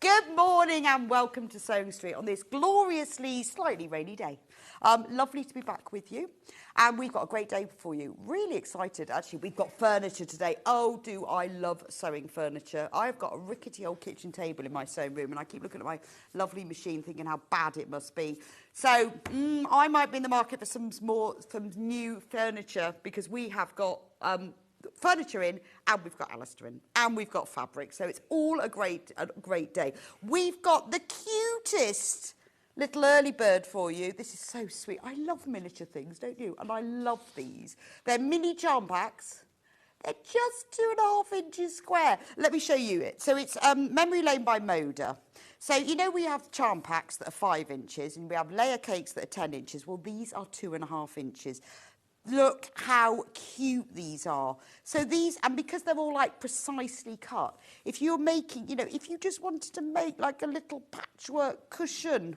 Good morning and welcome to Sewing Street on this gloriously, slightly rainy day. Lovely to be back with you. And we've got a great day for you. Really excited, actually. We've got furniture today. Oh, do I love sewing furniture. I've got a rickety old kitchen table in my sewing room and I keep looking at my lovely machine thinking how bad it must be. So I might be in the market for some new furniture because we have got furniture in, and we've got Alistair in, and we've got fabric, so it's all a great day. We've got the cutest little early bird for you. This is so sweet. I love miniature things, don't you? And I love these. They're mini charm packs. They're just 2.5 inches square. Let me show you it. So it's Memory Lane by Moda. So you know we have charm packs that are 5 inches, and we have layer cakes that are 10 inches. Well, these are 2.5 inches. Look how cute these are. So these, and because they're all like precisely cut, if you're making, you know, if you just wanted to make like a little patchwork cushion,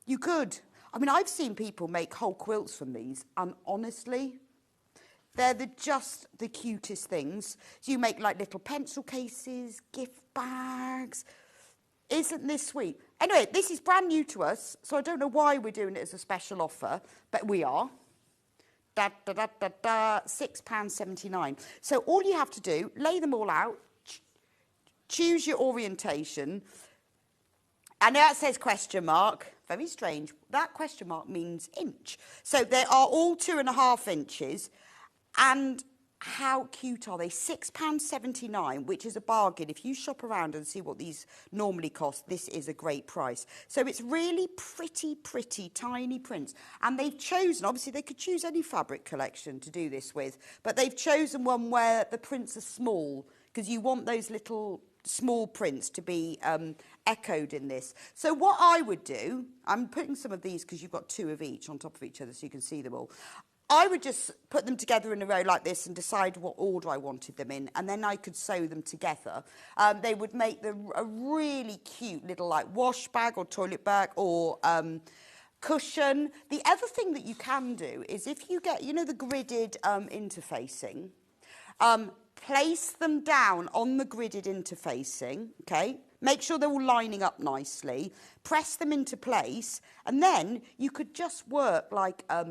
you could. I mean, I've seen people make whole quilts from these, and honestly, they're just the cutest things. So you make like little pencil cases, gift bags. Isn't this sweet? Anyway, this is brand new to us, so I don't know why we're doing it as a special offer, but we are. £6.79. So all you have to do, lay them all out, choose your orientation, and that says question mark. Very strange. That question mark means inch. So they are all 2.5 inches, and how cute are they? £6.79, which is a bargain. If you shop around and see what these normally cost, this is a great price. So it's really pretty, tiny prints. And they've chosen, obviously they could choose any fabric collection to do this with, but they've chosen one where the prints are small, because you want those little small prints to be echoed in this. So what I would do, I'm putting some of these because you've got 2 of each on top of each other so you can see them all. I would just put them together in a row like this and decide what order I wanted them in, and then I could sew them together. They would make a really cute little like wash bag or toilet bag or cushion. The other thing that you can do is if you get, you know, the gridded interfacing, place them down on the gridded interfacing, okay? Make sure they're all lining up nicely, press them into place, and then you could just work like a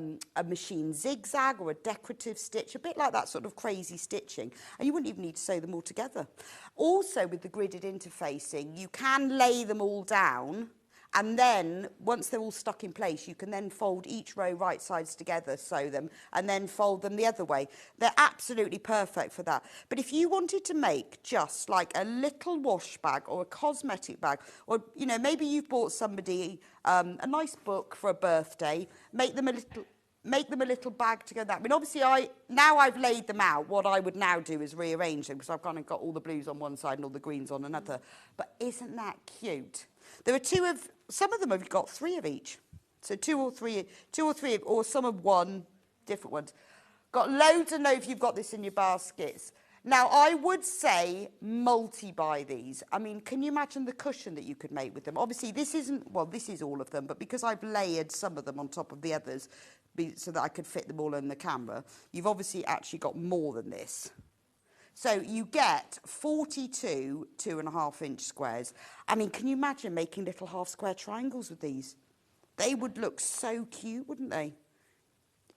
machine zigzag or a decorative stitch, a bit like that sort of crazy stitching, and you wouldn't even need to sew them all together. Also, with the gridded interfacing, you can lay them all down, and then once they're all stuck in place, you can then fold each row right sides together, sew them, and then fold them the other way. They're absolutely perfect for that. But if you wanted to make just like a little wash bag or a cosmetic bag, or, you know, maybe you've bought somebody a nice book for a birthday, make them a little bag to go that. I mean, obviously, now I've laid them out, what I would now do is rearrange them, because I've kind of got all the blues on one side and all the greens on another. But isn't that cute? There are some of them have got 3 of each. So 2 or 3, or some of 1, different ones. Got loads and loads, you've got this in your baskets. Now, I would say multi-buy these. I mean, can you imagine the cushion that you could make with them? Obviously, this isn't, well, this is all of them, but because I've layered some of them on top of the others so that I could fit them all in the camera, you've obviously actually got more than this. So you get 42 2.5 inch squares. I mean, can you imagine making little half square triangles with these? They would look so cute, wouldn't they?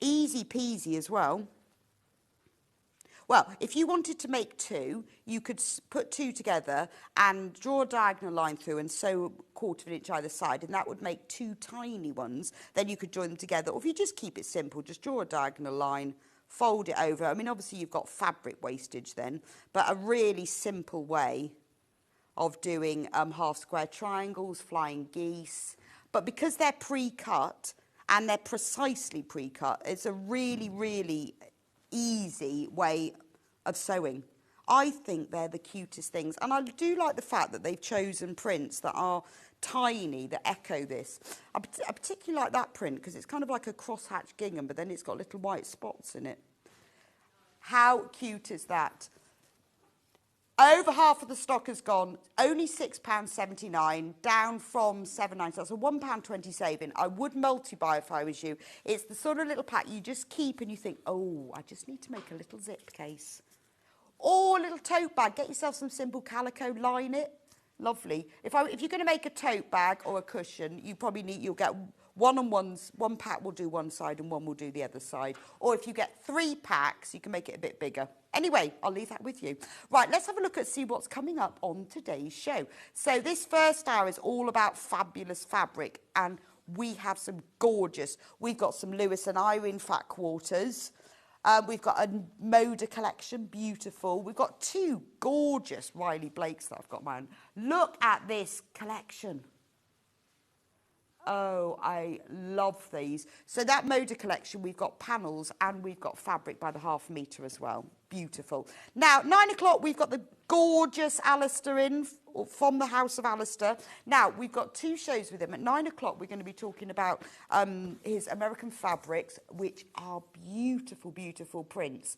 Easy peasy as well. Well, if you wanted to make 2, you could put 2 together and draw a diagonal line through and sew 1/4 inch either side, and that would make 2 tiny ones. Then you could join them together. Or if you just keep it simple, just draw a diagonal line, fold it over. I mean, obviously you've got fabric wastage then, but a really simple way of doing half square triangles, flying geese. But because they're pre-cut and they're precisely pre-cut, it's a really easy way of sewing. I think they're the cutest things. And I do like the fact that they've chosen prints that are tiny, that echo this. I particularly like that print because it's kind of like a crosshatch gingham, but then it's got little white spots in it. How cute is that? Over half of the stock has gone, only £6.79, down from £7.90. That's a £1.20 saving. I would multi-buy if I was you. It's the sort of little pack you just keep and you think, oh, I just need to make a little zip case. Or a little tote bag. Get yourself some simple calico, line it. Lovely. If you're going to make a tote bag or a cushion, you'll get one pack will do one side and one will do the other side. Or if you get 3 packs, you can make it a bit bigger. Anyway, I'll leave that with you. Right, let's have a look at see what's coming up on today's show. So this first hour is all about fabulous fabric, and we have some gorgeous. We've got some Lewis and Irene fat quarters. We've got a Moda collection, beautiful. We've got 2 gorgeous Riley Blakes that I've got mine. Look at this collection. Oh, I love these. So that Moda collection, we've got panels and we've got fabric by the ½ metre as well. Beautiful. Now, 9 o'clock, we've got the gorgeous Alistair in from the House of Alistair. Now, we've got 2 shows with him. At 9 o'clock, we're going to be talking about his American fabrics, which are beautiful, beautiful prints.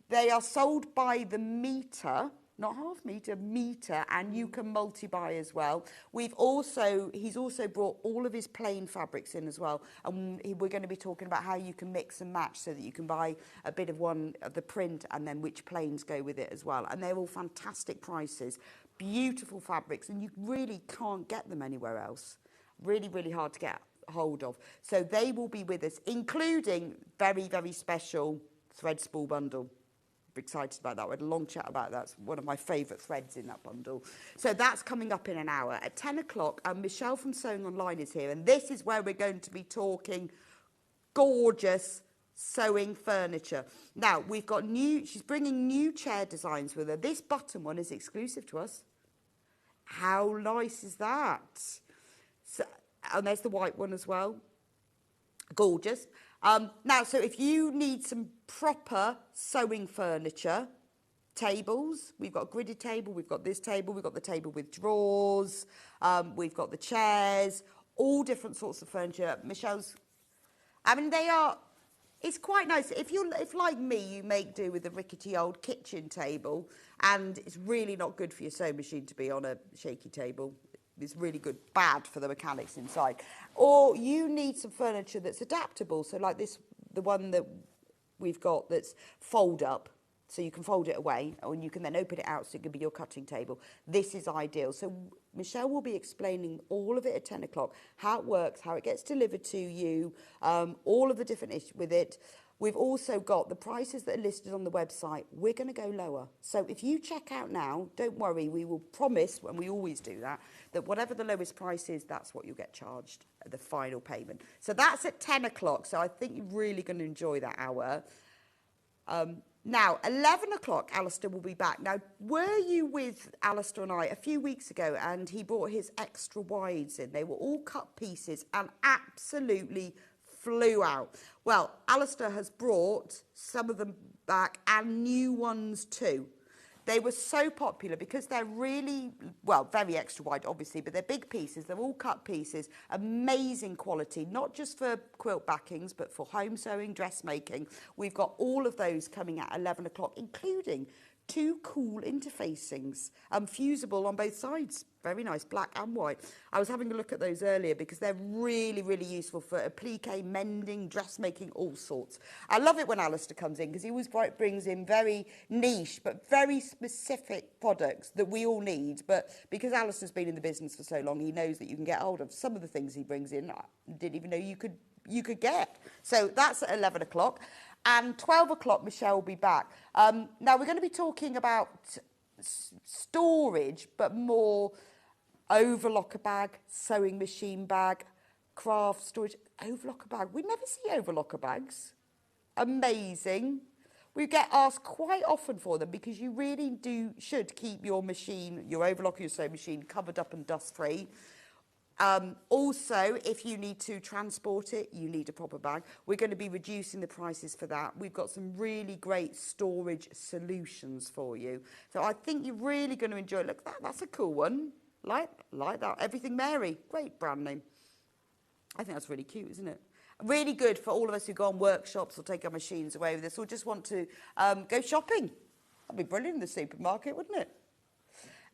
They are sold by the metre, not ½ metre, metre, and you can multi-buy as well. He's also brought all of his plain fabrics in as well, and we're going to be talking about how you can mix and match so that you can buy a bit of one of the print and then which plains go with it as well. And they're all fantastic prices, beautiful fabrics, and you really can't get them anywhere else. Really, really hard to get hold of. So they will be with us, including very, very special thread spool bundle. Excited about that. We had a long chat about that. It's one of my favourite threads in that bundle. So that's coming up in an hour. At 10 o'clock, Michelle from Sewing Online is here, and this is where we're going to be talking gorgeous sewing furniture. Now, we've got she's bringing new chair designs with her. This button one is exclusive to us. How nice is that? So, and there's the white one as well. Gorgeous. Now, so if you need some proper sewing furniture, tables, we've got a gridded table, we've got this table, we've got the table with drawers, we've got the chairs, all different sorts of furniture. Michelle's, it's quite nice. If like me, you make do with a rickety old kitchen table, and it's really not good for your sewing machine to be on a shaky table. It's really bad for the mechanics inside. Or you need some furniture that's adaptable. So like this, the one that we've got that's fold up. So you can fold it away and you can then open it out so it can be your cutting table. This is ideal. So Michelle will be explaining all of it at 10 o'clock, how it works, how it gets delivered to you, all of the different issues with it. We've also got the prices that are listed on the website. We're going to go lower. So if you check out now, don't worry, we will promise, and we always do that whatever the lowest price is, that's what you'll get charged at the final payment. So that's at 10 o'clock. So I think you're really going to enjoy that hour. Now, 11 o'clock, Alistair will be back. Now, were you with Alistair and I a few weeks ago, and he brought his extra wides in? They were all cut pieces and absolutely flew out. Well, Alistair has brought some of them back and new ones too. They were so popular because they're really, well, very extra wide, obviously, but they're big pieces. They're all cut pieces, amazing quality, not just for quilt backings, but for home sewing, dressmaking. We've got all of those coming at 11 o'clock, including 2 cool interfacings, fusible on both sides. Very nice, black and white. I was having a look at those earlier because they're really, really useful for applique, mending, dressmaking, all sorts. I love it when Alistair comes in because he always brings in very niche but very specific products that we all need. But because Alistair's been in the business for so long, he knows that you can get hold of some of the things he brings in. I didn't even know you could get. So that's at 11 o'clock. And 12 o'clock, Michelle will be back. Now, we're going to be talking about storage, but more overlocker bag, sewing machine bag, craft storage. Overlocker bag. We never see overlocker bags. Amazing. We get asked quite often for them because you really should keep your machine, your overlocker, your sewing machine covered up and dust-free. Also, if you need to transport it, you need a proper bag. We're going to be reducing the prices for that. We've got some really great storage solutions for you. So I think you're really going to enjoy it. Look, that's a cool one. Like that. Everything Mary. Great brand name. I think that's really cute, isn't it? Really good for all of us who go on workshops or take our machines away with us or just want to go shopping. That'd be brilliant in the supermarket, wouldn't it?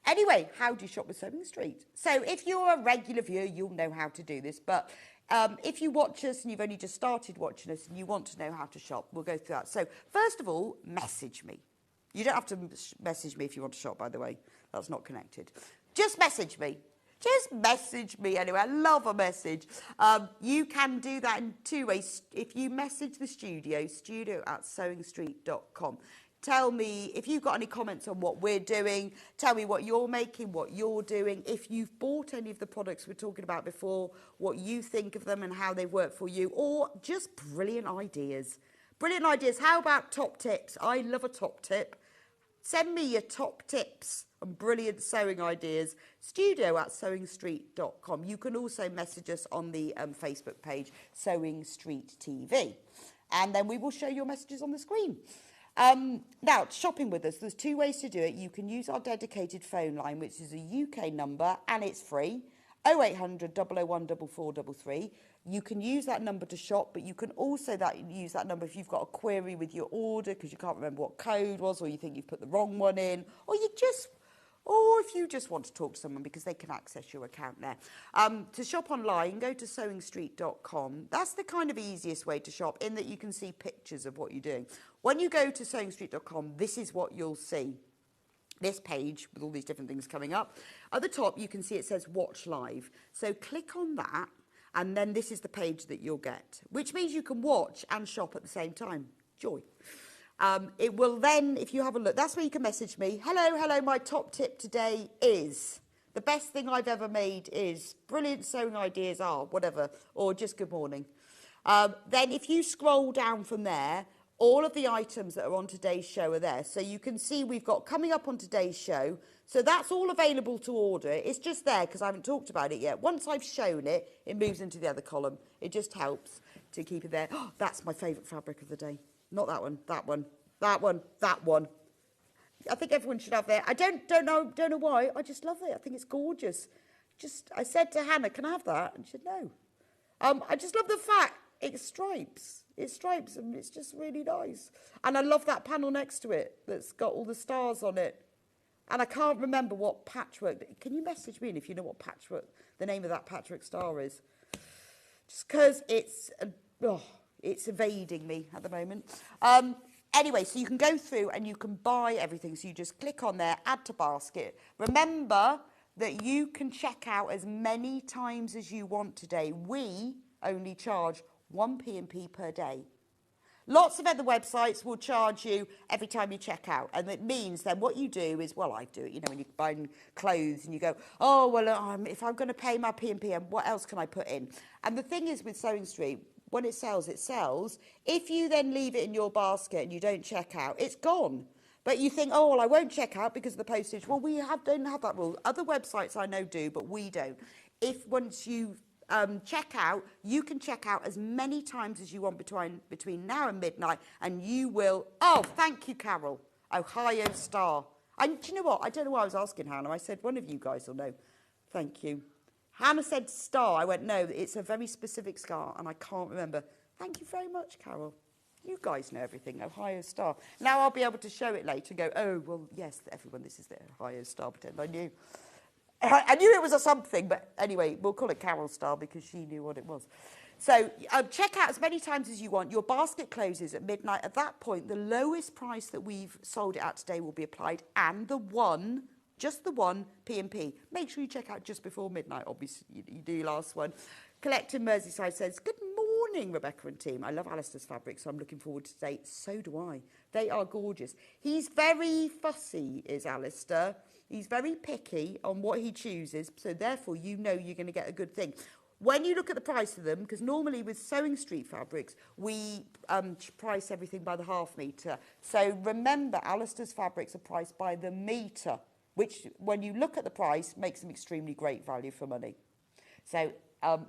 Anyway, how do you shop with Sewing Street? So if you're a regular viewer, you'll know how to do this. But if you watch us and you've only just started watching us and you want to know how to shop, we'll go through that. So first of all, message me. You don't have to message me if you want to shop, by the way. That's not connected. just message me. Just message me anyway. I love a message. You can do that in 2 ways. If you message the studio@sewingstreet.com. Tell me if you've got any comments on what we're doing. Tell me what you're making, what you're doing. If you've bought any of the products we're talking about before, what you think of them and how they work for you, or just brilliant ideas. Brilliant ideas. How about top tips? I love a top tip. Send me your top tips and brilliant sewing ideas. studio@sewingstreet.com. You can also message us on the Facebook page, Sewing Street TV. And then we will show your messages on the screen. Now, shopping with us, there's 2 ways to do it. You can use our dedicated phone line, which is a UK number, and it's free, 0800 001 4433. You can use that number to shop, but you can also use that number if you've got a query with your order because you can't remember what code was, or you think you've put the wrong one in, or if you just want to talk to someone because they can access your account there. To shop online, go to sewingstreet.com. That's the kind of easiest way to shop, in that you can see pictures of what you're doing. When you go to sewingstreet.com, this is what you'll see. This page with all these different things coming up. At the top, you can see it says Watch Live. So click on that, and then this is the page that you'll get, which means you can watch and shop at the same time. Joy. It will then, if you have a look, that's where you can message me. Hello, my top tip today is, the best thing I've ever made is, brilliant sewing ideas are, whatever, or just good morning. Then if you scroll down from there, all of the items that are on today's show are there. So you can see we've got coming up on today's show. So that's all available to order. It's just there because I haven't talked about it yet. Once I've shown it, it moves into the other column. It just helps to keep it there. Oh, that's my favourite fabric of the day. Not that one, that one, that one, that one. I think everyone should have that. I don't know why. I just love it. I think it's gorgeous. I said to Hannah, can I have that? And she said, no. I just love the fact it's stripes. It's stripes and it's just really nice. And I love that panel next to it that's got all the stars on it. And I can't remember what patchwork. Can you message me if you know what patchwork, the name of that patchwork star is? Just because it's evading me at the moment. Anyway, so you can go through and you can buy everything. So you just click on there, add to basket. Remember that you can check out as many times as you want today. We only charge 1 P&P per day. Lots of other websites will charge you every time you check out. And it means then what you do is, well, I do it, you know, when you're buying clothes and you go, oh, well, if I'm going to pay my P&P, what else can I put in? And the thing is with Sewing Street, when it sells, it sells. If you then leave it in your basket and you don't check out, it's gone. But you think, oh, well, I won't check out because of the postage. Well, don't have that rule. Other websites I know do, but we don't. If once you check out, you can check out as many times as you want between now and midnight, and you will, oh, thank you, Carol, Ohio Star. And do you know what? I don't know why I was asking Hannah. I said, one of you guys will know. Thank you. Hannah said star. I went, no, it's a very specific star, and I can't remember. Thank you very much, Carol. You guys know everything, Ohio Star. Now I'll be able to show it later and go, oh, well, yes, everyone, this is the Ohio Star. Pretend I knew. I knew it was a something, but anyway, we'll call it Carol Star because she knew what it was. So check out as many times as you want. Your basket closes at midnight. At that point, the lowest price that we've sold it at today will be applied, and just the one P&P. Make sure you check out just before midnight. Obviously, you do your last one. Collect in Merseyside says, good morning, Rebecca and team. I love Alistair's fabric, so I'm looking forward to today. So do I. They are gorgeous. He's very fussy, is Alistair. He's very picky on what he chooses, so therefore you know you're going to get a good thing. When you look at the price of them, because normally with Sewing Street fabrics, we price everything by the half metre. So remember, Alistair's fabrics are priced by the metre, which when you look at the price, makes them extremely great value for money. So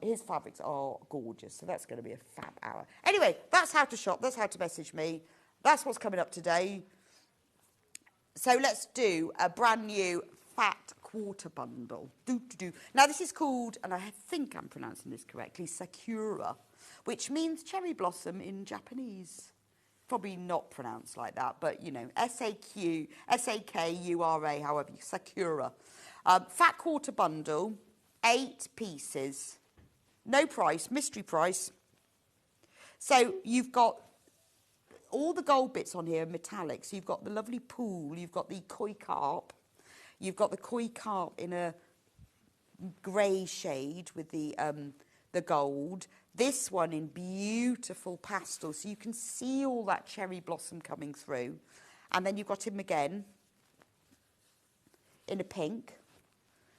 his fabrics are gorgeous, so that's going to be a fab hour. Anyway, that's how to shop, that's how to message me. That's what's coming up today. So let's do a brand new fat quarter bundle. Now this is called, and I think I'm pronouncing this correctly, Sakura, which means cherry blossom in Japanese. Probably not pronounced like that, but you know, S-A-K-U-R-A, however, Sakura. Fat quarter bundle, 8 pieces. No price, mystery price. So you've got all the gold bits on here are metallic. So you've got the lovely pool, you've got the koi carp, You've got the koi carp in a grey shade with the gold. This one in beautiful pastel, so you can see all that cherry blossom coming through. And then you've got him again in a pink.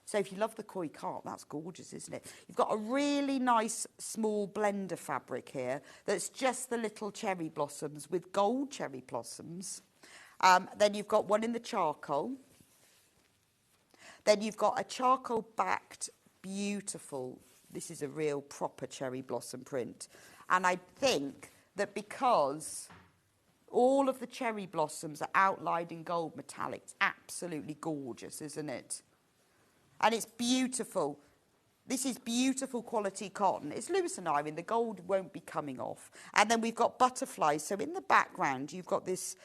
So if you love the koi carp, that's gorgeous, isn't it? You've got a really nice small blender fabric here that's just the little cherry blossoms with gold cherry blossoms. Then you've got one in the charcoal. Then you've got a charcoal backed, beautiful, this is a real proper cherry blossom print. And I think that because all of the cherry blossoms are outlined in gold metallic, it's absolutely gorgeous, isn't it? And it's beautiful. This is beautiful quality cotton. It's Lewis and Irene. The gold won't be coming off. And then we've got butterflies. So in the background, you've got this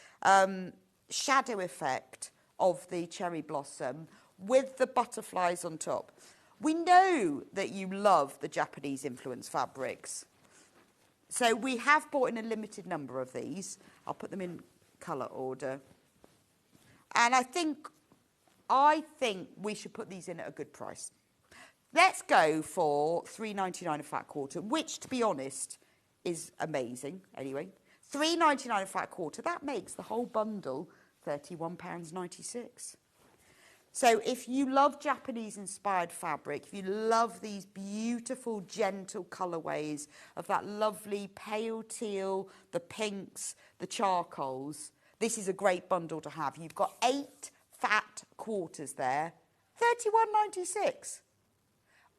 shadow effect of the cherry blossom with the butterflies on top. We know that you love the Japanese influence fabrics. So we have bought in a limited number of these. I'll put them in colour order. And I think we should put these in at a good price. Let's go for $3.99 a fat quarter, which, to be honest, is amazing. Anyway, $3.99 a fat quarter, that makes the whole bundle £31.96. So if you love Japanese-inspired fabric, if you love these beautiful, gentle colourways of that lovely pale teal, the pinks, the charcoals, this is a great bundle to have. You've got 8 fat quarters there, $31.96.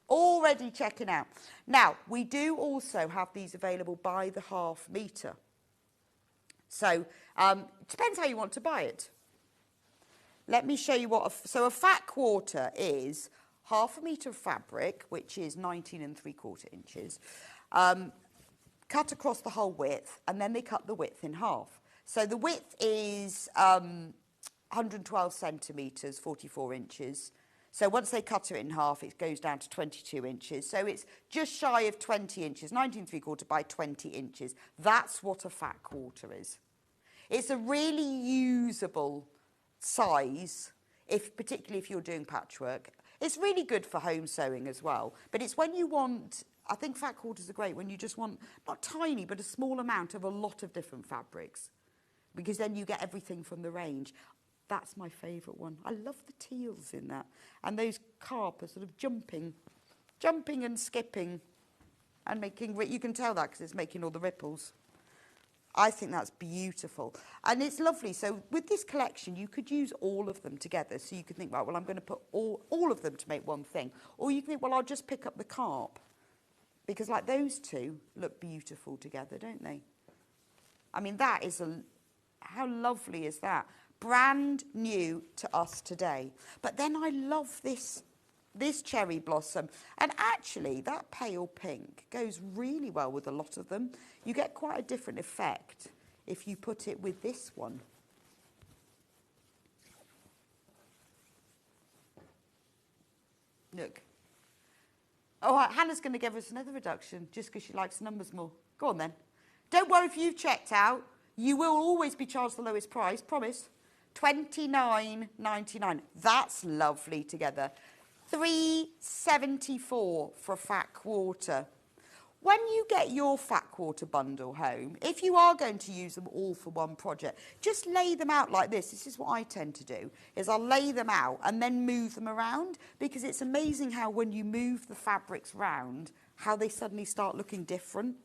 Already checking out. Now, we do also have these available by the half metre. So, it depends how you want to buy it. Let me show you what, so a fat quarter is half a metre of fabric, which is 19 3/4 inches, cut across the whole width, and then they cut the width in half. So the width is 112 centimetres, 44 inches. So once they cut it in half, it goes down to 22 inches. So it's just shy of 20 inches, 19 3/4 by 20 inches. That's what a fat quarter is. It's a really usable size, particularly if you're doing patchwork. It's really good for home sewing as well. But it's when you want, I think fat quarters are great when you just want, not tiny, but a small amount of a lot of different fabrics. Because then you get everything from the range. That's my favourite one. I love the teals in that. And those carp are sort of jumping and skipping and making, you can tell that because it's making all the ripples. I think that's beautiful. And it's lovely. So with this collection, you could use all of them together. So you could think, right, well, I'm going to put all of them to make one thing. Or you can think, well, I'll just pick up the carp. Because like those two look beautiful together, don't they? I mean, that is how lovely is that? Brand new to us today. But then I love this cherry blossom. And actually, that pale pink goes really well with a lot of them. You get quite a different effect if you put it with this one. Look. All right, Hannah's going to give us another reduction just because she likes numbers more. Go on then. Don't worry if you've checked out. You will always be charged the lowest price, promise. $29.99. That's lovely together. $3.74 for a fat quarter. When you get your fat quarter bundle home, if you are going to use them all for one project, just lay them out like this. This is what I tend to do, is I'll lay them out and then move them around, because it's amazing how when you move the fabrics round, how they suddenly start looking different,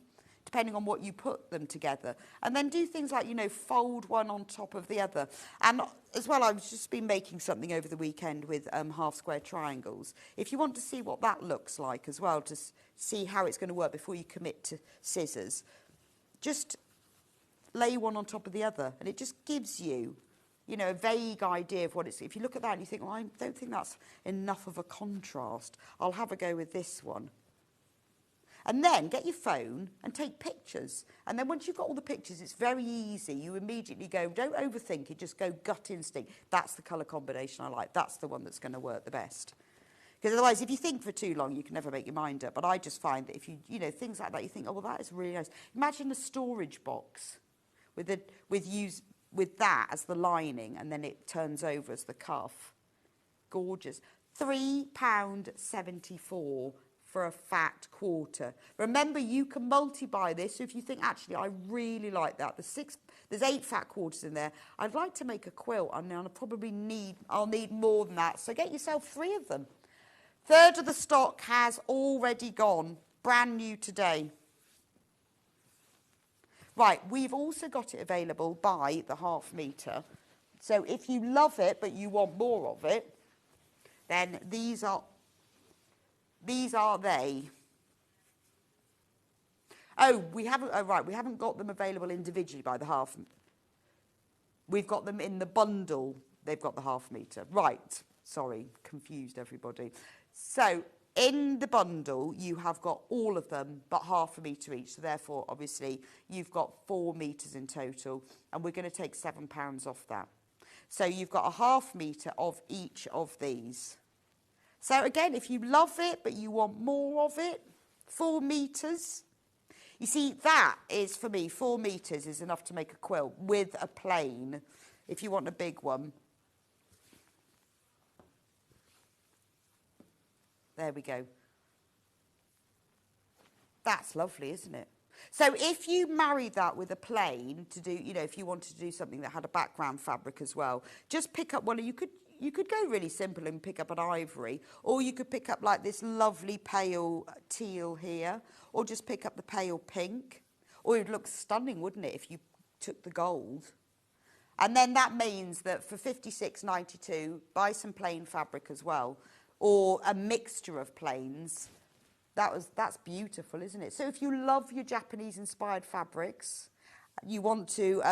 depending on what you put them together. And then do things like, fold one on top of the other. And as well, I've just been making something over the weekend with half square triangles. If you want to see what that looks like as well, to see how it's going to work before you commit to scissors, just lay one on top of the other. And it just gives you, a vague idea of what it's. If you look at that and you think, well, I don't think that's enough of a contrast, I'll have a go with this one. And then get your phone and take pictures. And then once you've got all the pictures, it's very easy. You immediately go, don't overthink it, just go gut instinct. That's the colour combination I like. That's the one that's going to work the best. Because otherwise, if you think for too long, you can never make your mind up. But I just find that if you, things like that, you think, oh, well, that is really nice. Imagine a storage box with that as the lining, and then it turns over as the cuff. gorgeous. £3.74 for a fat quarter. Remember, you can multi-buy this. So if you think, actually, I really like that. There's 8 fat quarters in there. I'd like to make a quilt, and I'll need more than that. So get yourself 3 of them. Third of the stock has already gone. Brand new today. Right, we've also got it available by the ½ metre. So if you love it, but you want more of it, then these are they. Oh, we haven't got them available individually by the half. We've got them in the bundle. They've got the ½ metre. Right, sorry, confused everybody. So in the bundle, you have got all of them, but ½ metre each. So therefore, obviously, you've got 4 metres in total, and we're going to take £7 off that. So you've got a ½ metre of each of these. So again, if you love it, but you want more of it, 4 metres. You see, that is, for me, 4 metres is enough to make a quilt with a plain, if you want a big one. There we go. That's lovely, isn't it? So if you marry that with a plain to do, you know, if you wanted to do something that had a background fabric as well, just pick up one. You could go really simple and pick up an ivory, or you could pick up like this lovely pale teal here, or just pick up the pale pink, or it would look stunning, wouldn't it, if you took the gold? And then that means that for £56.92, buy some plain fabric as well, or a mixture of plains. That's beautiful, isn't it? So if you love your Japanese inspired fabrics, you want to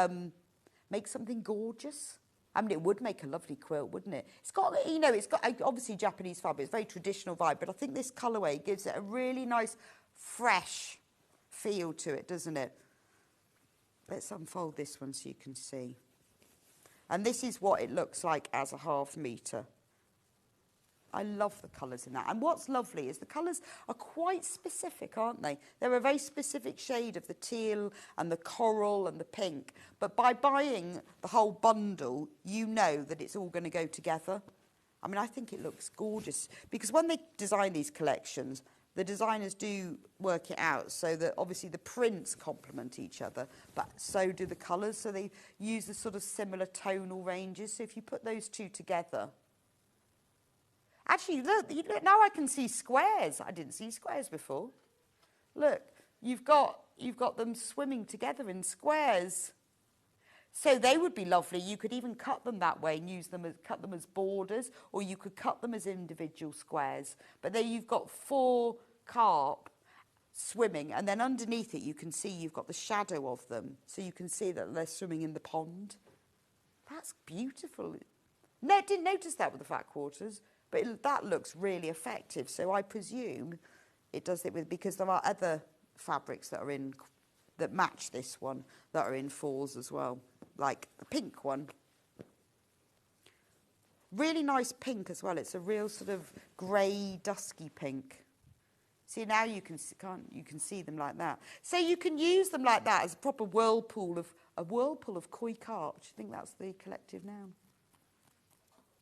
make something gorgeous. I mean, it would make a lovely quilt, wouldn't it? It's got, you know, it's got obviously Japanese fabric. It's very traditional vibe, but I think this colourway gives it a really nice, fresh feel to it, doesn't it? Let's unfold this one so you can see. And this is what it looks like as a ½ metre. I love the colours in that. And what's lovely is the colours are quite specific, aren't they? They're a very specific shade of the teal and the coral and the pink. But by buying the whole bundle, you know that it's all going to go together. I mean, I think it looks gorgeous. Because when they design these collections, the designers do work it out so that obviously the prints complement each other, but so do the colours. So they use the sort of similar tonal ranges. So if you put those two together... Actually, look, now I can see squares. I didn't see squares before. Look, you've got them swimming together in squares. So they would be lovely. You could even cut them that way and cut them as borders, or you could cut them as individual squares. But there you've got 4 carp swimming, and then underneath it you can see you've got the shadow of them. So you can see that they're swimming in the pond. That's beautiful. No, didn't notice that with the fat quarters. But that looks really effective, so I presume it does it with, because there are other fabrics that match this one that are in 4s as well, like the pink one. Really nice pink as well. It's a real sort of grey, dusky pink. See, now you can see them like that. So you can use them like that as a proper whirlpool of koi carp. Do you think that's the collective noun?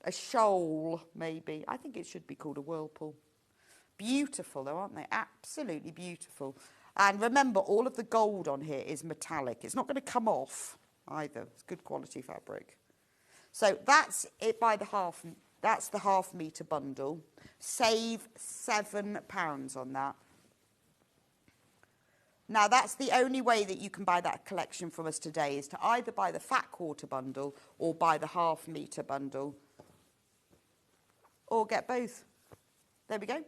A shoal, maybe. I think it should be called a whirlpool. Beautiful, though, aren't they? Absolutely beautiful. And remember, all of the gold on here is metallic. It's not going to come off either. It's good quality fabric. So that's it by the half. That's the ½ metre bundle. Save £7 on that. Now, that's the only way that you can buy that collection from us today, is to either buy the fat quarter bundle or buy the ½ metre bundle. Or get both. There we go.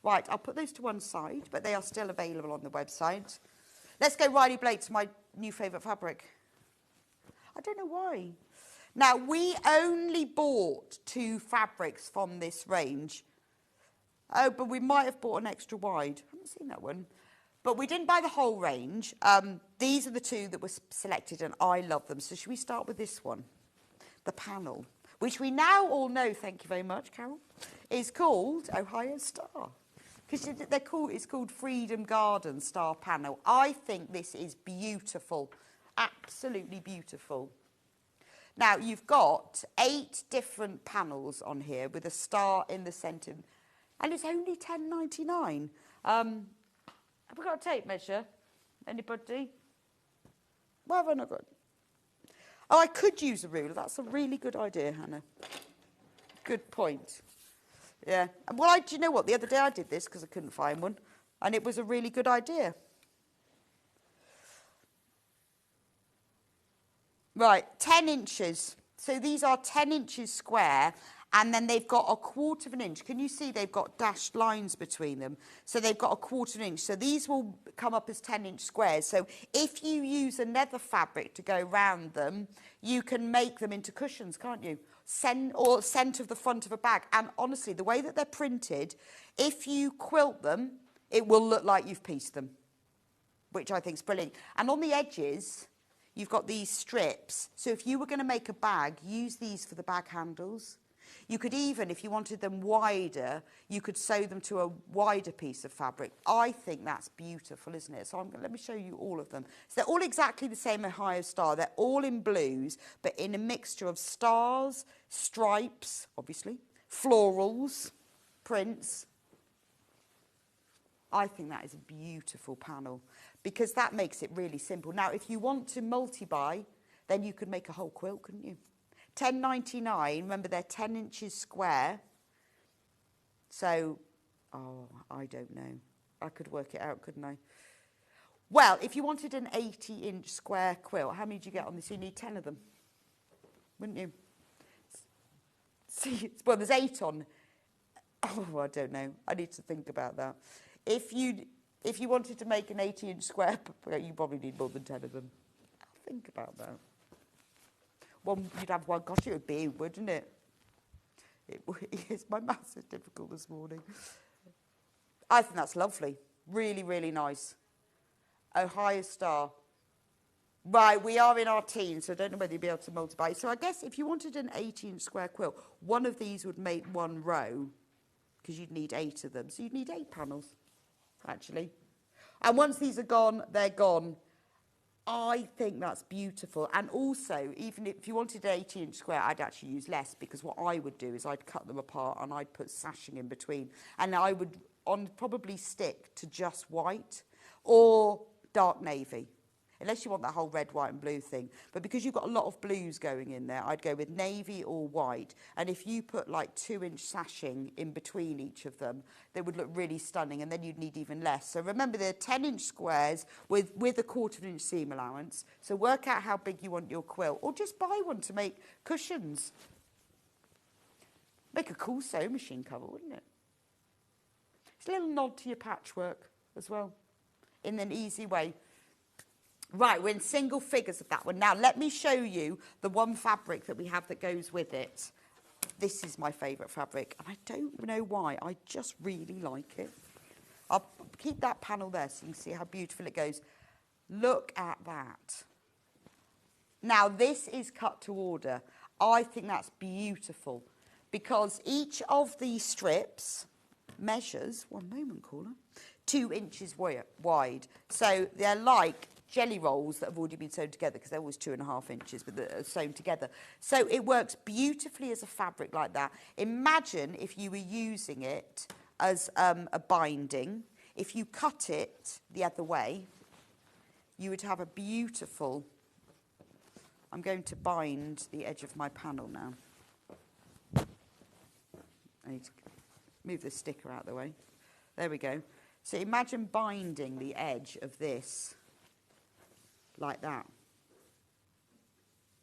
Right, I'll put those to one side, but they are still available on the website. Let's go Riley Blake to my new favourite fabric. I don't know why. Now, we only bought 2 fabrics from this range. Oh, but we might have bought an extra wide. I haven't seen that one. But we didn't buy the whole range. These are the 2 that were selected, and I love them. So should we start with this one? The panel, which we now all know, thank you very much, Carol, is called Ohio Star. Because it's called Freedom Garden Star Panel. I think this is beautiful, absolutely beautiful. Now, you've got 8 different panels on here with a star in the centre, and it's only £10.99. Have we got a tape measure? Anybody? Why have I not got? Oh, I could use a ruler. That's a really good idea, Hannah. Good point. Yeah. Well, do you know what? The other day I did this because I couldn't find one, and it was a really good idea. Right, 10 inches. So these are 10 inches square, and then they've got 1/4 of an inch. Can you see they've got dashed lines between them? So they've got 1/4 of an inch. So these will come up as 10-inch squares. So if you use another fabric to go round them, you can make them into cushions, can't you? Or centre of the front of a bag. And honestly, the way that they're printed, if you quilt them, it will look like you've pieced them, which I think is brilliant. And on the edges, you've got these strips. So if you were going to make a bag, use these for the bag handles. You could even, if you wanted them wider, you could sew them to a wider piece of fabric. I think that's beautiful, isn't it? So let me show you all of them. So they're all exactly the same Ohio star. They're all in blues, but in a mixture of stars, stripes, obviously, florals, prints. I think that is a beautiful panel because that makes it really simple. Now, if you want to multi-buy, then you could make a whole quilt, couldn't you? £10.99. Remember, they're 10 inches square. So, oh, I don't know. I could work it out, couldn't I? Well, if you wanted an 80-inch square quilt, how many do you get on this? You need 10 of them, wouldn't you? See, well, there's 8 on. Oh, I don't know. I need to think about that. If you wanted to make an 80-inch square, you probably need more than 10 of them. I'll think about that. Well, you'd have one. Gosh, it would be, wouldn't it? Yes, my maths is difficult this morning. I think that's lovely. Really, really nice. Ohio star. Right, we are in our teens, so I don't know whether you'll be able to multiply. So I guess if you wanted an 80-inch square quilt, one of these would make one row because you'd need 8 of them. So you'd need 8 panels, actually. And once these are gone, they're gone. I think that's beautiful. And also, even if you wanted an 80-inch square, I'd actually use less because what I would do is I'd cut them apart and I'd put sashing in between. And I would probably stick to just white or dark navy, unless you want that whole red, white and blue thing. But because you've got a lot of blues going in there, I'd go with navy or white. And if you put like 2-inch sashing in between each of them, they would look really stunning, and then you'd need even less. So remember, they're 10-inch squares with 1/4 inch seam allowance. So work out how big you want your quilt, or just buy one to make cushions. Make a cool sewing machine cover, wouldn't it? It's a little nod to your patchwork as well, in an easy way. Right, we're in single figures of that one. Now, let me show you the one fabric that we have that goes with it. This is my favourite fabric, and I don't know why. I just really like it. I'll keep that panel there so you can see how beautiful it goes. Look at that. Now, this is cut to order. I think that's beautiful because each of the strips measures, 1 moment, caller, 2 inches wide. So they're like jelly rolls that have already been sewn together because they're always 2.5 inches, but they're sewn together. So it works beautifully as a fabric like that. Imagine if you were using it as a binding. If you cut it the other way, you would have a beautiful... I'm going to bind the edge of my panel now. I need to move the sticker out of the way. There we go. So imagine binding the edge of this like that.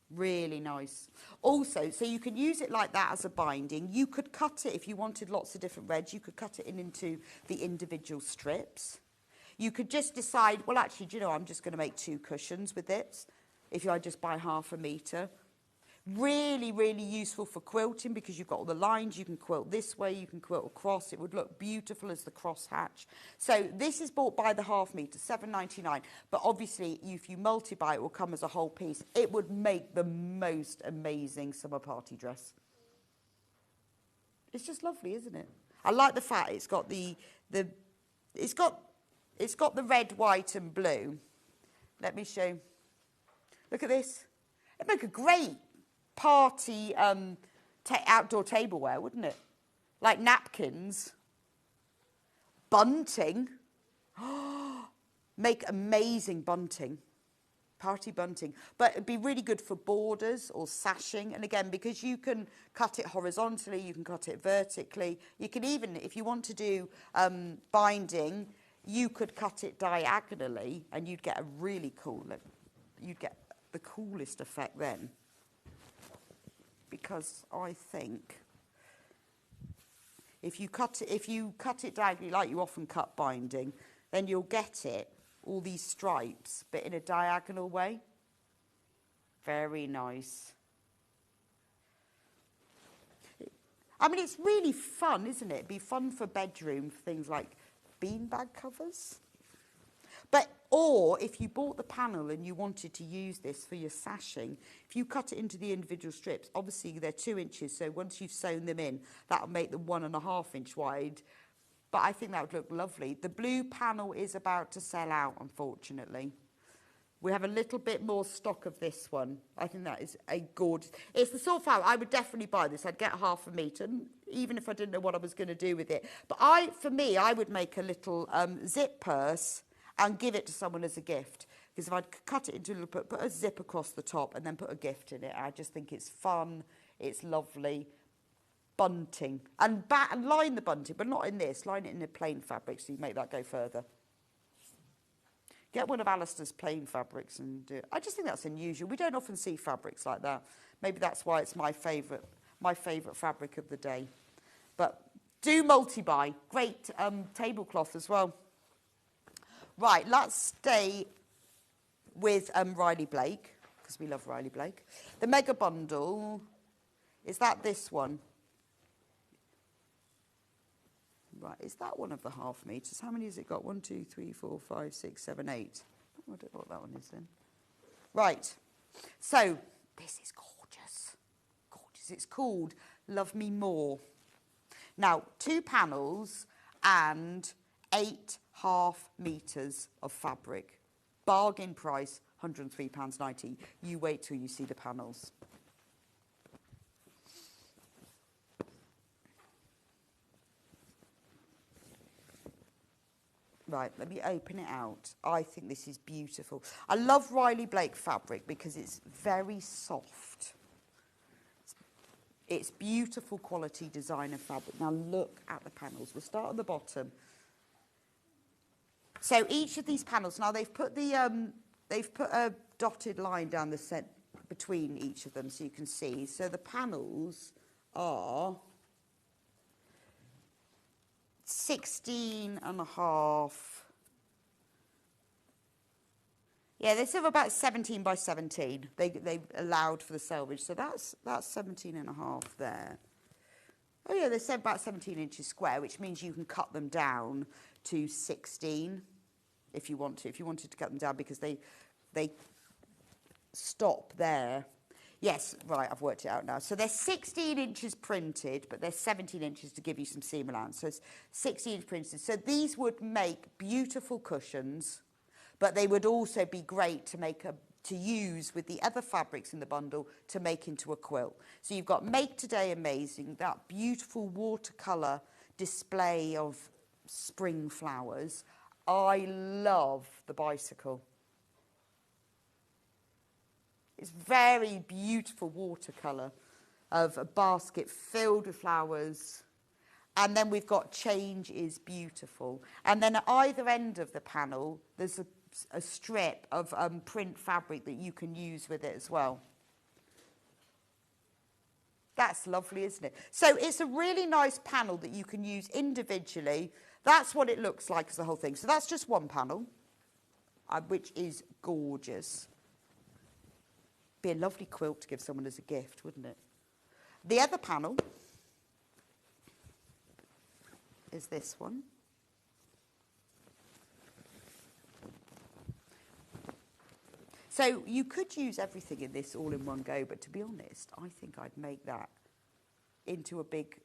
Really nice. Also, so you can use it like that as a binding. You could cut it, if you wanted lots of different reds, you could cut it into the individual strips. You could just decide, well, actually, do you know, I'm just going to make 2 cushions with it. If I just buy 1/2 metre. Really, really useful for quilting because you've got all the lines. You can quilt this way, you can quilt across. It would look beautiful as the crosshatch. So this is bought by the 1/2 metre, £7.99. But obviously, if you multi-buy, it will come as a whole piece. It would make the most amazing summer party dress. It's just lovely, isn't it? I like the fact it's got it's got the red, white and blue. Let me show. Look at this. It'd make a great party outdoor tableware, wouldn't it? Like napkins, bunting. Make amazing bunting, party bunting. But it'd be really good for borders or sashing. And again, because you can cut it horizontally, you can cut it vertically. You can even, if you want to do binding, you could cut it diagonally and you'd get a really cool, you'd get the coolest effect then. Because I think if you cut it diagonally like you often cut binding, then you'll get it, all these stripes, but in a diagonal way. Very nice. I mean, it's really fun, isn't it? It'd be fun for bedroom, for things like beanbag covers. Or if you bought the panel and you wanted to use this for your sashing, if you cut it into the individual strips, obviously they're 2 inches, so once you've sewn them in, that'll make them 1.5 inch wide. But I think that would look lovely. The blue panel is about to sell out, unfortunately. We have a little bit more stock of this one. I think that is a gorgeous... It's the sort of fabric, I would definitely buy this. I'd get 1/2 metre, even if I didn't know what I was going to do with it. But for me, I would make a little zip purse and give it to someone as a gift. Because if I'd cut it into a little, put a zip across the top and then put a gift in it, I just think it's fun, it's lovely. Bunting. And line the bunting, but not in this. Line it in a plain fabric so you make that go further. Get one of Alistair's plain fabrics and do it. I just think that's unusual. We don't often see fabrics like that. Maybe that's why it's my favourite fabric of the day. But do multi-buy. Great tablecloth as well. Right, let's stay with Riley Blake, because we love Riley Blake. The mega bundle, is that this one? Right, is that one of the 1/2 metres? How many has it got? 1, 2, 3, 4, 5, 6, 7, 8. Oh, I don't know what that one is then. Right, so this is gorgeous. Gorgeous. It's called Love Me More. Now, 2 panels and 8 1/2 metres of fabric. Bargain price, £103.90. You wait till you see the panels. Right, let me open it out. I think this is beautiful. I love Riley Blake fabric because it's very soft. It's beautiful quality designer fabric. Now look at the panels. We'll start at the bottom. So each of these panels, now they've put a dotted line down the set between each of them so you can see. So the panels are 16.5. Yeah, they serve about 17 by 17. They allowed for the selvage, so that's 17.5 there. Oh yeah, they said about 17 inches square, which means you can cut them down to 16 if you want to. If you wanted to cut them down, because they stop there. Yes, right, I've worked it out now. So they're 16 inches printed, but they're 17 inches to give you some seam allowance. So it's 16 inches printed. So these would make beautiful cushions, but they would also be great to use with the other fabrics in the bundle to make into a quilt. So you've got Make Today Amazing, that beautiful watercolour display of spring flowers. I love the bicycle. It's very beautiful watercolour of a basket filled with flowers. And then we've got Change is Beautiful. And then at either end of the panel, there's a strip of print fabric that you can use with it as well. That's lovely, isn't it? So it's a really nice panel that you can use individually. That's what it looks like as the whole thing. So that's just one panel, which is gorgeous. Be a lovely quilt to give someone as a gift, wouldn't it? The other panel is this one. So you could use everything in this all in one go, but to be honest, I think I'd make that into a big...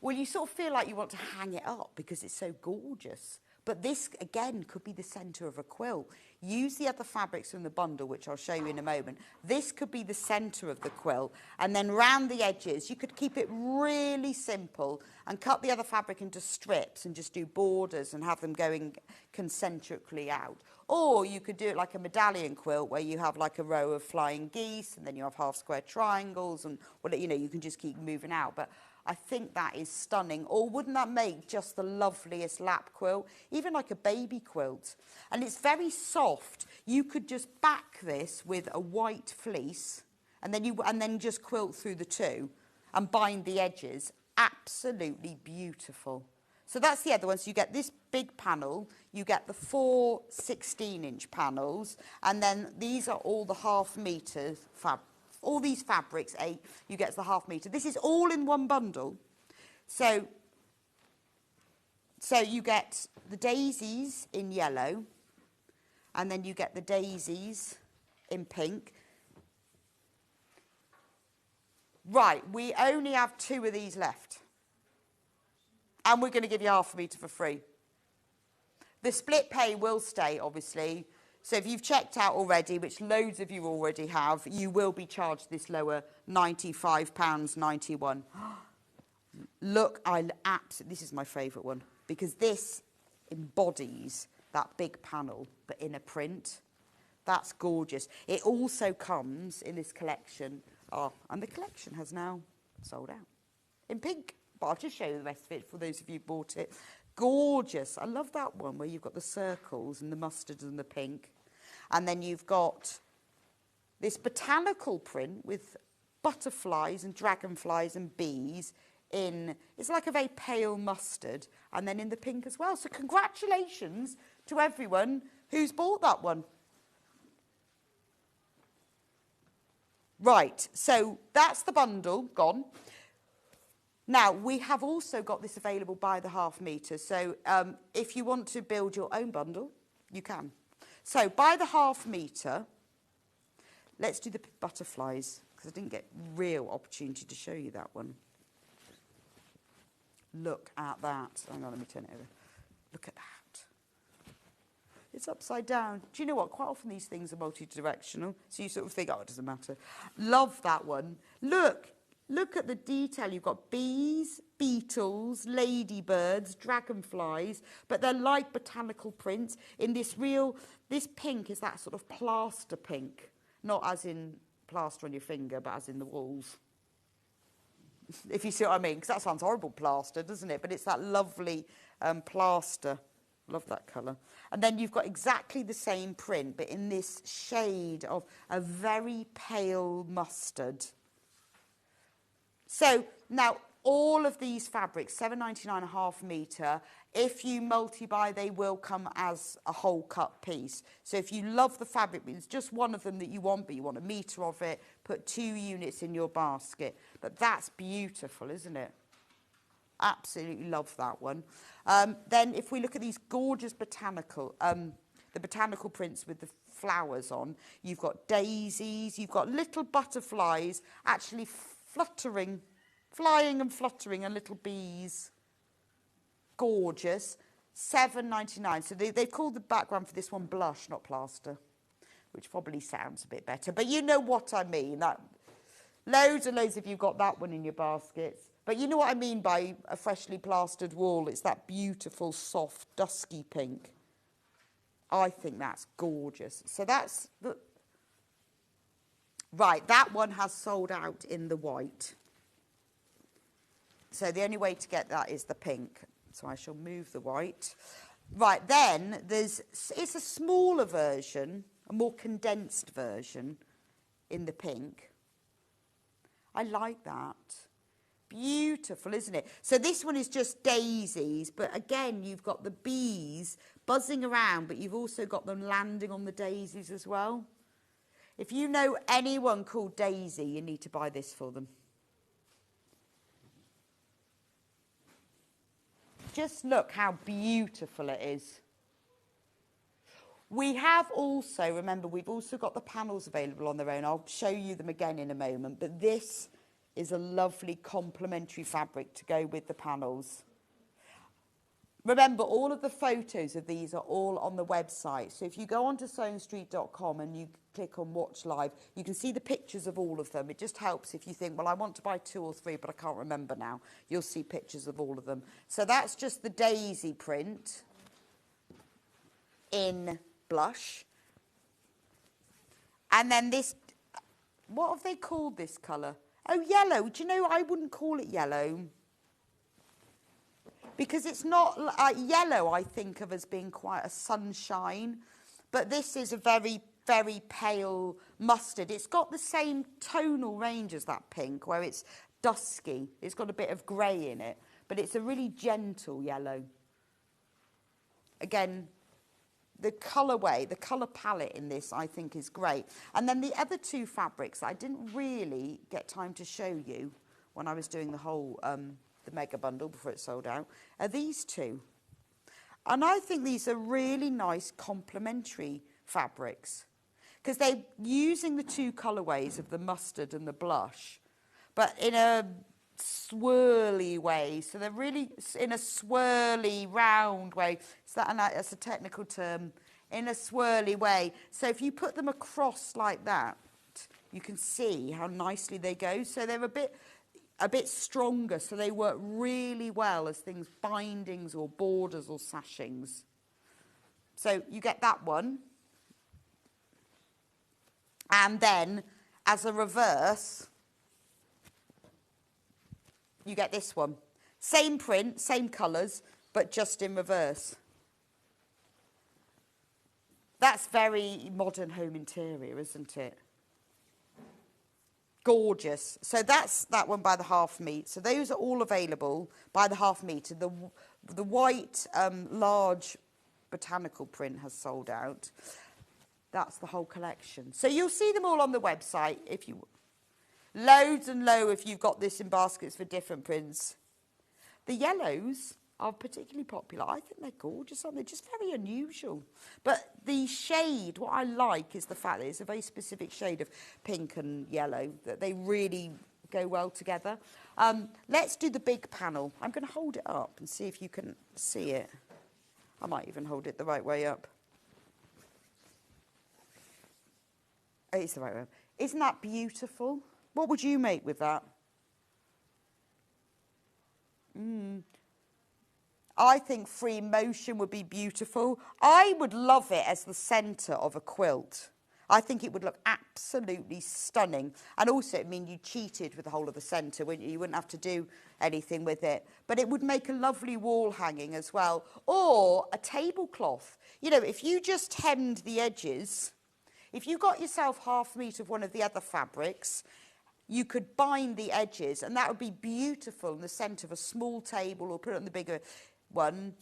well, you sort of feel like you want to hang it up because it's so gorgeous. But this, again, could be the centre of a quilt. Use the other fabrics from the bundle, which I'll show you in a moment. This could be the centre of the quilt. And then round the edges, you could keep it really simple and cut the other fabric into strips and just do borders and have them going concentrically out. Or you could do it like a medallion quilt where you have like a row of flying geese and then you have half square triangles and, well, you know, you can just keep moving out. But I think that is stunning. Or wouldn't that make just the loveliest lap quilt? Even like a baby quilt. And it's very soft. You could just back this with a white fleece and then just quilt through the two and bind the edges. Absolutely beautiful. So that's the other one. So you get this big panel, you get the 4 16-inch panels, and then these are all the half-metre all these fabrics, 8, you get the half-metre. This is all in one bundle. So you get the daisies in yellow, and then you get the daisies in pink. Right, we only have 2 of these left. And we're going to give you half a metre for free. The split pay will stay, obviously. So if you've checked out already, which loads of you already have, you will be charged this lower £95.91. Look, this is my favourite one, because this embodies that big panel, but in a print. That's gorgeous. It also comes in this collection. Oh, and the collection has now sold out in pink. But I'll just show you the rest of it for those of you who bought it. Gorgeous. I love that one where you've got the circles and the mustard and the pink. And then you've got this botanical print with butterflies and dragonflies and bees in, it's like a very pale mustard, and then in the pink as well. So congratulations to everyone who's bought that one. Right, so that's the bundle gone. Now, we have also got this available by the half metre. So if you want to build your own bundle, you can. So by the half metre, let's do the butterflies, because I didn't get real opportunity to show you that one. Look at that. Hang on, let me turn it over. Look at that. It's upside down. Do you know what? Quite often these things are multi-directional, so you sort of think, oh, it doesn't matter. Love that one. Look at the detail. You've got bees, beetles, ladybirds, dragonflies, but they're like botanical prints in this pink is that sort of plaster pink, not as in plaster on your finger, but as in the walls. If you see what I mean, because that sounds horrible, plaster, doesn't it? But it's that lovely plaster. Love that colour. And then you've got exactly the same print, but in this shade of a very pale mustard. So now all of these fabrics, £7.99 a half metre, if you multi-buy, they will come as a whole cut piece. So if you love the fabric, but it's just one of them that you want, but you want a metre of it, put 2 units in your basket. But that's beautiful, isn't it? Absolutely love that one. Then if we look at these gorgeous botanical, the botanical prints with the flowers on, you've got daisies, you've got little butterflies actually flying and fluttering, and little bees. Gorgeous. £7.99. So they've called the background for this one blush, not plaster, which probably sounds a bit better. But you know what I mean. That loads and loads of you got that one in your baskets. But you know what I mean by a freshly plastered wall. It's that beautiful, soft, dusky pink. I think that's gorgeous. So that's the... Right, that one has sold out in the white. So the only way to get that is the pink. So I shall move the white. Right, then it's a smaller version, a more condensed version in the pink. I like that. Beautiful, isn't it? So this one is just daisies, but again, you've got the bees buzzing around, but you've also got them landing on the daisies as well. If you know anyone called Daisy, you need to buy this for them. Just look how beautiful it is. We have also, remember, we've also got the panels available on their own. I'll show you them again in a moment, but this is a lovely complementary fabric to go with the panels. Remember, all of the photos of these are all on the website. So if you go onto sewingstreet.com and you click on Watch Live, you can see the pictures of all of them. It just helps if you think, well, I want to buy 2 or 3, but I can't remember now. You'll see pictures of all of them. So that's just the daisy print in blush. And then this, what have they called this colour? Oh, yellow. Do you know, I wouldn't call it yellow. Because it's not yellow, I think of as being quite a sunshine. But this is a very, very pale mustard. It's got the same tonal range as that pink, where it's dusky. It's got a bit of grey in it. But it's a really gentle yellow. Again, the colourway, the colour palette in this, I think, is great. And then the other 2 fabrics that I didn't really get time to show you when I was doing the whole... the mega bundle before it sold out, are these 2. And I think these are really nice complementary fabrics because they're using the 2 colourways of the mustard and the blush, but in a swirly way. So they're really in a swirly, round way. That's a technical term. In a swirly way. So if you put them across like that, you can see how nicely they go. So they're a bit stronger, so they work really well as things, bindings or borders or sashings. So you get that one. And then, as a reverse, you get this one. Same print, same colours, but just in reverse. That's very modern home interior, isn't it? Gorgeous. So that's that one by the half meter. So those are all available by the half meter. The white large botanical print has sold out. That's the whole collection. So you'll see them all on the website if you loads and low if you've got this in baskets for different prints. The yellows are particularly popular. I think they're gorgeous, aren't they? Just very unusual. But the shade, what I like is the fact that it's a very specific shade of pink and yellow, that they really go well together. Let's do the big panel. I'm going to hold it up and see if you can see it. I might even hold it the right way up. It's the right way up. Isn't that beautiful? What would you make with that? I think free motion would be beautiful. I would love it as the centre of a quilt. I think it would look absolutely stunning. And also, it means you cheated with the whole of the centre, wouldn't you? You wouldn't have to do anything with it. But it would make a lovely wall hanging as well. Or a tablecloth. You know, if you just hemmed the edges, if you got yourself half metre of one of the other fabrics, you could bind the edges, and that would be beautiful in the centre of a small table, or put it on the bigger one.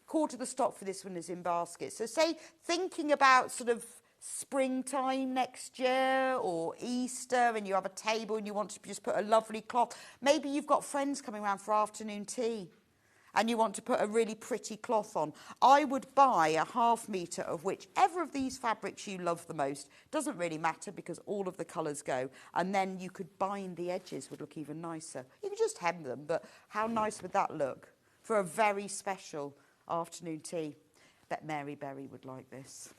Quarter the stock for this one is in baskets. So say, thinking about sort of springtime next year or Easter, and you have a table and you want to just put a lovely cloth. Maybe you've got friends coming around for afternoon tea and you want to put a really pretty cloth on. I would buy a half metre of whichever of these fabrics you love the most. Doesn't really matter because all of the colours go. And then you could bind the edges, would look even nicer. You could just hem them, but how nice would that look for a very special afternoon tea? Bet Mary Berry would like this.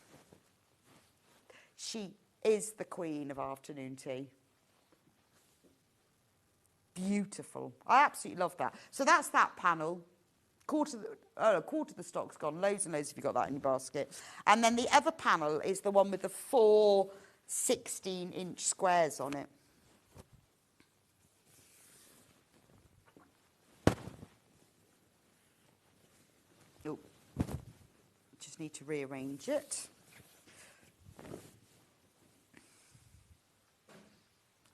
She is the queen of afternoon tea. Beautiful. I absolutely love that. So that's that panel. Quarter of the stock's gone. Loads and loads if you've got that in your basket. And then the other panel is the one with the 4 16-inch squares on it. Oh, just need to rearrange it.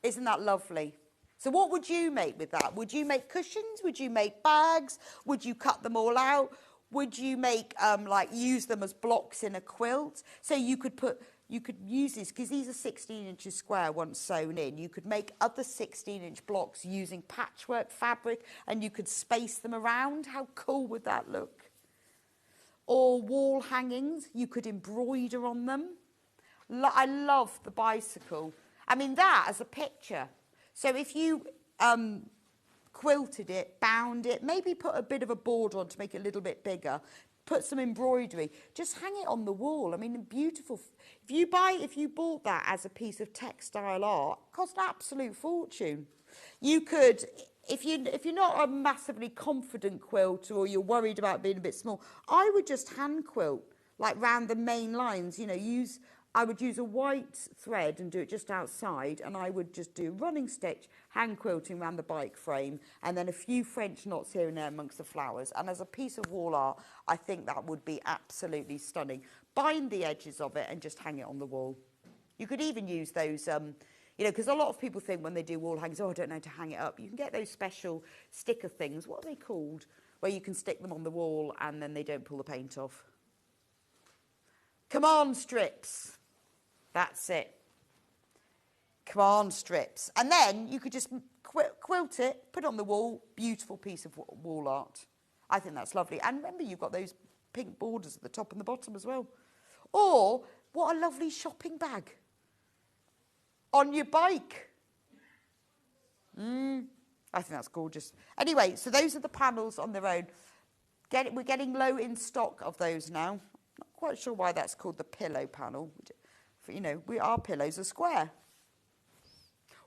Isn't that lovely? So what would you make with that? Would you make cushions? Would you make bags? Would you cut them all out? Would you make, like, use them as blocks in a quilt? So you could use these, because these are 16 inches square once sewn in. You could make other 16-inch blocks using patchwork fabric, and you could space them around. How cool would that look? Or wall hangings, you could embroider on them. I love the bicycle. I mean, that as a picture. So if you quilted it, bound it, maybe put a bit of a border on to make it a little bit bigger, put some embroidery, just hang it on the wall. I mean, beautiful. If you bought that as a piece of textile art, it cost an absolute fortune. You could, if you're not a massively confident quilter or you're worried about being a bit small, I would just hand quilt, like round the main lines, you know, I would use a white thread and do it just outside, and I would just do running stitch, hand quilting around the bike frame, and then a few French knots here and there amongst the flowers. And as a piece of wall art, I think that would be absolutely stunning. Bind the edges of it and just hang it on the wall. You could even use those, you know, because a lot of people think when they do wall hangings, oh, I don't know how to hang it up. You can get those special sticker things. What are they called? Where you can stick them on the wall and then they don't pull the paint off. Command strips. That's it. Command strips. And then you could just quilt it, put it on the wall, beautiful piece of wall art. I think that's lovely. And remember, you've got those pink borders at the top and the bottom as well. Or, what a lovely shopping bag. On your bike. I think that's gorgeous. Anyway, so those are the panels on their own. We're getting low in stock of those now. Not quite sure why that's called the pillow panel. You know, our pillows are square.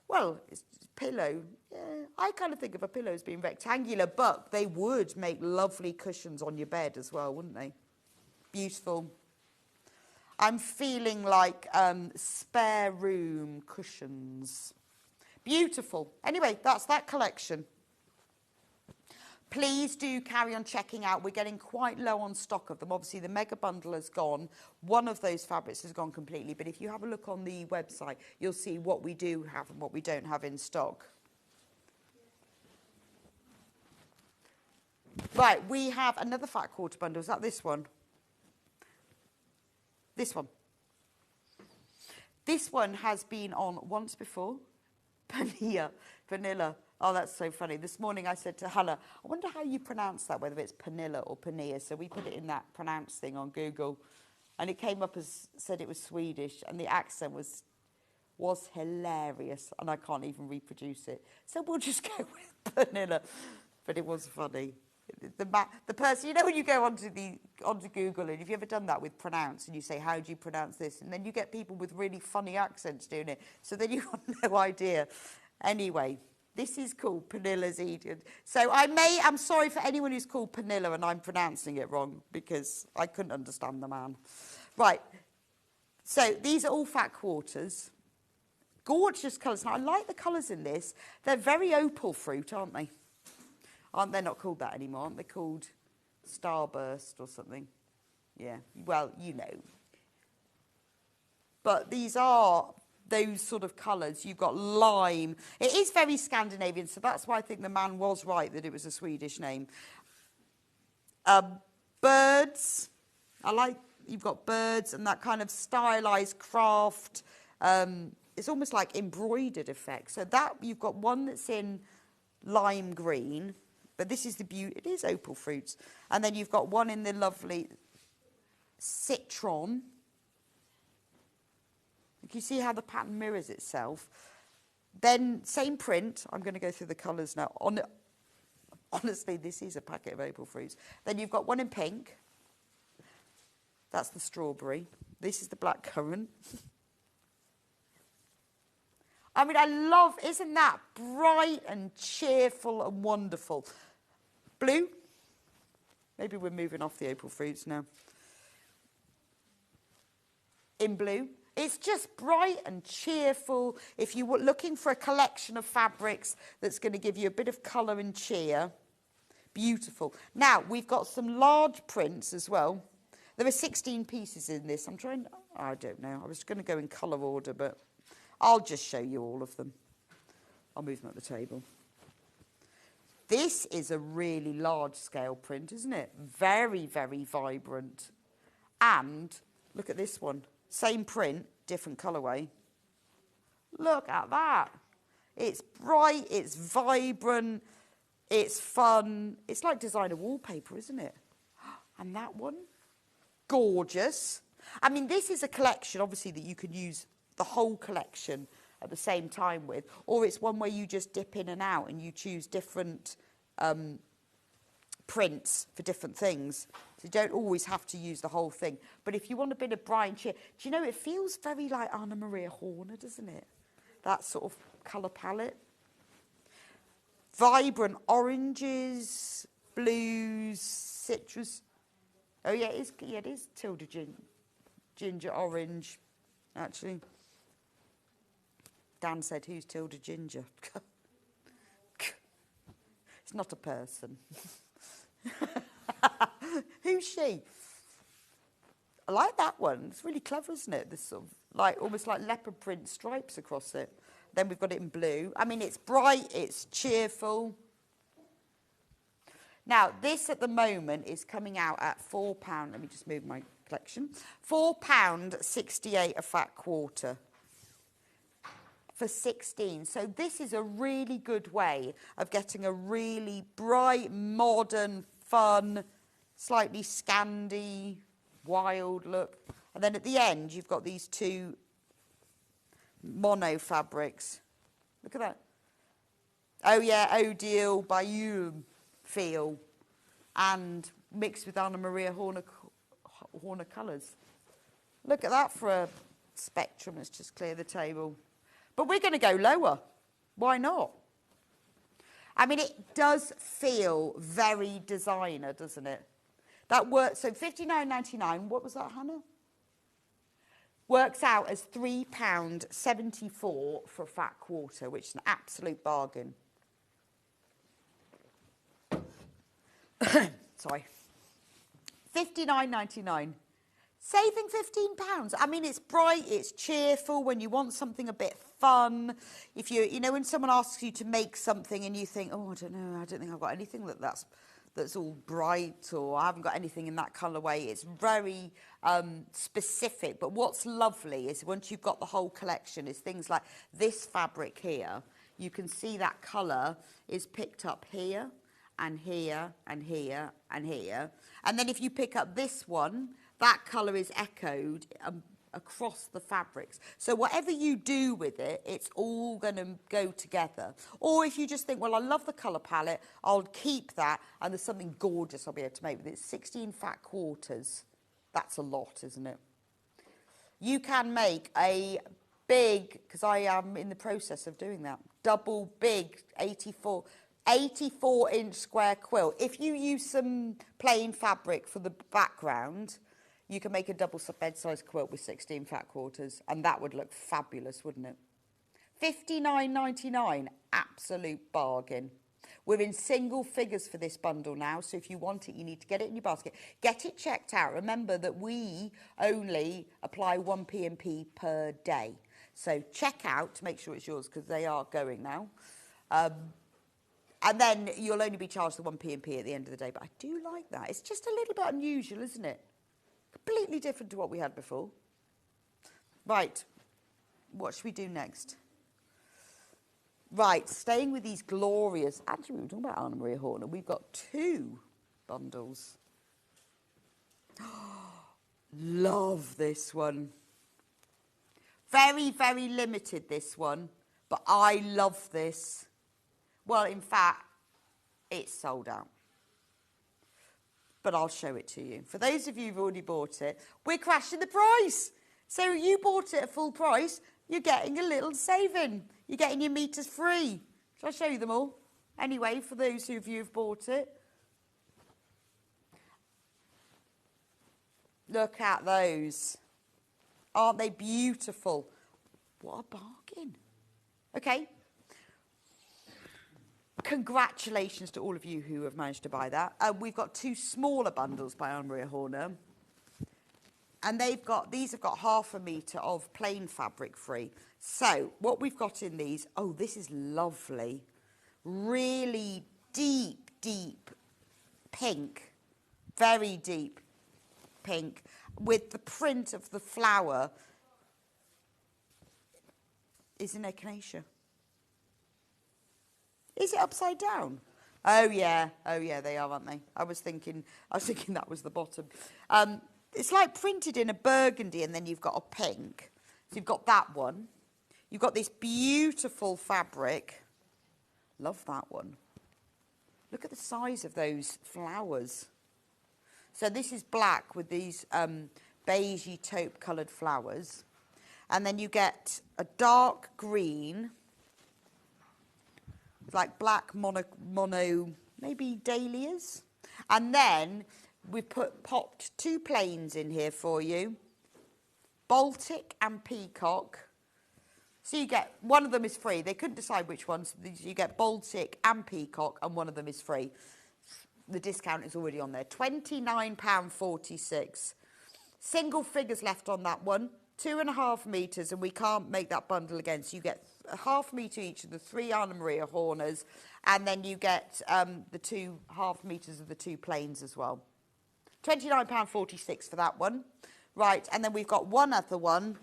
Well, it's pillow. Yeah, I kind of think of a pillow as being rectangular, but they would make lovely cushions on your bed as well, wouldn't they? Beautiful. I'm feeling like spare room cushions. Beautiful. Anyway, that's that collection. Please do carry on checking out. We're getting quite low on stock of them. Obviously, the mega bundle has gone. One of those fabrics has gone completely. But if you have a look on the website, you'll see what we do have and what we don't have in stock. Right, we have another fat quarter bundle. Is that this one? This one. This one has been on once before. Pernilla. Oh, that's so funny. This morning I said to Hannah, I wonder how you pronounce that, whether it's Pernilla or Pernilla. So we put it in that pronounce thing on Google. And it came up as, said it was Swedish. And the accent was hilarious. And I can't even reproduce it. So we'll just go with Pernilla. But it was funny. The person, you know when you go onto Google, and have you ever done that with pronounce, and you say, how do you pronounce this? And then you get people with really funny accents doing it. So then you've got no idea. Anyway. This is called Pernilla's Eden. So I'm sorry for anyone who's called Pernilla and I'm pronouncing it wrong because I couldn't understand the man. Right. So these are all fat quarters. Gorgeous colours. Now, I like the colours in this. They're very opal fruit, aren't they? They're not called that anymore, aren't they? Called Starburst or something. Yeah. Well, you know. But these are those sort of colours. You've got lime. It is very Scandinavian, so that's why I think the man was right that it was a Swedish name. Birds. You've got birds and that kind of stylised craft. It's almost like embroidered effect. So that you've got one that's in lime green, but this is the beauty. It is opal fruits. And then you've got one in the lovely citron. You see how the pattern mirrors itself. Then same print. I'm going to go through the colours now. Honestly, this is a packet of opal fruits. Then you've got one in pink. That's the strawberry. This is the blackcurrant. I mean, isn't that bright and cheerful and wonderful? Blue. Maybe we're moving off the opal fruits now. In blue. It's just bright and cheerful. If you were looking for a collection of fabrics that's going to give you a bit of colour and cheer, beautiful. Now, we've got some large prints as well. There are 16 pieces in this. I don't know. I was going to go in colour order, but I'll just show you all of them. I'll move them at the table. This is a really large scale print, isn't it? Very, very vibrant. And look at this one. Same print, different colourway. Look at that. It's bright, it's vibrant, it's fun. It's like designer wallpaper, isn't it? And that one, gorgeous. I mean, this is a collection, obviously, that you can use the whole collection at the same time with, or it's one where you just dip in and out and you choose different prints for different things. So you don't always have to use the whole thing. But if you want a bit of bright and cheer, do you know, it feels very like Anna Maria Horner, doesn't it? That sort of colour palette. Vibrant oranges, blues, citrus. Oh yeah, it is Tilda Ginger orange, actually. Dan said, who's Tilda Ginger? It's not a person. Who's she? I like that one. It's really clever, isn't it? This sort of like almost like leopard print stripes across it. Then we've got it in blue. I mean, it's bright, it's cheerful. Now, this at the moment is coming out at £4. Let me just move my collection. £4.68 a fat quarter for 16. So this is a really good way of getting a really bright, modern, fun, slightly Scandi, wild look. And then at the end, you've got these two mono fabrics. Look at that. Oh yeah, Odile Bayou feel, and mixed with Anna Maria Horner colours. Look at that for a spectrum. Let's just clear the table. But we're going to go lower. Why not? I mean, it does feel very designer, doesn't it? That works. So £59.99. What was that, Hannah? Works out as £3.74 for a fat quarter, which is an absolute bargain. Sorry. £59.99. Saving £15. I mean, it's bright, it's cheerful when you want something a bit fun. If you know, when someone asks you to make something and you think, oh, I don't know, I don't think I've got anything that's all bright, or I haven't got anything in that colourway. It's very specific. But what's lovely is once you've got the whole collection is things like this fabric here. You can see that colour is picked up here and here and here and here. And then if you pick up this one, that colour is echoed across the fabrics. So whatever you do with it, it's all going to go together. Or if you just think, well, I love the colour palette, I'll keep that, and there's something gorgeous I'll be able to make with it. 16 fat quarters. That's a lot, isn't it? You can make a big, because I am in the process of doing that, double big 84-inch square quilt. If you use some plain fabric for the background, you can make a double bed-sized quilt with 16 fat quarters, and that would look fabulous, wouldn't it? £59.99, absolute bargain. We're in single figures for this bundle now, so if you want it, you need to get it in your basket. Get it checked out. Remember that we only apply 1 P&P per day. So check out to make sure it's yours, because they are going now. And then you'll only be charged the 1 P&P at the end of the day. But I do like that. It's just a little bit unusual, isn't it? Completely different to what we had before. Right. What should we do next? Right. Staying with these glorious... Actually, we were talking about Anna Maria Horner. We've got 2 bundles. Love this one. Very, very limited, this one. But I love this. Well, in fact, it's sold out. But I'll show it to you. For those of you who've already bought it, we're crashing the price. So you bought it at full price, you're getting a little saving. You're getting your meters free. Shall I show you them all? Anyway, for those of you who've bought it. Look at those. Aren't they beautiful? What a bargain. Okay. Congratulations to all of you who have managed to buy that. We've got 2 smaller bundles by Anna Maria Horner. And these have got 1/2 metre of plain fabric free. So what we've got in these, oh, this is lovely. Really deep, deep pink. Very deep pink. With the print of the flower is in echinacea. Is it upside down? Oh yeah, they are, aren't they? I was thinking that was the bottom. It's like printed in a burgundy, and then you've got a pink. So you've got that one. You've got this beautiful fabric. Love that one. Look at the size of those flowers. So this is black with these beigey taupe coloured flowers. And then you get a dark green, like black mono, maybe dahlias. And then we popped 2 plains in here for you, Baltic and Peacock. So you get, one of them is free. They couldn't decide which one, so you get Baltic and Peacock, and one of them is free. The discount is already on there. £29.46. Single figures left on that one, 2.5 metres, and we can't make that bundle again. So you get a ½ metre each of the 3 Anna Maria Horners, and then you get the 2 ½ metres of the 2 plains as well. £29.46 for that one. Right, and then we've got one other one.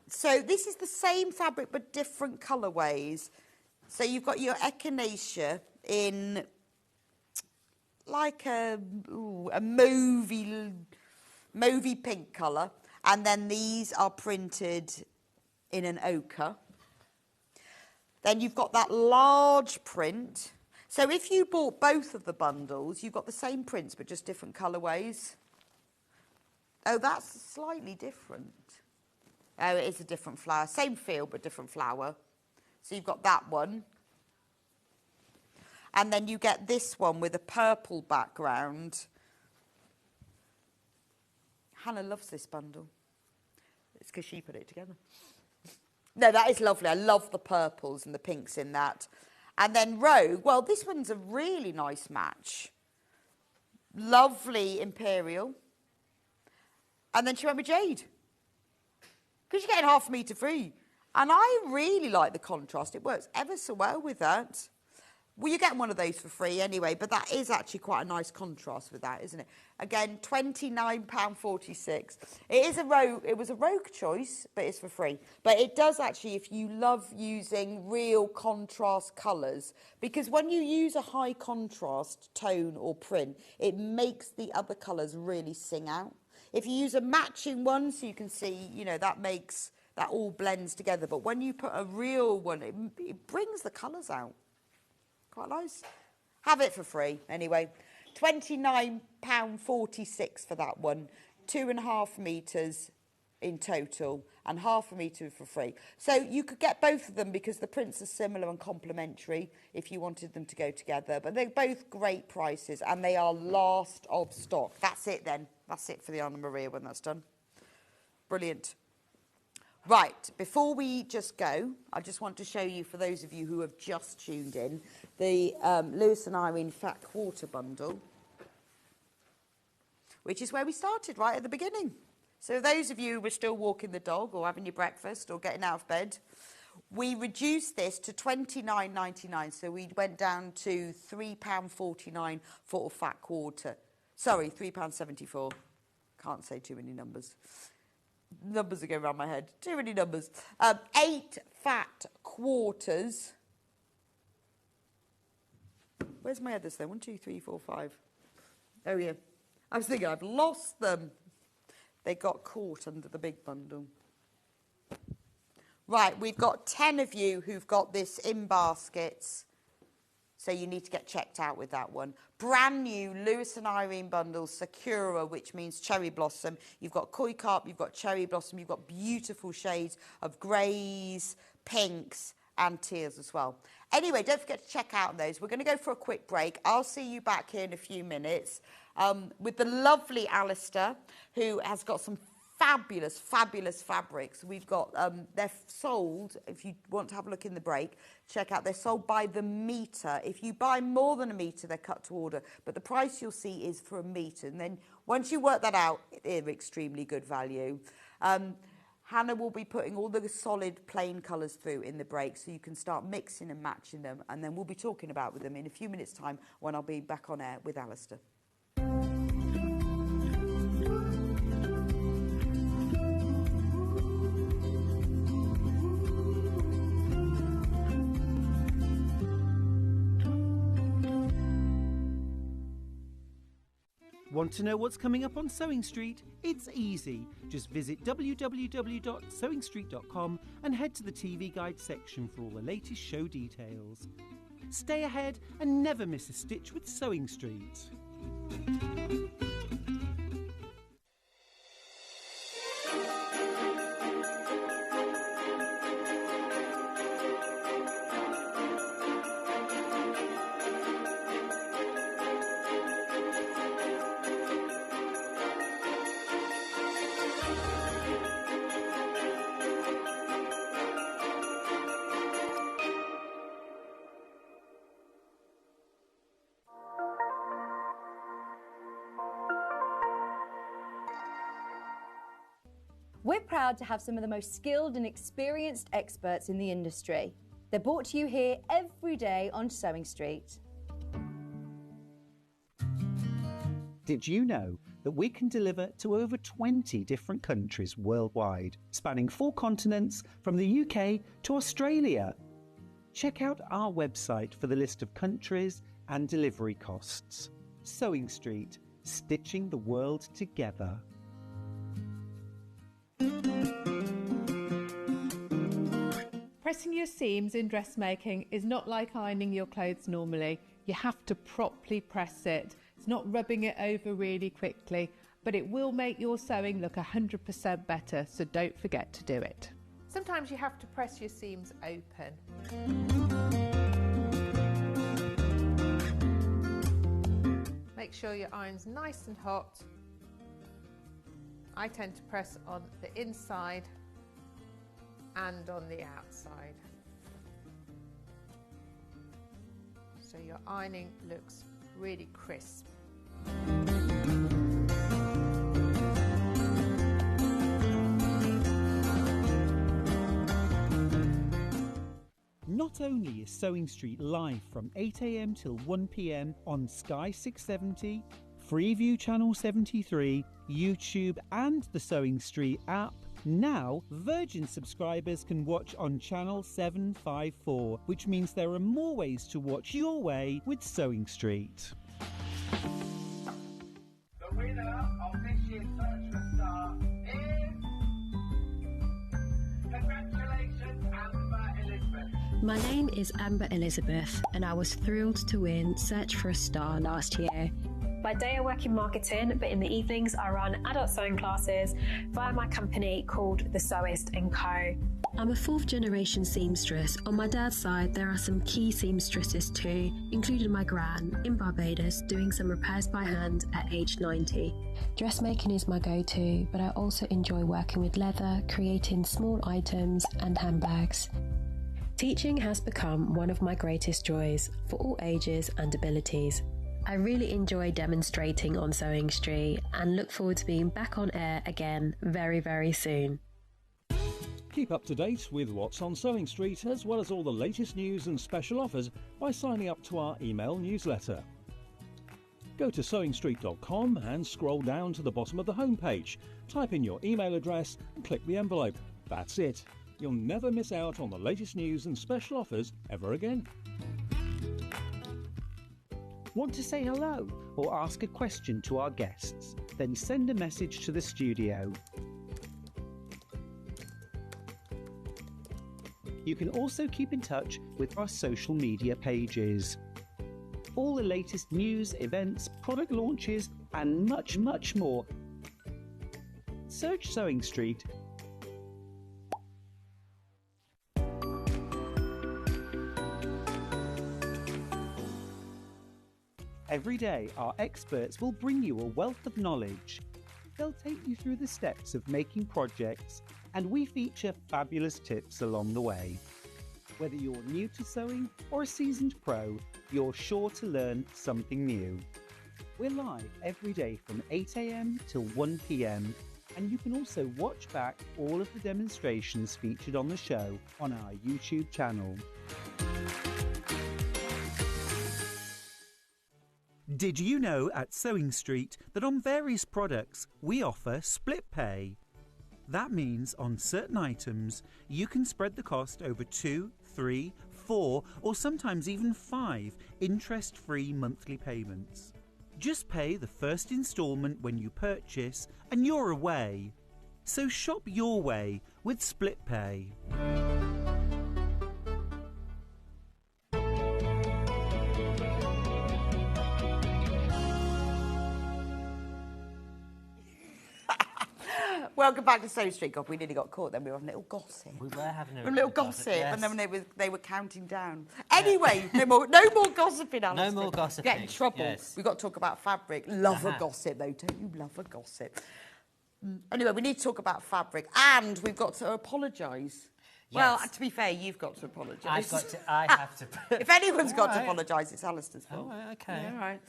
So this is the same fabric but different colourways. So you've got your echinacea in like a mauvey pink colour, and then these are printed in an ochre. Then you've got that large print. So if you bought both of the bundles, you've got the same prints but just different colourways. Oh, that's slightly different. Oh, it is a different flower. Same feel, but different flower. So you've got that one. And then you get this one with a purple background. Hannah loves this bundle. It's because she put it together. No, that is lovely. I love the purples and the pinks in that. And then Rogue, well, this one's a really nice match. Lovely Imperial. And then she went with Jade. Because you're getting ½ metre free. And I really like the contrast. It works ever so well with that. Well, you're getting one of those for free anyway, but that is actually quite a nice contrast with that, isn't it? Again, £29.46. It was a Rogue choice, but it's for free. But it does actually, if you love using real contrast colours, because when you use a high contrast tone or print, it makes the other colours really sing out. If you use a matching one, so you can see, you know, that all blends together. But when you put a real one, it brings the colours out. Quite nice. Have it for free, anyway. £29.46 for that one. 2.5 metres in total, and ½ metre for free. So you could get both of them because the prints are similar and complementary if you wanted them to go together. But they're both great prices, and they are last of stock. That's it then. That's it for the Anna Maria when that's done. Brilliant. Right, before we just go, I just want to show you, for those of you who have just tuned in, the Lewis and Irene Fat Quarter Bundle, which is where we started, right at the beginning. So those of you who were still walking the dog or having your breakfast or getting out of bed, we reduced this to £29.99. So we went down to £3.49 for a fat quarter. Sorry, £3.74. Can't say too many numbers. Numbers are going around my head. Too many numbers. 8 fat quarters. Where's my others then? 1, 2, 3, 4, 5. Oh, yeah. I was thinking I've lost them. They got caught under the big bundle. Right, we've got 10 of you who've got this in baskets. So you need to get checked out with that one. Brand new Lewis and Irene bundles, Sakura, which means cherry blossom. You've got koi carp, you've got cherry blossom, you've got beautiful shades of greys, pinks, and teals as well. Anyway, don't forget to check out those. We're going to go for a quick break. I'll see you back here in a few minutes with the lovely Alistair, who has got some fabulous, fabulous fabrics. We've got, they're sold, if you want to have a look in the break, check out, they're sold by the metre. If you buy more than a metre, they're cut to order. But the price you'll see is for a metre. And then once you work that out, they're extremely good value. Hannah will be putting all the solid plain colours through in the break, so you can start mixing and matching them. And then we'll be talking about with them in a few minutes' time when I'll be back on air with Alistair. Want to know what's coming up on Sewing Street? It's easy. Just visit www.sewingstreet.com and head to the TV Guide section for all the latest show details. Stay ahead and never miss a stitch with Sewing Street. We're proud to have some of the most skilled and experienced experts in the industry. They're brought to you here every day on Sewing Street. Did you know that we can deliver to over 20 different countries worldwide, spanning 4 continents from the UK to Australia? Check out our website for the list of countries and delivery costs. Sewing Street, stitching the world together. Pressing your seams in dressmaking is not like ironing your clothes normally. You have to properly press it. It's not rubbing it over really quickly, but it will make your sewing look 100% better, so don't forget to do it. Sometimes you have to press your seams open. Make sure your iron's nice and hot. I tend to press on the inside and on the outside, so your ironing looks really crisp. Not only is Sewing Street live from 8 a.m. till 1 p.m. on Sky 670, Freeview Channel 73, YouTube and the Sewing Street app, now Virgin subscribers can watch on Channel 754, which means there are more ways to watch your way with Sewing Street. The winner of this year's Search for Star is... Congratulations, Amber Elizabeth. My name is Amber Elizabeth, and I was thrilled to win Search for a Star last year. By day I work in marketing, but in the evenings I run adult sewing classes via my company called The Sewist & Co. I'm a 4th generation seamstress. On my dad's side, there are some key seamstresses too, including my gran in Barbados doing some repairs by hand at age 90. Dressmaking is my go-to, but I also enjoy working with leather, creating small items and handbags. Teaching has become one of my greatest joys for all ages and abilities. I really enjoy demonstrating on Sewing Street and look forward to being back on air again very, very soon. Keep up to date with what's on Sewing Street, as well as all the latest news and special offers by signing up to our email newsletter. Go to sewingstreet.com and scroll down to the bottom of the homepage. Type in your email address and click the envelope. That's it. You'll never miss out on the latest news and special offers ever again. Want to say hello or ask a question to our guests? Then send a message to the studio. You can also keep in touch with our social media pages. All the latest news, events, product launches and much, much more. Search Sewing Street. Every day, our experts will bring you a wealth of knowledge. They'll take you through the steps of making projects, and we feature fabulous tips along the way. Whether you're new to sewing or a seasoned pro, you're sure to learn something new. We're live every day from 8 a.m. till 1 p.m, and you can also watch back all of the demonstrations featured on the show on our YouTube channel. Did you know at Sewing Street that on various products we offer split pay? That means on certain items you can spread the cost over 2, 3, 4 or sometimes even 5 interest-free monthly payments. Just pay the first instalment when you purchase and you're away. So shop your way with Split Pay. Welcome back to Sewing Street. God, we nearly got caught then. We were having a little gossip. We were having a little gossip, yes. and then they were counting down. Anyway, no more gossiping, Alice. No more gossiping. Get in trouble. Yes. We've got to talk about fabric. Love a gossip, though. Don't you love a gossip? Anyway, we need to talk about fabric, and we've got to apologise. Yes. Well, to be fair, you've got to apologise. I have to. If anyone's got to Right. apologise, it's Alistair's fault. Oh, right, okay. Yeah, right.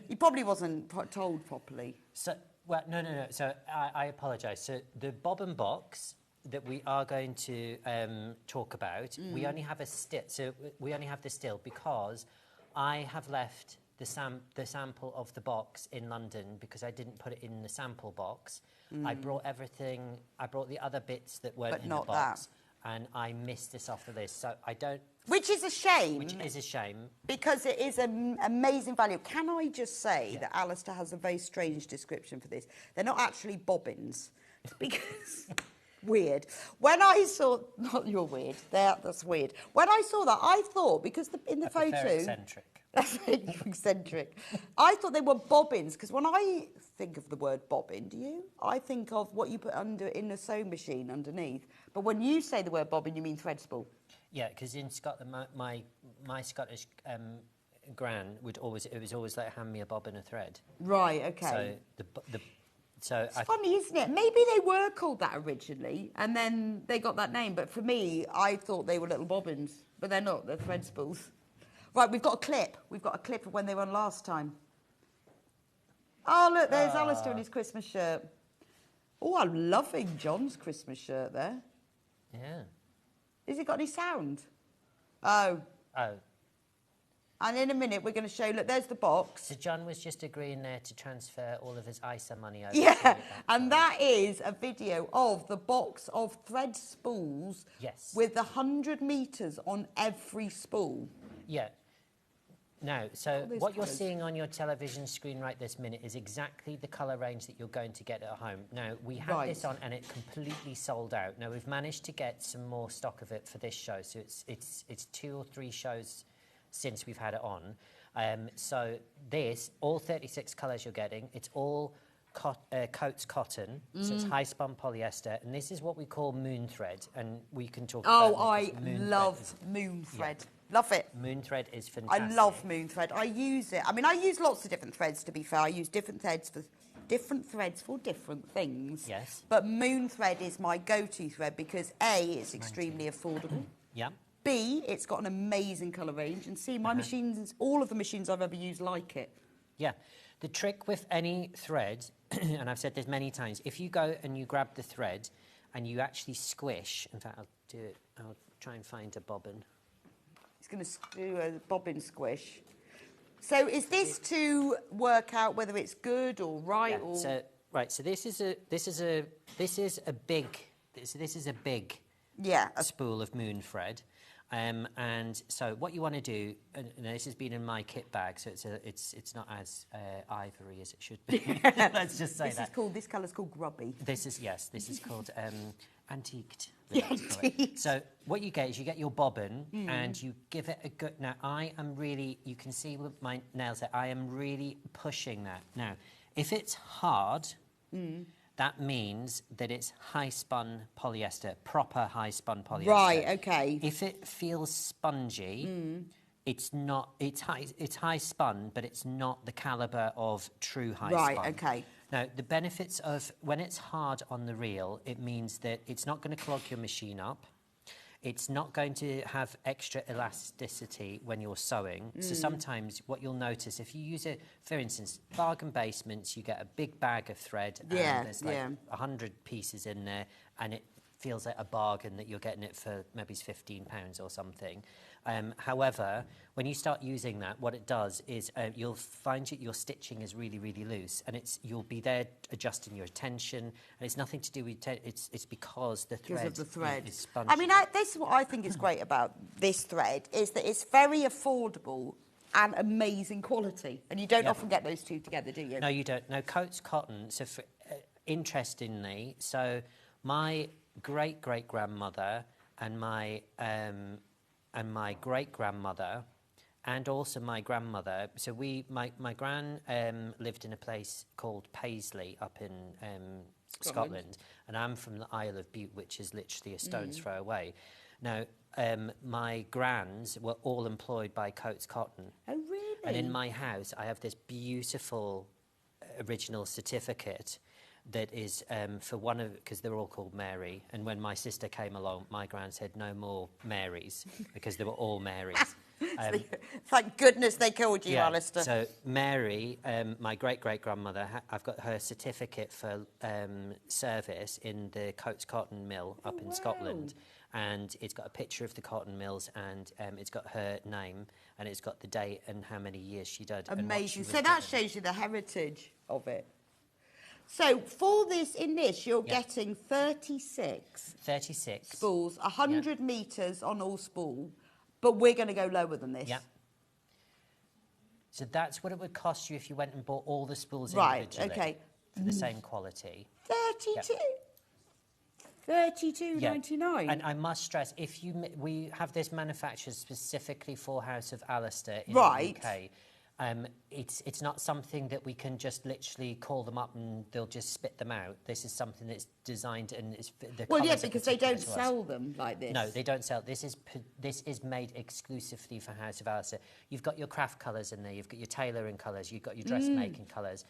He probably wasn't told properly. So, well, no. So I apologise. So the bob and box that we are going to talk about, we only have a still. So we only have the still because I have left the sample of the box in London because I didn't put it in the sample box. I brought everything. I brought the other bits that weren't But in not the box, that. and I missed this off the list. So I don't. Which is a shame. Which is a shame. Because it is an amazing value. Can I just say that Alistair has a very strange description for this? They're not actually bobbins. Because... weird. When I saw... Not you're weird. That's weird. When I saw that, I thought, because in the photo... Very eccentric. That's eccentric. I thought they were bobbins, because when I think of the word bobbin, do you? I think of what you put in the sewing machine underneath. But when you say the word bobbin, you mean thread spool. Yeah, because in Scotland, my Scottish gran would always like hand me a bob and a thread. Right. Okay. So it's funny, isn't it? Maybe they were called that originally, and then they got that name. But for me, I thought they were little bobbins, but they're not. They're thread spools. Right, we've got a clip. We've got a clip of when they were on last time. Oh, look, there's Alistair in his Christmas shirt. Oh, I'm loving John's Christmas shirt there. Yeah. Has it got any sound? Oh. Oh. And in a minute, we're going to show, look, there's the box. So John was just agreeing there to transfer all of his ISA money over. Yeah, and that is a video of the box of thread spools. Yes. With 100 metres on every spool. Yeah. Now, so this what you're colours. seeing on your television screen right this minute is exactly the colour range that you're going to get at home. Now, we had this on and it completely sold out. Now, we've managed to get some more stock of it for this show. So it's 2 or 3 shows since we've had it on. So this, all 36 colours you're getting, it's all coats cotton, so it's high spun polyester, and this is what we call moon thread, and we can talk about I love moon thread. Yeah. Love it. Moon thread is fantastic. I love moon thread. I use it. I mean, I use lots of different threads, to be fair. I use different threads for different things. Yes. But moon thread is my go-to thread because A, it's extremely affordable. Yeah. B, it's got an amazing colour range. And C, my machines, all of the machines I've ever used like it. Yeah. The trick with any thread, and I've said this many times, if you go and you grab the thread and you actually squish, in fact, I'll do it, I'll try and find a bobbin. He's going to do a bobbin squish. So is this to work out whether it's good or right? Yeah. Or... So this is a big spool of moon thread. And so what you want to do, and this has been in my kit bag, so it's not as ivory as it should be. Let's just say This colour's called grubby. This is called antiqued. So what you get is you get your bobbin and you give it a good. Now I am really, you can see with my nails there, I am really pushing that. Now, if it's hard. That means that it's high-spun polyester, proper high-spun polyester. Right, okay. If it feels spongy, it's not. It's high-spun, but it's not the caliber of true high-spun. Right, okay. Now, the benefits of when it's hard on the reel, it means that it's not going to clog your machine up. It's not going to have extra elasticity when you're sewing. So sometimes what you'll notice, if you use it, for instance, bargain basements, you get a big bag of thread and there's like 100 pieces in there and it feels like a bargain that you're getting it for maybe £15 or something. However, when you start using that, what it does is you'll find that your stitching is really, really loose, and you'll be there adjusting your tension, and it's nothing to do with it's because the thread is spongy. I mean, this is what I think is great about this thread is that it's very affordable and amazing quality. And you don't often get those two together, do you? No, you don't. No, Coats Cotton. So, interestingly, so my great-great-grandmother and my great-grandmother and also my grandmother. So my gran lived in a place called Paisley up in Scotland, and I'm from the Isle of Bute, which is literally a stone's throw away. Now, my grans were all employed by Coats Cotton. Oh, really? And in my house, I have this beautiful original certificate that is for one of, because they're all called Mary, and when my sister came along, my gran said no more Marys, because they were all Marys. Thank goodness they called you, Yeah, Alistair. so Mary, my great-great-grandmother, I've got her certificate for service in the Coats Cotton Mill up in Scotland, and it's got a picture of the cotton mills, and it's got her name, and it's got the date and how many years she did. Amazing. So that shows you the heritage of it. So for this, in this, you're getting 36 spools, 100 metres on all spool, but we're going to go lower than this. Yeah. So that's what it would cost you if you went and bought all the spools Right, individually. okay. For the same quality. 32? Yeah. 32.99. And I must stress, we have this manufactured specifically for House of Alistair in the UK. It's not something that we can just literally call them up and they'll just spit them out. This is something that's designed and it's the because they don't sell them like this. No, they don't sell. This is made exclusively for House of Alistair. You've got your craft colours in there. You've got your tailoring colours. You've got your dressmaking colours.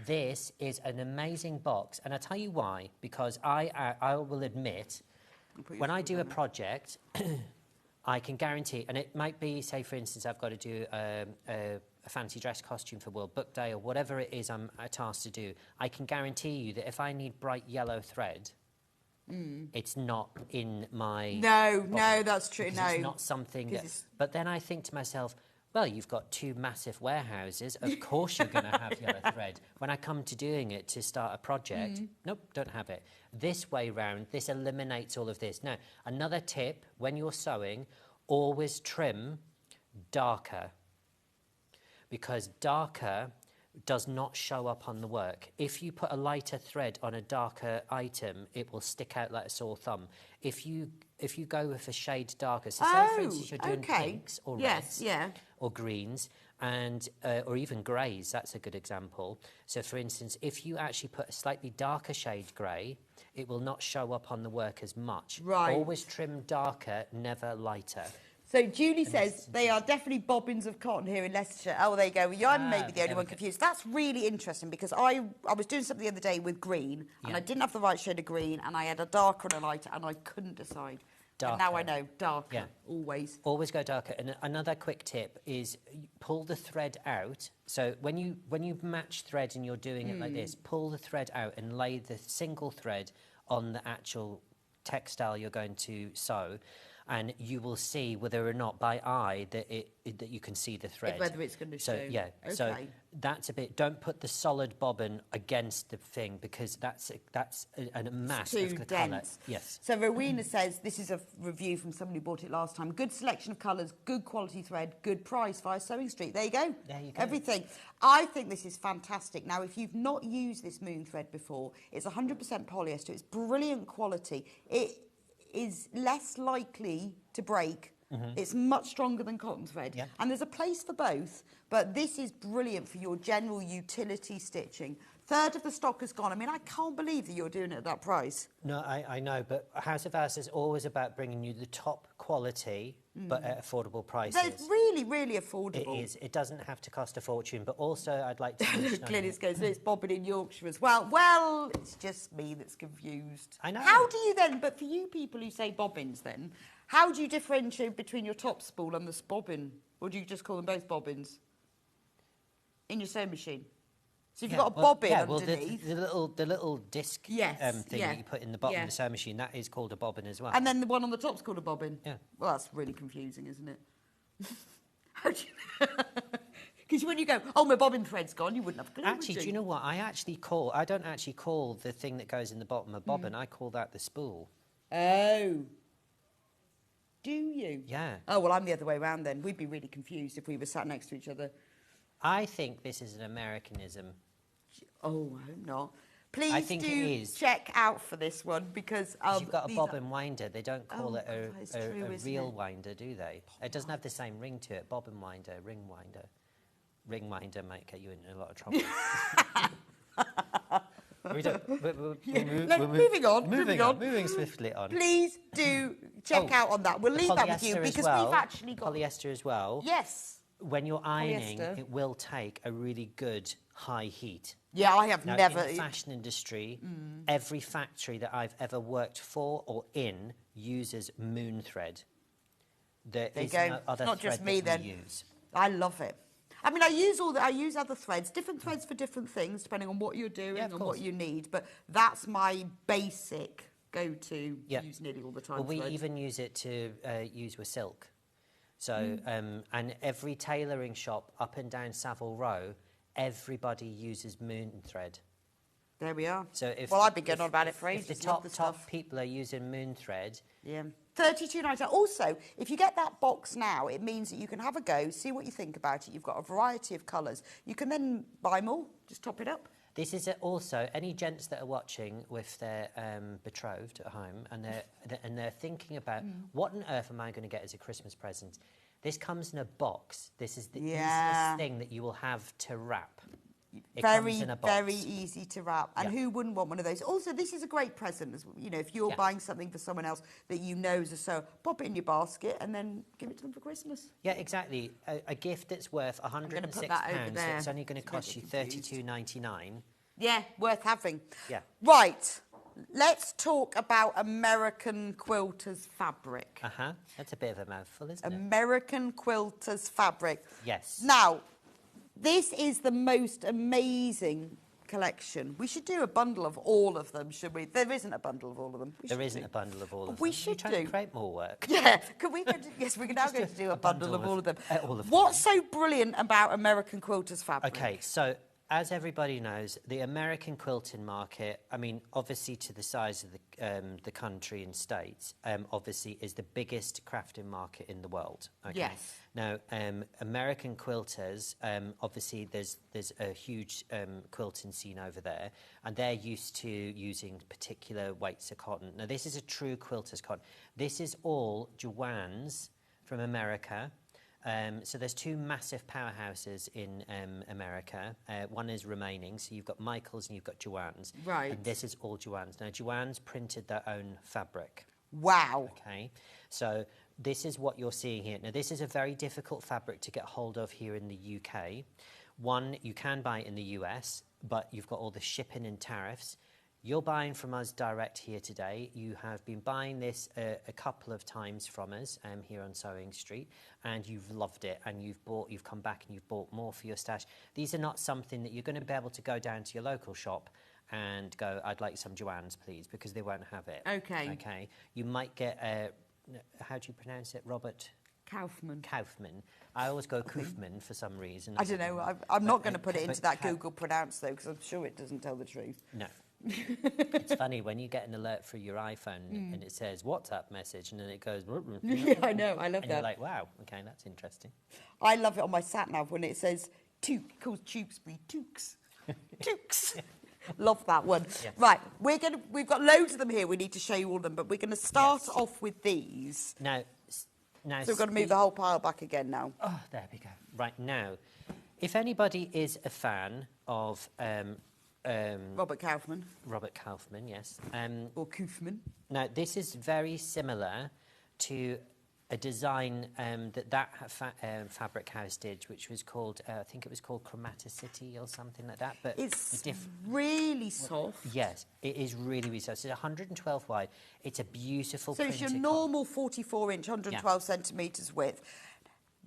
This is an amazing box, and I'll tell you why. Because I will admit, when I do a project, I can guarantee, and it might be, say, for instance, I've got to do a fancy dress costume for World Book Day or whatever it is I'm tasked to do, I can guarantee you that if I need bright yellow thread, it's not in my... No, that's true, It's not something that... But then I think to myself, well, you've got two massive warehouses, of course you're going to have yellow thread. When I come to doing it to start a project, nope, don't have it. This way round, this eliminates all of this. Now, another tip, when you're sewing, always trim darker, because darker does not show up on the work. If you put a lighter thread on a darker item, it will stick out like a sore thumb. If you go with a shade darker, so say for instance you're doing pinks or reds or greens, and or even greys, that's a good example. So for instance, if you actually put a slightly darker shade grey, it will not show up on the work as much. Right. Always trim darker, never lighter. So Julie says they are definitely bobbins of cotton here in Leicestershire. Oh, there you go. Well, I'm maybe the only one confused. That's really interesting because I was doing something the other day with green and I didn't have the right shade of green and I had a darker and a lighter and I couldn't decide. Darker. And now I know, darker, always. Always go darker. And another quick tip is pull the thread out. So when you match thread and you're doing it like this, pull the thread out and lay the single thread on the actual textile you're going to sew. And you will see whether or not by eye that you can see the thread. Whether it's going to show. Yeah. Okay. So that's a bit. Don't put the solid bobbin against the thing because that's a mass too of the dense. colour. Yes. So Rowena says this is a review from somebody who bought it last time. Good selection of colours, good quality thread, good price via Sewing Street. There you go. There you go. Everything. I think this is fantastic. Now, if you've not used this moon thread before, it's 100% polyester. It's brilliant quality. It is less likely to break. It's much stronger than cotton thread. Yeah. And there's a place for both, but this is brilliant for your general utility stitching. Third of the stock has gone. I mean, I can't believe that you're doing it at that price. No, I know, but House of Alistair is always about bringing you the top quality, but at affordable prices. It's really, really affordable. It is. It doesn't have to cost a fortune, but also I'd like to mention... Glynis goes, it's bobbin in Yorkshire as well. Well, it's just me that's confused. I know. How do you then, but for you people who say bobbins then, how do you differentiate between your top spool and the bobbin? Or do you just call them both bobbins? In your sewing machine? So if you've got a bobbin underneath... the little disc thing that you put in the bottom of the sewing machine, that is called a bobbin as well. And then the one on the top's called a bobbin? Yeah. Well, that's really confusing, isn't it? How do you... Because when you go, oh, my bobbin thread's gone, you wouldn't have a clue, Actually, do you know what? I don't actually call the thing that goes in the bottom a bobbin. I call that the spool. Oh. Do you? Yeah. Oh, well, I'm the other way around then. We'd be really confused if we were sat next to each other. I think this is an Americanism. Oh, I hope not. Please I think do it is. check out for this one because 'Cause you've got a these bobbin are- winder. They don't call it God, that is true, a isn't real it? winder, do they? It doesn't have the same ring to it. Bobbin winder, ring winder. Ring winder might get you in a lot of trouble. Moving on. Moving swiftly on. Please do check out on that. We'll leave that with you Polyester as because well. we've actually got Polyester as well. Yes. When you're ironing, Polyester. it will take a really good high heat. Yeah, I have Now, never. in the fashion industry, every factory that I've ever worked for or in uses moon thread. There There you is go. no other It's not thread just me that we then. use. I love it. I mean, I use other threads, different threads for different things, depending on what you're doing Yeah, of and course. what you need. But that's my basic go-to. Yeah. Use nearly all the time. Well, we thread. even use it to use with silk. So, and every tailoring shop up and down Savile Row, everybody uses moon thread. There we are. So if I've been going on about it for if ages. the Love top stuff. people are using moon thread, Yeah. £32.99. Also, if you get that box now, it means that you can have a go, see what you think about it. You've got a variety of colours. You can then buy more, just top it up. this is also any gents that are watching with their betrothed at home and they're thinking about what on earth am I going to get as a Christmas present. This comes in a box. This is the Yeah. easiest thing that you will have to wrap. It Very, comes in a box. very easy to wrap. And Yeah. who wouldn't want one of those? Also, this is a great present. If you're Yeah. buying something for someone else that you know is a sewer, pop it in your basket and then give it to them for Christmas. Yeah, exactly. A gift that's worth £106, that over there. that's only going to It's really cost you confused. £32.99. Yeah, worth having. Yeah. Right. Let's talk about American Quilters fabric. That's a bit of a mouthful, isn't it? American Quilters fabric. Yes. Now, this is the most amazing collection. We should do a bundle of all of them, should we? There isn't a bundle of all of them. There isn't a bundle of all of them. We You're should trying to do. create more work. Yeah, can we? Yes, we're now going to do a bundle of all of them. What's so brilliant about American Quilters fabric? Okay, so as everybody knows, the American quilting market, I mean, obviously to the size of the country and states, obviously is the biggest crafting market in the world. Okay? Yes. Now, American quilters, obviously there's a huge quilting scene over there, and they're used to using particular weights of cotton. Now, this is a true quilter's cotton. This is all Joann's from America. So there's two massive powerhouses in America. One is remaining, so you've got Michael's and you've got Joann's. Right. And this is all Joann's. Now, Joann's printed their own fabric. Wow. Okay, so this is what you're seeing here. Now, this is a very difficult fabric to get hold of here in the UK. One, you can buy it in the US, but you've got all the shipping and tariffs. You're buying from us direct here today. You have been buying this a couple of times from us here on Sewing Street, and you've loved it, and you've come back and you've bought more for your stash. These are not something that you're going to be able to go down to your local shop and go, I'd like some Joann's, please, because they won't have it. Okay. Okay. You might get, how do you pronounce it, Robert? Kaufman. Kaufman. I always go Kaufman for some reason. I don't know. I'm not going to put it into that Google pronounce, though, because I'm sure it doesn't tell the truth. No. It's funny when you get an alert through your iPhone and it says WhatsApp message and then it goes. Yeah, I know. I love and that. you're like, wow, okay, that's interesting. I love it on my sat nav when it says Took, calls Tewkesbury Tookes. Tookes. Love that one. Yes. Right, we've got loads of them here. We need to show you all of them, but we're going to start off with these. Now, So we've got to move the whole pile back again now. Oh, there we go. Right now, if anybody is a fan of Robert Kaufman. Robert Kaufman, yes. Or Kaufman. Now, this is very similar to a design that fabric house did, which was called, I think it was called Chromaticity or something like that. But It's really soft. Yes, it is really, really soft. It's 112 wide. It's a beautiful So it's your printed normal 44-inch, 112 centimetres width.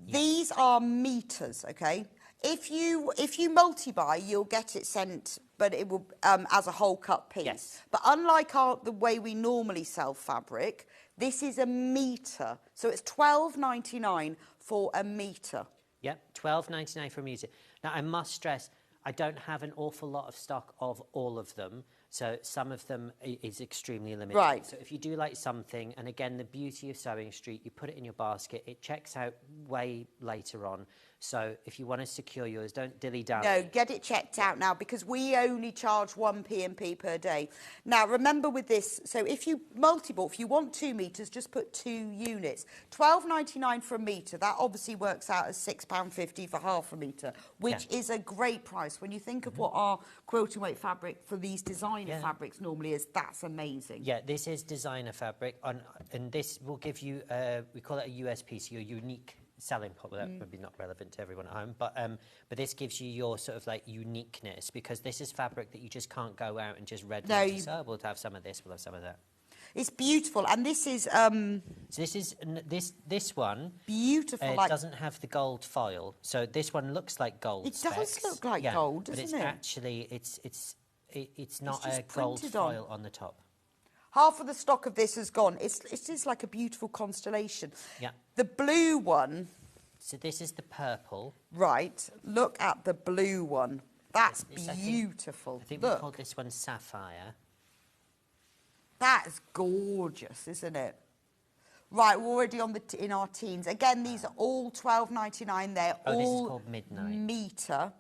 Yeah. These are meters, okay? If you multi-buy, you'll get it sent, but it will as a whole cut piece. Yes. But unlike the way we normally sell fabric, this is a meter. So it's $12.99 for a meter. Yep, $12.99 for a meter. Now, I must stress, I don't have an awful lot of stock of all of them. So some of them is extremely limited. Right. So if you do like something, and again, the beauty of Sewing Street, you put it in your basket, it checks out way later on. So if you want to secure yours, don't dilly-dally. No, get it checked out now, because we only charge 1 P&P per day. Now, remember with this, so if you multi-bought, if you want 2 metres, just put 2 units. £12.99 for a metre. That obviously works out as £6.50 for half a metre, which is a great price. When you think of what our quilting weight fabric for these designer fabrics normally is, that's amazing. Yeah, this is designer fabric, and this will give you, we call it a USP, so your unique selling point. Well, that would be not relevant to everyone at home, but this gives you your sort of like uniqueness, because this is fabric that you just can't go out and just readily say, we'll have some of this, we'll have some of that. It's beautiful, and this is so this one beautiful. It doesn't have the gold foil, so this one looks like gold. It does look like gold, doesn't it? But it's actually it's not a gold foil on the top. Half of the stock of this has gone. It is like a beautiful constellation. Yeah. The blue one. So this is the purple. Right. Look at the blue one. That's beautiful. I think we called this one sapphire. That is gorgeous, isn't it? Right, we're already on in our teens. Again, these are all £12.99. They're all this is called Midnight. Metre.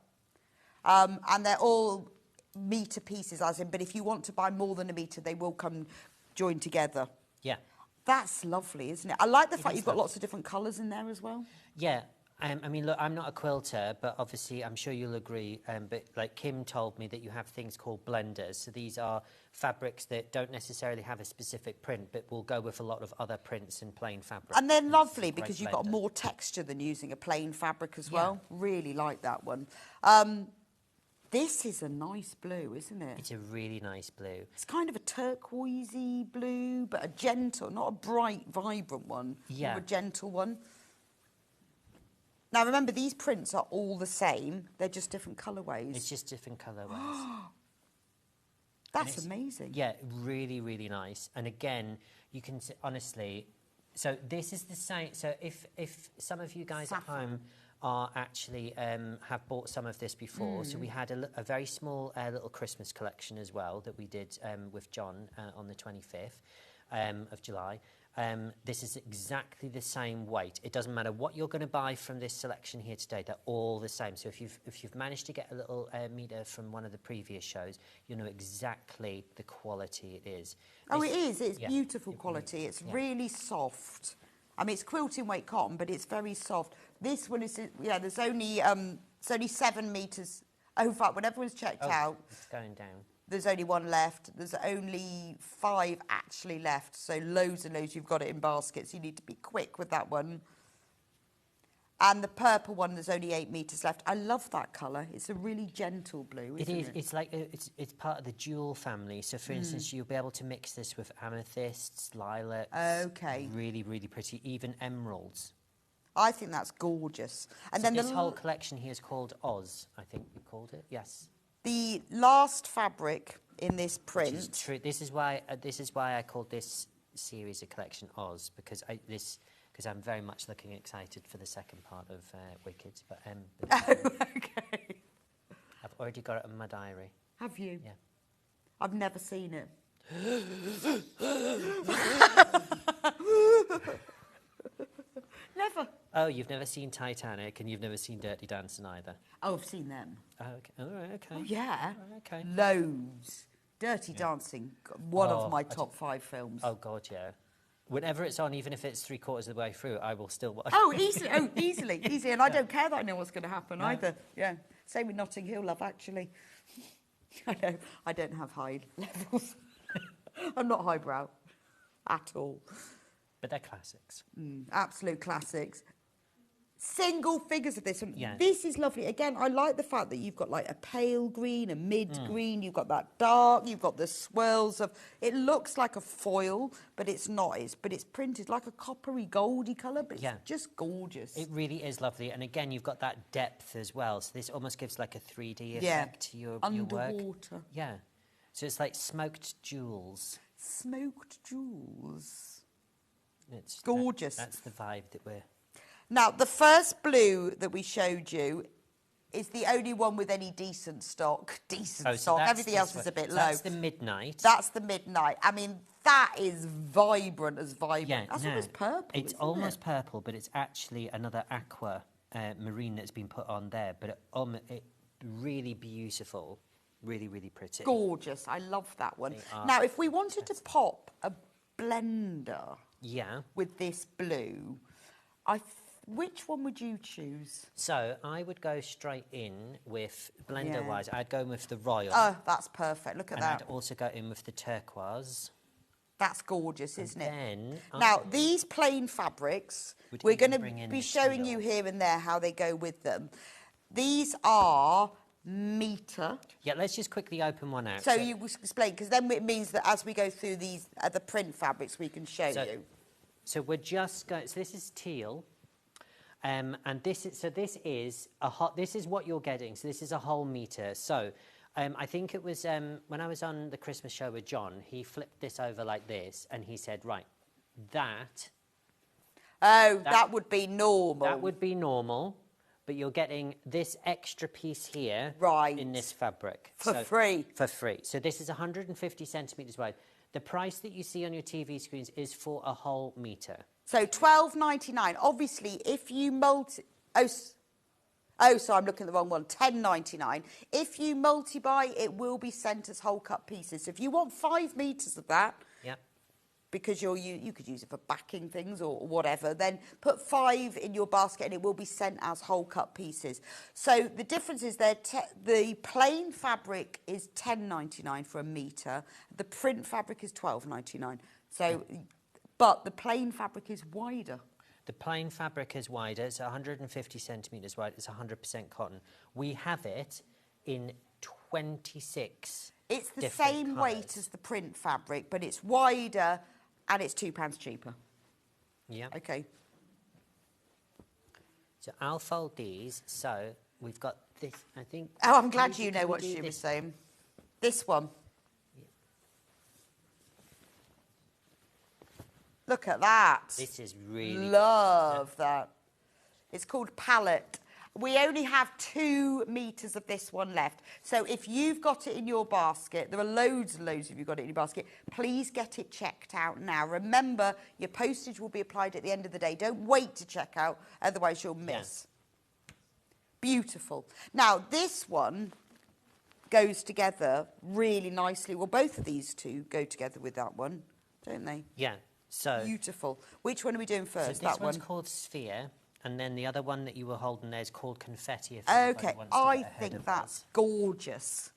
And they're all metre pieces, as in, but if you want to buy more than a metre, they will come joined together. Yeah. That's lovely, isn't it? I like the fact you've got lots of different colours in there as well. Yeah. I mean, look, I'm not a quilter, but obviously I'm sure you'll agree, but like Kim told me that you have things called blenders. So these are fabrics that don't necessarily have a specific print, but will go with a lot of other prints and plain fabric. And they're lovely because you've got more texture than using a plain fabric as well. Really like that one. This is a nice blue, isn't it? It's a really nice blue. It's kind of a turquoisey blue, but a gentle, not a bright, vibrant one. Yeah. More a gentle one. Now, remember, these prints are all the same. They're just different colourways. It's just different colourways. That's amazing. Yeah, really, really nice. And again, you can honestly... So this is the same... So if some of you guys at home are actually have bought some of this before, so we had a very small little Christmas collection as well that we did with John on the 25th of July. This is exactly the same weight. It doesn't matter what you're going to buy from this selection here today, they're all the same. So if you've managed to get a little metre from one of the previous shows, you know exactly the quality it is. It is. It's beautiful quality. It's really soft. I mean, it's quilting weight cotton, but it's very soft. This one is, there's only it's only 7 metres. Oh, in fact, when everyone's checked out, it's going down. There's only 1 left. There's only 5 actually left. So loads and loads. You've got it in baskets. You need to be quick with that one. And the purple one, there's only 8 metres left. I love that colour. It's a really gentle blue, isn't it? It's like it's part of the jewel family. So, for instance, you'll be able to mix this with amethysts, lilacs. Okay. Really, really pretty. Even emeralds. I think that's gorgeous. And so then this whole collection here is called Oz. I think you called it. Yes. The last fabric in this print. Which is true. This is why I called this series a collection Oz, because I'm very much looking excited for the second part of Wicked. But okay. I've already got it in my diary. Have you? Yeah. I've never seen it. Never. Oh, you've never seen Titanic, and you've never seen Dirty Dancing either. Oh, I've seen them. Oh, okay. All right, okay. Oh, yeah. All right, okay. Loads. Dirty Dancing, one of my top 5 films. Oh, God, yeah. Whenever it's on, even if it's 3/4 of the way through, I will still watch. Oh, easily. Oh, easily. And I don't care that I know what's going to happen either. Yeah. Same with Notting Hill, love, actually. I know. I don't have high levels. I'm not highbrow at all. But they're classics. Absolute classics. Single figures of this one. Yeah. This is lovely. Again, I like the fact that you've got like a pale green, a mid green, you've got that dark, you've got the swirls of... It looks like a foil, but it's not. But it's printed like a coppery, goldy colour, but it's just gorgeous. It really is lovely. And again, you've got that depth as well. So this almost gives like a 3D effect to your work. Underwater. Yeah. So it's like smoked jewels. Smoked jewels. It's gorgeous. That's the vibe that we're... Now, the first blue that we showed you is the only one with any decent stock. So Everything else is a bit low. That's the Midnight. That's the Midnight. I mean, that is vibrant as vibrant. Yeah, that's no, almost purple. It's isn't almost it? purple, but it's actually another aqua marine that's been put on there. But it really beautiful, really, really pretty. Gorgeous. I love that one. They are Now, if we wanted to pop a blender Yeah. with this blue, which one would you choose? So I would go straight in with blender-wise. I'd go in with the Royal. Oh, that's perfect. Look at and that. I'd also go in with the turquoise. That's gorgeous, isn't it? Then Now, these plain fabrics, Would we're even going bring to in be the showing teal. you here and there how they go with them. These are metre. Yeah, let's just quickly open one out. So you explain, because then it means that as we go through these other print fabrics, we can show you. So we're just going. So this is teal, and this is this is what you're getting. So this is a whole metre. So I think it was when I was on the Christmas show with John, he flipped this over like this, and he said, right, that would be normal. That would be normal. But you're getting this extra piece here in this fabric. For free. For free. So this is 150 centimetres wide. The price that you see on your TV screens is for a whole metre. So £12.99. Obviously, if you so I'm looking at the wrong one. £10.99. If you multi-buy, it will be sent as whole cut pieces. So if you want 5 metres of that, yeah, because you could use it for backing things or whatever, then put 5 in your basket and it will be sent as whole cut pieces. So the difference is the plain fabric is £10.99 for a metre. The print fabric is £12.99. So, but the plain fabric is wider. The plain fabric is wider. It's 150 centimetres wide. It's 100% cotton. We have it in 26 It's the different same colours. weight as the print fabric, but it's wider and it's £2 cheaper. Yeah. Okay. So I'll fold these. So we've got this, I think. Oh, I'm glad you Can know we what do she was this? saying. This one. Yeah. Look at that. This is really Love that. It's called palette. We only have 2 metres of this one left. So if you've got it in your basket, there are loads and loads of you got it in your basket, please get it checked out now. Remember, your postage will be applied at the end of the day. Don't wait to check out, otherwise you'll miss. Yeah. Beautiful. Now, this one goes together really nicely. Well, both of these two go together with that one, don't they? Yeah. So beautiful. Which one are we doing first? So this that one's one? called Sphere, and then the other one that you were holding there is called Confetti. If Okay, wants to I get ahead think of that's us. gorgeous.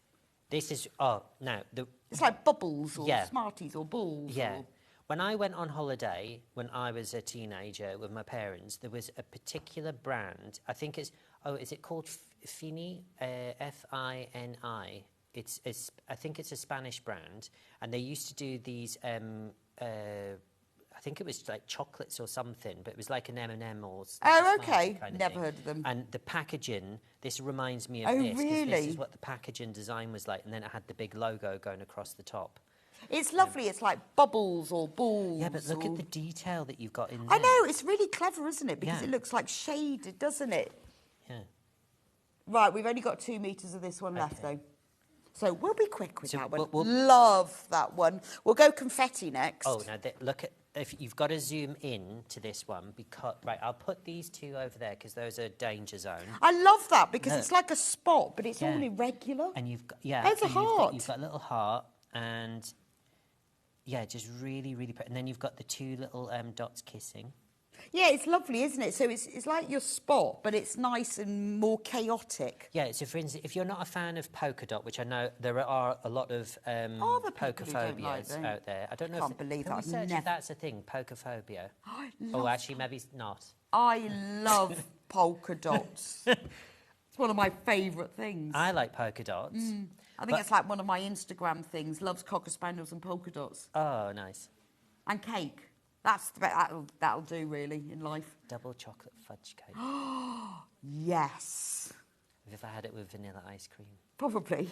This is It's like bubbles or Yeah. Smarties or balls. Yeah. Or... When I went on holiday, when I was a teenager with my parents, there was a particular brand. I think it's is it called Fini? Fini. I think it's a Spanish brand, and they used to do these. I think it was like chocolates or something, but it was like an M&M or. Oh, okay. Kind of Never thing. heard of them. And the packaging, this reminds me of Oh, this. 'Cause really? This is what the packaging design was like, and then it had the big logo going across the top. It's lovely. It's like bubbles or balls. Yeah, but look or... at the detail that you've got in there. I know. It's really clever, isn't it? Because Yeah. it looks like shaded, doesn't it? Yeah. Right. We've only got 2 metres of this one left, though. So we'll be quick with So that one. we'll- Love that one. We'll go confetti next. Oh, now look at. If you've got to zoom in to this one, because I'll put these 2 over there because those are danger zone. I love that because Look. it's like a spot, but it's all Yeah. irregular. And you've got There's a heart. You've got a little heart, and just really, really pretty. And then you've got the 2 little dots kissing. Yeah, it's lovely, isn't it? So it's like your spot, but it's nice and more chaotic. Yeah, so for instance, if you're not a fan of polka dot, which I know there are a lot of polka phobias out there. I don't know. Can't believe can we that. search Never. if that's a thing, polka phobia. I Oh, love actually, maybe it's not. I love polka dots. It's one of my favourite things. I like polka dots. I think it's like one of my Instagram things. Loves cocker spaniels and polka dots. Oh, nice. And cake. That'll do really in life. Double chocolate fudge cake. Yes. Have you ever had it with vanilla ice cream? Probably.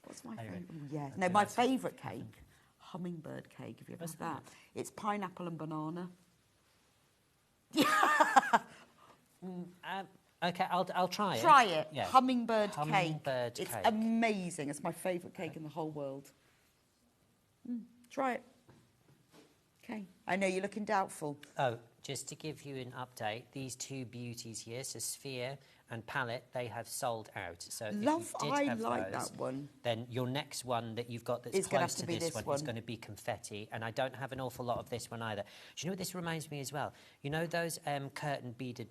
What's my favourite? Yeah. No, my favourite cake, hummingbird cake. Have you ever had that? It's pineapple and banana. Okay, I'll try it. Try it. Yeah. Hummingbird cake. Hummingbird It's cake. amazing. It's my favourite cake in the whole world. Try it. Okay. I know you're looking doubtful. Oh, just to give you an update, these two beauties here, so Sphere and Palette, they have sold out. So if you did have like those, that one. then your next one that you've got that's It's gonna close have to to be this this one is one. going to be confetti, and I don't have an awful lot of this one either. Do you know what this reminds me as well? You know those curtain beaded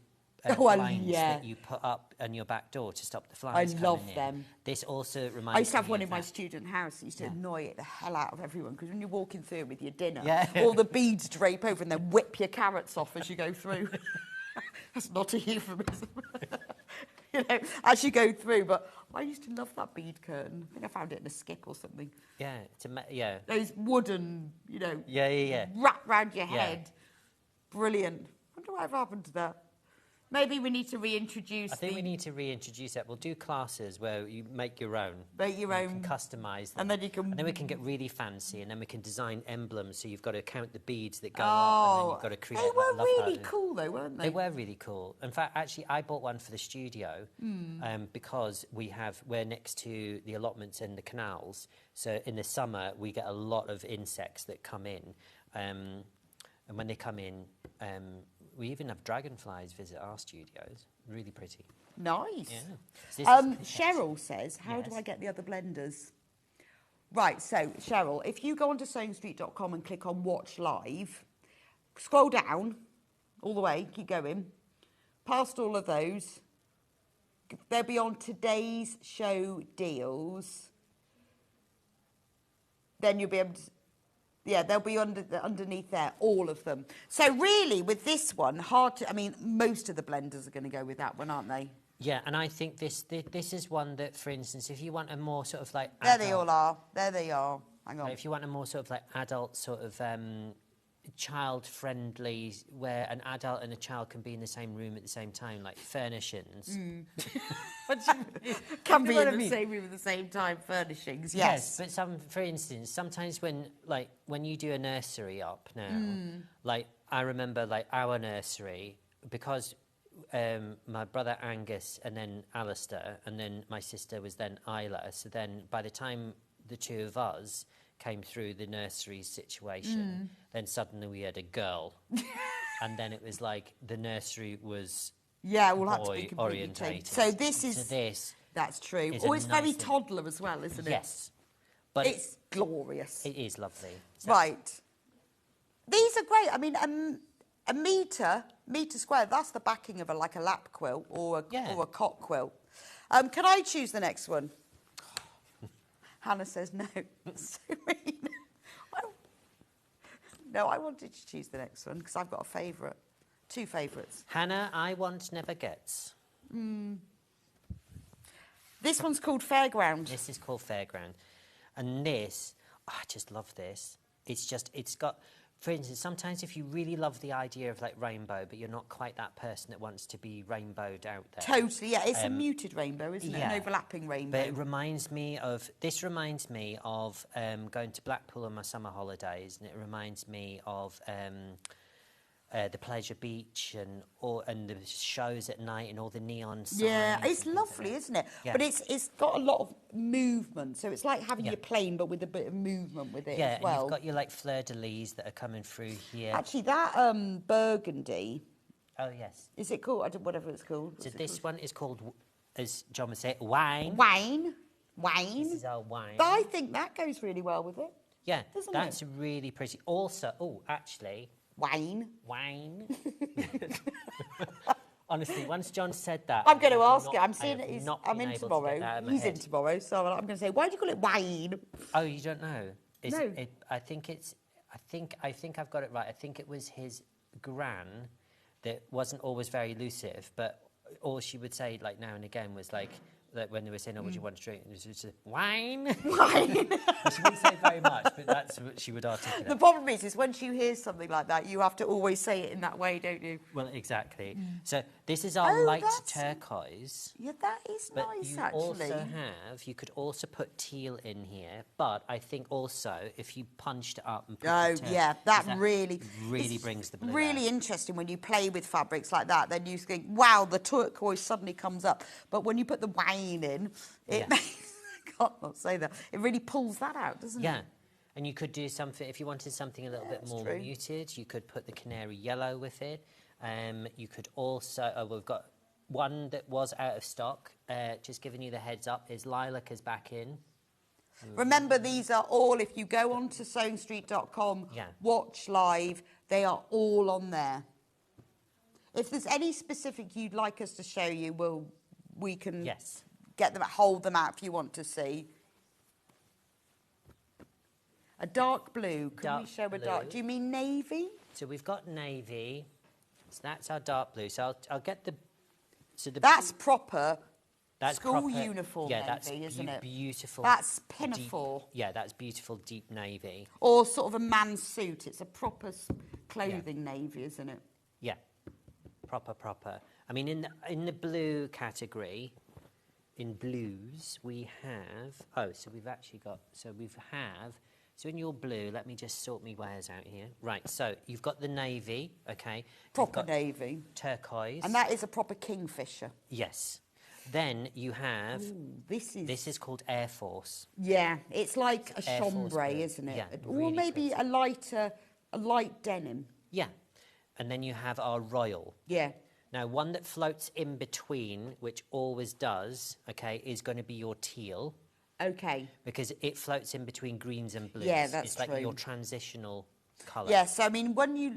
blinds that you put up on your back door to stop the flies coming love in? them. This also reminds me I used to have one of in my that. student house. It used to annoy the hell out of everyone because when you're walking through with your dinner, Yeah. all the beads drape over and then whip your carrots off as you go through. That's not a euphemism. You know, as you go through. But I used to love that bead curtain. I think I found it in a skip or something. Yeah, yeah. Those wooden, you know, Yeah. wrap round your Yeah. head. Brilliant. I wonder what happened to that. Maybe we need to reintroduce I think we need to reintroduce that. We'll do classes where you make your own. Make your own. You can customise them. And then you can... And then we can get really fancy, and then we can design emblems, so you've got to count the beads that go up, and then you've got to create... They were love really garden. cool though, weren't they? They were really cool. In fact, actually, I bought one for the studio because we're next to the allotments and the canals. So in the summer, we get a lot of insects that come in. And when they come in, we even have dragonflies visit our studios. Really pretty. Nice. Yeah. So Cheryl says, how do Yes. I get the other blenders? Right, so Cheryl, if you go onto sewingstreet.com and click on Watch Live, scroll down all the way, keep going, past all of those, they'll be on today's show deals. Then you'll be able to... Yeah, they'll be underneath there, all of them. So really, with this one, most of the blenders are going to go with that one, aren't they? Yeah, and I think this is one that, for instance, if you want a more sort of like There they all are. There they are. Hang on. If you want a more sort of like adult sort of child-friendly, where an adult and a child can be in the same room at the same time, like furnishings. Can be what in I the mean? same room at the same time, furnishings, yes. But for instance, sometimes when you do a nursery up now, like I remember like our nursery, because my brother Angus and then Alistair and then my sister was then Isla, so then by the time the two of us came through the nursery situation, then suddenly we had a girl. And then it was like the nursery was we'll have to be boy completely orientated. changed. So this is... So this That's true. is Oh, a it's very nice thing. toddler as well, isn't it? Yes. But It's glorious. it is lovely. So Right. These are great. I mean, a metre square, that's the backing of a lap quilt or a cot quilt. Can I choose the next one? Hannah says no. So mean. No, I wanted to choose the next one because I've got a favourite. Two favourites. Hannah, I want never gets. This one's called Fairground. This is called Fairground. And this, I just love this. It's got, for instance, sometimes if you really love the idea of like rainbow, but you're not quite that person that wants to be rainbowed out there. Totally, yeah. It's a muted rainbow, isn't it? An overlapping rainbow. But it reminds me of going to Blackpool on my summer holidays, and it reminds me of the Pleasure Beach and the shows at night and all the neon signs. Yeah, it's and things like lovely, that. isn't it? Yeah. But it's got a lot of movement, so it's like having your plane, but with a bit of movement with it as well. And you've got your like fleur-de-lis that are coming through here. Actually, that burgundy, Oh yes. is it called? Whatever it's called. So this one is called, as John would say, wine. Wine. This is our wine. But I think that goes really well with it. Yeah, doesn't that's really pretty. Also, actually, Wine. wine. Honestly, once John said that, I'm going to I have ask not- it. I'm I seeing have it. not I'm been in able to get tomorrow. that out of my He's in head. tomorrow, so I'm going to say, why do you call it wine? Oh, you don't know? No. I think I've got it right. I think it was his gran that wasn't always very elusive, but all she would say, like now and again, was like Like when they were saying, "Oh, what do you want to drink?" And it was just wine. Wine. She wouldn't say very much, but that's what she would articulate. The problem is when you hear something like that, you have to always say it in that way, don't you? Well, exactly. So this is our light turquoise. Yeah, that is but nice, you actually. you could also put teal in here, but I think also if you punched it up and put that really brings the blue really out. interesting when you play with fabrics like that. Then you think, wow, the turquoise suddenly comes up. But when you put the wine in, it makes, I can't not say that, it really pulls that out, doesn't it? Yeah. And you could do something, if you wanted something a little bit more muted, you could put the canary yellow with it. You could also, we've got one that was out of stock, just giving you the heads up, is lilac is back in. Remember, these are all, if you go on to sewingstreet.com, watch live, they are all on there. If there's any specific you'd like us to show you, we can get them, hold them out if you want to see. A dark blue. Can we show a dark? Do you mean navy? So we've got navy. So that's our dark blue. So I'll get the. So that's proper. That's school proper, uniform navy, isn't it? Beautiful. That's pinafore. That's beautiful deep navy. Or sort of a man's suit. It's a proper clothing navy, isn't it? Yeah. Proper. I mean, in the blue category, in blues, we have. So we've actually got. So So in your blue, let me just sort me wares out here. Right, so you've got the navy, okay. Proper navy. Turquoise. And that is a proper kingfisher. Yes. Then you have... This is called Air Force. Yeah, it's like a chambray, isn't it? Yeah, or really maybe a light denim. Yeah. And then you have our royal. Yeah. Now, one that floats in between, which always does, okay, is going to be your teal. Okay. Because it floats in between greens and blues. Yeah, that's true. It's like your transitional colour. Yes, I mean, when you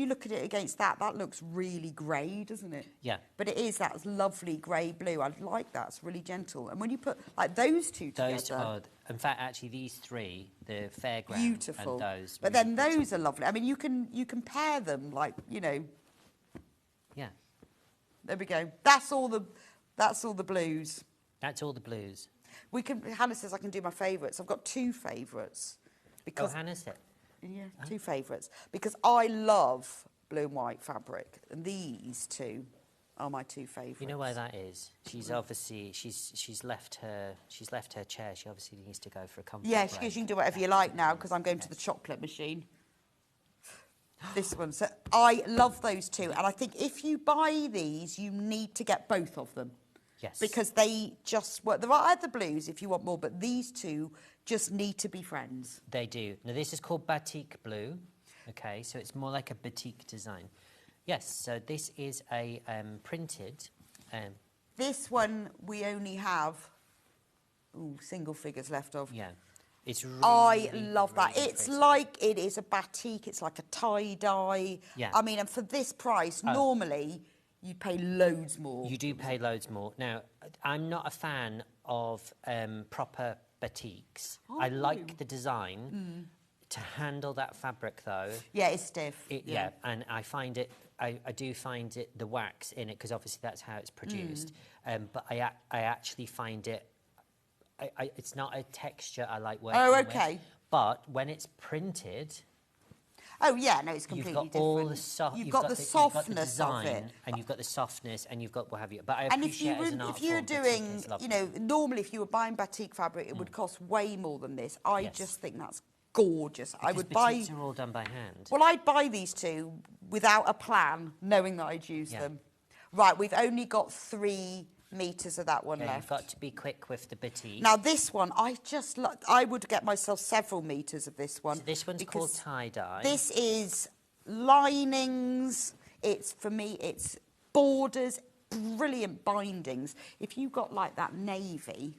look at it against that looks really grey, doesn't it? Yeah. But it is that lovely grey blue. I like that. It's really gentle. And when you put, like, those two together... in fact, actually, these three, the fairground beautiful. And those... But really then those are lovely. I mean, you can pair them, like, you know... Yeah. There we go. That's all the blues. That's all the blues. Hannah says I can do my favourites. I've got two favourites. Because Hannah said? Yeah, two favourites. Because I love blue and white fabric. And these two are my two favourites. You know why that is? She's obviously, she's left her chair. She obviously needs to go for a comfort break. Because you can do whatever you like now, because I'm going to the chocolate machine. This one. So I love those two. And I think if you buy these, you need to get both of them. Yes. Because they just work. There are other blues if you want more, but these two just need to be friends. They do. Now, this is called batik blue. Okay, so it's more like a batik design. Yes, so this is a printed... this one we only have single figures left of. Yeah. It's really, I love that. Really it's pretty. like it is a batik. It's like a tie-dye. Yeah. I mean, and for this price, normally... you pay loads more. You do pay loads more. Now, I'm not a fan of proper batiks. I like the design. To handle that fabric, though... Yeah, it's stiff. And I find it... I do find it, the wax in it, because obviously that's how it's produced. But I actually find it... it's not a texture I like working with. But when it's printed... Oh, yeah, no, it's completely different. All the you've got the softness design, of it. And you've got the softness, and you've got what have you. But I appreciate it as an art if you're form, doing, you know, normally if you were buying batik fabric, it would cost way more than this. I just think that's gorgeous. Because I would buy... batiks are all done by hand. Well, I'd buy these two without a plan, knowing that I'd use them. Right, we've only got 3 metres of that one left. You've got to be quick with the batik. Now, this one, I would get myself several metres of this one. So this one's called tie-dye. This is linings. For me, it's borders, brilliant bindings. If you got like that navy,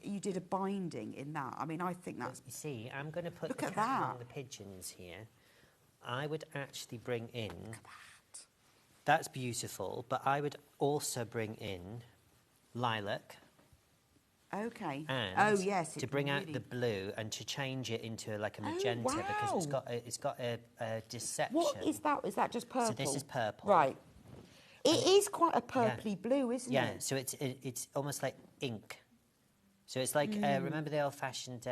you did a binding in that. I mean, I think that's... You see, I'm going to put Look the at cat that. among the pigeons here. I would actually bring in... Look at that. That's beautiful, but I would also bring in lilac. Okay. And yes, to bring out the blue and to change it into like a magenta because it's got a deception. What is that? Is that just purple? So this is purple. Right. It is quite a purpley blue, isn't Yeah, it? so it's almost like ink. So it's like, remember the old-fashioned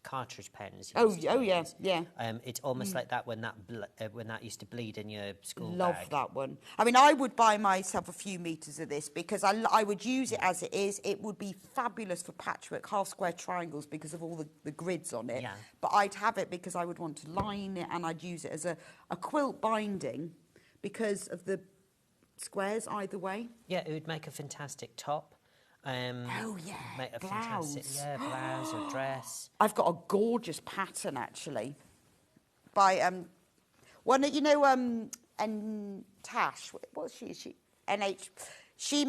cartridge pens? you used to Yeah, use? yeah. It's almost like that when that used to bleed in your school Love bag. that one. I mean, I would buy myself a few metres of this because I would use it as it is. It would be fabulous for patchwork, half-square triangles because of all the grids on it. Yeah. But I'd have it because I would want to line it, and I'd use it as a quilt binding because of the squares either way. Yeah, it would make a fantastic top. Make a fantastic blouse or dress. I've got a gorgeous pattern actually by one that and Tash, what's she NH, she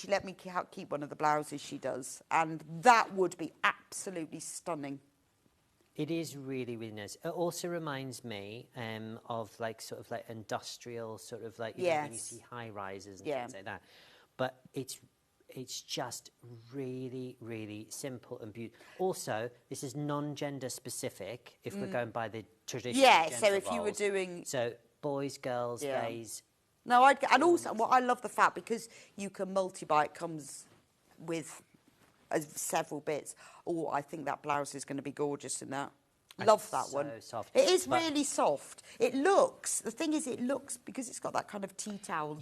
let me keep one of the blouses she does, and that would be absolutely stunning. It is really, really nice. It also reminds me of like sort of like industrial sort of like you know, when you see high rises and things like that. But it's just really, really simple and beautiful. Also, this is non-gender specific if we're going by the traditional gender so if you were roles. doing boys, girls, gays. No, and also what I love the fact because you can multi-buy, it comes with several bits. Oh, I think that blouse is going to be gorgeous in that. Love that one. Soft. It is really soft. The thing is, it looks, because it's got that kind of tea towel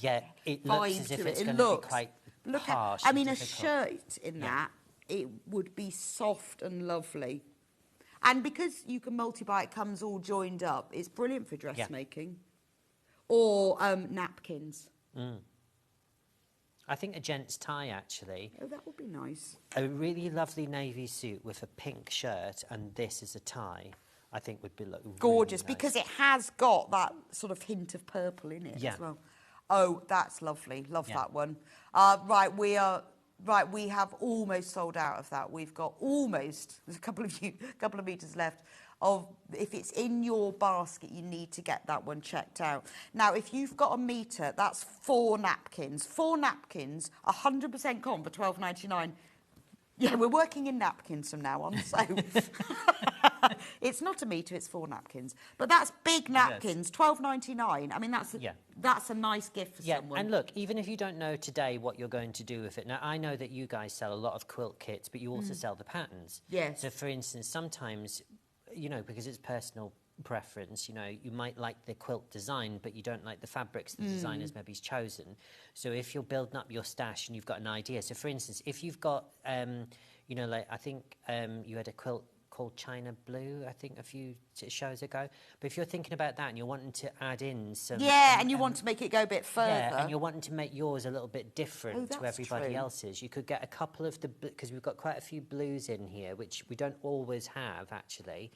it vibe looks as if to it's it. going to be quite harsh. I mean, a difficult. shirt in that, it would be soft and lovely. And because you can multi-buy, it comes all joined up. It's brilliant for dressmaking. Or napkins. I think a gent's tie, actually. Oh, that would be nice. A really lovely navy suit with a pink shirt and this is a tie, I think would be gorgeous, really nice. because it has got that sort of hint of purple in it as well. Oh, that's lovely. Love that one. We have almost sold out of that. We've got almost, there's a couple of meters left. If it's in your basket, you need to get that one checked out. Now, if you've got a metre, that's 4 napkins. 4 napkins, 100% cotton for $12.99. Yeah, we're working in napkins from now on, so... It's not a metre, it's 4 napkins. But that's big napkins, $12.99. I mean, that's a nice gift for someone. And look, even if you don't know today what you're going to do with it, now I know that you guys sell a lot of quilt kits, but you also sell the patterns. Yes. So, for instance, sometimes... you know, because it's personal preference, you know, you might like the quilt design, but you don't like the fabrics the designer's maybe chosen. So if you're building up your stash and you've got an idea, so for instance, if you've got, you know, like I think you had a quilt called China Blue, I think a few shows ago. But if you're thinking about that and you're wanting to add in some... Yeah, and you want to make it go a bit further. Yeah, and you're wanting to make yours a little bit different to everybody else's. You could get a couple of the... Because we've got quite a few blues in here, which we don't always have, actually.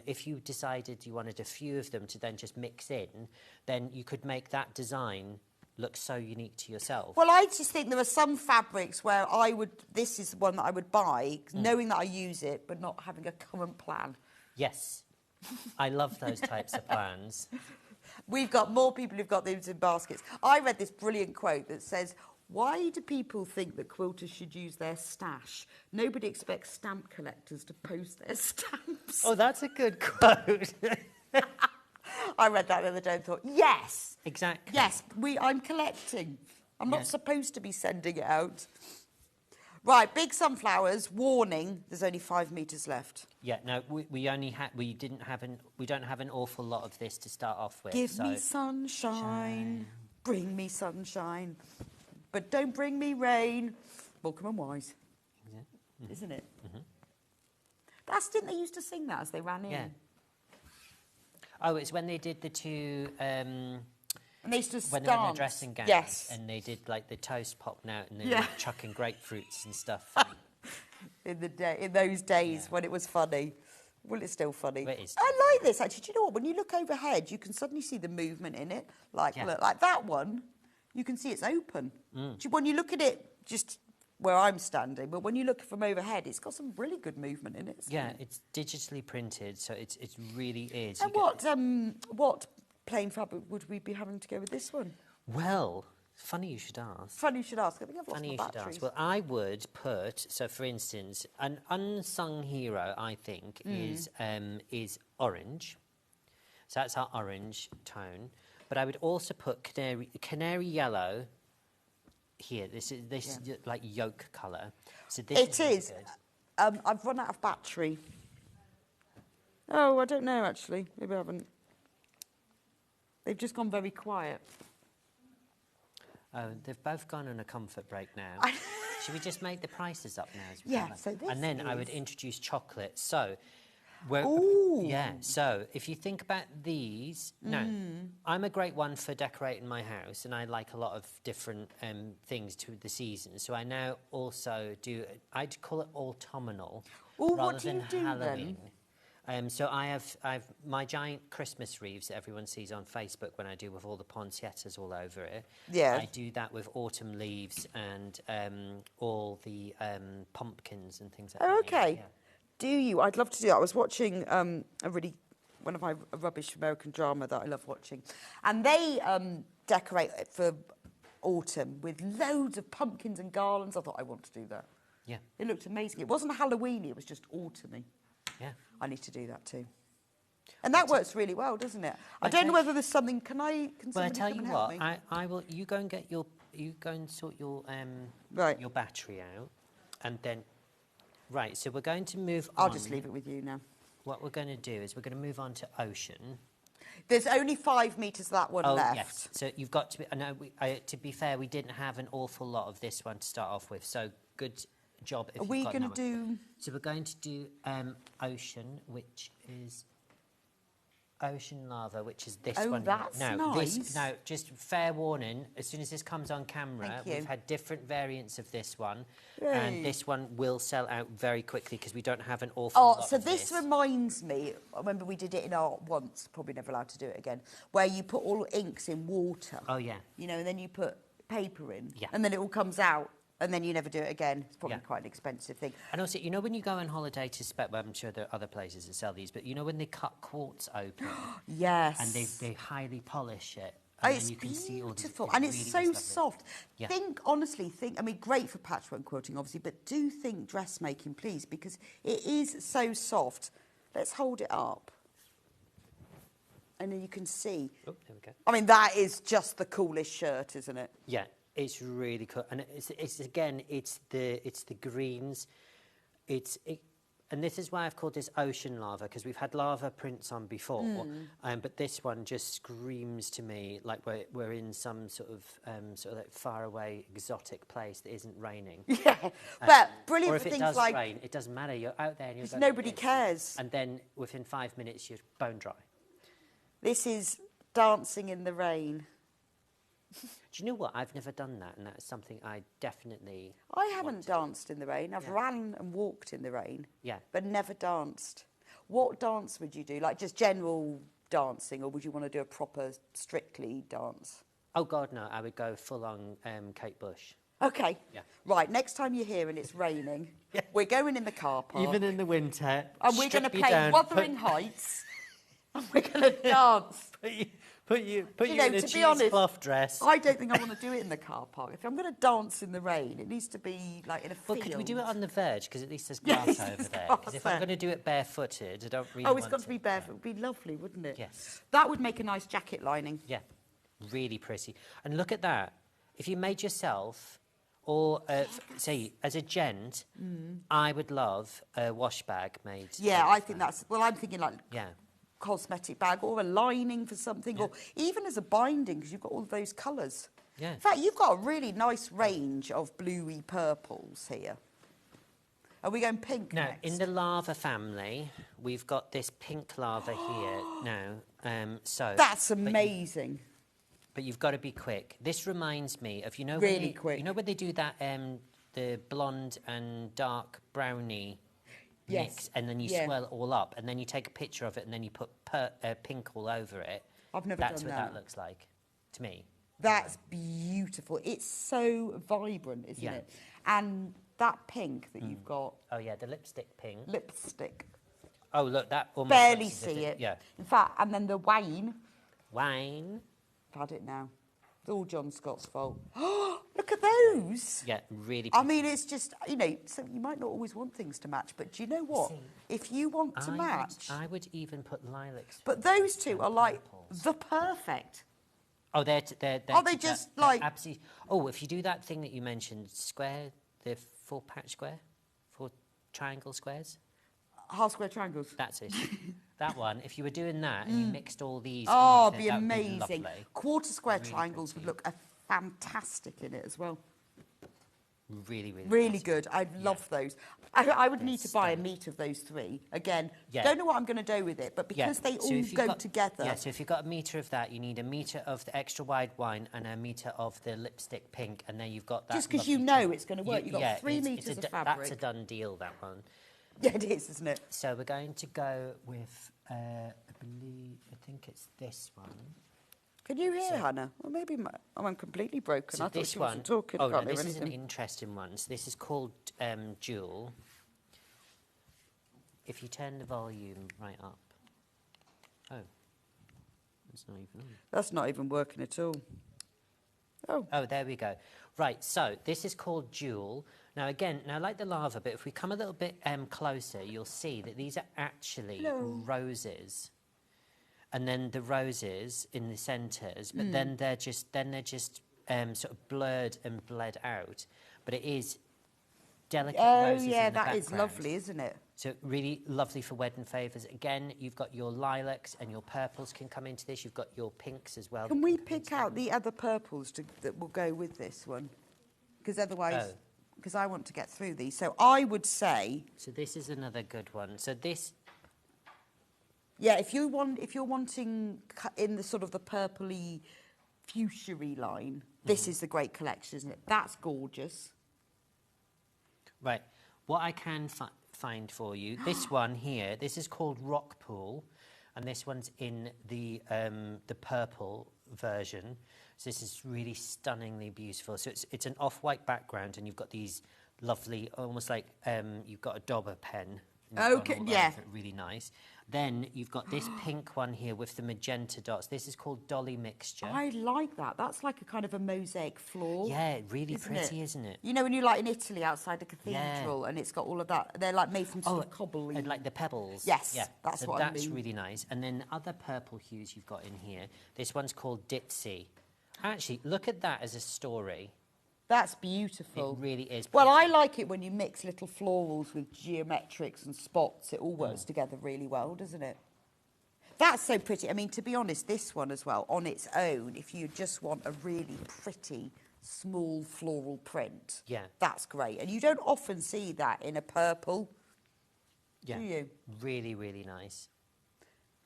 If you decided you wanted a few of them to then just mix in, then you could make that design look so unique to yourself. Well, I just think there are some fabrics where this is the one that I would buy, knowing that I use it, but not having a current plan. Yes. I love those types of plans. We've got more people who've got these in baskets. I read this brilliant quote that says, why do people think that quilters should use their stash? Nobody expects stamp collectors to post their stamps. Oh, that's a good quote. I read that the other day and thought, yes. Exactly. Yes, I'm collecting. I'm not supposed to be sending it out. Right, big sunflowers, warning, there's only 5 metres left. Yeah, no, we don't have an awful lot of this to start off with. Give me sunshine, bring me sunshine, but don't bring me rain. Welcome and wise, isn't it? Didn't they used to sing that as they ran in? Yeah. Oh, it's when they did the two... and they used to when they were in their dressing gowns. Yes. And they did, like, the toast popping out and they were chucking grapefruits and stuff. in those days when it was funny. Well, it's still funny. It is. I like this, actually. Do you know what? When you look overhead, you can suddenly see the movement in it. Look, like that one, you can see it's open. When you look at it just where I'm standing, but when you look from overhead, it's got some really good movement in it. Yeah, it's digitally printed, so it really is. And what plain fabric would we be having to go with this one? Well, funny you should ask. Funny you should ask. I think I've lost Funny my you should batteries. ask. Well, I would put, so for instance, an unsung hero, I think, is orange. So that's our orange tone. But I would also put canary yellow here. This is like yolk colour. So this It is. Good. I've run out of battery. Oh, I don't know, actually. Maybe I haven't. They've just gone very quiet. Oh, they've both gone on a comfort break now. Should we just make the prices up now? As we Yeah, go? so this and then I would is- introduce chocolate. So, Ooh. yeah. So if you think about these, now I'm a great one for decorating my house, and I like a lot of different things to the season. So I now also do. I'd call it autumnal Ooh, rather what do you than do then? Halloween. So I've my giant Christmas wreaths that everyone sees on Facebook when I do with all the poinsettias all over it. Yeah. I do that with autumn leaves and all the pumpkins and things like that. Oh, okay. Yeah. Do you? I'd love to do that. I was watching one of my rubbish American drama that I love watching. And they decorate it for autumn with loads of pumpkins and garlands. I thought, I want to do that. Yeah. It looked amazing. It wasn't Halloween, it was just autumny. Yeah. I need to do that too. And that works really well, doesn't it? I don't know whether there's something. Can Well, I somebody tell come you and help what, me? I will. You go and get your. You go and sort your Right. your battery out, and then. Right. So we're going to move on. I'll just leave it with you now. What we're going to do is we're going to move on to ocean. There's only 5 metres of that one left. Yes. So you've got to be. No, to be fair, we didn't have an awful lot of this one to start off with. So good job. If Are we going to do... So we're going to do ocean, which is ocean lava, which is this Oh, one. that's nice. Now, just fair warning, as soon as this comes on camera, Thank you. we've had different variants of this one, Yay. and this one will sell out very quickly because we don't have an awful lot so of this reminds me, I remember we did it in art once, probably never allowed to do it again, where you put all inks in water. Oh, yeah. You know, and then you put paper in. Yeah. And then it all comes out, and then you never do it again. It's probably Yeah. quite an expensive thing. And also, you know, when you go on holiday to Spain, well, I'm sure there are other places that sell these, but you know when they cut quartz open Yes. and they highly polish it, Oh, and it's then you can see all these, beautiful, it and it's really so is lovely. soft. Yeah. Honestly, I mean, great for patchwork quilting, obviously, but do think dressmaking, please, because it is so soft. Let's hold it up. And then you can see. Oh, there we go. I mean, that is just the coolest shirt, isn't it? Yeah, it's really cool, and it's again, it's the greens, and this is why I've called this ocean lava, because we've had lava prints on before, but this one just screams to me like we're in some sort of like far away exotic place that isn't raining. Yeah, but brilliant Or if for it things does like... rain, it doesn't matter. You're out there and you're Because going nobody like this, cares. and then within 5 minutes you're bone dry. This is dancing in the rain. Do you know what? I've never done that, and that's something I definitely. I haven't danced in the rain. I've ran and walked in the rain. Yeah. But never danced. What dance would you do? Like just general dancing, or would you want to do a proper, strictly dance? Oh God, no! I would go full on Kate Bush. Okay. Yeah. Right, next time you're here and it's raining, we're going in the car park. Even in the winter. and we're going to strip you play down, Wuthering Heights. And we're going to dance. Put you You know, in a to be honest, cheesecloth dress. I don't think I want to do it in the car park. If I'm going to dance in the rain, it needs to be like in a Well, field. could we do it on the verge? Because at least there's Yes, grass there's over there. grass Because if there. I'm going to do it barefooted, I don't really Oh, want it's got to be barefoot. It would be lovely, wouldn't it? Yes. That would make a nice jacket lining. Yeah, really pretty. And look at that. If you made yourself, or say, as a gent, I would love a wash bag made. Yeah, of I think that. that's... Well, I'm thinking like Yeah. cosmetic bag or a lining for something, or even as a binding, because you've got all those colours. Yeah. In fact, you've got a really nice range of bluey purples here. Are we going pink Now, next? in the lava family, we've got this pink lava here now. That's amazing. But you've got to be quick. This reminds me of, Really quick. You know when they do that, the blonde and dark brownie mix, and then you swirl it all up, and then you take a picture of it, and then you put pink all over it. I've never That's done what that. that looks like to me. That's beautiful. It's so vibrant, isn't Yeah. it? And that pink that you've got, Oh yeah, the lipstick pink. lipstick, Oh look, that almost barely looks as if see it. Yeah. In fact, and then the wine, Wine. I've had it now. It's all John Scott's fault. Oh, look at those. Yeah, really. I mean, it's just, so you might not always want things to match, but do you know what? If you want to match... I would even put lilacs. But those two are like purples. the perfect. Oh, they're Are they just like... absolutely? Oh, if you do that thing that you mentioned, square, the 4-patch square, 4 triangle squares. Half square triangles. That's it. That one. If you were doing that and you mixed all these, Oh, into it'd it, be that would amazing. lovely. Quarter square Really triangles would pretty. look fantastic in it as well. Really, really. Really nice. good. I'd love those. I would need to buy a stunning. metre of those 3. Again, Yeah. don't know what I'm going to do with it, but because they So all if you've go got- together. Yeah, so if you've got a metre of that, you need a metre of the extra wide wine and a metre of the lipstick pink, and then you've got that. Just 'cause you lovely know tint. it's gonna work. You've got 3 metres of That's a fabric. done deal, that one. Yeah, it is, isn't it? So we're going to go with, I think it's this one. Can you hear, Hannah? Well, maybe I'm completely broken. So I thought this she one, wasn't talking. oh I no, can't hear this is an anything. interesting one. So this is called Jewel. If you turn the volume right up. Oh, it's not even on. That's not even working at all. Oh, there we go. Right, so this is called Jewel. Now again, like the lava, but if we come a little bit closer, you'll see that these are actually roses. And then the roses in the centres, but then they're just sort of blurred and bled out. But it is delicate roses in the that background. is lovely, isn't it? So really lovely for wedding favours. Again, you've got your lilacs and your purples can come into this. You've got your pinks as well. Can we pick out the other purples that will go with this one? Because otherwise, because I want to get through these. So I would say... So this is another good one. So this... Yeah, if you're wanting in the sort of the purpley, fuchsia-y line, this is the great collection, isn't it? That's gorgeous. Right. What I can find for you, this one here, this is called Rock Pool, and this one's in the purple version. So this is really stunningly beautiful. So it's an off-white background, and you've got these lovely, almost like you've got a dauber pen. Okay, yeah. Really nice. Then you've got this pink one here with the magenta dots. This is called Dolly Mixture. I like that. That's like a kind of a mosaic floor. Yeah, really pretty, isn't it? You know, when you're like in Italy outside a cathedral and it's got all of that, they're like made from sort of cobble. And like the pebbles. Yes, yeah. that's so what I mean. That's really nice. And then other purple hues you've got in here. This one's called Ditzy. Actually, look at that as a story. That's beautiful. It really is. Well, I like it when you mix little florals with geometrics and spots. It all works together really well, doesn't it? That's so pretty. I mean, to be honest, this one as well, on its own, if you just want a really pretty, small floral print, that's great. And you don't often see that in a purple, do you? Really, really nice.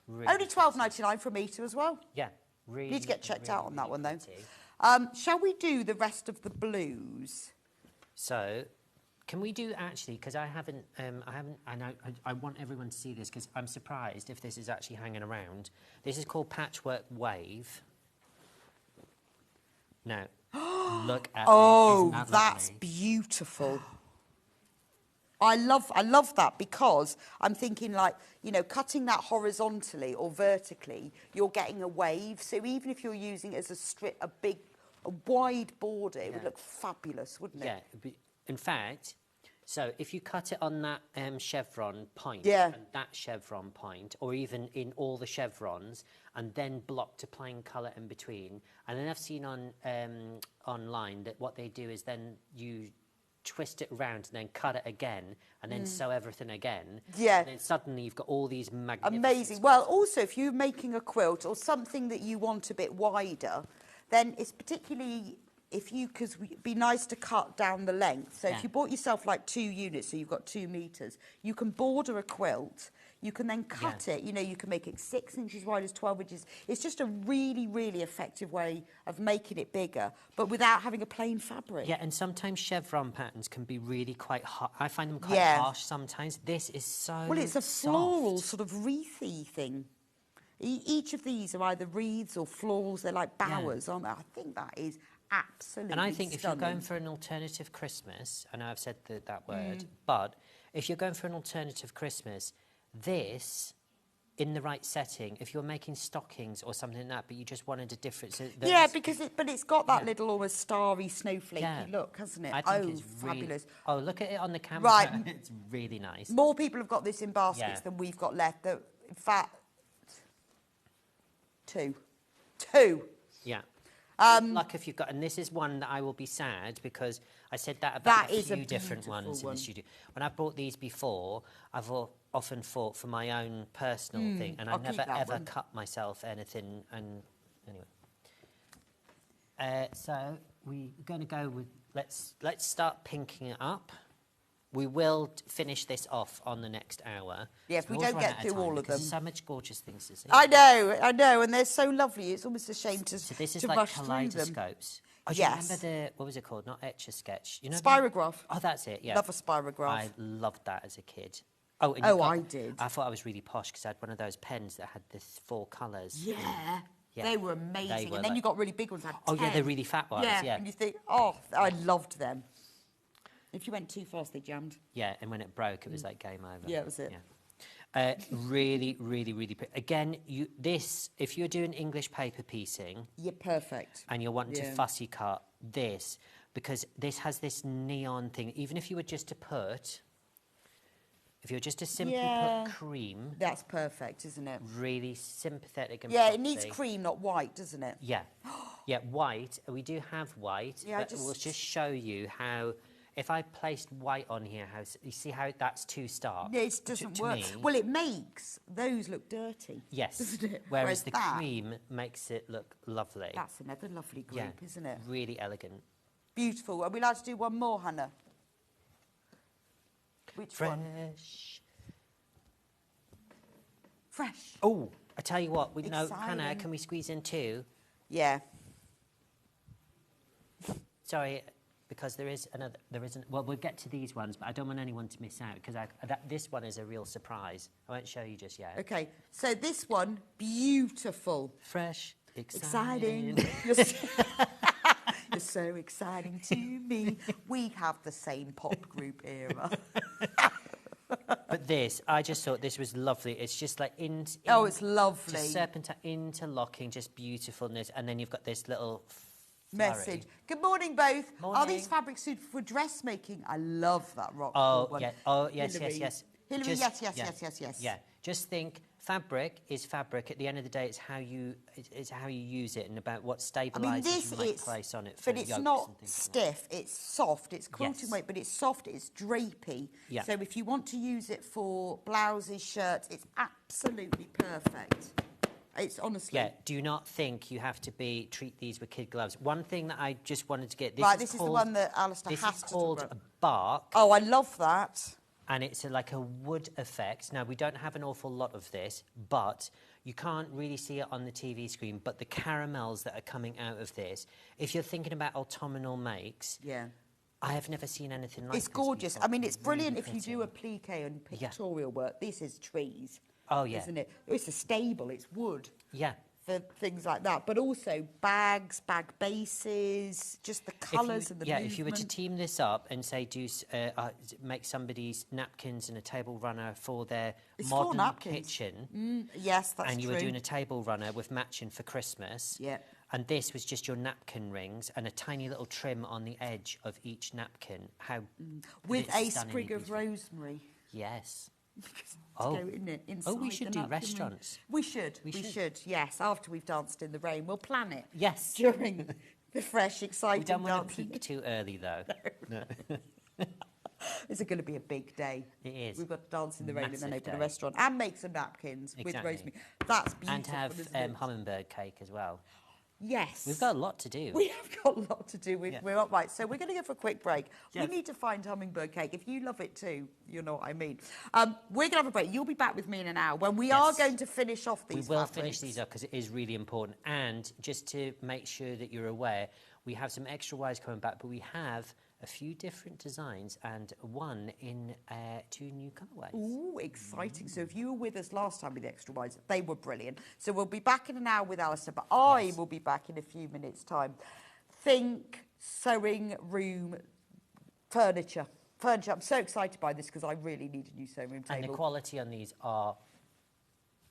Really Only $12.99 for a metre as well. Yeah, really. Need to get checked out on that one, though. pretty. Shall we do the rest of the blues? So, can we do actually? Because I haven't. I want everyone to see this because I'm surprised if this is actually hanging around. This is called Patchwork Wave. Now, look at. Oh, Isn't that that's lovely? beautiful. I love that because I'm thinking like, you know, cutting that horizontally or vertically, you're getting a wave. So even if you're using it as a strip, a wide border, it would look fabulous, wouldn't it? Yeah. In fact, so if you cut it on that chevron point Yeah. and that chevron point, or even in all the chevrons, and then block to plain colour in between, and then I've seen on online that what they do is then you twist it around and then cut it again and then sew everything again. Yeah. And then suddenly you've got all these magnificent... Amazing. Well, also, if you're making a quilt or something that you want a bit wider, then it's particularly... because it'd be nice to cut down the length. So if you bought yourself like 2 units, so you've got 2 metres, you can border a quilt, you can then cut it, you know, you can make it 6 inches wide as 12 inches. It's just a really, really effective way of making it bigger, but without having a plain fabric. Yeah, and sometimes chevron patterns can be really quite hot. I find them quite harsh sometimes. This is so Well, it's a floral soft. sort of wreathy thing. Each of these are either wreaths or florals. They're like bowers, aren't they? I think that is... absolutely And I think if you're stunning. going for an alternative Christmas, I know I've said that word, but if you're going for an alternative Christmas, this, in the right setting, if you're making stockings or something like that, but you just wanted a different... So yeah, because it's got that little almost starry, snowflakey look, hasn't it? I think it's fabulous. Oh, look at it on the camera. Right. It's really nice. More people have got this in baskets than we've got left. In fact, two. Yeah. Like if you've got, and this is one that I will be sad because I said that about a few different ones in the studio. When I brought these before, I've often fought for my own personal thing, and I never ever cut myself anything. And anyway, so we're going to go with let's start pinking it up. We will finish this off on the next hour. Yes, we don't get through all of them. There's so much gorgeous things to see. I know, and they're so lovely. It's almost a shame to So this is to like rush through them. kaleidoscopes. Oh, do you remember the, what was it called? Not Etch-a-Sketch. You know Spirograph. Oh, that's it, yeah. Love a spirograph. I loved that as a kid. Oh, and I did. I thought I was really posh because I had one of those pens that had the 4 colours. Yeah. They were amazing. were and then you got really big ones. Had 10. Oh, yeah, they're really fat ones, yeah. And you think, oh, I loved them. If you went too fast, they jammed. Yeah, and when it broke, it was like game over. Yeah, it was it. Yeah. Really, really, really pretty. Again, if you're doing English paper piecing... You're perfect. And you're wanting to fussy cut this, because this has this neon thing. Even if you were just to put... If you're just to simply put cream... That's perfect, isn't it? Really sympathetic and it needs cream, not white, doesn't it? Yeah. Yeah, white. We do have white. Yeah, but we'll just show you how... If I placed white on here, you see how that's too stark? Yeah, it doesn't to work. me. Well, it makes those look dirty. Yes. Doesn't it? Whereas the cream makes it look lovely. That's another lovely group, isn't it? Really elegant. Beautiful. Are we allowed to do one more, Hannah? Which one? Fresh. Oh, I tell you what. Hannah, can we squeeze in 2? Yeah. Sorry. Because there isn't. Well, we'll get to these ones, but I don't want anyone to miss out because this one is a real surprise. I won't show you just yet. Okay, so this one, beautiful, fresh, exciting. You're so exciting to me. We have the same pop group era. But this, I just thought this was lovely. It's just like it's lovely. Just serpentine interlocking, just beautifulness, and then you've got this little. Message. Good morning, both. Morning. Are these fabrics suited for dressmaking? I love that rock. Oh, yeah. Oh, yes, Hillary. yes. Hillary, yes. Yeah. Just think, fabric is fabric. At the end of the day, it's how you use it and about what stabilizers you might place on it. But it's not stiff. It's soft. It's quilting weight, but it's soft. It's drapey. Yeah. So if you want to use it for blouses, shirts, it's absolutely perfect. It's honestly... Yeah, do not think you have to treat these with kid gloves. One thing that I just wanted to get... This is the one that Alistair has to talk about. This is called a bark. Oh, I love that. And it's like a wood effect. Now, we don't have an awful lot of this, but you can't really see it on the TV screen. But the caramels that are coming out of this, if you're thinking about autumnal makes... Yeah. I have never seen anything like this. It's gorgeous. before. I mean, it's brilliant if you do a plique and pictorial work. This is trees. Oh, yeah. Isn't it? It's a stable, it's wood. Yeah. For things like that. But also bags, bag bases, just the colours and the movement. If you were to team this up and say make somebody's napkins and a table runner for their modern kitchen. Yes, that's true. And you were doing a table runner with matching for Christmas. Yeah. And this was just your napkin rings and a tiny little trim on the edge of each napkin. With a sprig of rosemary. Yes. We should do restaurants. We should, yes. After we've danced in the rain, we'll plan it. Yes. During the fresh, exciting We don't want to dancing. peak too early, though. No. It's going to be a big day. It is. We've got to dance in the rain and then open day. a restaurant and make some napkins with rosemary. That's beautiful. And have hummingbird cake as well. Yes. We've got a lot to do. We have got a lot to do. We're up right. So we're going to go for a quick break. Yes. We need to find hummingbird cake. If you love it too, you know what I mean. We're going to have a break. You'll be back with me in an hour when we are going to finish off these We will fabrics. finish these up because it is really important. And just to make sure that you're aware, we have some extra wires coming back, but we have a few different designs and one in 2 new colourways. Ooh, exciting. So if you were with us last time with the extra wides, they were brilliant. So we'll be back in an hour with Alistair, but I will be back in a few minutes' time. Think sewing room furniture. I'm so excited by this because I really need a new sewing room table. And the quality on these are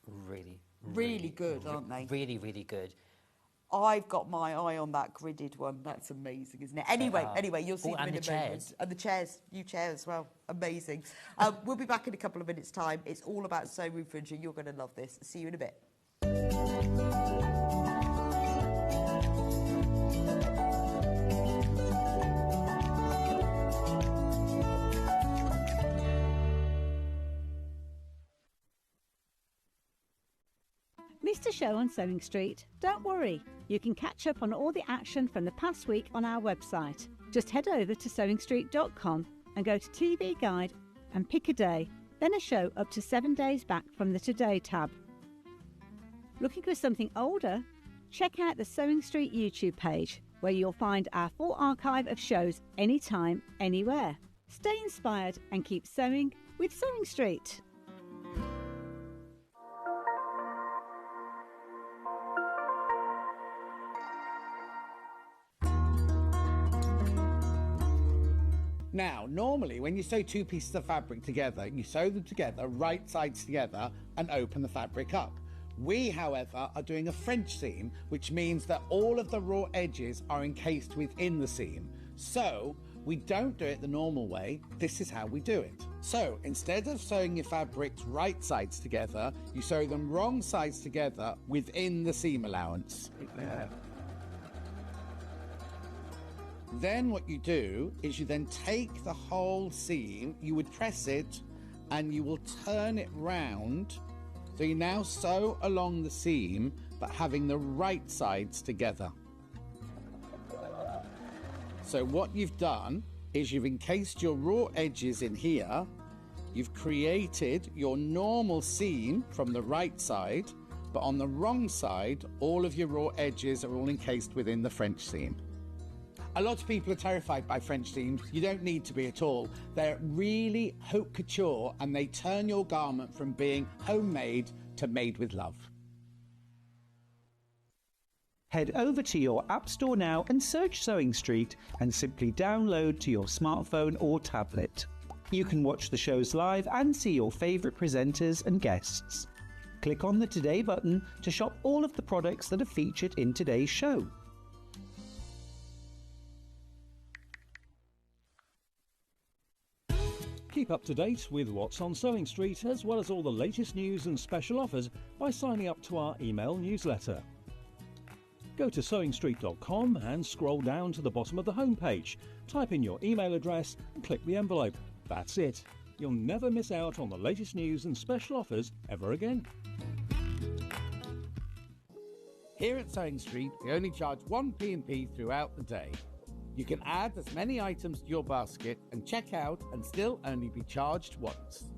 really good, aren't they? Really, really good. I've got my eye on that gridded one. That's amazing, isn't it? Anyway, you'll see them in a moment. And the chairs, new chairs as well. Amazing. We'll be back in a couple of minutes' time. It's all about sewing room furniture. You're going to love this. See you in a bit. Missed a show on Sewing Street? Don't worry, you can catch up on all the action from the past week on our website. Just head over to sewingstreet.com and go to TV Guide and pick a day, then a show up to 7 days back from the Today tab. Looking for something older? Check out the Sewing Street YouTube page, where you'll find our full archive of shows anytime, anywhere. Stay inspired and keep sewing with Sewing Street. Now, normally when you sew two pieces of fabric together, you sew them together, right sides together, and open the fabric up. We, however, are doing a French seam, which means that all of the raw edges are encased within the seam. So, we don't do it the normal way, this is how we do it. So, instead of sewing your fabrics right sides together, you sew them wrong sides together within the seam allowance. Then what you do is you then take the whole seam, you would press it, and you will turn it round. So you now sew along the seam, but having the right sides together. So what you've done is you've encased your raw edges in here, you've created your normal seam from the right side, but on the wrong side, all of your raw edges are all encased within the French seam. A lot of people are terrified by French seams. You don't need to be at all. They're really haute couture, and they turn your garment from being homemade to made with love. Head over to your App Store now and search Sewing Street and simply download to your smartphone or tablet. You can watch the shows live and see your favourite presenters and guests. Click on the Today button to shop all of the products that are featured in today's show. Keep up to date with what's on Sewing Street, as well as all the latest news and special offers by signing up to our email newsletter. Go to sewingstreet.com and scroll down to the bottom of the homepage. Type in your email address and click the envelope. That's it. You'll never miss out on the latest news and special offers ever again. Here at Sewing Street, we only charge 1 P&P throughout the day. You can add as many items to your basket and check out and still only be charged once.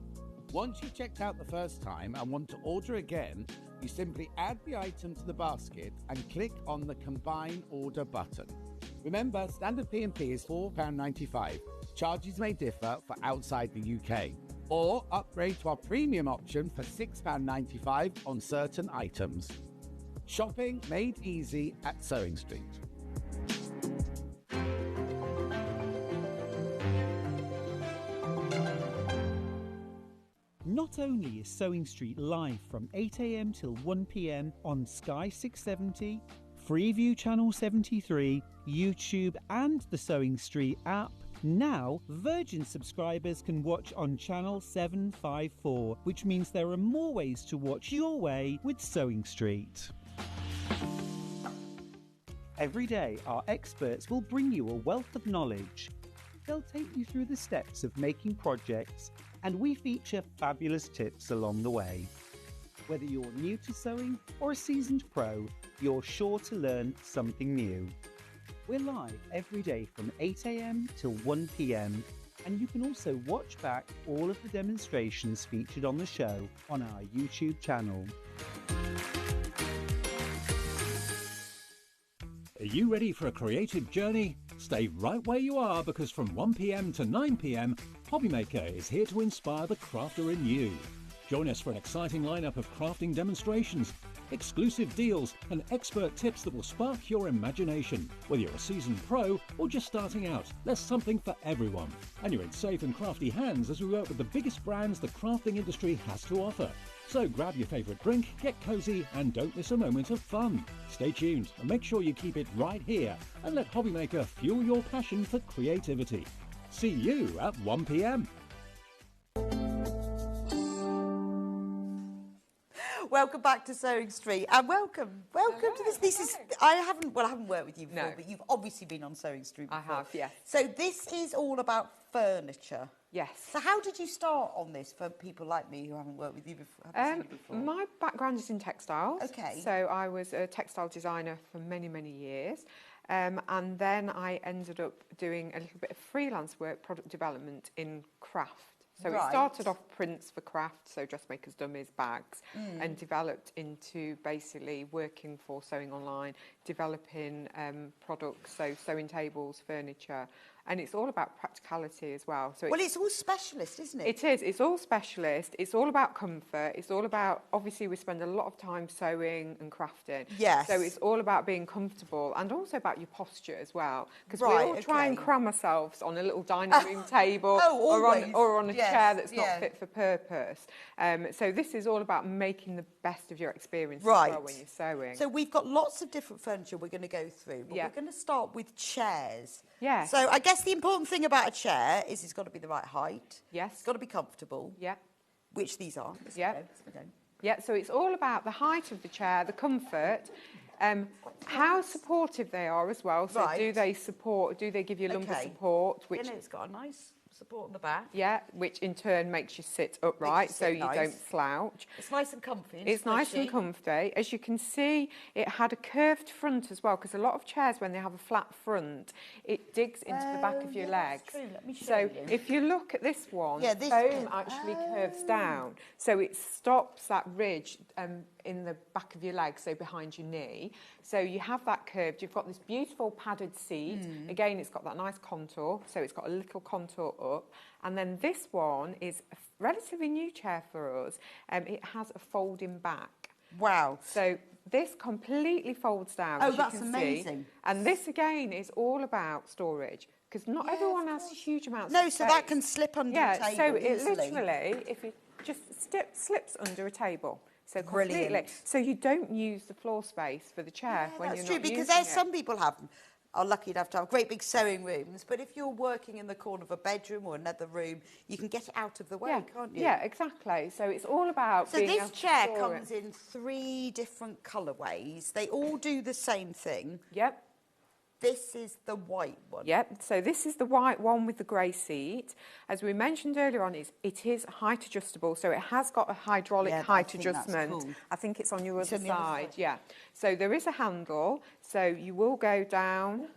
Once you've checked out the first time and want to order again, you simply add the item to the basket and click on the Combine Order button. Remember, standard P&P is £4.95. Charges may differ for outside the UK. Or upgrade to our premium option for £6.95 on certain items. Shopping made easy at Sewing Street. Not only is Sewing Street live from 8 AM till 1 PM on Sky 670, Freeview Channel 73, YouTube and the Sewing Street app, now Virgin subscribers can watch on Channel 754, which means there are more ways to watch your way with Sewing Street. Every day, our experts will bring you a wealth of knowledge. They'll take you through the steps of making projects, and we feature fabulous tips along the way. Whether you're new to sewing or a seasoned pro, you're sure to learn something new. We're live every day from 8 AM till 1 PM, and you can also watch back all of the demonstrations featured on the show on our YouTube channel. Are you ready for a creative journey? Stay right where you are, because from 1 PM to 9 PM, Hobbymaker is here to inspire the crafter in you. Join us for an exciting lineup of crafting demonstrations, exclusive deals and expert tips that will spark your imagination. Whether you're a seasoned pro or just starting out, there's something for everyone. And you're in safe and crafty hands as we work with the biggest brands the crafting industry has to offer. So grab your favourite drink, get cosy and don't miss a moment of fun. Stay tuned and make sure you keep it right here and let Hobbymaker fuel your passion for creativity. See you at 1 PM. Welcome back to Sewing Street, and welcome to this. This is I haven't worked with you before, but you've obviously been on Sewing Street before. I have, yes. So this is all about furniture. Yes. So how did you start on this for people like me who haven't worked with you before? Haven't seen you before? My background is in textiles. Okay. So I was a textile designer for many, many years. And then I ended up doing a little bit of freelance work, product development in craft. So it started off prints for craft, so dressmakers, dummies, bags, and developed into basically working for Sewing Online, developing products, so sewing tables, furniture, and it's all about practicality as well. So it's all specialist, isn't it? It is. It's all specialist. It's all about comfort. It's all about, obviously, we spend a lot of time sewing and crafting. Yes. So it's all about being comfortable and also about your posture as well. Because we all try and cram ourselves on a little dining room table or on a chair that's not fit for purpose. So this is all about making the best of your experience as well when you're sewing. So we've got lots of different furniture we're going to go through, but we're going to start with chairs. Yeah. So I guess the important thing about a chair is it's got to be the right height. Yes. It's got to be comfortable. Yeah. Which these are. Yeah. Yeah, so it's all about the height of the chair, the comfort, how supportive they are as well. So do they give you lumbar support? Which it's got a nice support on the back. Yeah, which in turn makes you sit upright so you don't slouch. It's nice and comfy. It's nice and comfy. As you can see, it had a curved front as well, because a lot of chairs, when they have a flat front, it digs into the back of your legs. That's true. Let me show so you. if you look at this one, the foam actually curves down. So it stops that ridge in the back of your leg, so behind your knee. So you have that curved. You've got this beautiful padded seat. Again, it's got that nice contour, so it's got a little contour up. And then this one is a relatively new chair for us. It has a folding back. Wow. So this completely folds down. Oh, as you that's can amazing. See. And this, again, is all about storage, because not everyone has huge amounts of space. No, so that can slip under a table so it easily. literally, if it just slips under a table. So completely. Brilliant. So you don't use the floor space for the chair when you're not using it. That's true, because there's some people are lucky enough to have great big sewing rooms, but if you're working in the corner of a bedroom or another room, you can get it out of the way, can't you? Yeah, exactly. So it's all about So being this able to chair store comes in 3 different colourways. They all do the same thing. Yep. This is the white one. Yep, so this is the white one with the grey seat. As we mentioned earlier on, it is height adjustable, so it has got a hydraulic height adjustment. That's cool. I think it's on your other side, yeah. So there is a handle, so you will go down,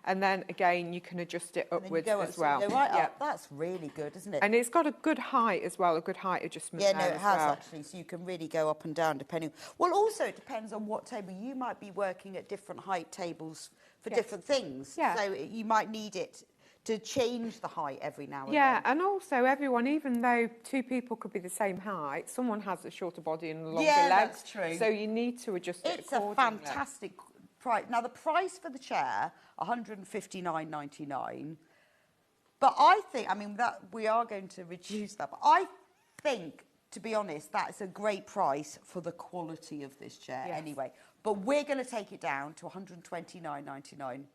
and then again you can adjust it upwards as well. So up. That's really good, isn't it? And it's got a good height as well, a good height adjustment. Yeah, no, it has actually. So you can really go up and down depending. Well, also it depends on what table. You might be working at different height tables for different things. Yeah. So you might need it to change the height every now and then. Yeah, and also everyone, even though 2 people could be the same height, someone has a shorter body and longer legs. That's true. So you need to adjust it accordingly. It's a fantastic price. Now the price for the chair, $159.99. But I think, that we are going to reduce that. But I think, to be honest, that's a great price for the quality of this chair anyway. But we're going to take it down to $129.99.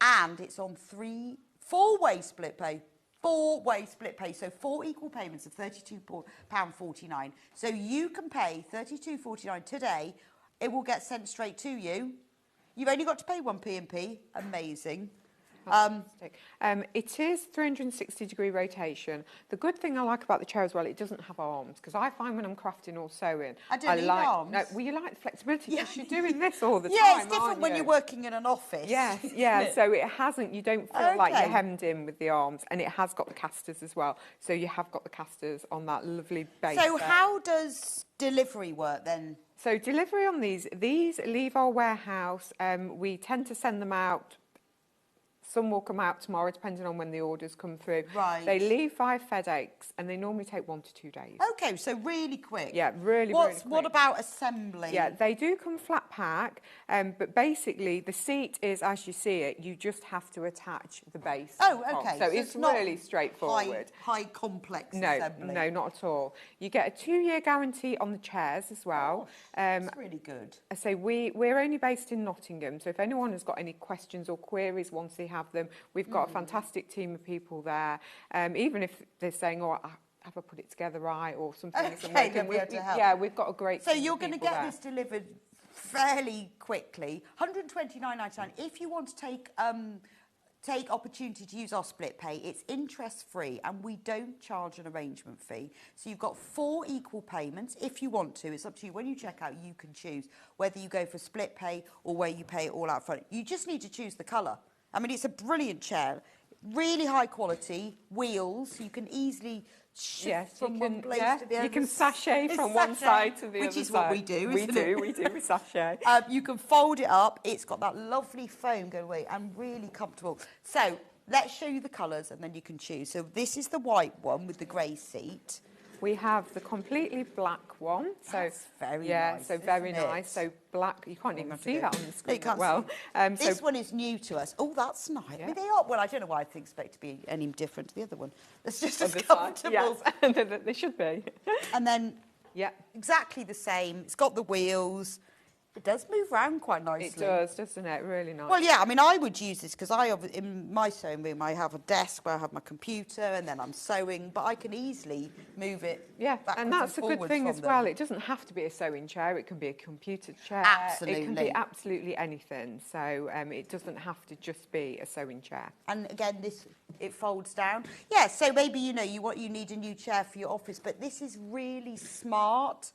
And it's on 4-way split pay. 4-way split pay, so 4 equal payments of £32.49. So you can pay £32.49 today. It will get sent straight to you. You've only got to pay 1 P&P. Amazing. It is 360-degree rotation. The good thing I like about the chair as well, it doesn't have arms, because I find when I'm crafting or sewing, I don't need arms. No, well, you like the flexibility because you're doing this all the time. Yeah, it's different when you're working in an office. Yes, yeah. So it hasn't. You don't feel like you're hemmed in with the arms, and it has got the casters as well. So you have got the casters on that lovely base. So how does delivery work then? So delivery on these leave our warehouse. We tend to send them out. Some will come out tomorrow, depending on when the orders come through. Right. They leave via FedEx, and they normally take 1 to 2 days. Okay, so really quick. Yeah, really quick. What about assembly? Yeah, they do come flat pack, but basically the seat is as you see it. You just have to attach the base. Oh, okay. So it's really straightforward. High complex no, assembly. No, not at all. You get a 2-year guarantee on the chairs as well. That's really good. So we're only based in Nottingham, so if anyone has got any questions or queries once they have them, we've got a fantastic team of people there. Even if they're saying, have I put it together right, or something isn't Okay, working. then we have to help. Yeah, we've got a great So team you're of going to people get there. this delivered fairly quickly. £129.99. If you want to take opportunity to use our split pay, it's interest free and we don't charge an arrangement fee. So you've got 4 equal payments if you want to. It's up to you. When you check out, you can choose whether you go for split pay or where you pay it all out front. You just need to choose the colour. I mean, it's a brilliant chair. Really high quality, wheels. You can easily shift from one place to the other. You can sachet from one side to the other side. Which is what we do, isn't it? We do, we sachet. You can fold it up. It's got that lovely foam going away and really comfortable. So let's show you the colours and then you can choose. So this is the white one with the grey seat. We have the completely black one. So That's very so nice, very isn't it? nice. So black, you can't even see that on the No, screen you can't well. see. This one is new to us. Oh, that's nice. I mean, they are. Well, I don't know why I expect to be any different to the other one. It's just as comfortable. Yes, they should be. And then, yeah, exactly the same. It's got the wheels. It does move around quite nicely. It does, doesn't it? Really nice. Well, yeah, I mean, I would use this because in my sewing room, I have a desk where I have my computer and then I'm sewing, but I can easily move it. Yeah, and that's a good thing as well. It doesn't have to be a sewing chair. It can be a computer chair. Absolutely. It can be absolutely anything. So it doesn't have to just be a sewing chair. And again, it folds down. Yeah, so maybe, you need a new chair for your office, but this is really smart.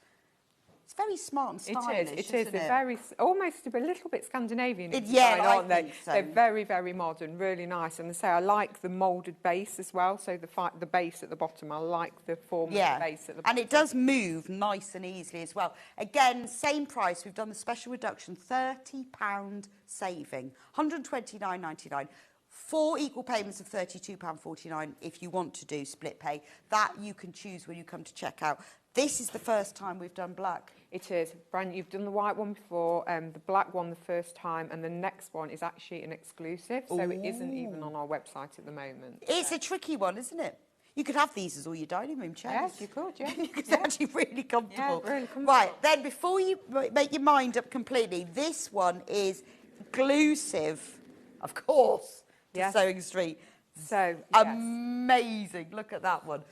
It's very smart and stylish. It is. They're very, almost a little bit Scandinavian in yeah, design, aren't they? Think so. They're very, very modern, really nice. And I like the moulded base as well. So the base at the bottom, I like the form of the base at the bottom. And it does move nice and easily as well. Again, same price. We've done the special reduction, £30 saving, £129.99. 4 equal payments of £32.49 if you want to do split pay. That you can choose when you come to check out. This is the first time we've done black. It is. Brand, you've done the white one before, the black one the first time, and the next one is actually an exclusive, so it isn't even on our website at the moment. It's a tricky one, isn't it? You could have these as all your dining room chairs. Yes, you could, yeah. It's actually really comfortable. Yeah, really comfortable. Right, then before you make your mind up completely, this one is exclusive, of course, to Sewing Street. So, amazing. Look at that one.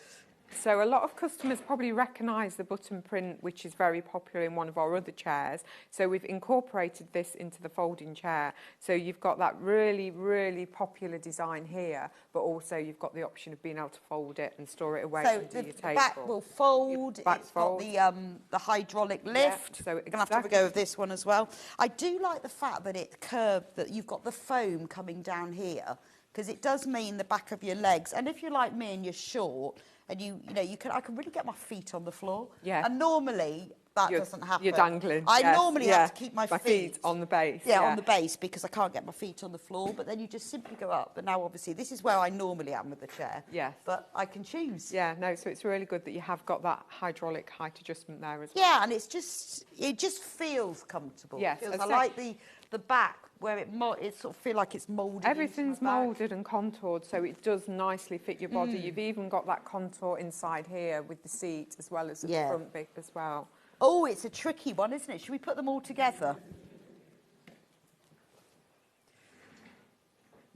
So a lot of customers probably recognise the button print, which is very popular in one of our other chairs. So we've incorporated this into the folding chair. So you've got that really, really popular design here, but also you've got the option of being able to fold it and store it away under your table. So the back will fold. It's got the hydraulic lift. Yeah, so We're going to have to have a go with this one as well. I do like the fact that it's curved, that you've got the foam coming down here, because it does mean the back of your legs. And if you're like me and you're short, and I can really get my feet on the floor. Yeah. And normally that doesn't happen. You're dangling. I normally have to keep my feet on the base. Yeah, on the base, because I can't get my feet on the floor. But then you just simply go up. But now, obviously, this is where I normally am with the chair. Yes. But I can choose. Yeah, no, so it's really good that you have got that hydraulic height adjustment there as well. Yeah, and it just feels comfortable. Yes. I like the back where it sort of feel like it's moulded. Everything's moulded and contoured, so it does nicely fit your body. You've even got that contour inside here with the seat as well as the front bit as well. Oh, it's a tricky one, isn't it? Should we put them all together?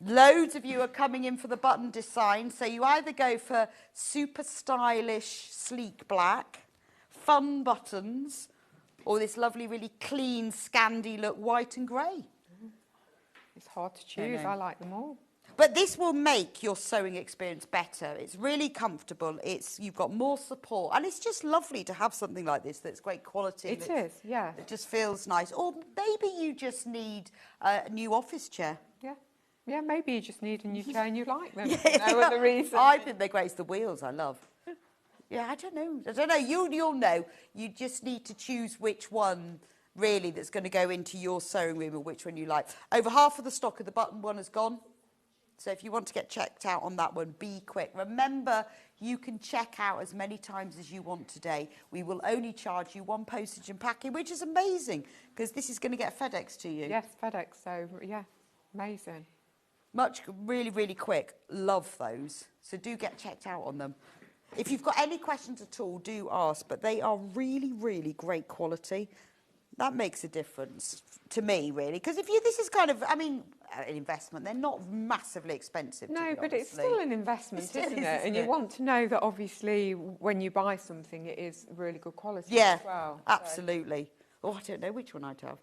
Loads of you are coming in for the button design, so you either go for super stylish, sleek black, fun buttons, or this lovely, really clean, Scandi look, white and grey. It's hard to choose. I like them all. But this will make your sewing experience better. It's really comfortable. You've got more support. And it's just lovely to have something like this that's great quality. It is, yeah. It just feels nice. Or maybe you just need a new office chair. Yeah. Yeah, maybe you just need a new chair and you like them. No other reason. I think they're great. It's the wheels I love. Yeah, I don't know. You'll know. You just need to choose which one really that's going to go into your sewing room or which one you like. Over half of the stock of the button one has gone. So if you want to get checked out on that one, be quick. Remember, you can check out as many times as you want today. We will only charge you one postage and packing, which is amazing because this is going to get FedEx to you. Yes, FedEx. So, yeah, amazing. Really, really quick. Love those. So do get checked out on them. If you've got any questions at all, do ask. But they are really, really great quality. That makes a difference to me, really, because this is kind of, I mean, an investment. They're not massively expensive. No, but it's honestly. still an investment, isn't it? And you want to know that obviously when you buy something, it is really good quality as well. Absolutely. Oh, I don't know which one I'd have.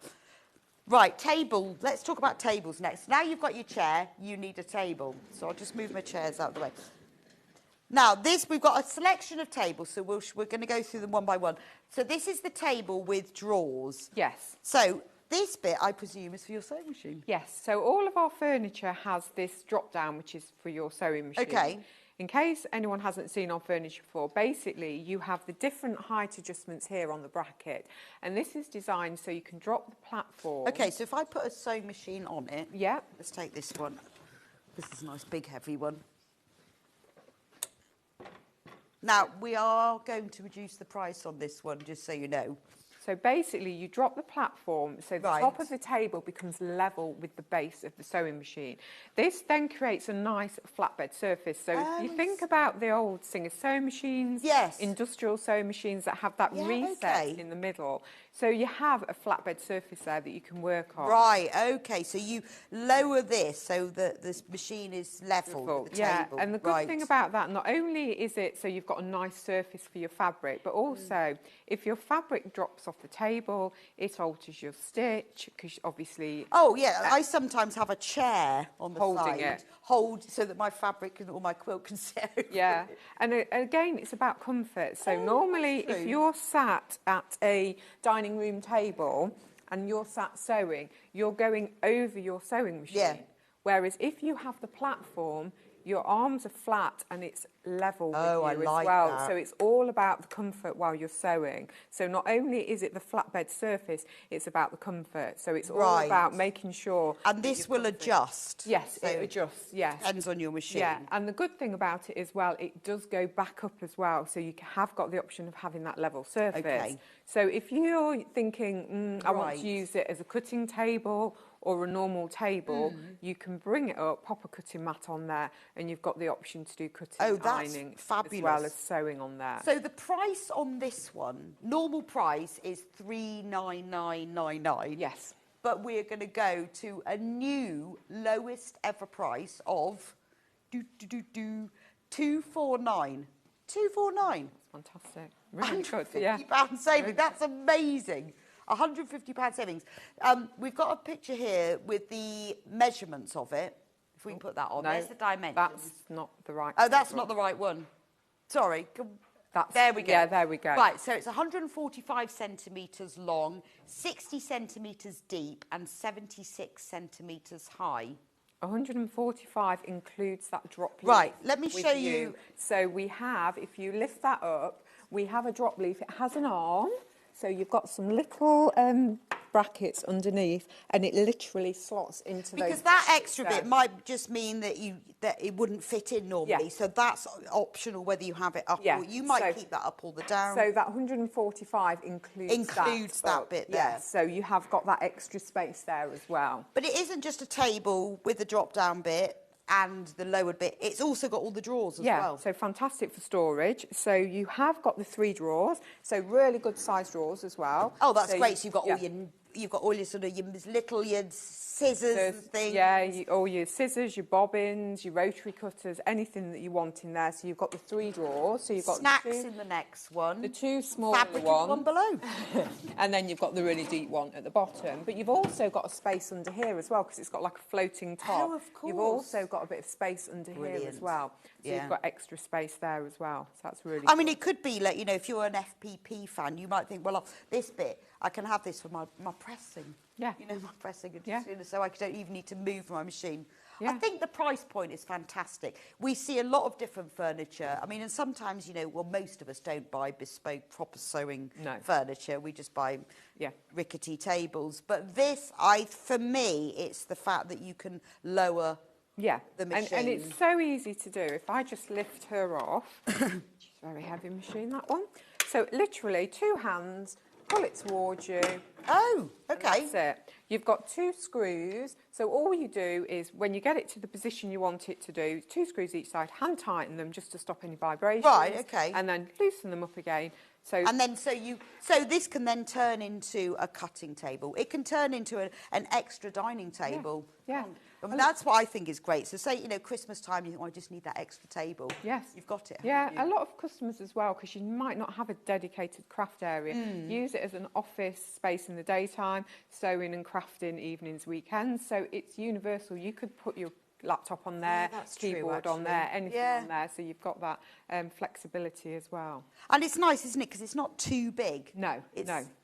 Right, table. Let's talk about tables next. Now you've got your chair, you need a table. So I'll just move my chairs out of the way. Now, we've got a selection of tables, so we're going to go through them one by one. So this is the table with drawers. Yes. So this bit, I presume, is for your sewing machine. Yes, so all of our furniture has this drop-down, which is for your sewing machine. Okay. In case anyone hasn't seen our furniture before, basically you have the different height adjustments here on the bracket. And this is designed so you can drop the platform. Okay, so if I put a sewing machine on it. Yeah. Let's take this one. This is a nice big heavy one. Now, we are going to reduce the price on this one, just so you know. So basically, you drop the platform, so the top of the table becomes level with the base of the sewing machine. This then creates a nice flatbed surface. So if you think about the old Singer sewing machines, industrial sewing machines that have that reset in the middle. So you have a flatbed surface there that you can work on. Right, okay, so you lower this so that this machine is level with the table. And the good thing about that, not only is it so you've got a nice surface for your fabric, but also if your fabric drops off the table, it alters your stitch, because obviously... Oh, yeah, I sometimes have a chair on the holding side. It. Hold so that my fabric or my quilt can sit over Yeah, it. and again, it's about comfort. So normally, if you're sat at a dining room table and you're sat sewing, you're going over your sewing machine. Yeah. Whereas if you have the platform, your arms are flat and it's level with you I like as well. that. So it's all about the comfort while you're sewing. So not only is it the flatbed surface, it's about the comfort. So it's all about making sure... And this will adjust. Yes, so it adjusts, yes. Depends on your machine. Yeah, and the good thing about it as well, it does go back up as well. So you have got the option of having that level surface. Okay. So if you're thinking, I want to use it as a cutting table or a normal table, you can bring it up, pop a cutting mat on there, and you've got the option to do cutting and ironing fabulous. as well as sewing on there. So the price on this one, normal price is $399.99. Yes. But we're going to go to a new lowest ever price of $249. $249. That's fantastic. Really good, yeah. £150 saving. That's amazing. £150 savings. We've got a picture here with the measurements of it. If we can put that on. No, There's the dimensions. That's not the right Oh, that's not the right one. Sorry. There we go. Yeah, there we go. Right, so it's 145 centimetres long, 60 centimetres deep and 76 centimetres high. 145 includes that drop leaf. Right, let me show you. So we have, if you lift that up, we have a drop leaf. It has an arm. So you've got some little brackets underneath, and it literally slots into those. Because that extra bit might just mean that it wouldn't fit in normally. Yeah. So that's optional whether you have it up or you might keep that up or the down. So that 145 includes that bit there. Yeah, so you have got that extra space there as well. But it isn't just a table with the drop-down bit and the lowered bit. It's also got all the drawers as well. Yeah, so fantastic for storage. So you have got the 3 drawers, so really good size drawers as well. Oh, that's great. So you've got all your sort of your scissors and things. Yeah, all your scissors, your bobbins, your rotary cutters, anything that you want in there. So you've got the 3 drawers. So you've got snacks in the next one. The 2 smaller fabric ones. One below. And then you've got the really deep one at the bottom. But you've also got a space under here as well, because it's got like a floating top. Oh, of course. You've also got a bit of space under here as well. So you've got extra space there as well. So that's really I mean, it could be like, if you're an FPP fan, you might think, well, this bit, I can have this for my pressing. Yeah. My pressing. So I don't even need to move my machine. Yeah. I think the price point is fantastic. We see a lot of different furniture. I mean, and sometimes, most of us don't buy bespoke, proper sewing furniture. We just buy rickety tables. But this, for me, it's the fact that you can lower the machine. And it's so easy to do. If I just lift her off, she's a very heavy machine, that one. So literally 2 hands, pull it towards you. Oh, okay. That's it. You've got 2 screws, so all you do is when you get it to the position you want it to do, 2 screws each side, hand tighten them just to stop any vibrations. Right, okay. And then loosen them up again. So this can then turn into a cutting table. It can turn into an extra dining table. Yeah. I mean, that's what I think is great. So say, Christmas time, you think, I just need that extra table. Yes. You've got it. Yeah, a lot of customers as well, because you might not have a dedicated craft area. Use it as an office space in the daytime, sewing and crafting evenings, weekends. So it's universal. You could put your laptop on there, keyboard on there, anything on there. So you've got that flexibility as well. And it's nice, isn't it? Because it's not too big. No.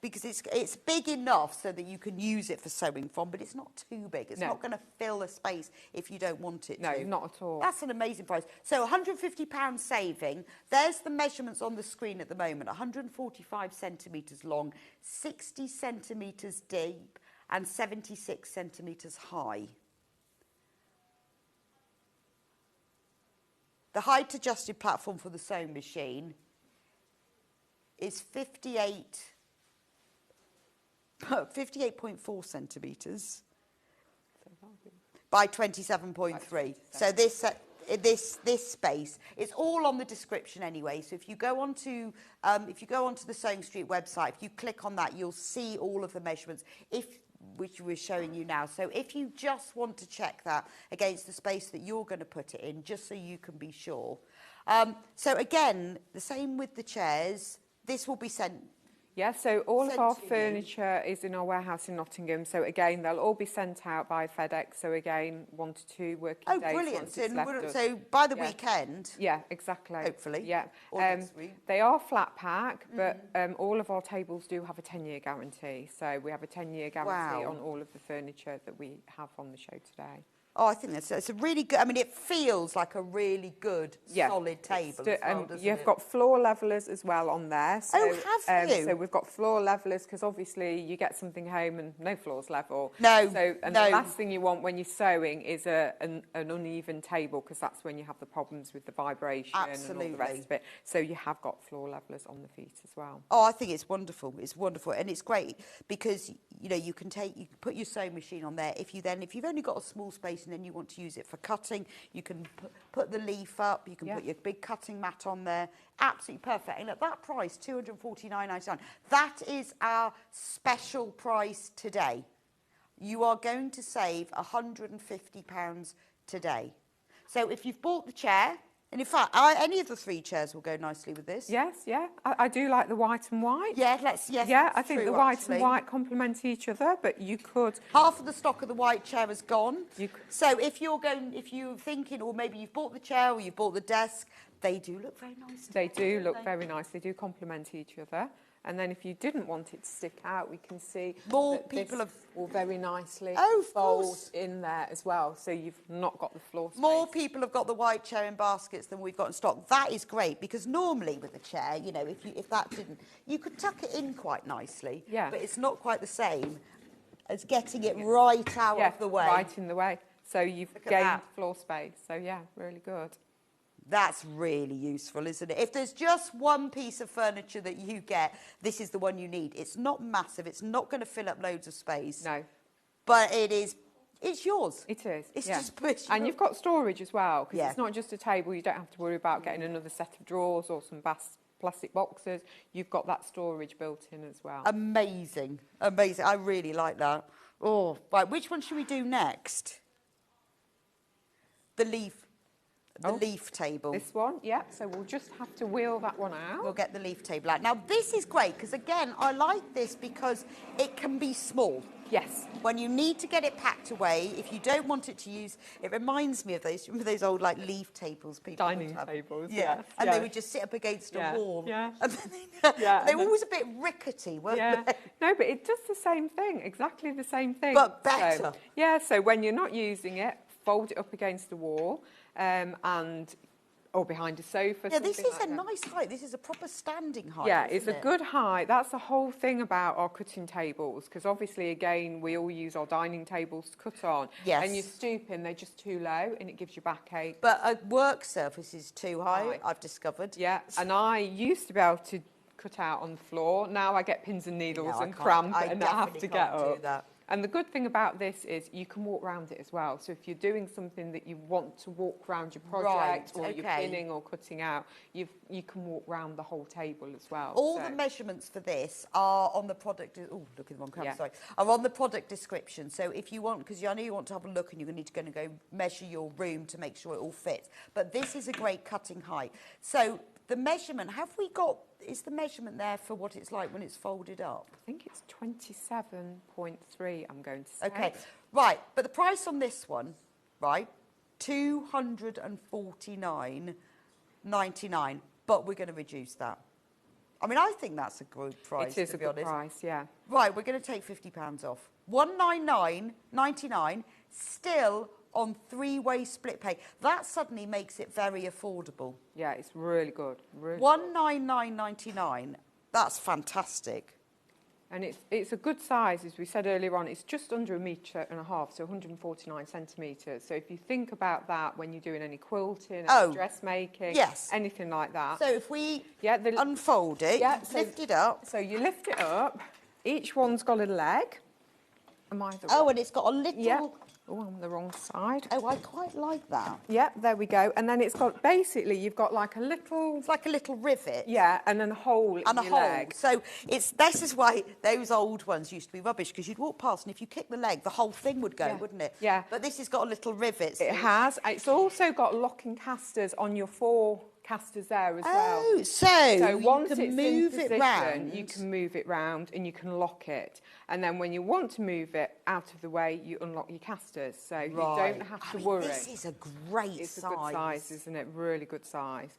Because it's big enough so that you can use it for sewing from, but it's not too big. It's not going to fill a space if you don't want it to. No, not at all. That's an amazing price. So £150 saving. There's the measurements on the screen at the moment. 145 centimetres long, 60 centimetres deep and 76 centimetres high. The height adjusted platform for the sewing machine is 58.4 centimetres by 27.3. So this space, it's all on the description anyway. So if you go onto the Sewing Street website, if you click on that, you'll see all of the measurements. Which we're showing you now. So if you just want to check that against the space that you're going to put it in, just so you can be sure. So again, the same with the chairs. This will be sent. Yeah, so all of our furniture is in our warehouse in Nottingham. So again, they'll all be sent out by FedEx. So again, 1 to 2 working days. Oh, brilliant. Once it's left us. So by the weekend. Yeah, exactly. Hopefully. Yeah. Or next week. They are flat pack, but all of our tables do have a 10-year guarantee. So we have a 10-year guarantee on all of the furniture that we have on the show today. Oh, I think it's a really good, I mean, it feels like a really good, solid table as well, doesn't You've it? got floor levelers as well on there. So, have you? So we've got floor levelers, because obviously you get something home and no floor's level. No, the last thing you want when you're sewing is an uneven table, because that's when you have the problems with the vibration and all the rest of it. So you have got floor levelers on the feet as well. Oh, I think it's wonderful. It's wonderful, and it's great because you can put your sewing machine on there. If you've only got a small space and then you want to use it for cutting, you can put the leaf up. You can put your big cutting mat on there. Absolutely perfect. And at that price, £249.99. That is our special price today. You are going to save £150 today. So if you've bought the chair. And in fact, any of the 3 chairs will go nicely with this. Yes, yeah. I do like the white and white. Yeah, I think the white and white complement each other, but you could... Half of the stock of the white chair has gone. So if you're thinking, or maybe you've bought the chair or you've bought the desk, they do look very nice. They do look very nice. They do complement each other. And then if you didn't want it to stick out, we can see more people have will very nicely fold in there as well. So you've not got the floor space. More people have got the white chair in baskets than we've got in stock. That is great, because normally with a chair, if that didn't, you could tuck it in quite nicely. Yeah. But it's not quite the same as getting it right out of the way. Right in the way. So you've gained floor space. So yeah, really good. That's really useful, isn't it? If there's just one piece of furniture that you get, this is the one you need. It's not massive. It's not going to fill up loads of space. No. But it's yours. It is. It's just pushed. And you've got storage as well, because it's not just a table. You don't have to worry about getting another set of drawers or some plastic boxes. You've got that storage built in as well. Amazing. Amazing. I really like that. Oh, right. Which one should we do next? The leaf table. This one, yeah. So we'll just have to wheel that one out. We'll get the leaf table out. Now, this is great because, again, I like this because it can be small. Yes. When you need to get it packed away, if you don't want it to use, it reminds me of those old leaf tables people dining tables. Yeah. And they would just sit up against a wall. Yeah. And they were always a bit rickety, weren't they? No, but it does the same thing, exactly the same thing. But better. So when you're not using it, fold it up against the wall. Or behind a sofa. Yeah, this is a nice height. This is a proper standing height. Yeah, it's a good height. That's the whole thing about our cutting tables, because obviously, again, we all use our dining tables to cut on. Yes. And you're stooping, they're just too low, and it gives you backache. But a work surface is too high, I've discovered. Yeah, and I used to be able to cut out on the floor. Now I get pins and needles and cramp, and I have to get up. And the good thing about this is you can walk around it as well. So if you're doing something that you want to walk around your project, or you're pinning or cutting out, you can walk around the whole table as well. All the measurements for this are on the product. Oh, look at the wrong camera. Sorry, are on the product description. So if you want, because I know you want to have a look, and you're going to go measure your room to make sure it all fits. But this is a great cutting height. So the measurement, is the measurement there for what it's like when it's folded up? I think it's 27.3, I'm going to say. Okay, right, but the price on this one, right, $249.99, but we're going to reduce that. I mean, I think that's a good price, It is to a be good honest. price, yeah. Right, we're going to take £50 off. $199.99, still on three-way split pay. That suddenly makes it very affordable. Yeah, it's really good. Really $199.99. That's fantastic. And it's a good size, as we said earlier on. It's just under 1.5 metres, so 149 centimetres. So if you think about that when you're doing any quilting, dressmaking, anything like that. So if we unfold it, lift it up. So you lift it up. Each one's got a leg. And it's got a little... Yeah. Oh, I'm on the wrong side. Oh, I quite like that. Yeah, there we go. And then it's got, basically, you've got like a little... It's like a little rivet. Yeah, and then a hole in your leg. So this is why those old ones used to be rubbish, because you'd walk past and if you kick the leg, the whole thing would go, wouldn't it? Yeah. But this has got a little rivet. It has. It's also got locking casters on your 4 casters there as well. Oh, so once you can it's move in it position, round. you can move it round and you can lock it. And then when you want to move it out of the way, you unlock your casters. So you don't have to worry. This is a great size. It's a good size, isn't it? Really good size.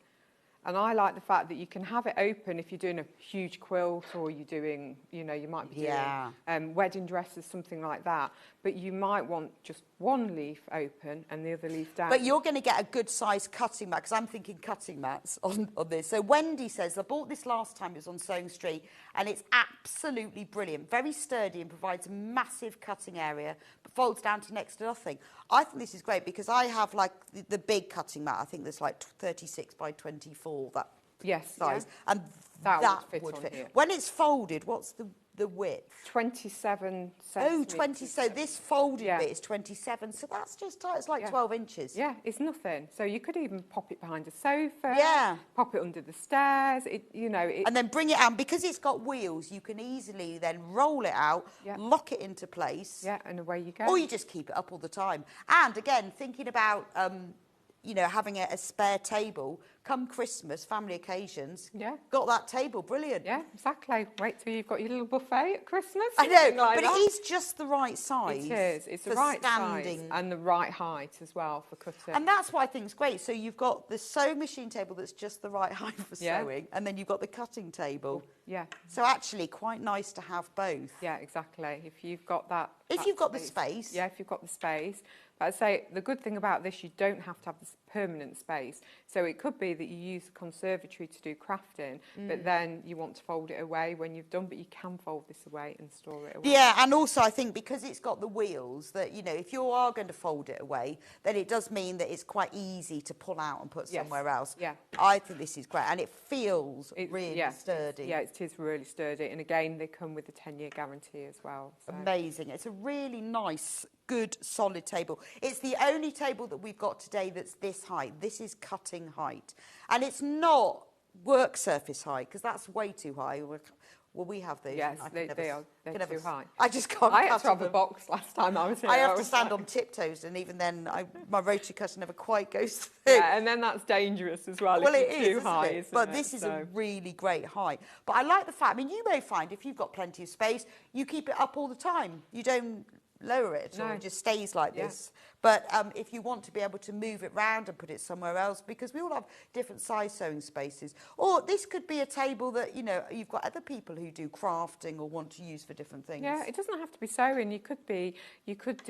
And I like the fact that you can have it open if you're doing a huge quilt, or you're doing, you might be doing wedding dresses, something like that. But you might want just one leaf open and the other leaf down. But you're going to get a good size cutting mat, because I'm thinking cutting mats on this. So Wendy says, I bought this last time, it was on Sewing Street, and it's absolutely brilliant. Very sturdy and provides a massive cutting area, but folds down to next to nothing. I think this is great because I have like the big cutting mat. I think there's like 36 by 24, that size. Yeah. And that would fit. Here. When it's folded, what's the width? 27 centimetres. Oh, 20. So this folded bit is 27. So that's just, it's like 12 inches. Yeah, it's nothing. So you could even pop it behind a sofa. Yeah. Pop it under the stairs. And then bring it out. Because it's got wheels, you can easily then roll it out, lock it into place. Yeah, and away you go. Or you just keep it up all the time. And again, thinking about... having a spare table, come Christmas, family occasions. Yeah. Got that table, brilliant. Yeah, exactly. Wait till you've got your little buffet at Christmas. I know, like but that. it is just the right size. It is. It's the right size and the right height as well for cutting. And that's what I think is great. So you've got the sewing machine table that's just the right height for sewing, and then you've got the cutting table. Yeah. So actually quite nice to have both. Yeah, exactly. If you've got that... If you've got the space. Yeah, if you've got the space. But I'd say the good thing about this, you don't have to have this permanent space. So it could be that you use the conservatory to do crafting, but then you want to fold it away when you've done, but you can fold this away and store it away. Yeah, and also I think because it's got the wheels, that, if you are going to fold it away, then it does mean that it's quite easy to pull out and put somewhere else. Yeah. I think this is great, and it feels really sturdy. Yeah, it is really sturdy. And again, they come with a 10-year guarantee as well. So. Amazing. It's a really nice, good, solid table. It's the only table that we've got today that's this height. This is cutting height. And it's not work surface height, because that's way too high. Well, we have these. Yes, they are. They're too high. I just can't I had to have a box last time I was here. I have to stand on tiptoes, and even then, my rotary cutter never quite goes through. Yeah, and then that's dangerous as well. Well, if it it's is, too high, isn't it? But this is a really great height. But I like the fact, you may find if you've got plenty of space, you keep it up all the time. You don't lower it at all. It just stays like this. But if you want to be able to move it round and put it somewhere else, because we all have different size sewing spaces. Or this could be a table that, you've got other people who do crafting or want to use for different things. Yeah, it doesn't have to be sewing. You could do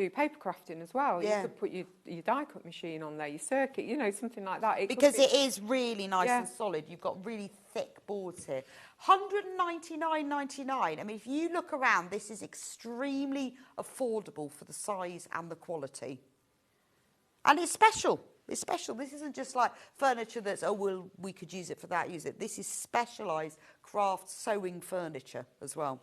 paper crafting as well. Yeah. You could put your die cut machine on there, your circuit, something like that. Because it is really nice and solid. You've got really thick boards here. $199.99. If you look around, this is extremely affordable for the size and the quality. And it's special. It's special. This isn't just like furniture that's, we could use it for that, use it. This is specialised craft sewing furniture as well.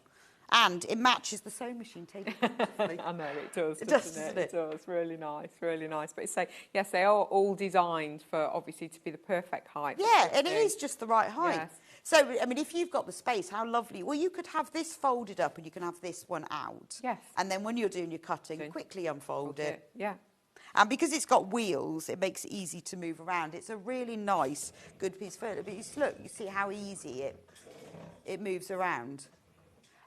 And it matches the sewing machine table. I know, it does, It doesn't does, it? It does, really nice, really nice. But say, yes, they are all designed for, obviously, to be the perfect height. Yeah, and it is just the right height. Yes. So, I mean, if you've got the space, how lovely. Well, you could have this folded up and you can have this one out. Yes. And then when you're doing your cutting, quickly unfold it. Yeah. And because it's got wheels, it makes it easy to move around. It's a really nice, good piece of furniture. But look, you see how easy it moves around.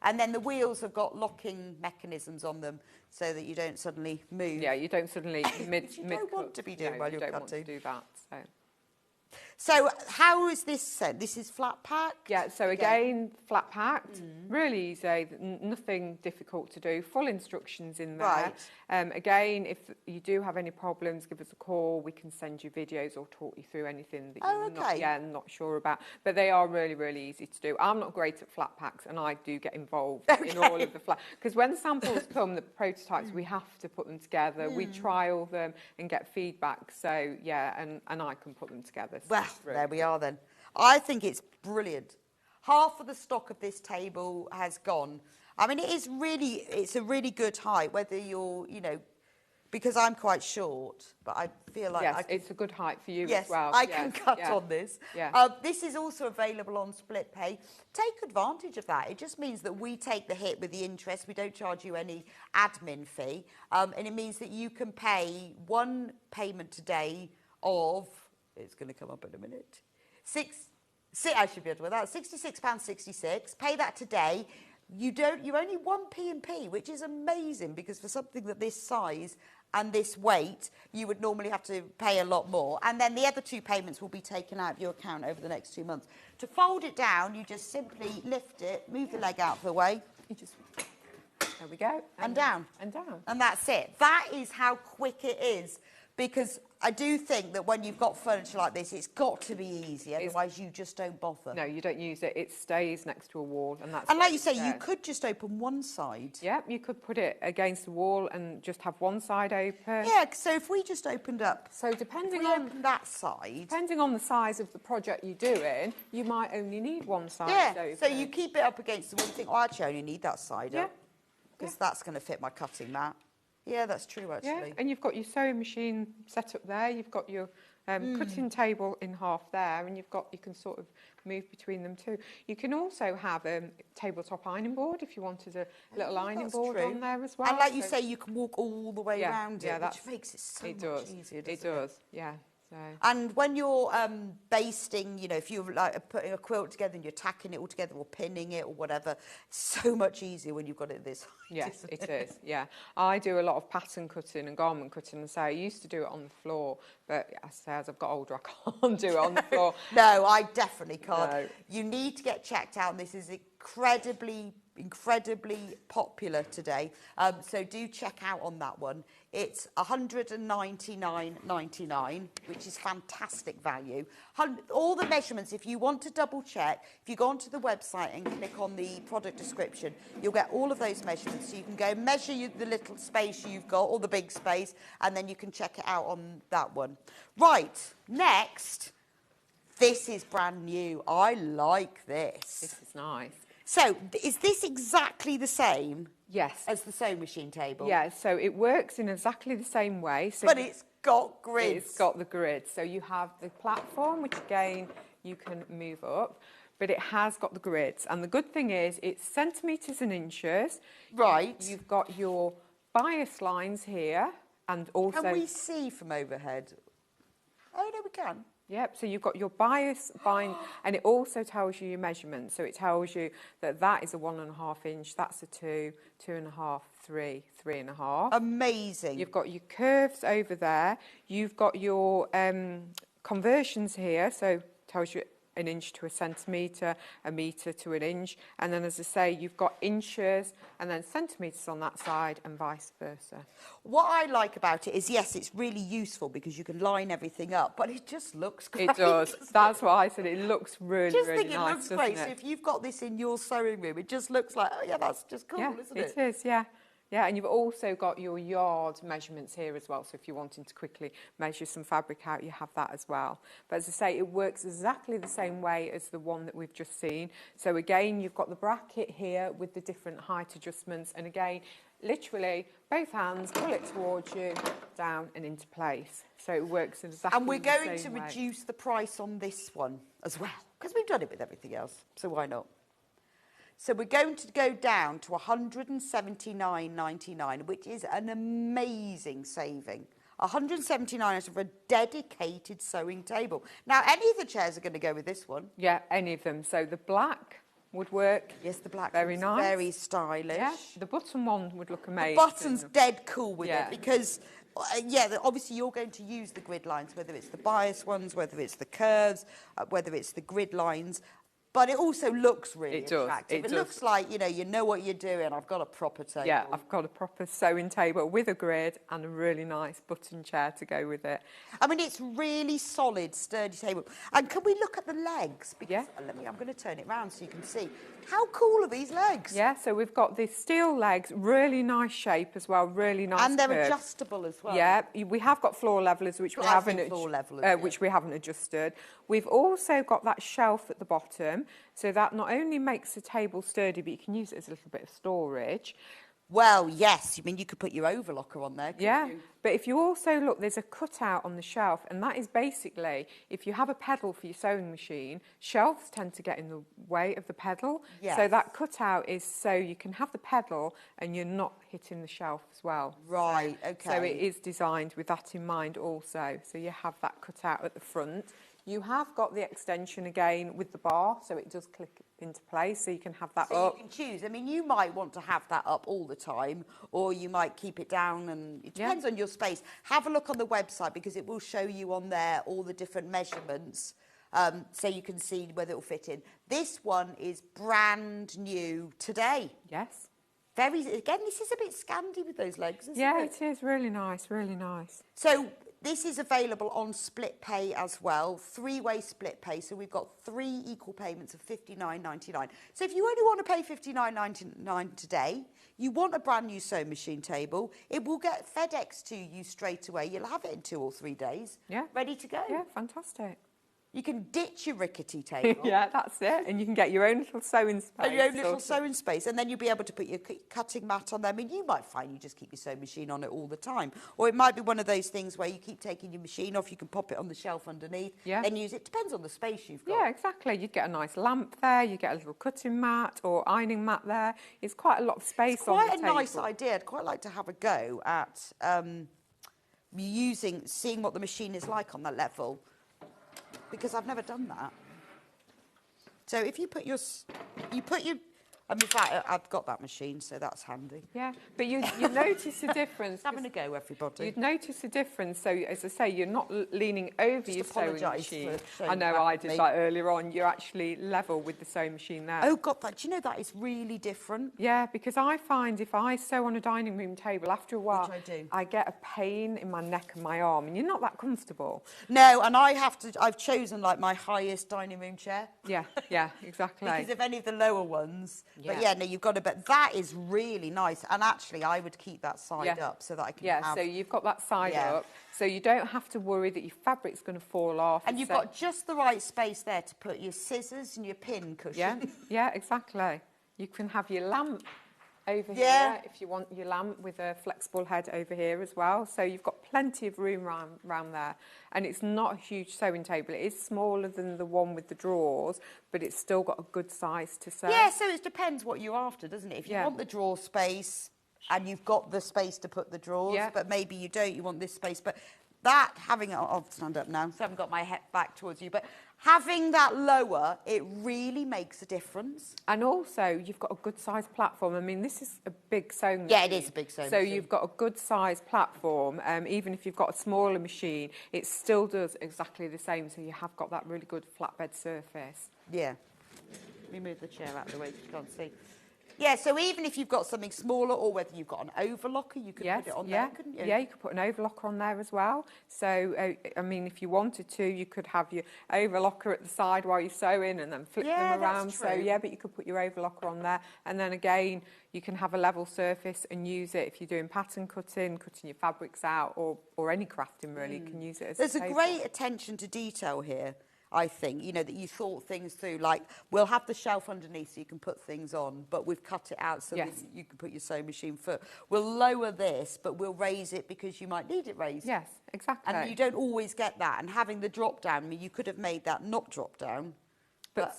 And then the wheels have got locking mechanisms on them so that you don't suddenly move. Yeah, you don't suddenly mid. You don't want to be doing while you're cutting. cutting. Want to do that. So how is this sent? This is flat pack? Yeah, so again, flat packed, really easy, nothing difficult to do, full instructions in there. Right. Again, if you do have any problems, give us a call, we can send you videos or talk you through anything that you're not sure about. But they are really, really easy to do. I'm not great at flat packs and I do get involved in all of the flat, because when samples come, the prototypes, we have to put them together, we trial them and get feedback. So yeah, and I can put them together. So well, there we are then. I think it's brilliant. Half of the stock of this table has gone. I mean, it's a really good height, whether you're, because I'm quite short, but I feel like... Yes, it's a good height for you as well. I can cut on this. Yeah. This is also available on split pay. Take advantage of that. It just means that we take the hit with the interest. We don't charge you any admin fee. And it means that you can pay one payment today of... It's going to come up in a minute. I should be able to work that. £66.66. Pay that today. You're only 1p and P, which is amazing, because for something that this size and this weight, you would normally have to pay a lot more. And then the other 2 payments will be taken out of your account over the next 2 months. To fold it down, you just simply lift it, move the leg out of the way. There we go. And down. And down. And that's it. That is how quick it is. Because I do think that when you've got furniture like this, it's got to be easy, otherwise you just don't bother. No, you don't use it. It stays next to a wall, and that's. And like you say, you could just open one side. Yeah, you could put it against the wall and just have one side open. Yeah, so if we just opened up, so depending on that side, depending on the size of the project you're doing, you might only need one side. Yeah, open. so you keep it up against the wall and think, oh, actually, I only need that side up, because that's going to fit my cutting mat. Yeah, that's true, actually. Yeah, and you've got your sewing machine set up there. You've got your cutting table in half there, and you can sort of move between them too. You can also have a tabletop ironing board if you wanted a little ironing board on there as well. And like you say, you can walk all the way around it, which makes it so much easier, doesn't it? It does, yeah. So. And when you're basting, if you're like putting a quilt together and you're tacking it all together or pinning it or whatever, it's so much easier when you've got it this height. Yes, it is, yeah. I do a lot of pattern cutting and garment cutting, and so I used to do it on the floor, but as I've got older, I can't do it on the floor. No, I definitely can't. No. You need to get checked out, and this is incredibly popular today. So do check out on that one. It's $199.99, which is fantastic value. All the measurements, if you want to double check, if you go onto the website and click on the product description, you'll get all of those measurements. So you can go measure the little space you've got, or the big space, and then you can check it out on that one. Right, next, this is brand new. I like this. This is nice. So, is this exactly the same? Yes. As the sewing machine table? Yeah, so it works in exactly the same way. So but it's got grids. It's got the grid. So you have the platform, which again, you can move up, but it has got the grids. And the good thing is, it's centimetres and inches. Right. You've got your bias lines here, and also... Can we see from overhead? Oh, no, we can. Yep, so you've got your bias bind, and it also tells you your measurements. So it tells you that is a 1.5 inch, that's a 2, 2.5, 3, 3.5. Amazing. You've got your curves over there. You've got your conversions here, so it tells you 1 inch to a centimetre, a metre to an inch. And then, as I say, you've got inches and then centimetres on that side and vice versa. What I like about it is, yes, it's really useful because you can line everything up, but it just looks great. It does. That's why I said it looks really, really nice. It looks great. So if you've got this in your sewing room, it just looks like, oh, yeah, that's just cool, isn't it? It is, yeah. Yeah, and you've also got your yard measurements here as well. So if you're wanting to quickly measure some fabric out, you have that as well. But as I say, it works exactly the same way as the one that we've just seen. So again, you've got the bracket here with the different height adjustments. And again, literally both hands, pull it towards you, down and into place. So it works exactly the same way. And we're going to reduce the price on this one as well, because we've done it with everything else. So why not? So we're going to go down to $179.99, which is an amazing saving. $179 for a dedicated sewing table. Now, any of the chairs are going to go with this one. Yeah, any of them. So the black would work. Yes, the black very one's nice. very stylish. Yeah, the button one would look amazing. The button's dead cool with it because, obviously you're going to use the grid lines, whether it's the bias ones, whether it's the curves, whether it's the grid lines. But it also looks really attractive. It looks like, you know what you're doing. I've got a proper table. Yeah, I've got a proper sewing table with a grid and a really nice button chair to go with it. I mean, it's really solid, sturdy table. And can we look at the legs? Because, I'm going to turn it round so you can see. How cool are these legs? Yeah, so we've got these steel legs, really nice shape as well, really nice And they're curve. adjustable as well. Yeah, we have got floor levelers, which we haven't adjusted. We've also got that shelf at the bottom, so that not only makes the table sturdy, but you can use it as a little bit of storage. Well, yes. I mean, you could put your overlocker on there, couldn't you? But if you also look, there's a cutout on the shelf, and that is basically, if you have a pedal for your sewing machine, shelves tend to get in the way of the pedal. Yes. So that cutout is so you can have the pedal and you're not hitting the shelf as well. Right, okay. So it is designed with that in mind also. So you have that cutout at the front. You have got the extension again with the bar, so it does click into place, so you can have that up. So you can choose. I mean, you might want to have that up all the time, or you might keep it down, and it depends on your space. Have a look on the website, because it will show you on there all the different measurements, so you can see whether it will fit in. This one is brand new today. Yes. Again, this is a bit Scandi with those legs, isn't it? Yeah, it is. Really nice, really nice. So this is available on split pay as well, 3-way split pay. So we've got 3 equal payments of $59.99. So if you only want to pay $59.99 today, you want a brand new sewing machine table, it will get FedEx to you straight away. You'll have it in 2 or 3 days. Yeah. Ready to go. Yeah, fantastic. You can ditch your rickety table. Yeah, that's it. And you can get your own little sewing space. And your own little sewing space. And then you'll be able to put your cutting mat on there. I mean, you might find you just keep your sewing machine on it all the time. Or it might be one of those things where you keep taking your machine off, you can pop it on the shelf underneath, then use it. Depends on the space you've got. Yeah, exactly. You'd get a nice lamp there, you get a little cutting mat or ironing mat there. It's quite a lot of space on the table. Quite a nice idea. I'd quite like to have a go at seeing what the machine is like on that level, because I've never done that. So if you put your, in fact, I've got that machine, so that's handy. Yeah, but you notice a difference. Having a go, everybody. You'd notice a difference. So, as I say, you're not leaning over your sewing machine. I know I did that earlier on. You're actually level with the sewing machine there. Oh, God, do you know that is really different? Yeah, because I find if I sew on a dining room table, after a while, Which I get a pain in my neck and my arm, and you're not that comfortable. No, and I've chosen like my highest dining room chair. Yeah, exactly. Because of any of the lower ones. But yeah, no, you've got to, but that is really nice. And actually, I would keep that side up so that I can have... so you've got that side up, so you don't have to worry that your fabric's going to fall off. And you've got just the right space there to put your scissors and your pin cushion. Yeah, exactly. You can have your lamp over here if you want your lamp with a flexible head over here as well. So you've got plenty of room around there. And it's not a huge sewing table. It is smaller than the one with the drawers, but it's still got a good size to sew. Yeah, so it depends what you're after, doesn't it? If you want the drawer space and you've got the space to put the drawers, but maybe you don't, you want this space. But that, I'll stand up now, so I haven't got my head back towards you, but having that lower, it really makes a difference. And also, you've got a good sized platform. I mean, this is a big sewing machine. Yeah, it is a big sewing machine. So you've got a good sized platform. Even if you've got a smaller machine, it still does exactly the same. So you have got that really good flatbed surface. Yeah. Let me move the chair out of the way so you can't see. Yeah, so even if you've got something smaller or whether you've got an overlocker, you could put it on there, couldn't you? Yeah, you could put an overlocker on there as well. So, I mean, if you wanted to, you could have your overlocker at the side while you're sewing and then flip them around. That's So, true. yeah, but you could put your overlocker on there. And then again, you can have a level surface and use it if you're doing pattern cutting your fabrics out or any crafting really, you can use it as There's a a great attention to detail here. I think, you know, that you thought things through, like we'll have the shelf underneath so you can put things on, but we've cut it out so that you can put your sewing machine foot. We'll lower this, but we'll raise it because you might need it raised. Yes, exactly. And you don't always get that. And having the drop down, I mean, you could have made that not drop down. But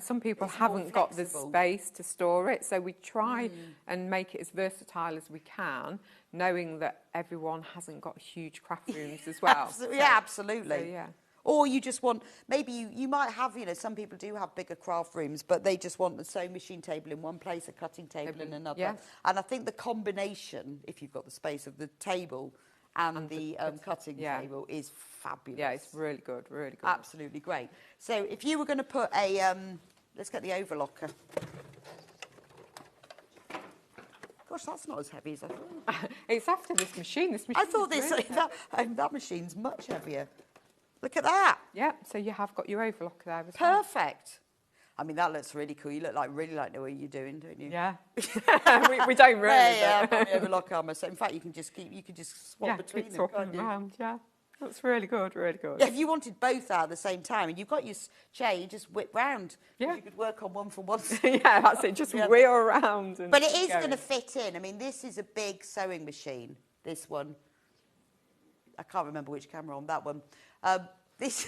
some people haven't got the space to store it, so we try and make it as versatile as we can, knowing that everyone hasn't got huge craft rooms as well. Absolutely. So, yeah. Or you just want, maybe you might have, you know, some people do have bigger craft rooms, but they just want the sewing machine table in one place, a cutting table in another. Yeah. And I think the combination, if you've got the space of the table and the cutting table, is fabulous. Yeah, it's really good, really good. Absolutely great. So if you were going to put a, let's get the overlocker. Gosh, that's not as heavy as I thought. It's after this machine. I thought that machine's much heavier. Look at that. Yeah, so you have got your overlocker there as well. Perfect. I mean, that looks really cool. You look really like know what you're doing, don't you? Yeah. we don't really. Yeah, I've got my overlocker on myself. In fact, you can just swap between them, swapping can't you? around, yeah. That's really good, really good. Yeah, if you wanted both out at the same time and you've got your chair, you just whip round. Yeah. You could work on one for one. Yeah, that's it. Just wheel around. And but it is going to fit in. I mean, this is a big sewing machine, this one. I can't remember which camera on that one. This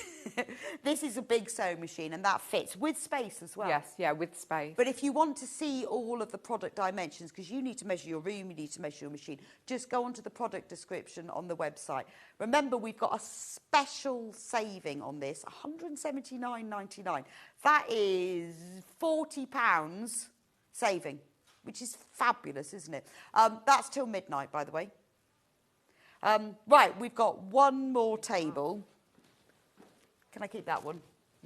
is a big sewing machine and that fits with space as well. Yes, yeah, with space. But if you want to see all of the product dimensions, because you need to measure your room, you need to measure your machine, just go onto the product description on the website. Remember, we've got a special saving on this, £179.99. That is £40 saving, which is fabulous, isn't it? That's till midnight, by the way. Right, we've got one more table. Can I keep that one?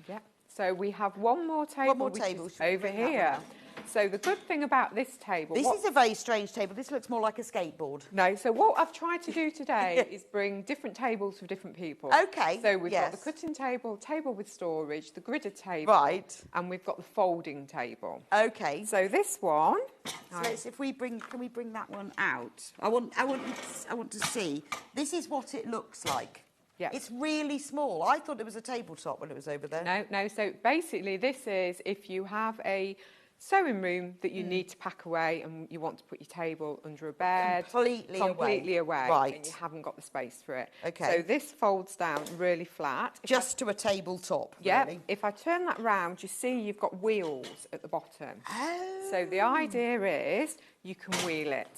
Yeah. So we have one more table. One more table. Over here. So the good thing about this table... This is a very strange table. This looks more like a skateboard. No, so what I've tried to do today is bring different tables for different people. Okay, So we've got the cutting table, table with storage, the gridded table. Right. And we've got the folding table. Okay. So this one... So can we bring that one out? I want to see. This is what it looks like. Yeah. It's really small. I thought it was a tabletop when it was over there. No. So basically this is if you have a sewing room that you need to pack away and you want to put your table under a bed. Completely away. Right. And you haven't got the space for it. Okay. So this folds down really flat. Just to a tabletop, yeah. really. If I turn that round, you see you've got wheels at the bottom. Oh. So the idea is you can wheel it.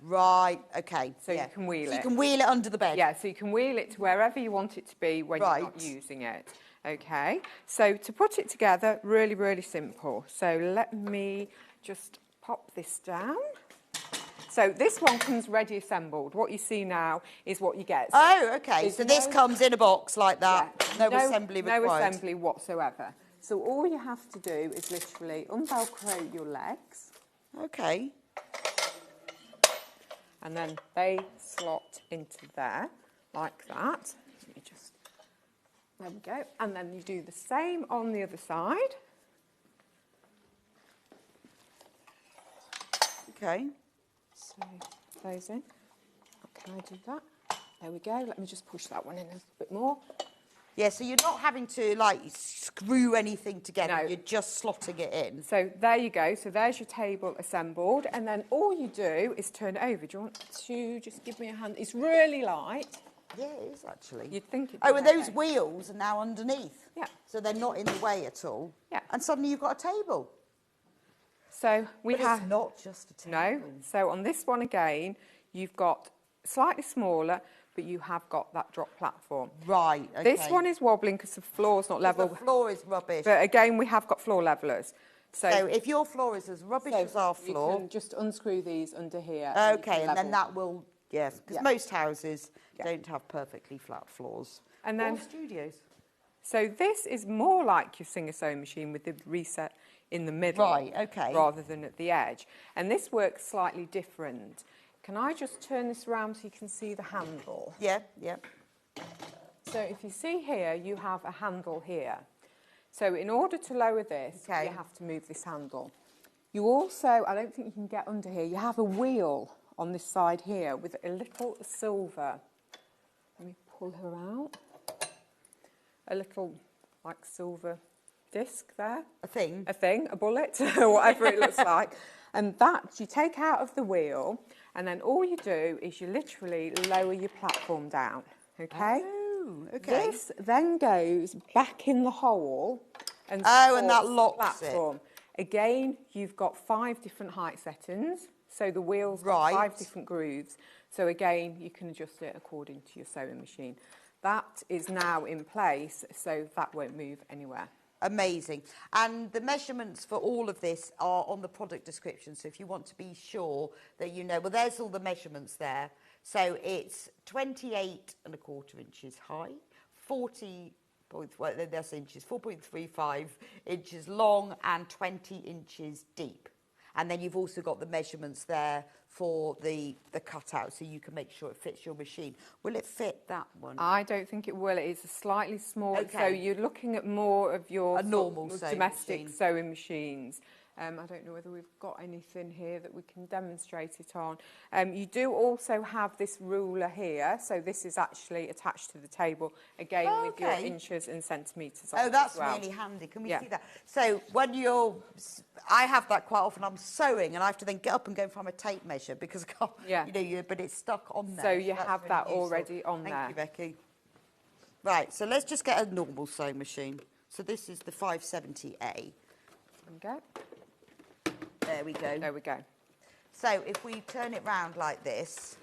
Right, okay. So you can wheel it. You can wheel it under the bed. Yeah, so you can wheel it to wherever you want it to be when you're not using it. Okay, so to put it together, really, really simple. So let me just pop this down. So this one comes ready assembled. What you see now is what you get. Oh, okay. So this comes in a box like that. Yeah, no assembly required. No assembly whatsoever. So all you have to do is literally unvelcro your legs. Okay. And then they slot into there, like that. You just, there we go. And then you do the same on the other side. Okay. So those in. Can I do that? There we go. Let me just push that one in a little bit more. Yeah, so you're not having to, like, screw anything together. No. You're just slotting it in. So there you go. So there's your table assembled. And then all you do is turn it over. Do you want to just give me a hand? It's really light. Yeah, it is, actually. You'd think it. Oh, and those wheels are now underneath. Yeah. So they're not in the way at all. Yeah. And suddenly you've got a table. So we But have... it's not just a table. No. So on this one again, you've got slightly smaller, but you have got that drop platform. Right, okay. This one is wobbling because the floor's not level. The floor is rubbish. But again, we have got floor levelers. So if your floor is as rubbish as our floor... you can just unscrew these under here. Okay, and then that will... Yes, because most houses don't have perfectly flat floors. And then or studios. So this is more like your Singer sewing machine with the reset in the middle. Right, okay. Rather than at the edge. And this works slightly different. Can I just turn this around so you can see the handle? Yeah, yeah. So if you see here, you have a handle here. So in order to lower this, you have to move this handle. You also, I don't think you can get under here, you have a wheel on this side here with a little silver. Let me pull her out. A little, like, silver disc there. A thing. A thing, a bullet, whatever it looks like. And that you take out of the wheel, and then all you do is you literally lower your platform down, okay? Oh, okay. This then goes back in the hole and and that supports the locks platform. Again, you've got 5 different height settings, so the wheel's got 5 different grooves. So again, you can adjust it according to your sewing machine. That is now in place, so that won't move anywhere. Amazing. And the measurements for all of this are on the product description. So if you want to be sure that you know, well, there's all the measurements there. So it's 28¼ inches high, 4.35 inches long, and 20 inches deep. And then you've also got the measurements there for the cutout, so you can make sure it fits your machine. Will it fit that one? I don't think it will. It is a slightly smaller, Okay. so you're looking at more of your normal sort of sewing domestic machine. sewing machines. I don't know whether we've got anything here that we can demonstrate it on. You do also have this ruler here, so this is actually attached to the table, again with your inches and centimetres on it that's as well. really handy. Can we see that? So when I have that quite often. I'm sewing and I have to then get up and go and find my tape measure because I can't, but it's stuck on there. So you that's have really that useful. already on there. Thank you, Becky. Right, so let's just get a normal sewing machine. So this is the 570A. Okay. There we go. There we go. So if we turn it round like this,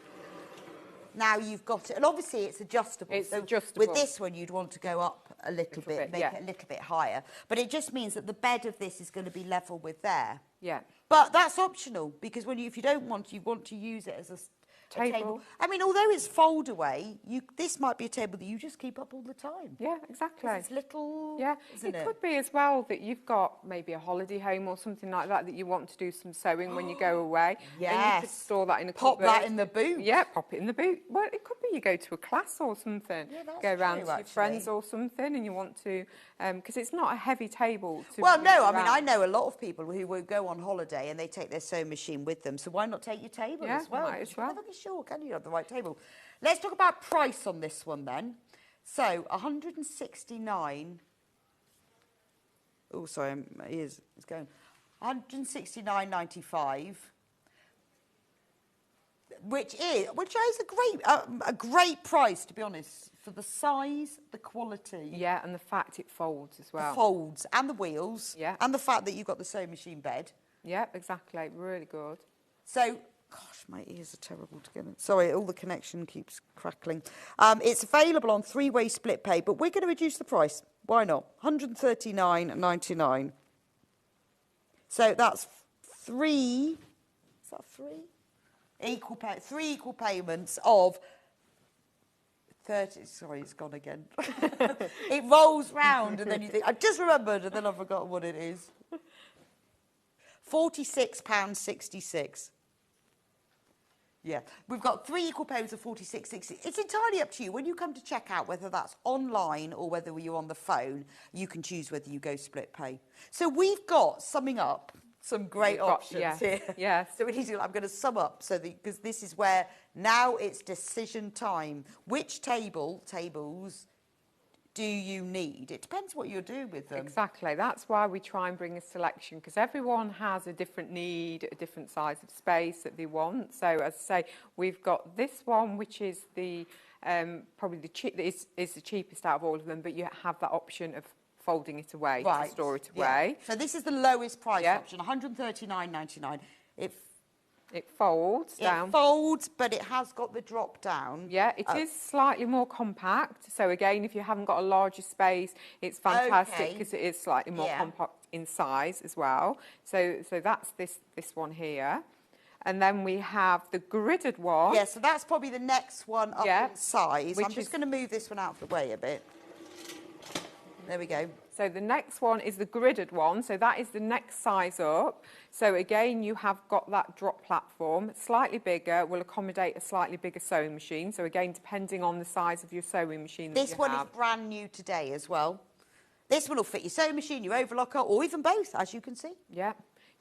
now you've got it. And obviously it's adjustable. It's so adjustable. With this one, you'd want to go up a little bit, make it a little bit higher. But it just means that the bed of this is going to be level with there. Yeah. But that's optional because if you don't want to, you want to use it as a table. I mean, although it's fold away, this might be a table that you just keep up all the time. Yeah, exactly. It's little, yeah, isn't it could be as well that you've got maybe a holiday home or something like that you want to do some sewing when you go away. Yes. And you could store that in a Pop cupboard. that in the boot. Yeah, pop it in the boot. Well, it could be you go to a class or something. Yeah, that's go round true, to your friends or something and you want to, because it's not a heavy table to Well, move no, I mean, around. I know a lot of people who will go on holiday and they take their sewing machine with them. So why not take your table as well? Might as You can well. never be sure, can you, of the right table? Let's talk about price on this one then. So 169. Oh, sorry, my ears is going. 169.95. Which is a great price, to be honest, for the size, the quality. Yeah, and the fact it folds as well. The folds and the wheels. Yeah. And the fact that you've got the sewing machine bed. Yeah, exactly. Really good. So, gosh, my ears are terrible together. Sorry, all the connection keeps crackling. It's available on 3-way split pay, but we're going to reduce the price. Why not? $139.99. So that's 3. Is that 3? 3 equal payments of 30. Sorry, it's gone again. It rolls round and then you think, I just remembered, and then I've forgotten what it is. £46.66. Yeah, we've got 3 equal payments of £46.60. It's entirely up to you. When you come to check out, whether that's online or whether you're on the phone, you can choose whether you go split pay. So we've got, summing up, some great options here. Yes. So we need to, I'm going to sum up because this is where now it's decision time. Which tables do you need? It depends what you're doing with them. Exactly. That's why we try and bring a selection, because everyone has a different need, a different size of space that they want. So as I say, we've got this one, which is the probably the cheapest out of all of them, but you have that option of folding it away, to store it away. So this is the lowest price option, $139.99. It folds down. It folds, but it has got the drop down. Yeah, it is slightly more compact. So again, if you haven't got a larger space, it's fantastic because it is slightly more compact in size as well. So that's this one here. And then we have the gridded one. Yeah, so that's probably the next one up in size. Which I'm just going to move this one out of the way a bit. There we go. So the next one is the gridded one. So that is the next size up. So again, you have got that drop platform, slightly bigger, will accommodate a slightly bigger sewing machine. So again, depending on the size of your sewing machine This one is brand new today as well. This one will fit your sewing machine, your overlocker, or even both, as you can see. Yeah.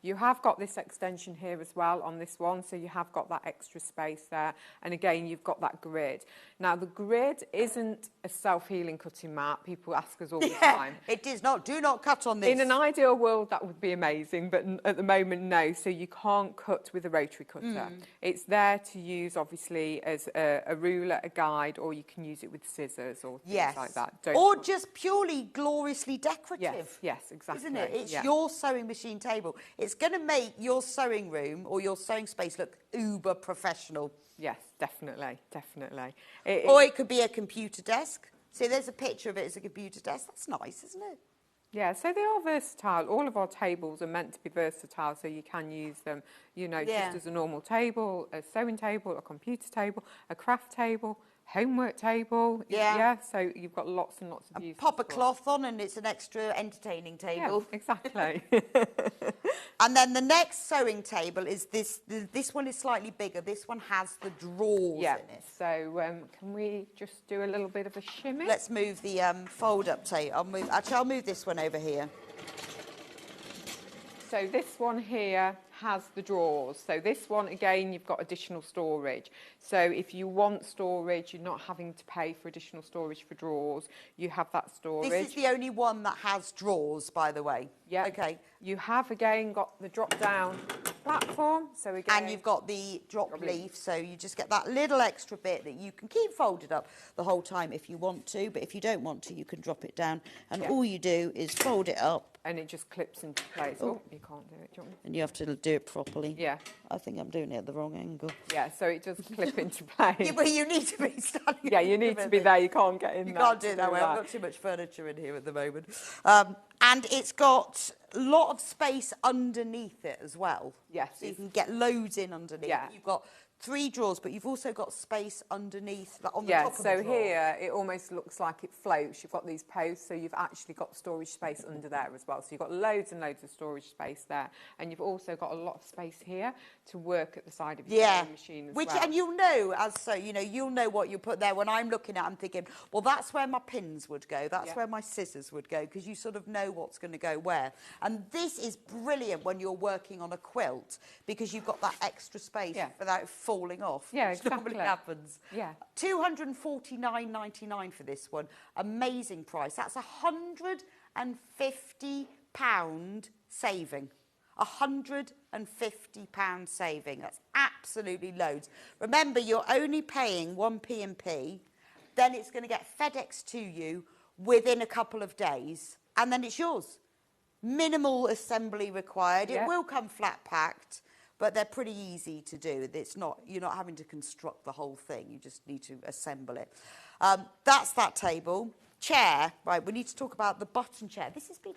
You have got this extension here as well on this one, so you have got that extra space there. And again, you've got that grid. Now, the grid isn't a self-healing cutting mat. People ask us all the time. It is not. Do not cut on this. In an ideal world, that would be amazing, but at the moment, no. So you can't cut with a rotary cutter. It's there to use, obviously, as a ruler, a guide, or you can use it with scissors or things like that. Or just purely gloriously decorative. Yes, exactly. Isn't it? It's your sewing machine table. It's going to make your sewing room or your sewing space look uber professional. Yes, definitely, definitely. Or it could be a computer desk. See, there's a picture of it as a computer desk. That's nice, isn't it? Yeah, so they are versatile. All of our tables are meant to be versatile, so you can use them, you know, just as a normal table, a sewing table, a computer table, a craft table, homework table. Yeah, so you've got lots and lots of uses. Pop a cloth on and it's an extra entertaining table. Yeah, exactly. And then the next sewing table is this. This one is slightly bigger. This one has the drawers in it. So can we just do a little bit of a shimmy? Let's move the fold-up table. I'll move this one over here. So this one here has the drawers. So this one, again, you've got additional storage. So if you want storage, you're not having to pay for additional storage for drawers. You have that storage. This is the only one that has drawers, by the way. Yeah. Okay. You have, again, got the drop-down platform. So again, and you've got the drop leaf, so you just get that little extra bit that you can keep folded up the whole time if you want to, but if you don't want to, you can drop it down, and all you do is fold it up. And it just clips into place. Oh, you can't do it. Do you want me? And you have to do it properly. Yeah. I think I'm doing it at the wrong angle. Yeah, so it does clip into place. Yeah, but you need to be standing. Yeah, you need to be there. You can't get in there. You can't do it that way. I've got too much furniture in here at the moment. And it's got a lot of space underneath it as well. Yes. So you can get loads in underneath. Yeah. You've got 3 drawers, but you've also got space underneath, like on the top of the drawer. So here it almost looks like it floats. You've got these posts, so you've actually got storage space under there as well. So you've got loads and loads of storage space there, and you've also got a lot of space here to work at the side of your sewing machine as well. And you'll know, you'll know what you put there. When I'm looking at it, I'm thinking, well, that's where my pins would go. That's where my scissors would go, because you sort of know what's going to go where. And this is brilliant when you're working on a quilt, because you've got that extra space without falling off. Yeah, which exactly. normally happens. Yeah. £249.99 for this one. Amazing price. That's £150 saving. £150 saving. That's absolutely loads. Remember, you're only paying 1 P&P, then it's going to get FedEx to you within a couple of days, and then it's yours. Minimal assembly required. It will come flat packed, but they're pretty easy to do. It's not, you're not having to construct the whole thing. You just need to assemble it. That's that table. Chair, right, we need to talk about the button chair. This has been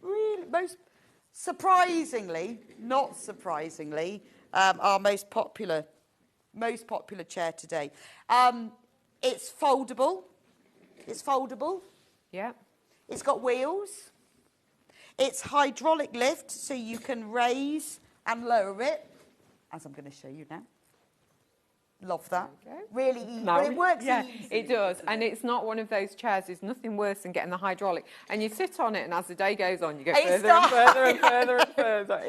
really, not surprisingly, our most popular chair today. It's foldable. Yeah. It's got wheels. It's hydraulic lift, so you can raise and lower it, as I'm going to show you now. Love that. Really easy. No, But it works easy. It does. And it's not one of those chairs. There's nothing worse than getting the hydraulic. And you sit on it, and as the day goes on, you go further and further and further and further.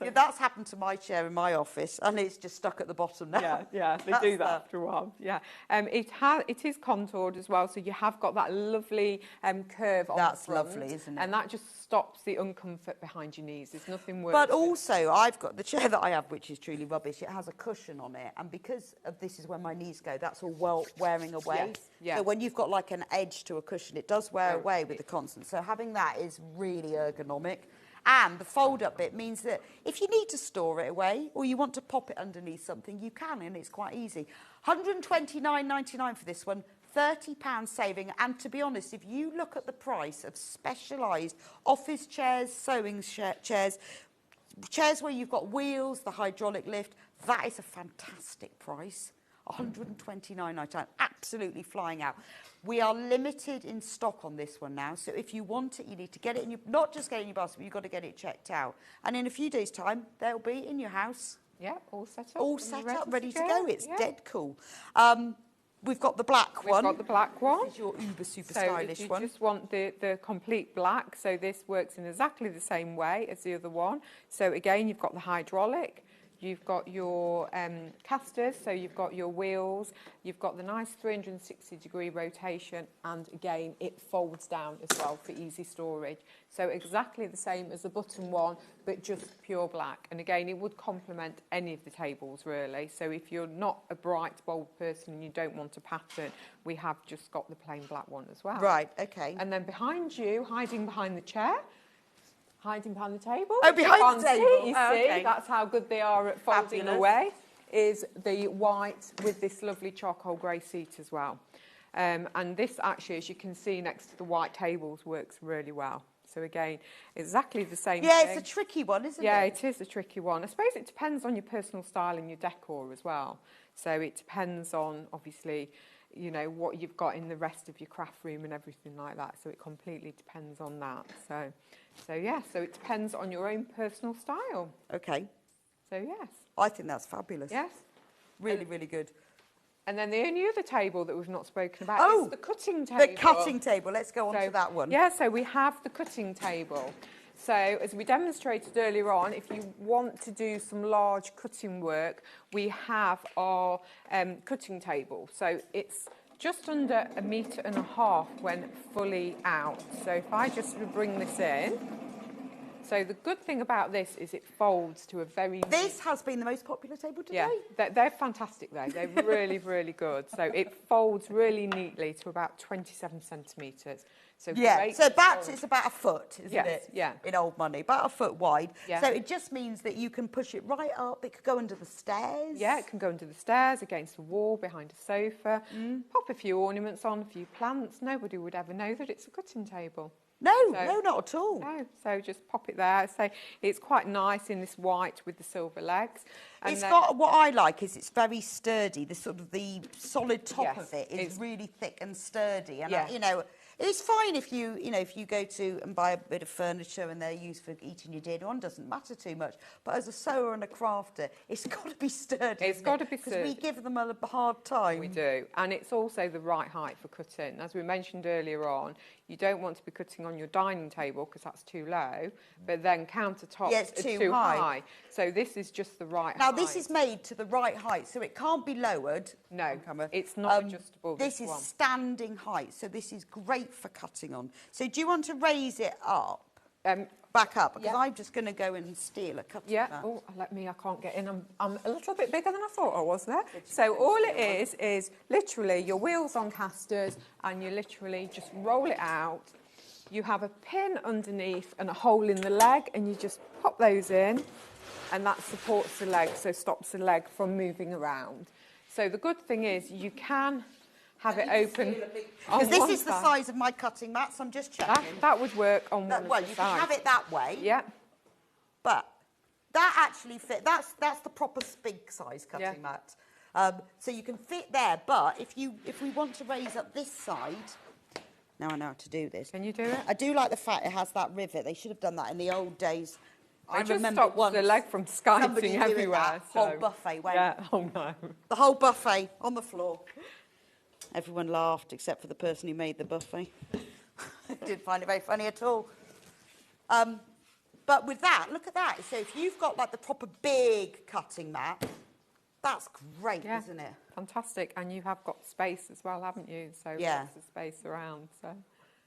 Yeah, that's happened to my chair in my office, and it's just stuck at the bottom now. Yeah, they do that after a while. Yeah, it is contoured as well, so you have got that lovely curve on the front. That's lovely, isn't it? And that just stops the uncomfort behind your knees. There's nothing worse. But also, I've got the chair that I have, which is truly rubbish. It has a cushion on it, and because of this is where my knees go, that's all wearing away. Yes. So when you've got like an edge to a cushion, it does wear away with the constant. So having that is really ergonomic. And the fold-up bit means that if you need to store it away or you want to pop it underneath something, you can, and it's quite easy. £129.99 for this one, £30 saving. And to be honest, if you look at the price of specialised office chairs, sewing chairs, chairs where you've got wheels, the hydraulic lift, that is a fantastic price. 129.99, absolutely flying out. We are limited in stock on this one now, so if you want it, you need to get it in your, not just get it in your basket, but you've got to get it checked out. And in a few days' time, they'll be in your house. Yeah, all set up. All set up, ready to go. It's yeah. dead cool. We've got the black one. We've got the black one. This is your uber super so stylish if you one. just want the complete black, so this works in exactly the same way as the other one. So again, you've got the hydraulic. You've got your casters, so you've got your wheels, you've got the nice 360-degree rotation, and again, it folds down as well for easy storage. So exactly the same as the button one, but just pure black. And again, it would complement any of the tables, really. So if you're not a bright, bold person and you don't want a pattern, we have just got the plain black one as well. Right, okay. And then behind you, hiding behind the chair, hiding behind the table. Oh, behind the table. You see, Okay. that's how good they are at folding Fabulous. away, is the white with this lovely charcoal grey seat as well. And this actually, as you can see next to the white tables, works really well. So again, exactly the same Yeah, thing. it's a tricky one, isn't it? Yeah, it is a tricky one. I suppose it depends on your personal style and your decor as well. So it depends on, obviously, you know, what you've got in the rest of your craft room and everything like that. So it completely depends on that. So yeah, so it depends on your own personal style. Okay. So yes. I think that's fabulous. Yes. Really, really good. And then the only other table that we've not spoken about is the cutting table. The cutting table. Let's go on to that one. Yeah, so we have the cutting table. So as we demonstrated earlier on, if you want to do some large cutting work, we have our cutting table. So it's just under 1.5 meters when fully out. So if I just bring this in. So the good thing about this is it folds to a very... This has been the most popular table today. Yeah, they're fantastic though. They're really, really good. So it folds really neatly to about 27 centimetres. So yeah, great so fold. it's about a foot, isn't Yes, it? yeah. In old money, about a foot wide. Yeah. So it just means that you can push it right up. It could go under the stairs. Yeah, it can go under the stairs, against the wall, behind a sofa. Pop a few ornaments on, a few plants. Nobody would ever know that it's a cutting table. No, no, not at all. No, so just pop it there. So it's quite nice in this white with the silver legs. And It's then, got, what I like is it's very sturdy. The sort of the solid top Yes, of it is it's- really thick and sturdy. And Yeah. you know, it's fine if you know, if you go to and buy a bit of furniture and they're used for eating your dinner on, doesn't matter too much. But as a sewer and a crafter, it's got to be sturdy. It's got to be Because sturdy. we give them a hard time. We do. And it's also the right height for cutting. As we mentioned earlier on, you don't want to be cutting on your dining table because that's too low, but then countertops Yeah, it's are too high. high. So this is just the right Now, height. this is made to the right height, so it can't be lowered. No, Camera. it's not adjustable, This this is one. standing height, so this is great for cutting on. So do you want to raise it up? Um, Back up, because yeah. I'm just going to go and steal a cutting Yeah, mat. oh, I can't get in. I'm a little bit bigger than I thought I was there. So all it is literally your wheels on casters, and you literally just roll it out. You have a pin underneath and a hole in the leg, and you just pop those in, and that supports the leg, so stops the leg from moving around. So the good thing is you can have it open. Because this is the size of my cutting mat, so I'm just checking. That would work on one Well, of the you sides. can have it that way. Yeah. But that actually fit. That's the proper big size cutting mat. So you can fit there. But if we want to raise up this side, now I know how to do this. Can you do it? I do like the fact it has that rivet. They should have done that in the old days. I just remember stopped once the leg from somebody skiting doing everywhere. that whole buffet went. Yeah, oh no. The whole buffet on the floor. Everyone laughed except for the person who made the buffet. Didn't find it very funny at all. But with that, look at that. So if you've got like the proper big cutting mat, that's great, Yeah. isn't it? Fantastic, and you have got space as well, haven't you? So Yeah. lots of space around. So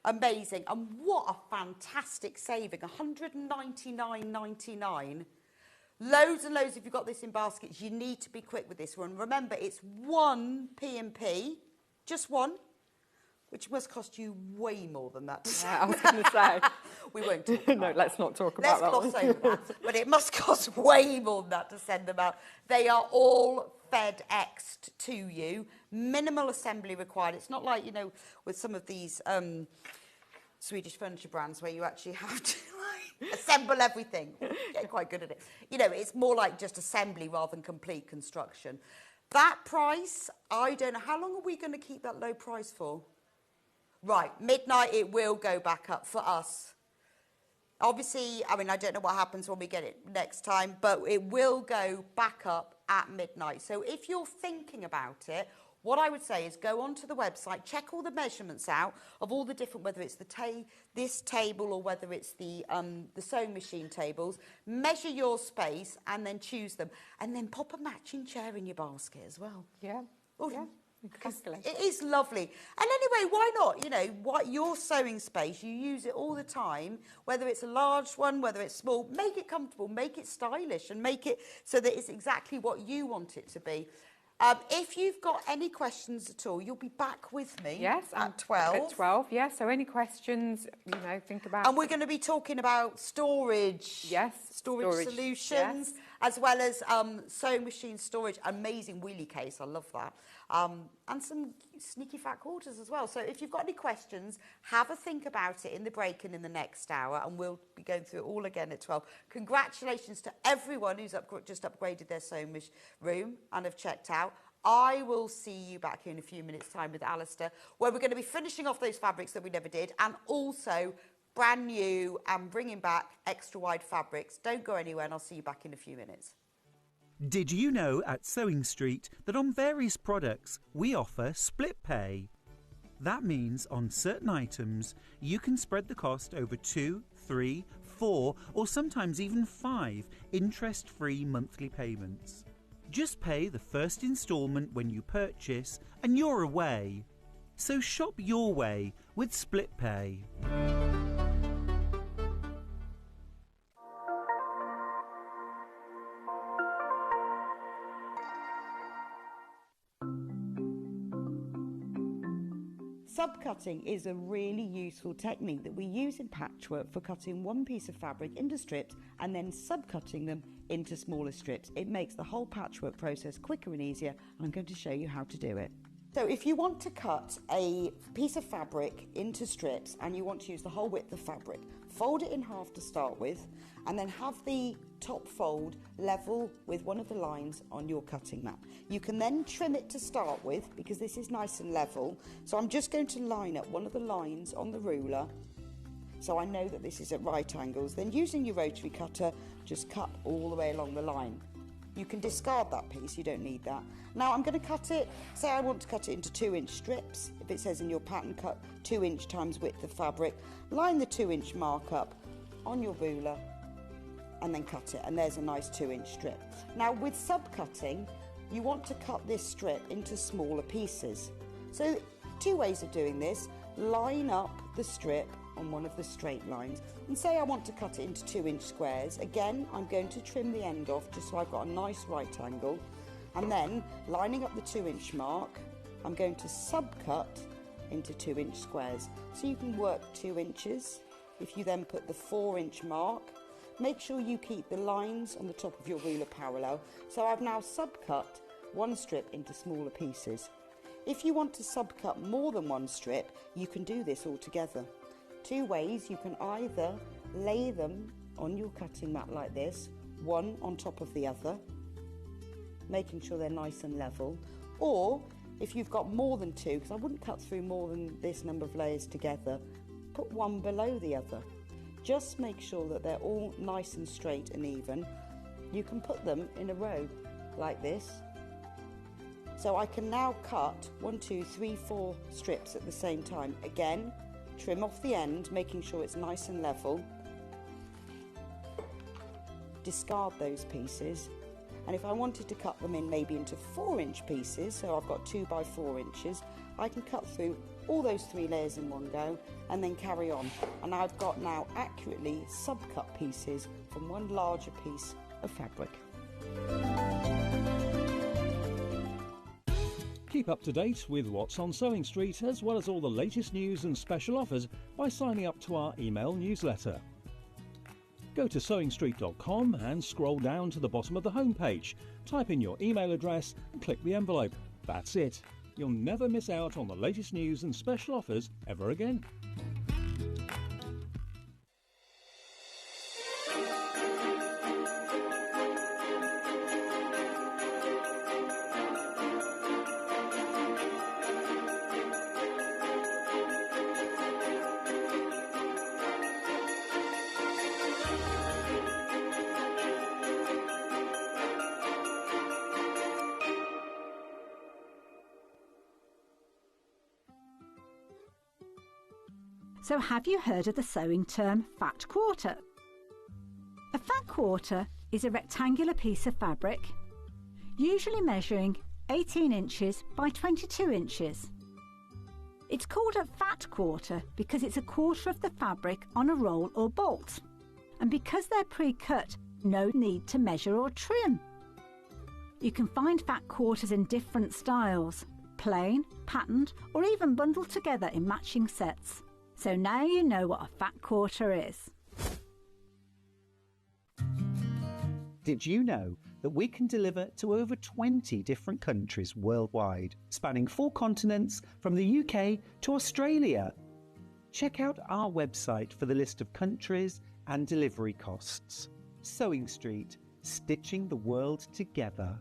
Amazing. And what a fantastic saving. $199.99. Loads and loads. If you've got this in baskets, you need to be quick with this one. Remember, it's one P&P, just one, which must cost you way more than that. yeah, I was going to say. We won't talk about No, let's not talk Let's about that gloss one. over that. But it must cost way more than that to send them out. They are all FedExed to you. Minimal assembly required. It's not like, you know, with some of these Swedish furniture brands where you actually have to like, assemble everything. Get quite good at it. You know, it's more like just assembly rather than complete construction. That price, I don't know. How long are we going to keep that low price for? Right, midnight it will go back up for us. Obviously, I mean, I don't know what happens when we get it next time, but it will go back up at midnight. So if you're thinking about it, what I would say is go onto the website, check all the measurements out of all the different, whether it's this table or whether it's the sewing machine tables, measure your space and then choose them. And then pop a matching chair in your basket as well. Yeah, Oh, yeah. Exactly. it is lovely. And anyway, why not? You know, what your sewing space, you use it all the time, whether it's a large one, whether it's small, make it comfortable, make it stylish and make it so that it's exactly what you want it to be. If you've got any questions at all, you'll be back with me at 12. At 12, yeah. So any questions, you know, think about. And we're going to be talking about storage. Yes. Storage solutions, as well as sewing machine storage. Amazing wheelie case, I love that. And some sneaky fat quarters as well. So if you've got any questions, have a think about it in the break and in the next hour, and we'll be going through it all again at 12. Congratulations to everyone who's just upgraded their sewing room and have checked out. I will see you back here in a few minutes' time with Alistair, where we're going to be finishing off those fabrics that we never did, and also brand new and bringing back extra wide fabrics. Don't go anywhere, and I'll see you back in a few minutes. Did you know at Sewing Street that on various products we offer split pay? That means on certain items you can spread the cost over 2, 3, 4 or sometimes even 5 interest-free monthly payments. Just pay the first instalment when you purchase and you're away. So shop your way with split pay. Subcutting is a really useful technique that we use in patchwork for cutting one piece of fabric into strips and then subcutting them into smaller strips. It makes the whole patchwork process quicker and easier, and I'm going to show you how to do it. So if you want to cut a piece of fabric into strips and you want to use the whole width of fabric, fold it in half to start with, and then have the top fold level with one of the lines on your cutting mat. You can then trim it to start with because this is nice and level. So I'm just going to line up one of the lines on the ruler so I know that this is at right angles. Then using your rotary cutter, just cut all the way along the line. You can discard that piece, you don't need that. Now I'm going to cut it, say I want to cut it into 2-inch strips. If it says in your pattern cut 2-inch times width of fabric, line the 2-inch mark up on your ruler and then cut it, and there's a nice 2-inch strip. Now with subcutting, you want to cut this strip into smaller pieces. So 2 ways of doing this: line up the strip on one of the straight lines, and say I want to cut it into 2-inch squares. Again, I'm going to trim the end off just so I've got a nice right angle, and then lining up the 2-inch mark, I'm going to subcut into 2-inch squares. So you can work 2 inches. If you then put the 4-inch mark, make sure you keep the lines on the top of your ruler parallel. So I've now subcut one strip into smaller pieces. If you want to subcut more than one strip, you can do this all together. 2 ways: you can either lay them on your cutting mat like this, one on top of the other, making sure they're nice and level, or if you've got more than 2, because I wouldn't cut through more than this number of layers together, put one below the other. Just make sure that they're all nice and straight and even. You can put them in a row like this. So I can now cut 1, 2, 3, 4 strips at the same time. Again, trim off the end, making sure it's nice and level. Discard those pieces. And if I wanted to cut them in maybe into 4-inch pieces, so I've got 2 by 4 inches, I can cut through all those 3 layers in one go and then carry on. And I've got now accurately subcut pieces from one larger piece of fabric. Keep up to date with what's on Sewing Street, as well as all the latest news and special offers by signing up to our email newsletter. Go to sewingstreet.com and scroll down to the bottom of the homepage. Type in your email address and click the envelope. That's it. You'll never miss out on the latest news and special offers ever again. So have you heard of the sewing term fat quarter? A fat quarter is a rectangular piece of fabric, usually measuring 18 inches by 22 inches. It's called a fat quarter because it's a quarter of the fabric on a roll or bolt, and because they're pre-cut, no need to measure or trim. You can find fat quarters in different styles, plain, patterned, or even bundled together in matching sets. So now you know what a fat quarter is. Did you know that we can deliver to over 20 different countries worldwide, spanning 4 continents from the UK to Australia? Check out our website for the list of countries and delivery costs. Sewing Street, stitching the world together.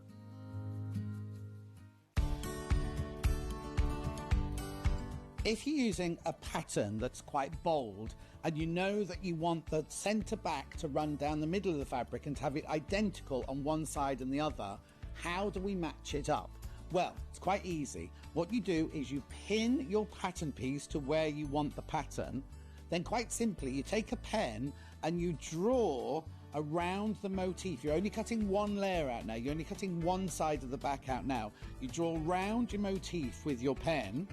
If you're using a pattern that's quite bold and you know that you want the centre back to run down the middle of the fabric and to have it identical on one side and the other, how do we match it up? Well, it's quite easy. What you do is you pin your pattern piece to where you want the pattern. Then quite simply, you take a pen and you draw around the motif. You're only cutting one layer out now. You're only cutting one side of the back out now. You draw round your motif with your pen.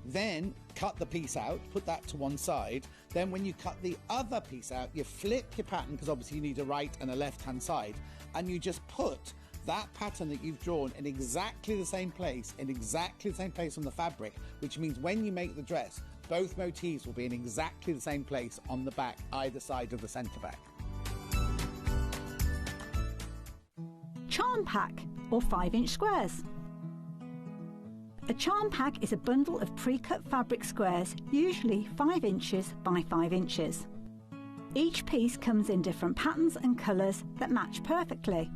Then cut the piece out, put that to one side. Then when you cut the other piece out, you flip your pattern, because obviously you need a right and a left-hand side, and you just put that pattern that you've drawn in exactly the same place, on the fabric, which means when you make the dress, both motifs will be in exactly the same place on the back, either side of the centre back. Charm pack, or 5-inch squares. A charm pack is a bundle of pre-cut fabric squares, usually 5 inches by 5 inches. Each piece comes in different patterns and colours that match perfectly.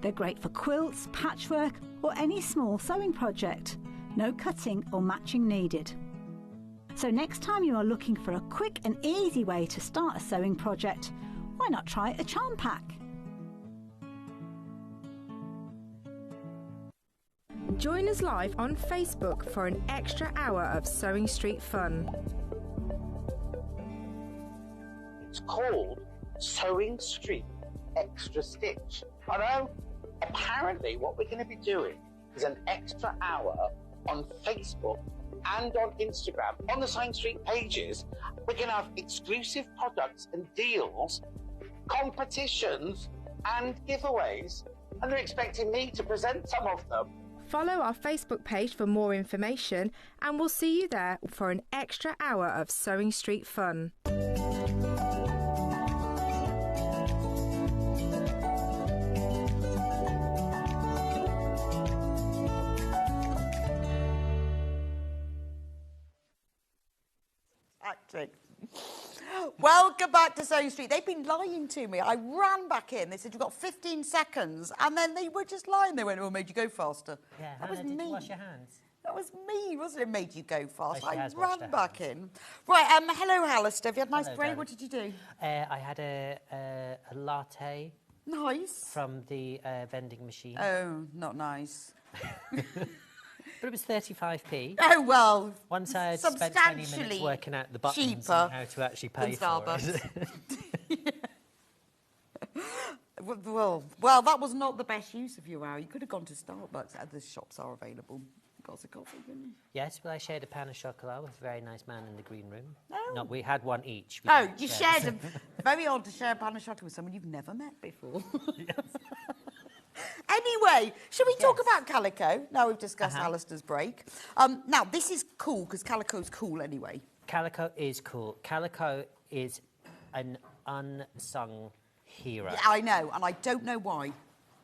They're great for quilts, patchwork, or any small sewing project. No cutting or matching needed. So next time you are looking for a quick and easy way to start a sewing project, why not try a charm pack? Join us live on Facebook for an extra hour of Sewing Street fun. It's called Sewing Street Extra Stitch. I know. Apparently what we're going to be doing is an extra hour on Facebook and on Instagram. On the Sewing Street pages, we're going to have exclusive products and deals, competitions and giveaways. And they're expecting me to present some of them. Follow our Facebook page for more information, and we'll see you there for an extra hour of Sewing Street fun. Acting. Welcome back to Sewing Street. They've been lying to me. I ran back in. They said, you've got 15 seconds. And then they were just lying. They went, oh, made you go faster. Yeah, that was Hannah, me. did you wash your hands? That was me, wasn't it? Made you go fast. Oh, she I has washed ran her back hands. in. Right, hello, Alistair. Have you had a nice Hello, break? darling. What did you do? I had a latte. Nice. From the vending machine. Oh, not nice. But it was 35p. Oh, well, Once I had spent 20 minutes working out the buttons cheaper and how to actually pay for Starbucks. it. Well, that was not the best use of your hour. You could have gone to Starbucks. The shops are available. Got us a coffee, couldn't you? Yes, well, I shared a pan of chocolat with a very nice man in the green room. Oh. No, we had one each. Oh, you shared them. Very odd to share a pan of chocolate with someone you've never met before. Anyway, shall we talk about Calico? Now we've discussed Alistair's break. Now, this is cool because Calico's cool anyway. Calico is cool. Calico is an unsung hero. Yeah, I know, and I don't know why.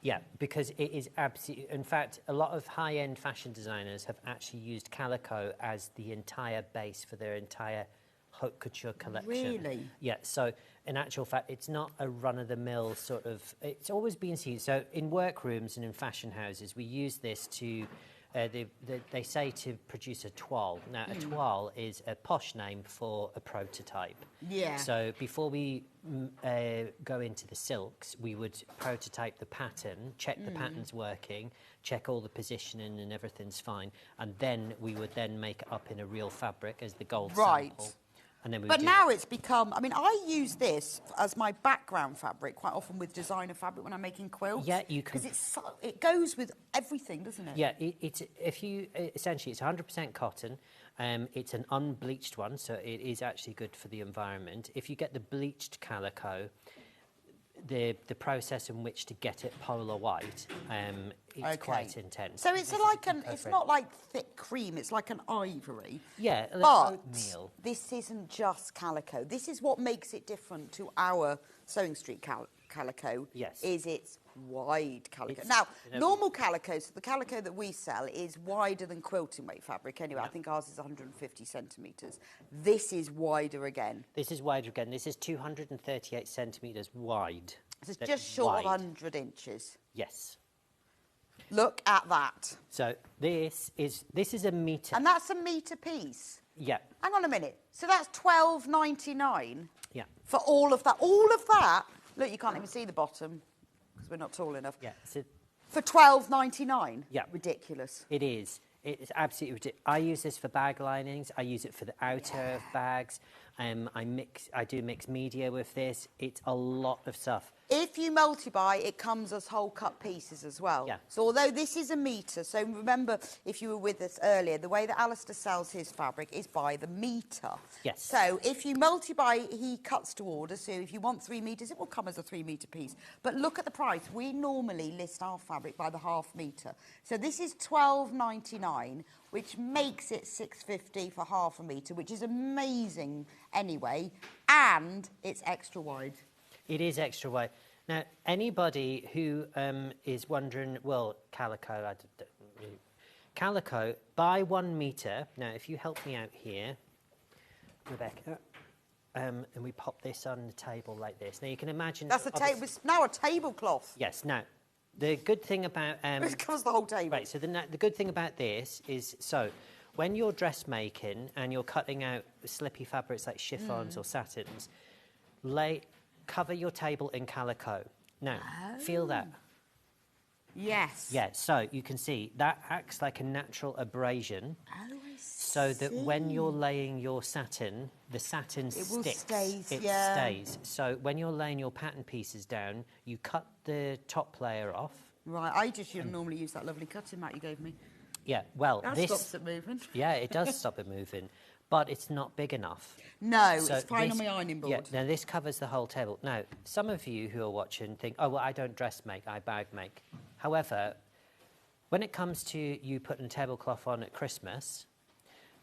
Yeah, because it is absolutely... In fact, a lot of high-end fashion designers have actually used Calico as the entire base for their entire haute couture collection. Really? Yeah, so in actual fact, it's not a run-of-the-mill sort of... It's always been seen. So in workrooms and in fashion houses, we use this to... they say to produce a toile. Now, a toile is a posh name for a prototype. Yeah. So before we go into the silks, we would prototype the pattern, check the pattern's working, check all the positioning and everything's fine, and then we would then make it up in a real fabric as the gold sample. And then we But now it's become, I mean, I use this as my background fabric quite often with designer fabric when I'm making quilts. Yeah, you can. Because it goes with everything, doesn't it? Yeah, essentially it's 100% cotton. It's an unbleached one, so it is actually good for the environment. If you get the bleached calico, the process in which to get it polar white, it's quite intense. So it's it's not like thick cream, it's like an ivory. Yeah, but oatmeal. This isn't just calico. This is what makes it different to our Sewing Street calico. Yes. Is it's wide calico. Now, normal calico, so the calico that we sell is wider than quilting weight fabric anyway. I think ours is 150 centimetres. This is wider again. This is wider again. This is 238 centimetres wide. So it's just short of 100 inches. Yes. Look at that. So this is a metre. And that's a metre piece. Yeah. Hang on a minute. So that's $12.99. Yeah. For all of that. All of that. Look, you can't even see the bottom because we're not tall enough. Yeah. So for $12.99. Yeah. Ridiculous. It is. It's absolutely ridiculous. I use this for bag linings. I use it for the outer of bags. I do mixed media with this. It's a lot of stuff. If you multi-buy, it comes as whole cut pieces as well. Yeah. So although this is a metre, so remember, if you were with us earlier, the way that Alistair sells his fabric is by the metre. Yes. So if you multi-buy, he cuts to order. So if you want 3 metres, it will come as a 3 metre piece. But look at the price. We normally list our fabric by the half metre. So this is $12.99, which makes it $6.50 for half a metre, which is amazing anyway. And it's extra wide. It is extra wide. Now, anybody who is wondering, well, calico, buy 1 metre. Now, if you help me out here, Rebecca, and we pop this on the table like this. Now, you can imagine... That's a table. It's now a tablecloth. Yes. Now, the good thing about... it covers the whole table. Right, so the good thing about this is, so, when you're dressmaking and you're cutting out slippy fabrics like chiffons or satins, cover your table in calico. Now, feel that. Yes. Yeah, so you can see that acts like a natural abrasion. Oh, I see. So that when you're laying your satin, the satin sticks. It stays. So when you're laying your pattern pieces down, you cut the top layer off. Right, I just normally use that lovely cutting mat you gave me. Yeah, well, that stops it moving. Yeah, it does stop it moving. But it's not big enough. No, so it's fine on my ironing board. Yeah, now this covers the whole table. Now, some of you who are watching think, oh, well, I don't dress make, I bag make. However, when it comes to you putting a tablecloth on at Christmas,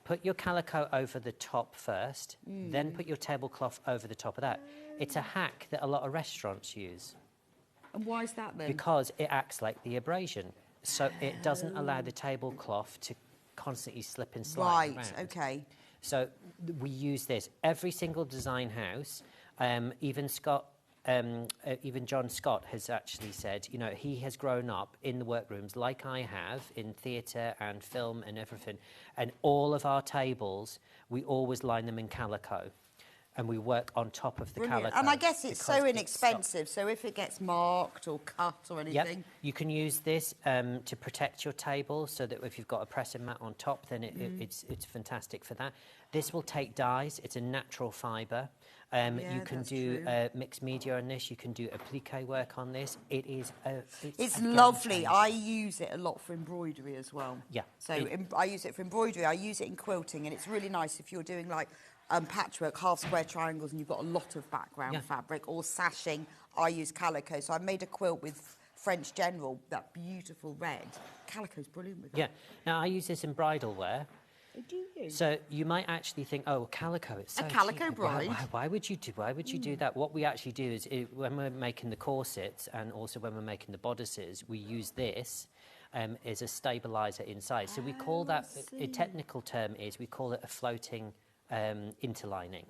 put your calico over the top first, then put your tablecloth over the top of that. It's a hack that a lot of restaurants use. And why is that then? Because it acts like the abrasion. So it doesn't allow the tablecloth to constantly slip and slide around. Right, okay. So we use this. Every single design house, even John Scott has actually said, you know, he has grown up in the workrooms like I have in theatre and film and everything. And all of our tables, we always line them in calico. And we work on top of the calico. And I guess it's so inexpensive, so if it gets marked or cut or anything... Yep. You can use this to protect your table, so that if you've got a pressing mat on top, then it's fantastic for that. This will take dyes. It's a natural fibre. You can do mixed media on this. You can do applique work on this. It is it's lovely. I use it a lot for embroidery as well. Yeah. So I use it for embroidery. I use it in quilting, and it's really nice if you're doing like patchwork, half square triangles, and you've got a lot of background fabric, or sashing. I use calico. So I made a quilt with French General, that beautiful red. Calico's brilliant with that. Yeah. Now, I use this in bridal wear. Oh, do you? So you might actually think, oh, calico, it's so a calico cheap. bride. Why would you do that? What we actually do is, when we're making the corsets and also when we're making the bodices, we use this as a stabiliser inside. So we call that, a technical term is, we call it a floating interlining.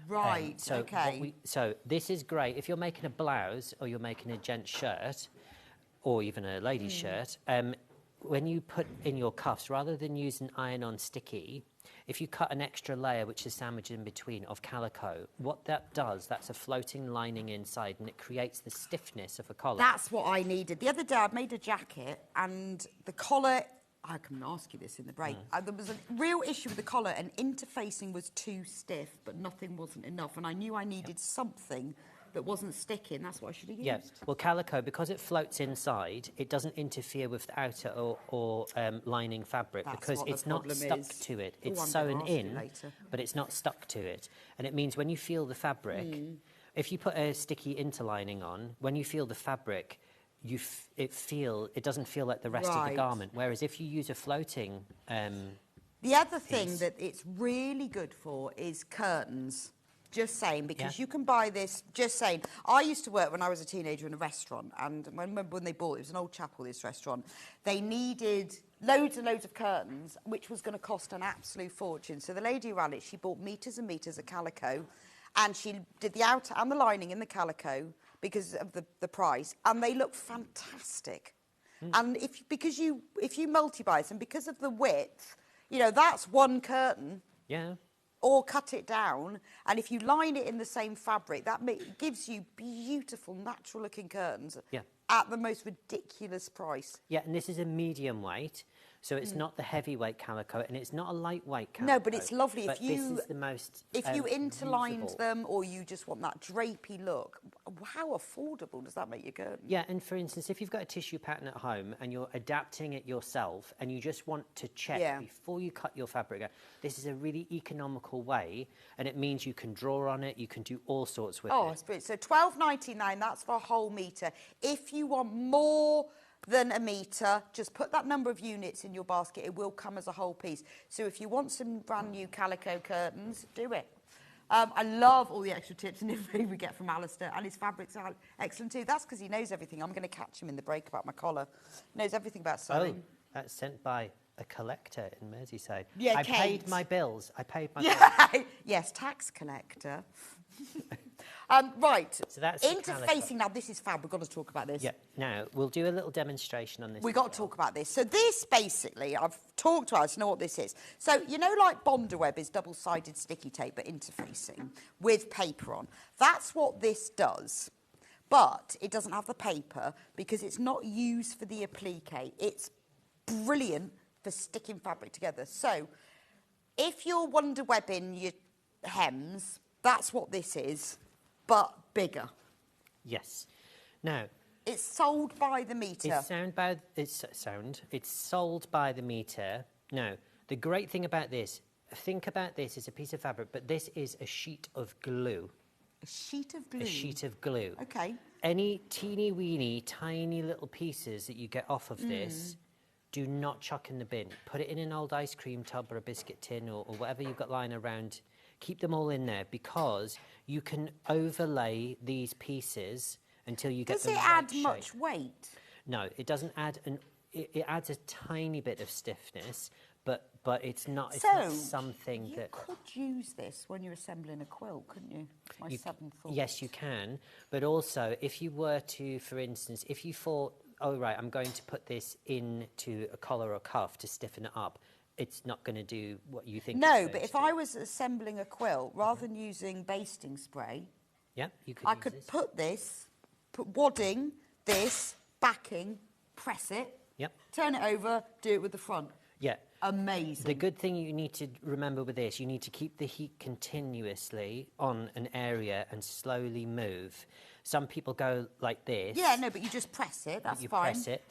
Right, okay. So this is great. If you're making a blouse or you're making a gent's shirt or even a lady's shirt, when you put in your cuffs, rather than using iron-on sticky, if you cut an extra layer, which is sandwiched in between, of calico, what that does, that's a floating lining inside, and it creates the stiffness of a collar. That's what I needed. The other day I made a jacket, and the collar I can ask you this in the break. There was a real issue with the collar, and interfacing was too stiff, but nothing wasn't enough. And I knew I needed something that wasn't sticking. That's what I should have used. Yeah. Well, Calico, because it floats inside, it doesn't interfere with the outer or lining fabric because it's not stuck to it. It's sewn in, but it's not stuck to it. And it means when you feel the fabric, if you put a sticky interlining on, when you feel the fabric, it doesn't feel like the rest of the garment. Whereas if you use a floating the other thing that it's really good for is curtains. Just saying, because you can buy this, just saying. I used to work when I was a teenager in a restaurant, and I remember when they bought it was an old chapel, this restaurant. They needed loads and loads of curtains, which was going to cost an absolute fortune. So the lady who ran it, she bought meters and meters of calico, and she did the outer and the lining in the calico because of the price, and they look fantastic. And if you multi-buy them, because of the width, you know, that's one curtain. Yeah. Or cut it down, and if you line it in the same fabric, that gives you beautiful, natural-looking curtains at the most ridiculous price. Yeah, and this is a medium weight, so it's not the heavyweight calico, and it's not a lightweight calico. No, but it's lovely. But this is the most if you interlined usable. them, or you just want that drapey look, how affordable does that make your curtain? Yeah, and for instance, if you've got a tissue pattern at home and you're adapting it yourself, and you just want to check before you cut your fabric, this is a really economical way, and it means you can draw on it, you can do all sorts with it. Oh, it's brilliant. So $12.99, that's for a whole metre. If you want more than a metre, just put that number of units in your basket. It will come as a whole piece. So if you want some brand new calico curtains, do it. I love all the extra tips and information we get from Alistair, and his fabrics are excellent too. That's because he knows everything. I'm going to catch him in the break about my collar. He knows everything about sewing. Oh, that's sent by a collector in Merseyside. Yeah, I Kate. paid my bills. I paid my bills. Yes, tax collector. Right, so that's interfacing. Now, this is fab. We've got to talk about this. Yeah, now, we'll do a little demonstration on this. We've got to talk about this. So this, basically, I've talked about it to know what this is. So, you know, like Bondaweb is double-sided sticky tape, but interfacing with paper on. That's what this does. But it doesn't have the paper because it's not used for the applique. It's brilliant for sticking fabric together. So if you're Wonder Webbing your hems, that's what this is, but bigger. Yes. Now, it's sold by the metre. It's sold by the metre. Now, the great thing about this, think about this as a piece of fabric, but this is a sheet of glue. A sheet of glue? A sheet of glue. Okay. Any teeny-weeny, tiny little pieces that you get off of this, do not chuck in the bin. Put it in an old ice cream tub or a biscuit tin or whatever you've got lying around. Keep them all in there because you can overlay these pieces until you get the right shape. Does it add much weight? No, it doesn't add it adds a tiny bit of stiffness, but it's not something that... You could use this when you're assembling a quilt, couldn't you? My sudden thought. Yes, you can. But also, if you were to, for instance, if you thought, oh, right, I'm going to put this into a collar or cuff to stiffen it up, it's not going to do what you think. No, but if I was assembling a quilt, rather than using basting spray, I could put wadding, this, backing, press it, turn it over, do it with the front. Yeah. Amazing. The good thing you need to remember with this, you need to keep the heat continuously on an area and slowly move. Some people go like this. Yeah, no, but you just press it, that's fine. Press it.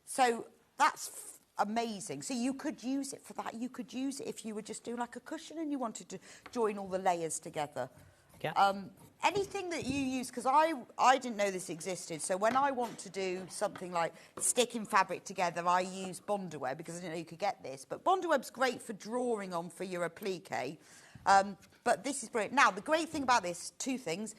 So that's amazing. So you could use it for that. You could use it if you were just doing like a cushion and you wanted to join all the layers together. Yeah. Anything that you use, because I didn't know this existed, so when I want to do something like sticking fabric together, I use Bondaweb because I didn't know you could get this. But Bondaweb's great for drawing on for your applique, but this is brilliant. Now, the great thing about this, two things,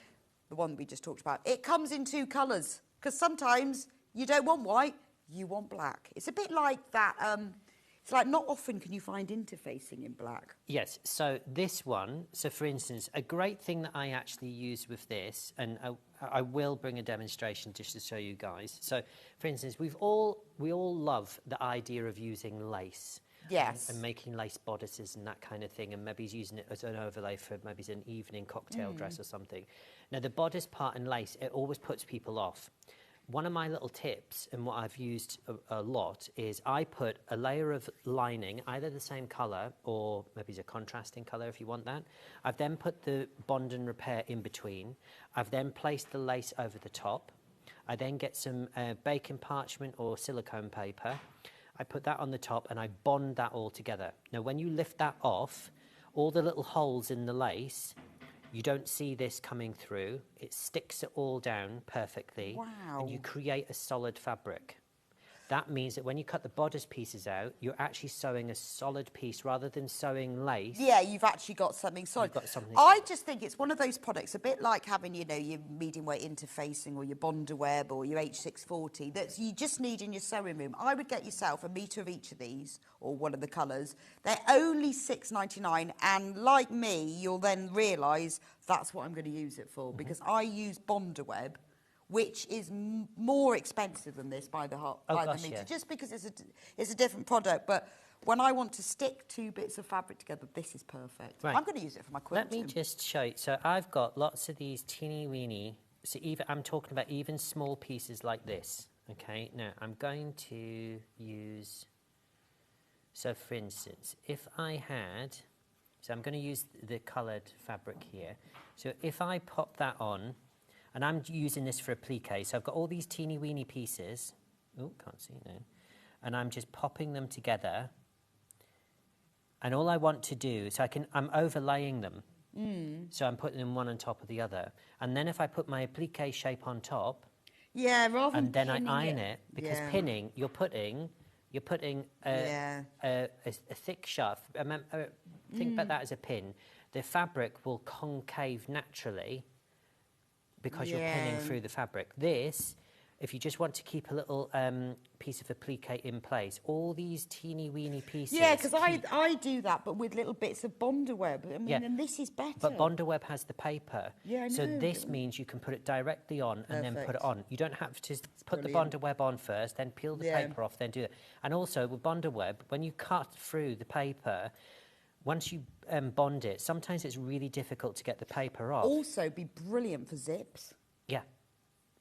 the one we just talked about, it comes in two colours, because sometimes you don't want white, you want black. It's a bit like that... It's like not often can you find interfacing in black. Yes, so this one, so for instance, a great thing that I actually use with this, and I will bring a demonstration just to show you guys. So, for instance, we all love the idea of using lace. Yes. And making lace bodices and that kind of thing, and maybe using it as an overlay for maybe an evening cocktail dress or something. Now, the bodice part and lace, it always puts people off. one of my little tips, and what I've used a lot, is I put a layer of lining, either the same colour or maybe it's a contrasting colour if you want that. I've then put the bond and repair in between. I've then placed the lace over the top. I then get some baking parchment or silicone paper. I put that on the top and I bond that all together. Now, when you lift that off, all the little holes in the lace, you don't see this coming through. It sticks it all down perfectly. Wow. And you create a solid fabric. That means that when you cut the bodice pieces out, you're actually sewing a solid piece rather than sewing lace. Yeah, you've actually got something solid. You've got something I solid. just think it's one of those products, a bit like having, you know, your medium weight interfacing or your Bonder Web or your H640, that you just need in your sewing room. I would get yourself a metre of each of these, or one of the colours. They're only $6.99, and like me, you'll then realise that's what I'm going to use it for, because I use Bonder Web, which is more expensive than this by the metre, yeah. just because it's a different product. But when I want to stick two bits of fabric together, this is perfect. Right. I'm going to use it for my quilting. Let me just show you. So I've got lots of these teeny weeny, so even I'm talking about even small pieces like this. Okay, now I'm going to use, so for instance, if I had, so I'm going to use the coloured fabric here. So if I pop that on, and I'm using this for applique, so I've got all these teeny weeny pieces. Oh, can't see now. And I'm just popping them together. And all I want to do, so I'm overlaying them. So I'm putting them one on top of the other. And then if I put my applique shape on top, yeah, rather than and then I pinning iron it, because yeah. pinning, you're putting a thick shaft. Think about that as a pin. The fabric will concave naturally because you're pinning through the fabric. This, if you just want to keep a little piece of applique in place, all these teeny weeny pieces. Yeah, because I do that, but with little bits of Bonder Web. I mean, and this is better. But Bonder Web has the paper. Yeah, I so know. this means you can put it directly on and then put it on. You don't have to put the brilliant. Bonder Web on first, then peel the paper off, then do it. And also with Bonder Web, when you cut through the paper, once you bond it, sometimes it's really difficult to get the paper off. Also be brilliant for zips. Yeah.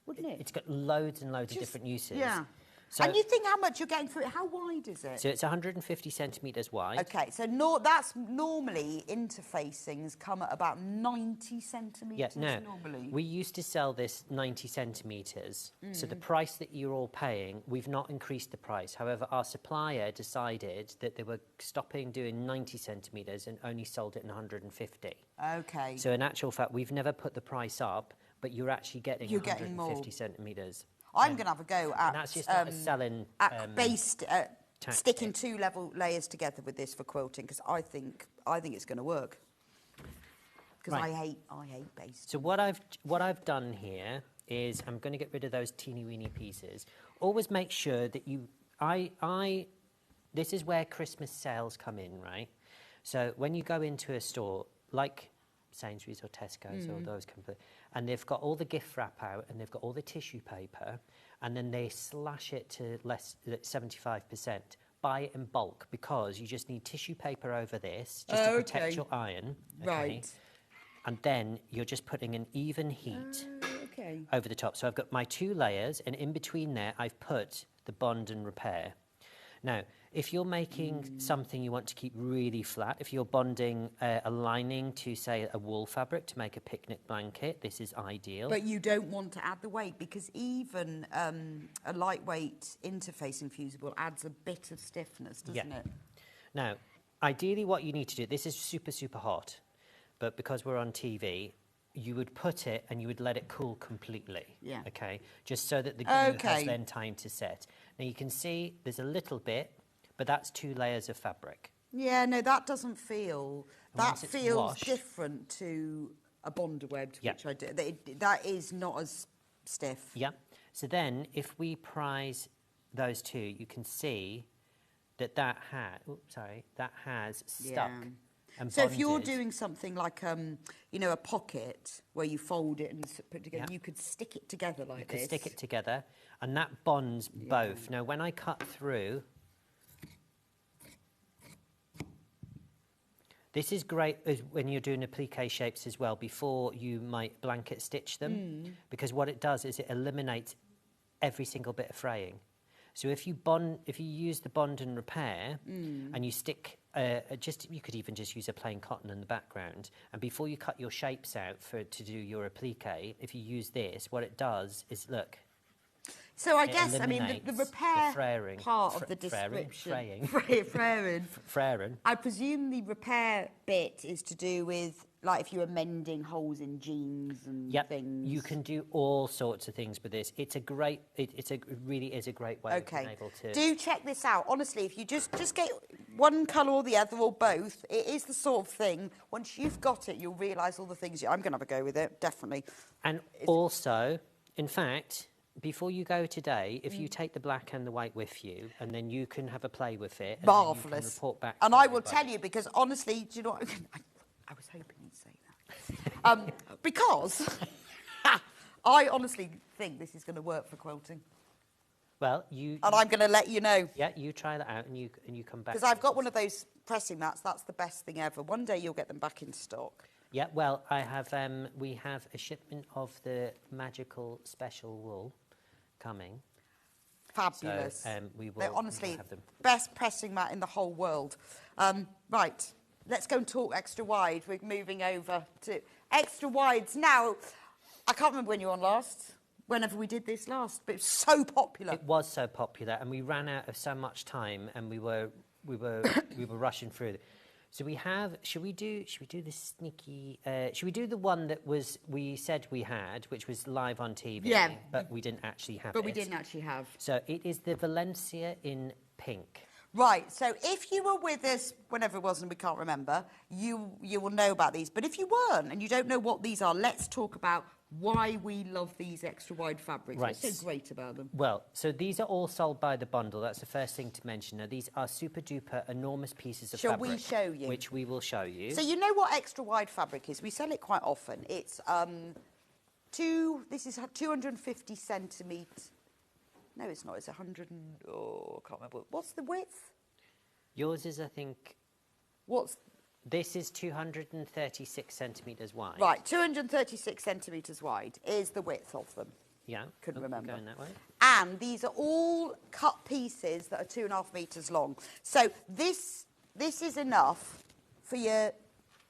Wouldn't it? It's got loads and loads of different uses. Yeah. So, and you think how much you're getting through it. How wide is it? So it's 150 centimetres wide. Okay, so that's normally interfacings come at about 90 centimetres normally. We used to sell this 90 centimetres. So the price that you're all paying, we've not increased the price. However, our supplier decided that they were stopping doing 90 centimetres and only sold it in 150. Okay. So in actual fact, we've never put the price up, but you're actually getting 150 more. centimetres. I'm going to have a go at... And that's just not a selling... sticking two layers together with this for quilting, because I think it's going to work. Because I hate base. So what I've done here is I'm going to get rid of those teeny weeny pieces. Always make sure that you... This is where Christmas sales come in, right? So when you go into a store, like Sainsbury's or Tesco's or those companies, and they've got all the gift wrap out and they've got all the tissue paper, and then they slash it to less 75%. Buy it in bulk, because you just need tissue paper over this just to protect your iron. Okay? Right. And then you're just putting an even heat over the top. So I've got my two layers, and in between there I've put the bond and repair. Now, if you're making something you want to keep really flat, if you're bonding a lining to, say, a wool fabric to make a picnic blanket, this is ideal. But you don't want to add the weight, because even a lightweight interfacing fusible adds a bit of stiffness, doesn't it? Now, ideally what you need to do, this is super, super hot, but because we're on TV, you would put it and you would let it cool completely. Yeah. Okay? Just so that the glue has then time to set. Now you can see there's a little bit, but that's 2 layers of fabric. Yeah, no, that doesn't feel... That feels different to a Bonder Web, which I do. That is not as stiff. Yeah. So then, if we prise those two, you can see that that has stuck. And so if you're doing something like, you know, a pocket where you fold it and put it together, you could stick it together like this. You could stick it together, and that bonds both. Now, when I cut through, this is great when you're doing applique shapes as well, before you might blanket stitch them, because what it does is it eliminates every single bit of fraying. So if you use the bond and repair, and you stick, you could even just use a plain cotton in the background, and before you cut your shapes out to do your applique, if you use this, what it does is, look. So I guess, I mean, the repair part of the description... Fraying. I presume the repair bit is to do with, like, if you were mending holes in jeans and things. You can do all sorts of things with this. It's a great, it really is a great way of being able to... Do check this out. Honestly, if you just get one colour or the other or both, it is the sort of thing, once you've got it, you'll realise all the things. I'm going to have a go with it, definitely. And also, in fact... Before you go today, if you take the black and the white with you, and then you can have a play with it, and then you can report back. And I will tell you, because honestly, do you know what? I was hoping you'd say that. Because I honestly think this is going to work for quilting. Well, and I'm going to let you know. Yeah, you try that out, and you come back. Because I've got one of those pressing mats. That's the best thing ever. One day you'll get them back in stock. Yeah, well, I have. We have a shipment of the magical special wool coming. Fabulous. So, we will. They're honestly have them. Best pressing mat in the whole world. Right, let's go and talk extra wide. We're moving over to extra wides now. I can't remember when you were on last. Whenever we did this last, but it was so popular. It was so popular, and we ran out of so much time, and we were rushing through it. So we have. Should we do the sneaky? Should we do the one that we said we had, which was live on TV? Yeah. But we didn't actually have. But we didn't actually have. So it is the Valencia in pink. Right. So if you were with us whenever it was, and we can't remember, you will know about these. But if you weren't and you don't know what these are, let's talk about why we love these extra wide fabrics. Right. What's so great about them? Well, so these are all sold by the bundle. That's the first thing to mention. Now, these are super duper enormous pieces of fabric. Shall we show you? Which we will show you. So you know what extra wide fabric is? We sell it quite often. It's this is 250 centimetres. No, it's not. It's 100 and... Oh, I can't remember. What's the width? Yours is, I think... This is 236 centimetres wide. Right, 236 centimetres wide is the width of them. Yeah. Couldn't remember. Going that way. And these are all cut pieces that are 2.5 metres long. So this is enough for you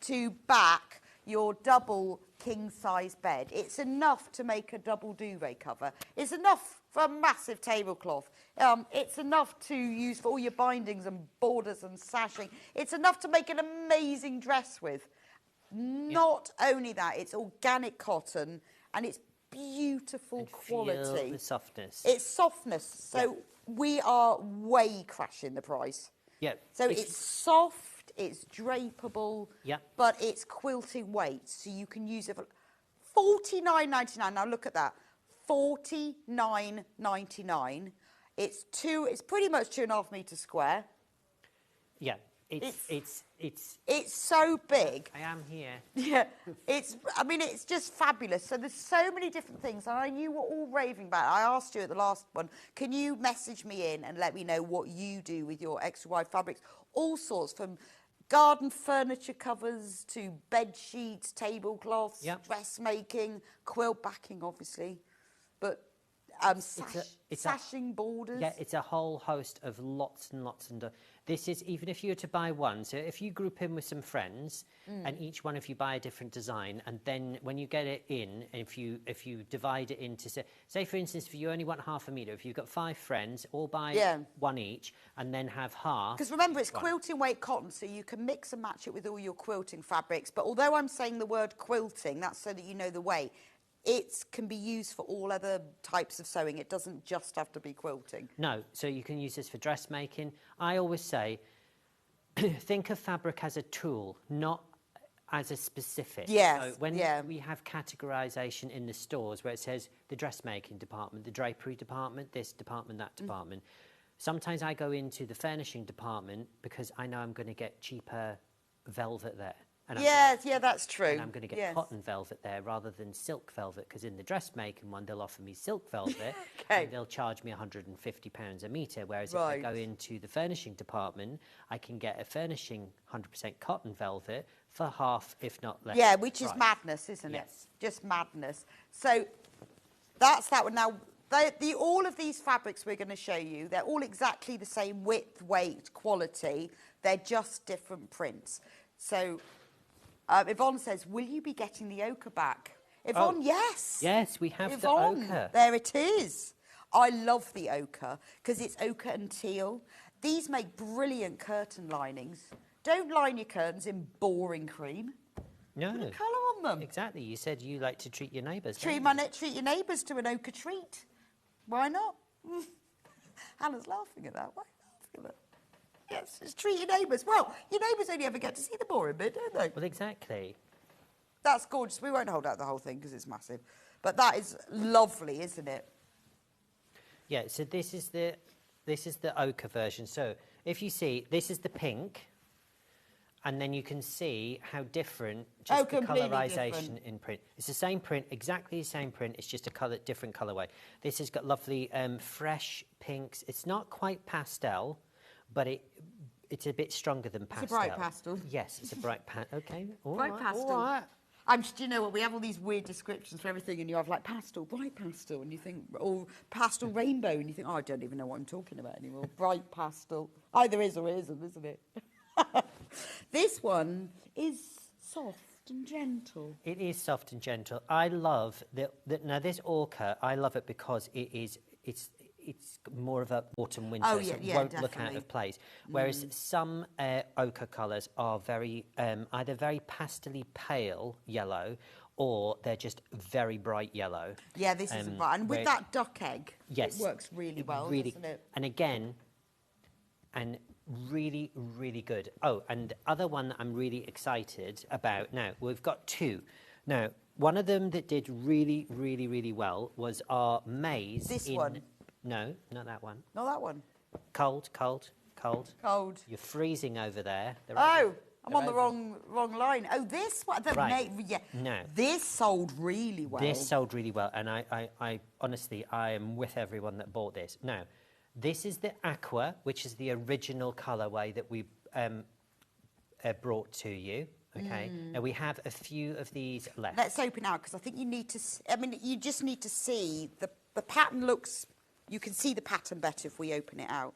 to back your double king-size bed. It's enough to make a double duvet cover. It's enough for a massive tablecloth. It's enough to use for all your bindings and borders and sashing. It's enough to make an amazing dress with. Not only that, it's organic cotton and it's beautiful quality. Feel the softness. It's softness. So we are way crashing the price. Yeah. So it's soft, it's drapeable, but it's quilting weight, so you can use it for $49.99. Now look at that, $49.99. It's pretty much 2.5 metres square. Yeah, it's so big. I am here. Yeah, I mean, it's just fabulous. So there's so many different things, and you were all raving about it. I asked you at the last one, can you message me in and let me know what you do with your extra wide fabrics? All sorts, from garden furniture covers to bed sheets, tablecloths, dressmaking, quilt backing, obviously, but sashing borders. Yeah, it's a whole host of lots and lots and this is, even if you were to buy one, so if you group in with some friends and each one of you buy a different design, and then when you get it in, if you divide it into, say for instance, if you only want half a metre, if you've got 5 friends, all buy one each and then have half. Because remember, it's quilting weight cotton, so you can mix and match it with all your quilting fabrics. But although I'm saying the word quilting, that's so that you know the weight. It can be used for all other types of sewing. It doesn't just have to be quilting. No, so you can use this for dressmaking. I always say, think of fabric as a tool, not as a specific. Yes, so when we have categorisation in the stores where it says the dressmaking department, the drapery department, this department, that department, sometimes I go into the furnishing department because I know I'm going to get cheaper velvet there. And that's true. And I'm going to get cotton velvet there rather than silk velvet, because in the dressmaking one, they'll offer me silk velvet and they'll charge me £150 a metre, whereas if I go into the furnishing department, I can get a furnishing 100% cotton velvet for half, if not less. Yeah, which is madness, isn't it? Just madness. So that's that one. Now, all of these fabrics we're going to show you, they're all exactly the same width, weight, quality. They're just different prints. So Yvonne says, will you be getting the ochre back? Yvonne, yes. Yes, we have Yvonne, the ochre. there it is. I love the ochre because it's ochre and teal. These make brilliant curtain linings. Don't line your curtains in boring cream. No. Put a colour on them. Exactly. You said you like to treat your neighbours. Treat your neighbours to an ochre treat. Why not? Hannah's laughing at that. Why are you laughing at that? Yes, just treat your neighbours. Well, your neighbours only ever get to see the boring bit, don't they? Well, exactly. That's gorgeous. We won't hold out the whole thing because it's massive. But that is lovely, isn't it? Yeah, so this is the ochre version. So if you see, this is the pink, and then you can see how different just the colorization in print. It's the same print, exactly the same print. It's just a different colorway. This has got lovely fresh pinks. It's not quite pastel, but it's a bit stronger than pastel. It's a bright pastel. Yes, it's a bright pastel. Okay, bright pastel. All right. Do you know what? We have all these weird descriptions for everything, and you have like pastel, bright pastel, and you think, or pastel rainbow, and you think, oh, I don't even know what I'm talking about anymore. Bright pastel. Either is or isn't, isn't it? This one is soft and gentle. It is soft and gentle. I love that. Now this ochre, I love it because it's more of a autumn winter, so it won't look out of place. Whereas some ochre colours are very either very pastely pale yellow, or they're just very bright yellow. Yeah, this is bright, and with that duck egg, yes, it works really well, doesn't it? And again, and really, really good. Oh, and the other one that I'm really excited about now. We've got two. Now, one of them that did really, really, really well was our maze. This one. No, not that one. Not that one. Cold, cold, cold. Cold. You're freezing over there. I'm on the wrong line. Oh, this one. Right. Yeah. No. This sold really well. This sold really well, and I honestly, I am with everyone that bought this. Now, this is the aqua, which is the original colourway that we brought to you. Okay. Now we have a few of these left. Let's open out because I think you need to. You just need to see the pattern looks. You can see the pattern better if we open it out.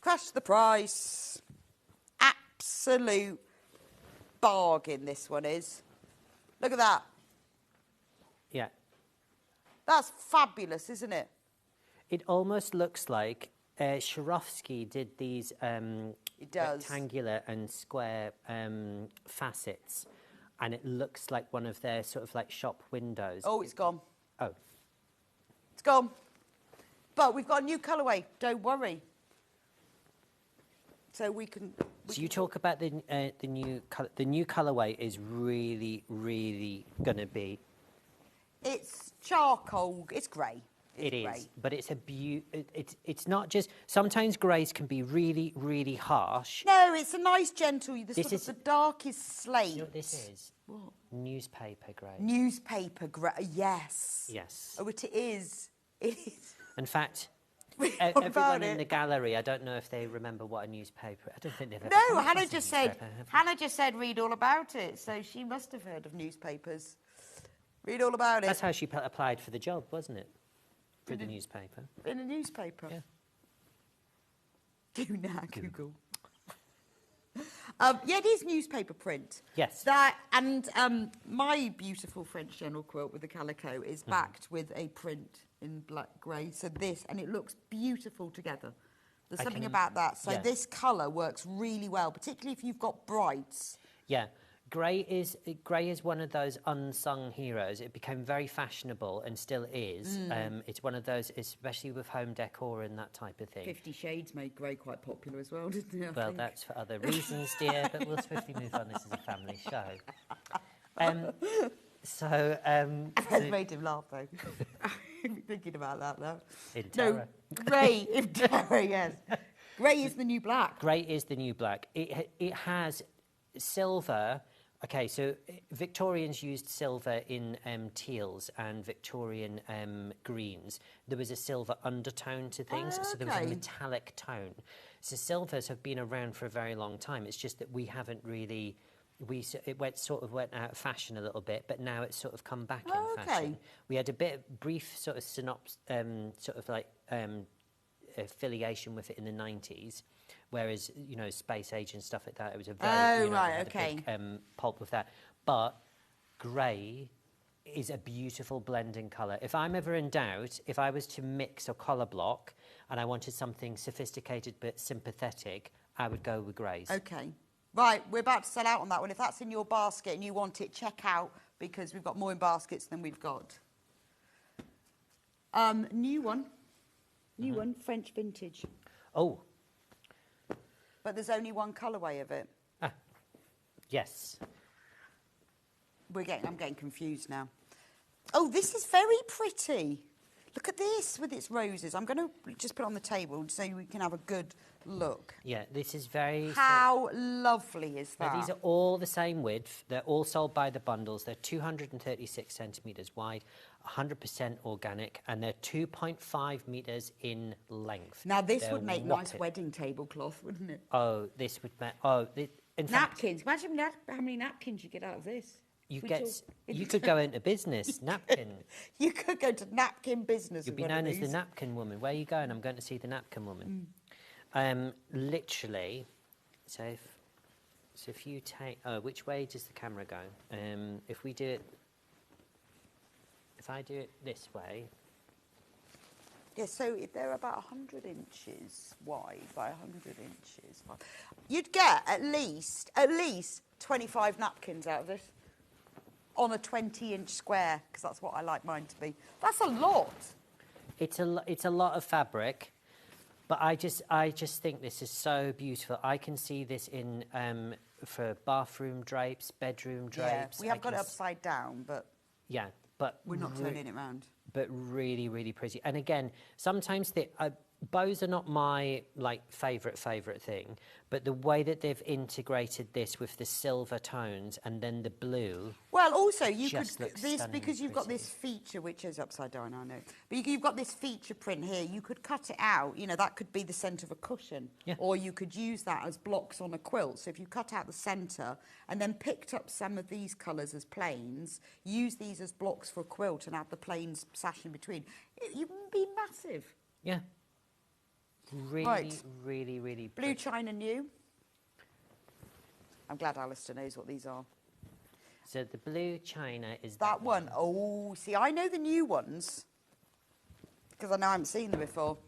Crash the price. Absolute bargain this one is. Look at that. Yeah. That's fabulous, isn't it? It almost looks like Swarovski did these rectangular and square facets, and it looks like one of their sort of like shop windows. Oh, it's gone. Oh. It's gone. But we've got a new colourway, don't worry. So we can... So you talk about the new colourway is really, really going to be... It's charcoal, it's grey. It is, but it's it's not just... Sometimes greys can be really, really harsh. No, it's a nice gentle... The darkest slate. You know what this is? What? Newspaper grey. Newspaper grey, yes. Yes. Oh, it is. It is. In fact, everyone in the gallery, I don't know if they remember what a newspaper... I don't think they've ever... No, Hannah just said read all about it, so she must have heard of newspapers. Read all about it. That's how she applied for the job, wasn't it? For the newspaper. In a newspaper? Yeah. Do now, Google. Yeah, it is newspaper print. Yes. And my beautiful French general quilt with the Calico is backed with a print in black grey. So and it looks beautiful together. There's something about that. So this colour works really well, particularly if you've got brights. Yeah. Grey is one of those unsung heroes. It became very fashionable and still is. It's one of those, especially with home decor and that type of thing. 50 Shades made grey quite popular as well, didn't it? Well, that's for other reasons, dear, but we'll swiftly move on. This is a family show. I've made him laugh, though. I'm thinking about that now. In terror. No, grey, in terror, yes. Grey is the new black. Grey is the new black. It has silver... Okay, so Victorians used silver in teals and Victorian greens. There was a silver undertone to things, so there was a metallic tone. So silvers have been around for a very long time. It's just that we haven't really it sort of went out of fashion a little bit, but now it's sort of come back in Okay. fashion. We had a brief sort of affiliation with it in the 90s, whereas, you know, Space Age and stuff like that, it was a very, you know, right, had okay. a big pulp with that. But grey is a beautiful blending colour. If I'm ever in doubt, if I was to mix a colour block and I wanted something sophisticated but sympathetic, I would go with greys. Okay. Right, we're about to sell out on that one. If that's in your basket and you want it, check out, because we've got more in baskets than we've got. New one. New one, French vintage. Oh. But there's only one colourway of it. Ah. Yes. I'm getting confused now. Oh, this is very pretty. Look at this with its roses. I'm going to just put it on the table so we can have a good look. Yeah, this is very... How lovely is that? Now, these are all the same width. They're all sold by the bundles. They're 236 centimetres wide, 100% organic, and they're 2.5 metres in length. Now, this would make nice wedding tablecloth, wouldn't it? Oh, this would make... in napkins. Imagine how many napkins you get out of this. You could go into business, napkin. You could go to napkin business. You'd be known as the napkin woman. Where are you going? I'm going to see the napkin woman. Literally, so if you take... Oh, which way does the camera go? If we do it... If I do it this way... Yeah, so if they're about 100 inches wide by 100 inches wide, you'd get at least 25 napkins out of this. On a 20-inch square, because that's what I like mine to be. That's a lot. It's a lot of fabric, but I just think this is so beautiful. I can see this in for bathroom drapes, bedroom drapes. Yeah, we have got it upside down, but yeah, but we're not turning it round. But really, really pretty. And again, sometimes the bows are not my favourite thing, but the way that they've integrated this with the silver tones and then the blue. Well, also you could this because you've got this feature which is upside down. I know, but you've got this feature print here. You could cut it out. You know, that could be the centre of a cushion, or you could use that as blocks on a quilt. So if you cut out the centre and then picked up some of these colours as plains, use these as blocks for a quilt and add the plains sash in between, you would be massive. Yeah. Really, really, really Blue China New. I'm glad Alistair knows what these are. So the blue china is that one. Oh, see, I know the new ones because I know I haven't seen them before.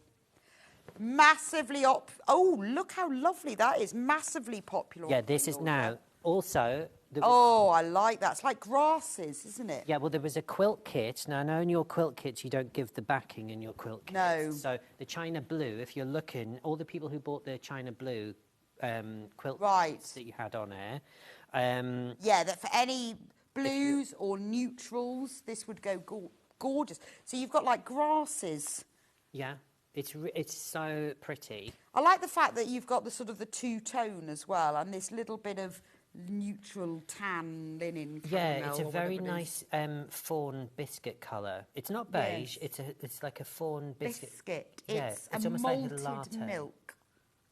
Massively Oh, look how lovely that is. Massively popular. Yeah, this is now also... Oh, I like that. It's like grasses, isn't it? Yeah, well, there was a quilt kit. Now, I know in your quilt kits you don't give the backing in your quilt kits. No. So the China Blue, if you're looking, all the people who bought the China Blue quilt kits that you had on air... yeah, that for any blues or neutrals, this would go gorgeous. So you've got, like, grasses. Yeah, it's so pretty. I like the fact that you've got the sort of the two-tone as well and this little bit of... neutral tan linen. Yeah, it's a very nice fawn biscuit colour. It's not beige. Yes. It's like a fawn biscuit. Yeah, it's a almost malted like a latte. milk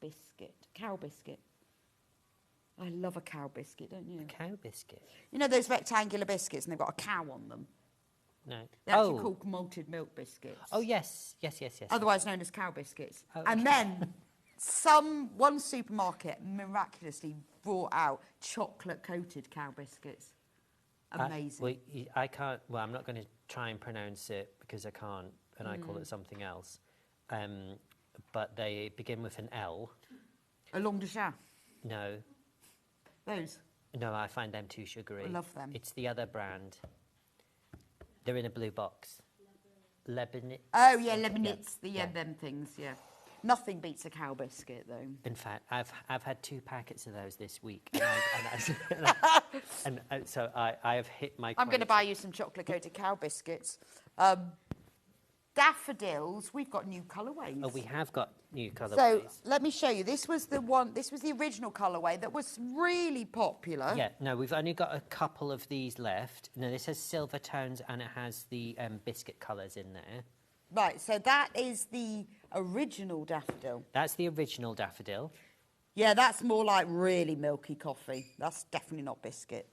biscuit, cow biscuit. I love a cow biscuit, don't you? A cow biscuit. You know those rectangular biscuits, and they've got a cow on them. No. They're actually called malted milk biscuits. Oh yes. Otherwise known as cow biscuits. Oh, and then one supermarket miraculously brought out chocolate-coated cow biscuits. Amazing. I can't... Well, I'm not going to try and pronounce it because I can't, and I call it something else. But they begin with an L. A langue de chat? No. Those? No, I find them too sugary. I love them. It's the other brand. They're in a blue box. Lebanese. Oh, yeah, Lebanese. Them things, yeah. Nothing beats a cow biscuit, though. In fact, I've had 2 packets of those this week, and so I have hit my. I'm going to buy you some chocolate-coated cow biscuits. Daffodils. We've got new colourways. Oh, we have got new colourways. So let me show you. This was the one. This was the original colourway that was really popular. Yeah. No, we've only got a couple of these left. No, this has silver tones and it has the biscuit colours in there. Right. So that is the original daffodil. That's the original daffodil. Yeah, that's more like really milky coffee. That's definitely not biscuit.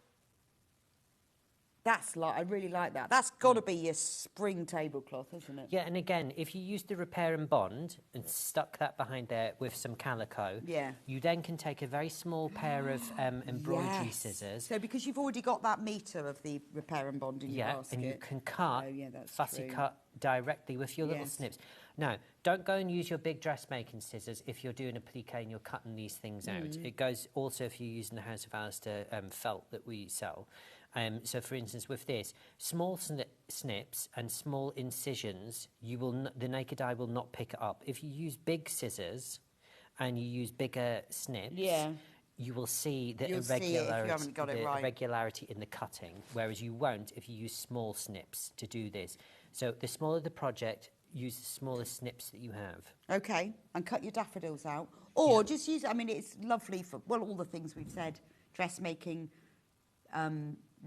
That's like, I really like that. That's got to be your spring tablecloth, isn't it? Yeah, and again, if you use the repair and bond and stuck that behind there with some calico, you then can take a very small pair of embroidery scissors. So because you've already got that metre of the repair and bond in your basket. And you can cut, fussy cut directly with your little snips. Now, don't go and use your big dressmaking scissors if you're doing a plique and you're cutting these things out. It goes also if you're using the House of Alistair felt that we sell. So, for instance, with this, small snips and small incisions, the naked eye will not pick it up. If you use big scissors and you use bigger snips, you will see the irregularity in the cutting, whereas you won't if you use small snips to do this. So the smaller the project, use the smallest snips that you have. Okay, and cut your daffodils out. Or just use, I mean, it's lovely for, well, all the things we've said, dressmaking,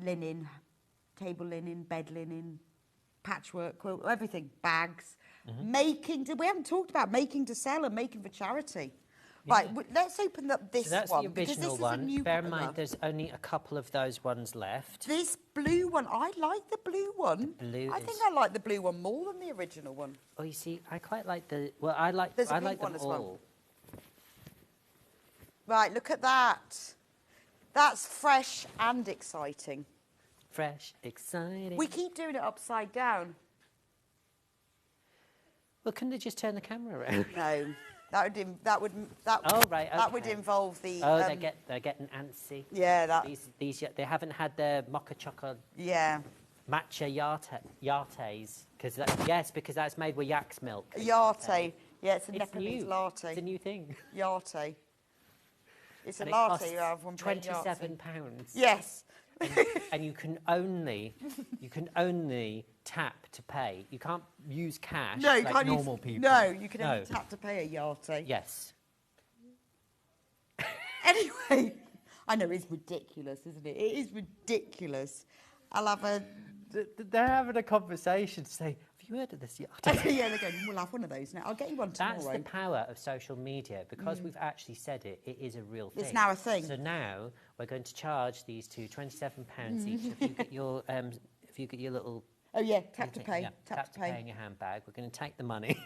linen, table linen, bed linen, patchwork, quilt, everything, bags. Making, we haven't talked about making to sell and making for charity. Right, let's open up this one. So that's the original one. Bear in mind, there's only a couple of those ones left. This blue one, I like the blue one. I think I like the blue one more than the original one. Oh, you see, I quite like the, well, I like them all. Well. Right, look at that. That's fresh and exciting. Fresh, exciting. We keep doing it upside down. Well, couldn't they just turn the camera around? No, that would involve the. Oh, they're getting antsy. Yeah, these they haven't had their mocha chocolate. Yeah. Matcha yates because that's made with yak's milk. Yate, yeah, it's a Nepalese latte. It's a new thing. Yate. It's and a latte you have when £27. Yes. And you can only tap to pay. You can't use cash like normal people. No, you can only tap to pay a yate. Yes. Anyway, I know it's ridiculous, isn't it? It is ridiculous. I'll have a... They're having a conversation to say, have you heard of this yate? Yeah, they're going, we'll have one of those now. I'll get you one tomorrow. That's the power of social media. Because we've actually said it, it is a real thing. It's now a thing. So now we're going to charge these two £27 each. If you get your little... Oh, yeah, tap to pay. Yeah, tap to pay in your handbag. We're going to take the money.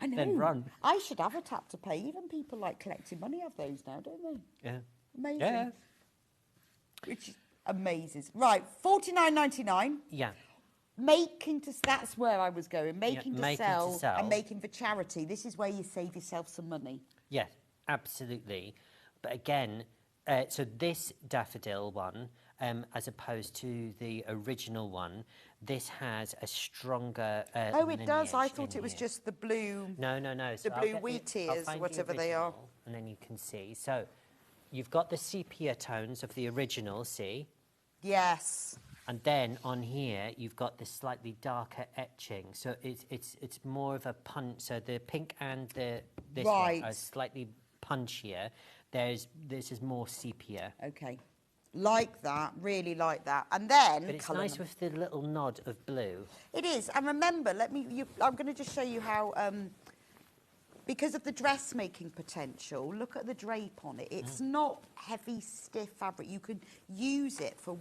I know. Then run. I should have a tap to pay. Even people like collecting money have those now, don't they? Yeah. Amazing. Yeah. Which amazes. Right, $49.99. Yeah. That's where I was going. Making to sell and making for charity. This is where you save yourself some money. Yes, absolutely. But again, so this daffodil one, as opposed to the original one, this has a stronger oh, it does? I thought it was just the blue... No. The blue wheat ears, whatever they are. And then you can see. So you've got the sepia tones of the original, see? Yes. And then on here, you've got this slightly darker etching. So it's more of a punch. So the pink and this one are slightly punchier. This is more sepia. Okay. Like that, really like that. And then... But it's nice with the little nod of blue. It is. And remember, I'm going to just show you how... because of the dressmaking potential, look at the drape on it. It's not heavy, stiff fabric. You can use it for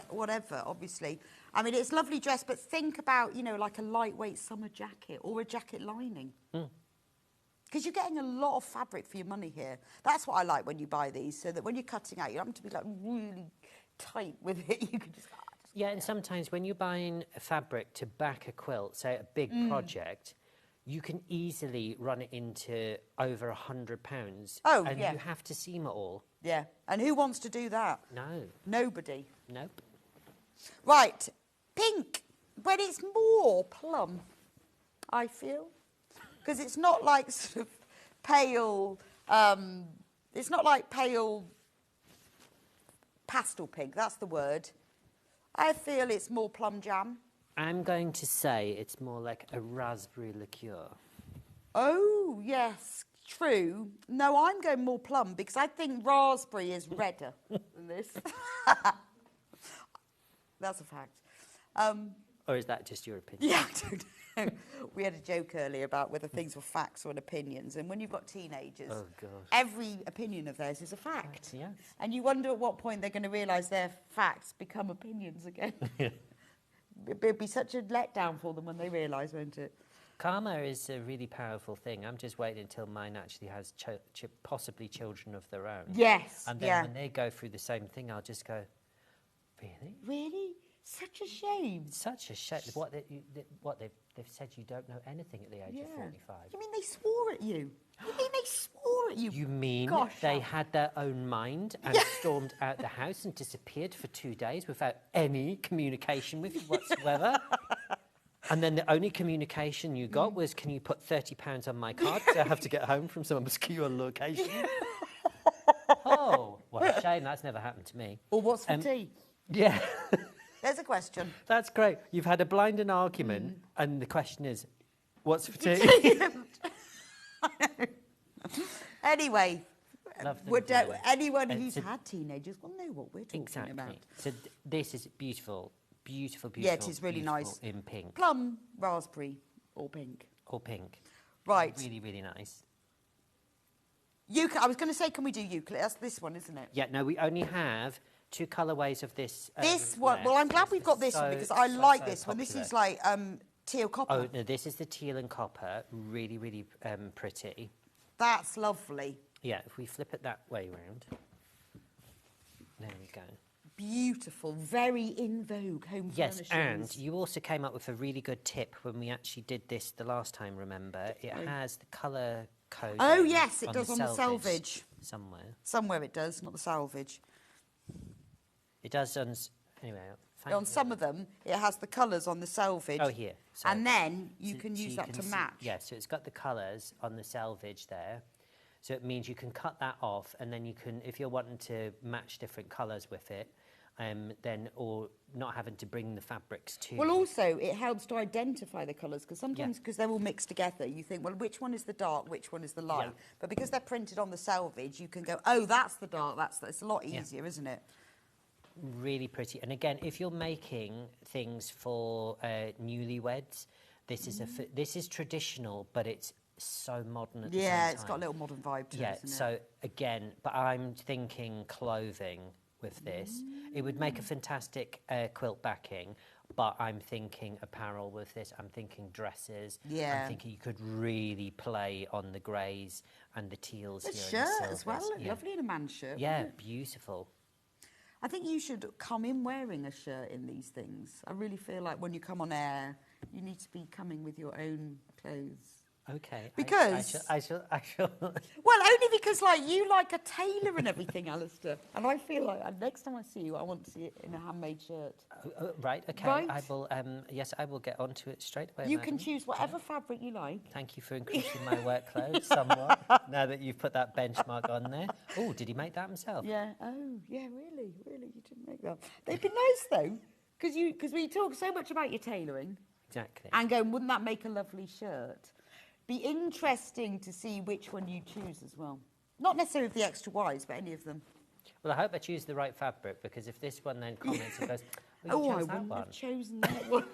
whatever, obviously. I mean, it's lovely dress, but think about, like a lightweight summer jacket or a jacket lining. Because you're getting a lot of fabric for your money here. That's what I like when you buy these, so that when you're cutting out, you don't have to be like really tight with it. You can just... Yeah, and sometimes when you're buying fabric to back a quilt, say a big project... You can easily run it into over £100. Oh, and you have to seam it all. Yeah, and who wants to do that? No. Nobody. Nope. Right, pink, but it's more plum, I feel. Because it's not like sort of pale, it's not like pale pastel pink, that's the word. I feel it's more plum jam. I'm going to say it's more like a raspberry liqueur. Oh, yes, true. No, I'm going more plum because I think raspberry is redder than this. That's a fact. Or is that just your opinion? Yeah, I don't know. We had a joke earlier about whether things were facts or opinions. And when you've got teenagers, every opinion of theirs is a fact. Yes. And you wonder at what point they're going to realise their facts become opinions again. It'd be such a letdown for them when they realise, won't it? Karma is a really powerful thing. I'm just waiting until mine actually has possibly children of their own. Yes, And then when they go through the same thing, I'll just go, really? Really? Such a shame. Such a shame. They've said you don't know anything at the age of 45. You mean they swore at you? You mean they swore at you? You mean Gosh, they had their own mind and stormed out the house and disappeared for 2 days without any communication with you whatsoever? And then the only communication you got was, can you put £30 on my card because I have to get home from some obscure location? Oh, what a shame. That's never happened to me. Or what's for tea? Yeah. There's a question. That's great. You've had a blinding argument, and the question is, what's for tea? Anyway, anyone It's who's a- had teenagers will know what we're talking Exactly. about. So this is beautiful, beautiful, beautiful. Yeah, it is really beautiful nice. In pink. Plum, raspberry, or pink. Or pink. Right. Really, really nice. I was going to say, can we do eucalypt? That's this one, isn't it? Yeah, no, we only have 2 colourways of this. This one. Well, I'm glad we've got this one because I like this one. This is like teal copper. Oh, no, this is the teal and copper. Really, really pretty. That's lovely. Yeah, if we flip it that way round. There we go. Beautiful, very in vogue home Yes, furnishings. and you also came up with a really good tip when we actually did this the last time, remember? It has the colour code. Oh, yes, it does on the selvage. Somewhere. Somewhere it does, not the salvage. It does on... Anyway, On some of them, it has the colours on the selvage. Oh, here. And then you can use that to match. Yeah, so it's got the colours on the selvage there. So it means you can cut that off, and then you can, if you're wanting to match different colours with it, then, or not having to bring the fabrics to... Well, also, it helps to identify the colours, because sometimes, because they're all mixed together, you think, well, which one is the dark, which one is the light? Yeah. But because they're printed on the selvage, you can go, oh, that's the dark, it's a lot easier, isn't it? Really pretty. And again, if you're making things for newlyweds, this is traditional, but it's so modern at the same time. Yeah, it's got a little modern vibe to it, Yeah, isn't it? so again, but I'm thinking clothing with this. It would make a fantastic quilt backing, but I'm thinking apparel with this. I'm thinking dresses. Yeah. I'm thinking you could really play on the greys and the teals The here. shirt and the as well, silvers. look lovely in a man's shirt. Yeah, wouldn't it? beautiful. I think you should come in wearing a shirt in these things. I really feel like when you come on air, you need to be coming with your own clothes. Okay. Because... I shall... Well, only because, like, you like a tailor and everything, Alistair. And I feel like next time I see you, I want to see it in a handmade shirt. Right, okay. Right? I will, yes, I will get onto it straight away. You madam. can choose whatever fabric you like. Thank you for increasing my workload somewhat, now that you've put that benchmark on there. Oh, did he make that himself? Yeah. Oh, yeah, really, you didn't make that. They'd be nice, though, because we talk so much about your tailoring. Exactly. And going, wouldn't that make a lovely shirt? Be interesting to see which one you choose as well. Not necessarily the extra wise, but any of them. Well, I hope I choose the right fabric, because if this one then comments and goes, well, you Oh, I chose that wouldn't one. have chosen that one.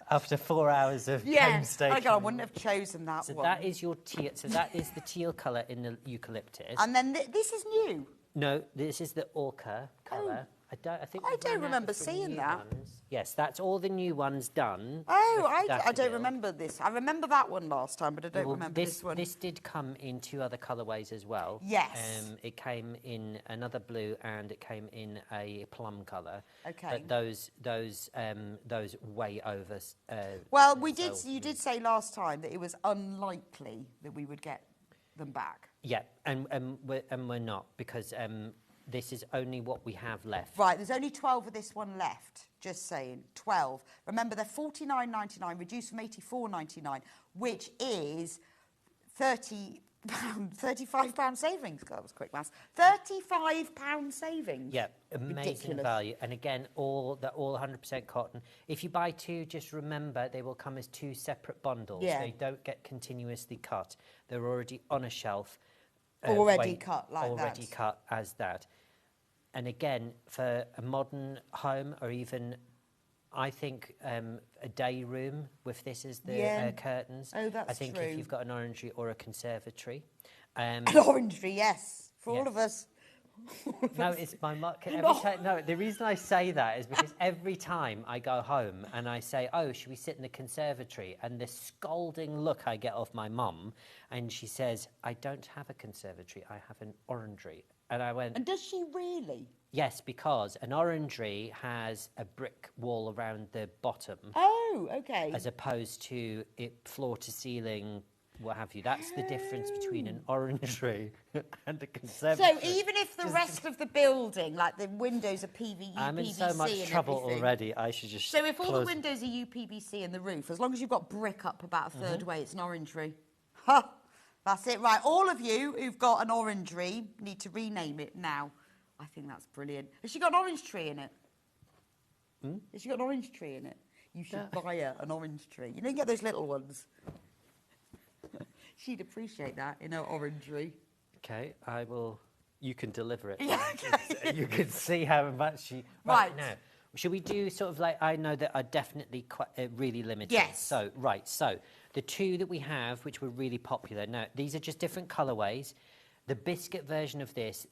After 4 hours of Yeah, painstaking. I wouldn't have chosen that So one. that is your teal. So that is the teal colour in the eucalyptus. And then this is new. No, this is the ochre colour. I think I we've don't run out remember of the seeing new that. ones. Yes, that's all the new ones done. Oh, with I don't daffodil. remember this. I remember that one last time, but I don't Well, remember this one. This did come in 2 other colourways as well. Yes. It came in another blue and it came in a plum colour. Okay. But those way over. Well, you did say last time that it was unlikely that we would get them back. Yeah, and we're not, because this is only what we have left. Right, there's only 12 of this one left, just saying, 12. Remember, they're $49.99, reduced from $84.99, which is £35 savings. God, that was quick maths. £35 savings. Yeah, amazing Ridiculous. value. And again, they're all 100% cotton. If you buy 2, just remember they will come as 2 separate bundles. Yeah. They don't get continuously cut. They're already on a shelf. Already cut like that. Already cut as that. And again, for a modern home or even I think a day room with this as the curtains. Oh, that's I think true. if you've got an orangery or a conservatory. An orangery, yes, for all of us. No, it's my market. No, the reason I say that is because every time I go home and I say, oh, should we sit in the conservatory? And the scolding look I get off my mum, and she says, I don't have a conservatory, I have an orangery. And I went... And does she really? Yes, because an orangery has a brick wall around the bottom. Oh, okay. As opposed to it floor to ceiling, what have you. That's the difference between an orangery and a conservatory. So even if the rest of the building, like the windows are PVC, I'm in so much trouble already, I should just So if all the windows are UPVC and the roof, as long as you've got brick up about a third way, it's an orangery. Ha! That's it, right. All of you who've got an orangery need to rename it now. I think that's brilliant. Has she got an orange tree in it? Has she got an orange tree in it? You should buy her an orange tree. You don't get those little ones. She'd appreciate that in her orangery. Okay, I will... You can deliver it. Yeah, okay. You can see how much she... Right, now, should we do sort of like... I know that are definitely quite really limited. Yes. So, right, so the two that we have, which were really popular... Now, these are just different colourways. The biscuit version of this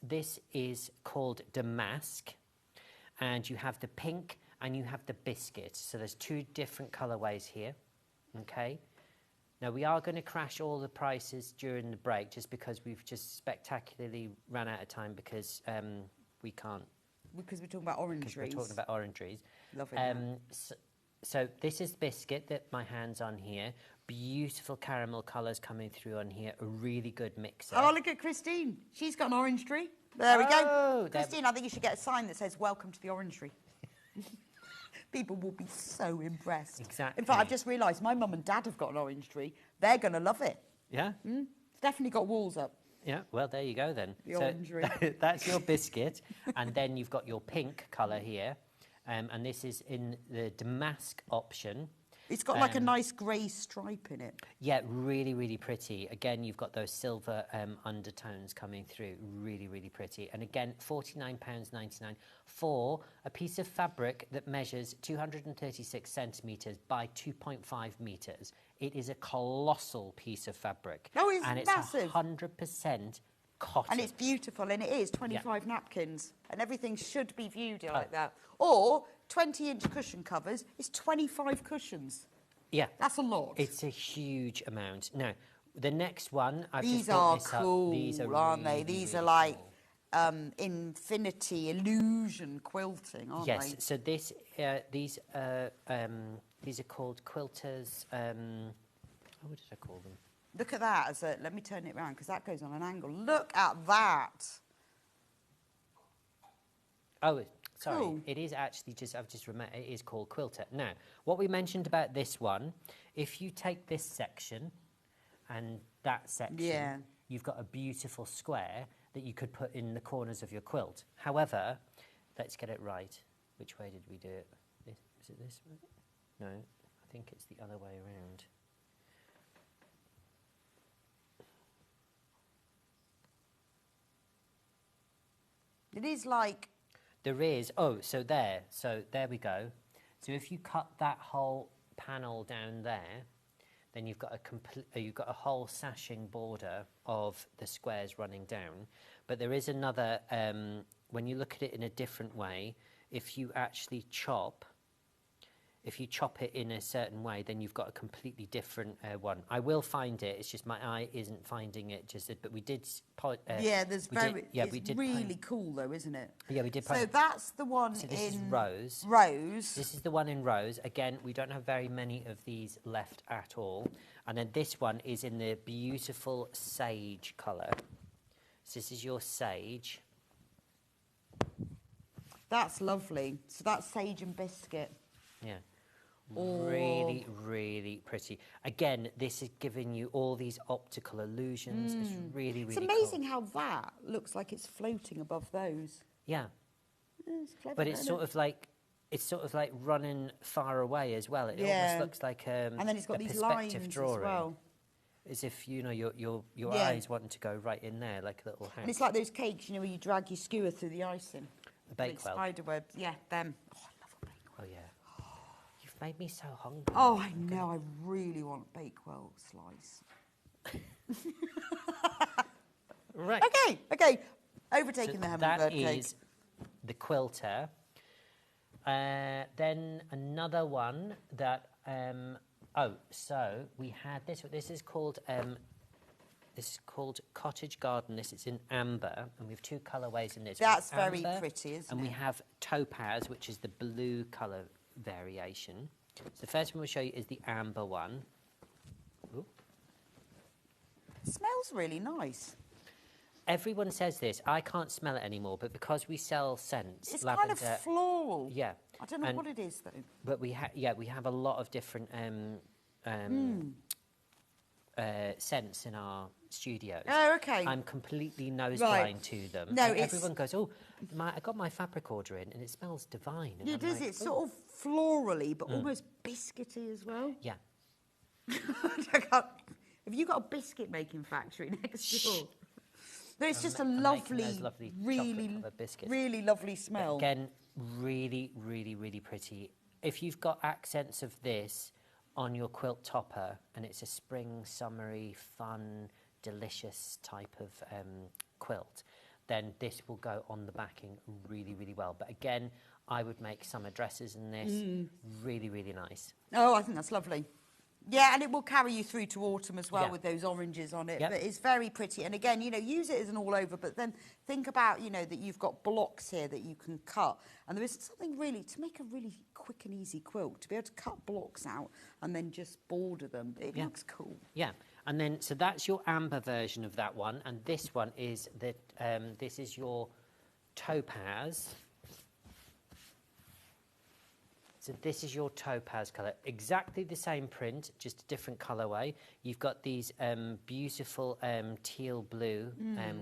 is called Damask. And you have the pink and you have the biscuit. So there's two different colourways here. Okay. Now, we are going to crash all the prices during the break just because we've just spectacularly ran out of time because we can't... Because we're talking about orangeries. Because we're talking about orangeries. Love it. So this is biscuit that my hand's on here. Beautiful caramel colours coming through on here. A really good mixer. Oh, look at Christine. She's got an orangery. There we go. Christine, I think you should get a sign that says, welcome to the orangery. People will be so impressed. Exactly. In fact, I've just realised my mum and dad have got an orange tree. They're going to love it. Yeah? It's definitely got walls up. Yeah, well, there you go then. The orangery. That's your biscuit. And then you've got your pink colour here. And this is in the damask option. It's got like a nice grey stripe in it. Yeah, really, really pretty. Again, you've got those silver undertones coming through. Really, really pretty. And again, £49.99 for a piece of fabric that measures 236 centimetres by 2.5 metres. It is a colossal piece of fabric. Oh, it's And massive. it's 100% cotton. And it's beautiful, and it is 25 napkins, and everything should be viewed like that. Or 20-inch cushion covers is 25 cushions. Yeah. That's a lot. It's a huge amount. Now, the next one, These are cool, aren't they? These are like infinity illusion quilting, aren't they? Yes. So these are called quilters. What did I call them? Look at that. Let me turn it around because that goes on an angle. Look at that. Oh, sorry. Cool. It is actually I've just remembered, it is called quilter. Now, what we mentioned about this one, if you take this section and that section, you've got a beautiful square that you could put in the corners of your quilt. However, let's get it right. Which way did we do it? Is it this way? No, I think it's the other way around. It is like... There is, so there we go. So if you cut that whole panel down there, then you've got a whole sashing border of the squares running down. But there is another, when you look at it in a different way, if you actually chop it in a certain way, then you've got a completely different one. I will find it. It's just my eye isn't finding it. But we did. It's really cool though, isn't it? Yeah, we did. So that's the one so this in is rose. Rose. This is the one in rose. Again, we don't have very many of these left at all. And then this one is in the beautiful sage colour. So this is your sage. That's lovely. So that's sage and biscuit. Yeah. Really, really pretty. Again, this is giving you all these optical illusions. It's really, really It's amazing how that looks like it's floating above those. Yeah. It's clever, but it's sort of like running far away as well. It almost looks like and then it's got these perspective lines drawing. as well. As if your eyes wanting to go right in there like a little house. And it's like those cakes, where you drag your skewer through the icing. The Bakewell. Spider webs, them. Oh, I love a Bakewell. Oh yeah. made me so hungry. Oh, I know. I really want Bakewell slice. Right. Okay. Overtaking the hummingbird That cake. is the quilter. Then another one that. So we had this. This is called. This is called Cottage Garden. This is in amber, and we have two colourways in this. That's very pretty, isn't it? And we have topaz, which is the blue colour variation. So the first one we'll show you is the amber one. Ooh. It smells really nice. Everyone says this. I can't smell it anymore, but because we sell scents, It's lavender, kind of floral. Yeah. I don't know what it is though. But we have a lot of different scents in our studios. Oh, okay. I'm completely nose blind to them. No, and everyone goes, "Oh, I got my fabric order in, and it smells divine." And It I'm is. like, It's sort of florally, but almost biscuity as well. Yeah. Have you got a biscuit making factory next door? But it's just a lovely, really lovely smell. But again, really, really, really pretty. If you've got accents of this on your quilt topper, and it's a spring, summery, fun, delicious type of quilt, then this will go on the backing really, really well. But again, I would make summer dresses in this. Really, really nice. Oh, I think that's lovely. Yeah, and it will carry you through to autumn as well, Yeah. with those oranges on it. Yep. But it's very pretty. And again, use it as an all-over, but then think about, that you've got blocks here that you can cut. And there is something really, to make a really quick and easy quilt, to be able to cut blocks out and then just border them. It looks cool. Yeah, and then, so that's your amber version of that one. And this one is this is your topaz. So this is your topaz colour. Exactly the same print, just a different colourway. You've got these beautiful teal blue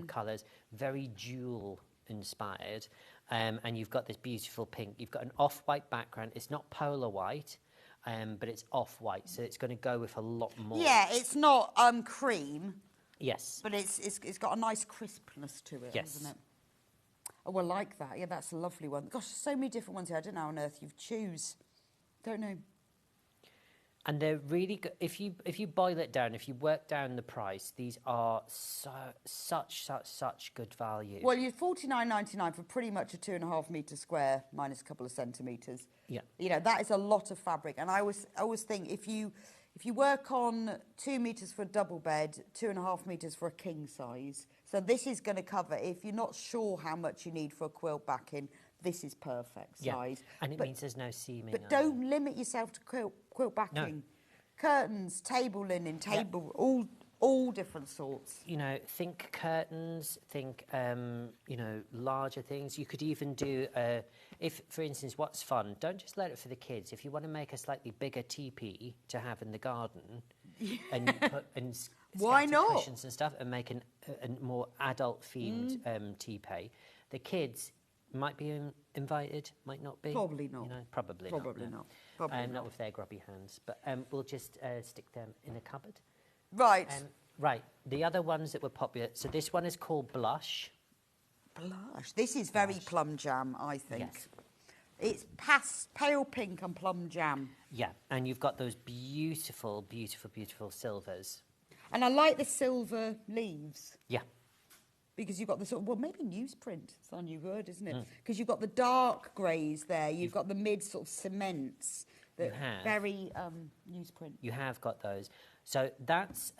colours, very jewel inspired. And you've got this beautiful pink. You've got an off-white background. It's not polar white, but it's off-white. So it's going to go with a lot more. Yeah, it's not cream. Yes. But it's got a nice crispness to it, hasn't it? Oh, I like that. Yeah, that's a lovely one. Gosh, so many different ones here. I don't know how on earth you choose. Don't know. And they're really good. If you boil it down, if you work down the price, these are such good value. Well, you're $49.99 for pretty much a 2.5 metre square minus a couple of centimetres. Yeah. That is a lot of fabric. And I always think if you work on 2 metres for a double bed, 2.5 metres for a king size. So this is going to cover, if you're not sure how much you need for a quilt backing, this is perfect size. And it means there's no seaming. But don't limit yourself to quilt backing. No. Curtains, table linen, all different sorts. Think curtains, think, larger things. You could even do, if, for instance, what's fun, don't just let it for the kids. If you want to make a slightly bigger teepee to have in the garden, and you put why not? Cushions and stuff, and make a more adult-themed teepee, the kids might be invited, might not be. Probably not. Probably not. Probably not with their grubby hands. But we'll just stick them in a cupboard. Right. Right. The other ones that were popular. So this one is called Blush. Blush. This is very plum jam, I think. Yes. It's pale pink and plum jam. Yeah, and you've got those beautiful, beautiful, beautiful silvers. And I like the silver leaves. Yeah. Because you've got the sort of, maybe newsprint. It's a new word, isn't it? Because you've got the dark greys there. You've got the mid sort of cements. Very newsprint. You have got those. So that's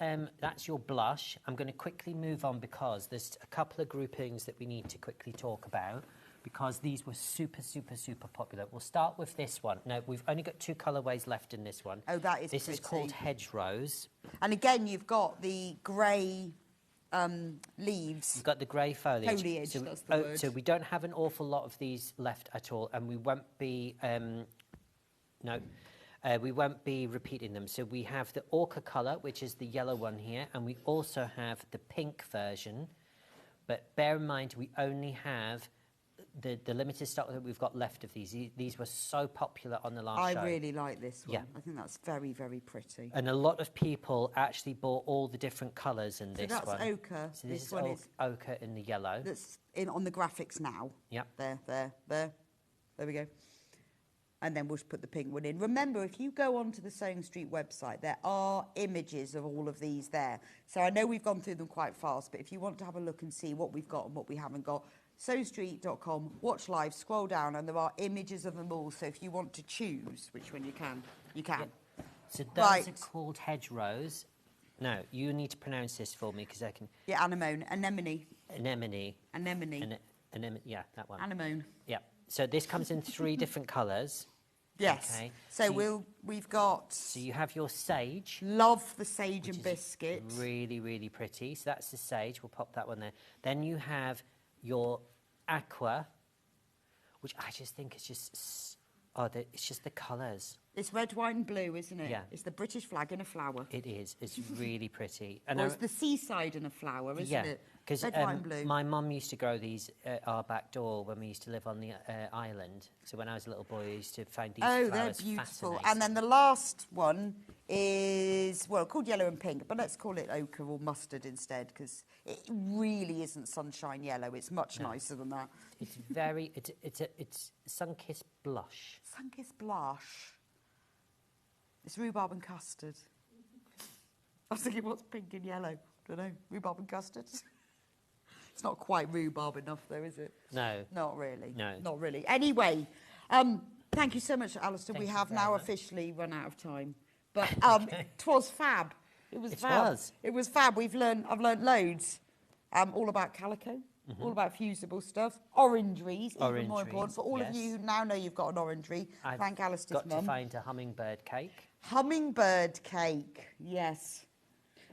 your blush. I'm going to quickly move on because there's a couple of groupings that we need to quickly talk about because these were super, super, super popular. We'll start with this one. Now, we've only got 2 colourways left in this one. Oh, that is This pretty. is called Hedgerows. And again, you've got the grey leaves. You've got the grey foliage. Foliage, that's the word. So we don't have an awful lot of these left at all, and we won't be... we won't be repeating them. So we have the ochre colour, which is the yellow one here, and we also have the pink version. But bear in mind, we only have the limited stock that we've got left of these. These were so popular on the last show. I really like this one. Yeah. I think that's very, very pretty. And a lot of people actually bought all the different colours in this one. So that's ochre. So this is ochre in the yellow. That's on the graphics now. Yep. There we go. and then we'll put the pink one in. Remember, if you go onto the Sewing Street website, there are images of all of these there. So I know we've gone through them quite fast, but if you want to have a look and see what we've got and what we haven't got, sewingstreet.com, watch live, scroll down, and there are images of them all. So if you want to choose which one you can, you can. Yep. So those are called hedgerows. No, you need to pronounce this for me because I can... Yeah, anemone, anemone. Anemone. Anemone. Yeah, that one. Anemone. Yeah. So this comes in 3 different colours. Yes. Okay. So we've got... So you have your sage. Love the sage and biscuit. Really, really pretty. So that's the sage. We'll pop that one there. Then you have your aqua, which I just think is just... it's just the colours. It's red, white and blue, isn't it? Yeah. It's the British flag in a flower. It is. It's really pretty. And it's the seaside in a flower, isn't it? Because red, white and blue. my mum used to grow these at our back door when we used to live on the island. So when I was a little boy, I used to find these flowers they're beautiful. fascinating. And then the last one is, well, called yellow and pink, but let's call it ochre or mustard instead, because it really isn't sunshine yellow. It's much nicer than that. It's very, it's sun-kissed blush. Sun-kissed blush. It's rhubarb and custard. I was thinking, what's pink and yellow? Don't know. Rhubarb and custard. It's not quite rhubarb enough, though, is it? No. Not really. No. Not really. Anyway, thank you so much, Alistair. We have now officially run out of time. But twas fab. It was fab. It was fab. I've learnt loads. All about Calico. All about fusible stuff. Orangeries, even more important. For all of you who now know you've got an orangery, thank Alistair's mum. Got to find a hummingbird cake. Hummingbird cake, yes.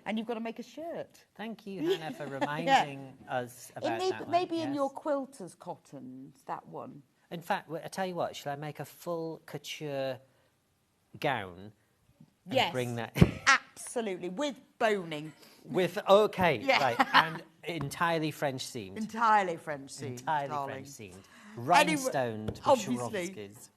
And you've got to make a shirt. Thank you, Hannah, for reminding us about that one. Maybe in your quilter's cottons, that one. In fact, I tell you what, shall I make a full couture gown and bring that? Absolutely, with boning. Right, and entirely French seamed. Entirely French seamed, French seamed. Rhinestoned Swarovskis.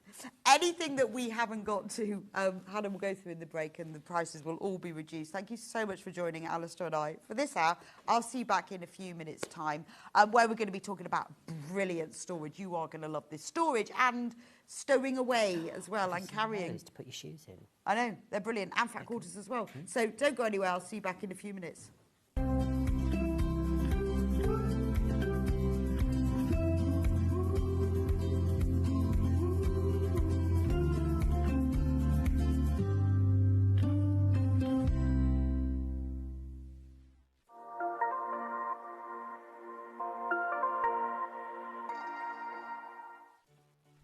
Anything that we haven't got to, Hannah will go through in the break and the prices will all be reduced. Thank you so much for joining Alistair and I for this hour. I'll see you back in a few minutes' time where we're going to be talking about brilliant storage. You are going to love this. Storage and stowing away as well and carrying. To put your shoes in. I know, they're brilliant. And fat quarters as well. So don't go anywhere. I'll see you back in a few minutes.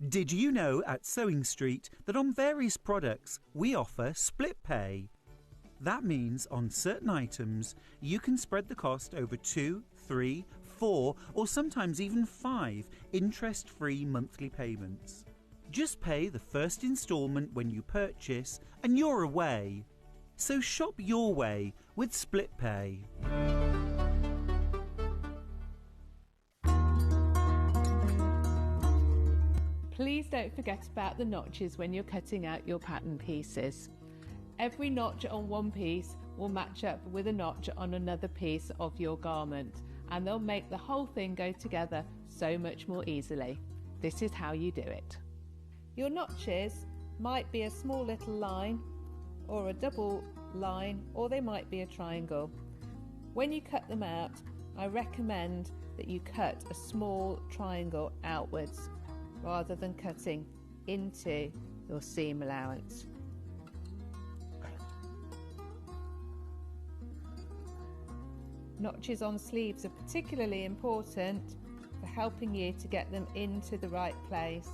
Did you know at Sewing Street that on various products we offer split pay? That means on certain items you can spread the cost over 2, 3, 4 or sometimes even 5 interest-free monthly payments. Just pay the first instalment when you purchase and you're away. So shop your way with split pay. Please don't forget about the notches when you're cutting out your pattern pieces. Every notch on one piece will match up with a notch on another piece of your garment, and they'll make the whole thing go together so much more easily. This is how you do it. Your notches might be a small little line or a double line, or they might be a triangle. When you cut them out, I recommend that you cut a small triangle outwards rather than cutting into your seam allowance. Notches on sleeves are particularly important for helping you to get them into the right place.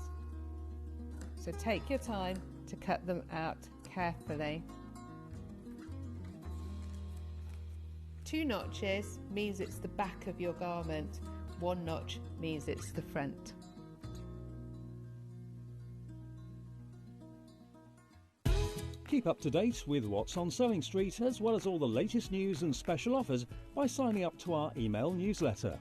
So take your time to cut them out carefully. 2 notches means it's the back of your garment. 1 notch means it's the front. Keep up to date with what's on Sewing Street, as well as all the latest news and special offers by signing up to our email newsletter.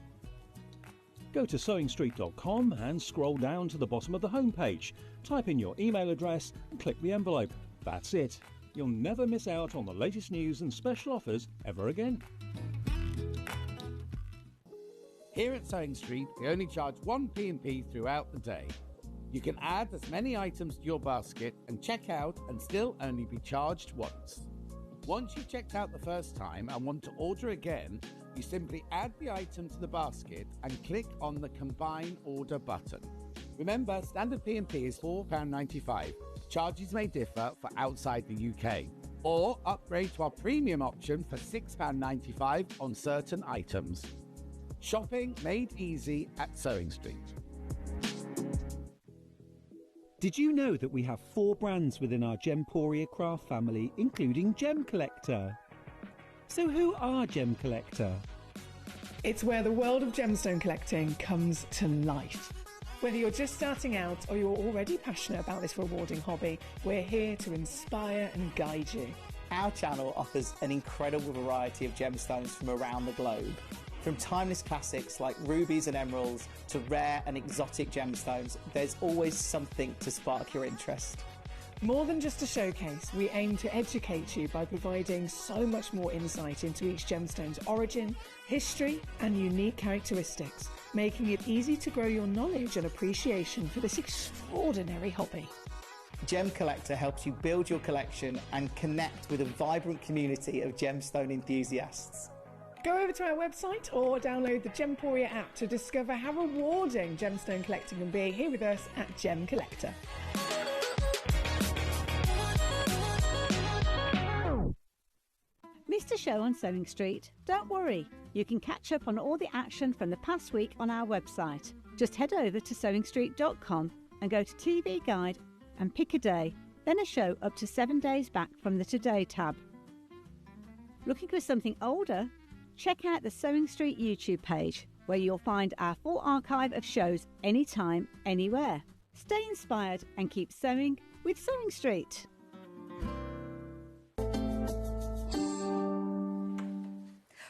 Go to sewingstreet.com and scroll down to the bottom of the homepage. Type in your email address and click the envelope. That's it. You'll never miss out on the latest news and special offers ever again. Here at Sewing Street, we only charge 1p&p throughout the day. You can add as many items to your basket and check out and still only be charged once. Once you've checked out the first time and want to order again, you simply add the item to the basket and click on the Combine Order button. Remember, standard P&P is £4.95. Charges may differ for outside the UK. Or upgrade to our premium option for £6.95 on certain items. Shopping made easy at Sewing Street. Did you know that we have 4 brands within our Gemporia craft family, including Gem Collector? So who are Gem Collector? It's where the world of gemstone collecting comes to life. Whether you're just starting out or you're already passionate about this rewarding hobby, we're here to inspire and guide you. Our channel offers an incredible variety of gemstones from around the globe. From timeless classics like rubies and emeralds to rare and exotic gemstones, there's always something to spark your interest. More than just a showcase, we aim to educate you by providing so much more insight into each gemstone's origin, history, and unique characteristics, making it easy to grow your knowledge and appreciation for this extraordinary hobby. Gem Collector helps you build your collection and connect with a vibrant community of gemstone enthusiasts. Go over to our website or download the Gemporia app to discover how rewarding gemstone collecting can be here with us at Gem Collector. Missed a show on Sewing Street? Don't worry, you can catch up on all the action from the past week on our website. Just head over to sewingstreet.com and go to TV Guide and pick a day, then a show up to 7 days back from the Today tab. Looking for something older? Check out the Sewing Street YouTube page, where you'll find our full archive of shows anytime, anywhere. Stay inspired and keep sewing with Sewing Street.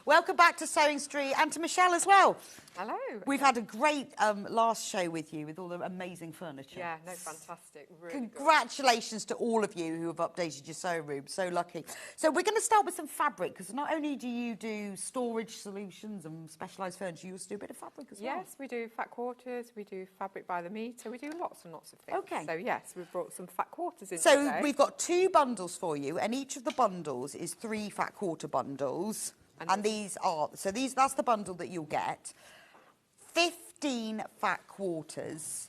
Welcome back to Sewing Street and to Michelle as well. Hello. We've had a great last show with you with all the amazing furniture. Yeah, no, fantastic. Really Congratulations to all of you who have updated your sewing room. So lucky. So we're going to start with some fabric, because not only do you do storage solutions and specialised furniture, you also do a bit of fabric as well. Yes, we do fat quarters, we do fabric by the metre, we do lots and lots of things. Okay. So yes, we've brought some fat quarters in So today. we've got 2 bundles for you, and each of the bundles is 3 fat quarter bundles. And these are, so that's the bundle that you'll get. 15 fat quarters.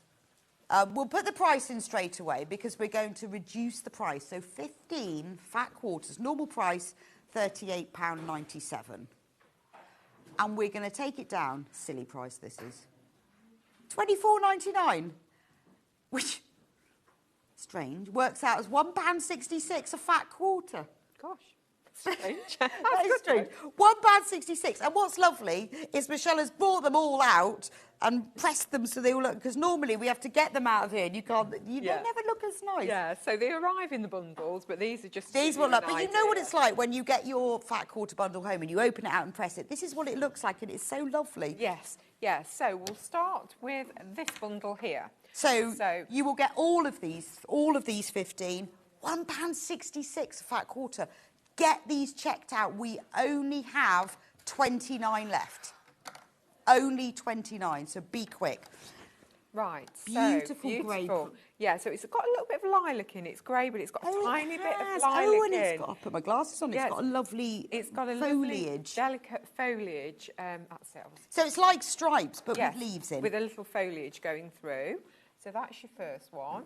We'll put the price in straight away because we're going to reduce the price. So 15 fat quarters, normal price £38.97. And we're going to take it down, silly price this is, £24.99, which, strange, works out as £1.66 a fat quarter. Gosh. Strange. That is strange. £1.66. And what's lovely is Michelle has brought them all out and pressed them so they all look, because normally we have to get them out of here and they never look as nice. Yeah, so they arrive in the bundles, but these are just... These will look, but you know what it's like when you get your fat quarter bundle home and you open it out and press it. This is what it looks like, and it's so lovely. Yes, yes. So we'll start with this bundle here. So you will get all of these 15, £1.66 a fat quarter. Get these checked out. We only have 29 left. Only 29, so be quick. Right, Beautiful grey. Yeah, so it's got a little bit of lilac in it. It's grey, but it's got a tiny bit of lilac and in. I'll put my glasses on. Yeah, it's got a lovely lovely, foliage. delicate foliage. That's it. So it's like stripes, but yes, with leaves in. With a little foliage going through. So that's your first one.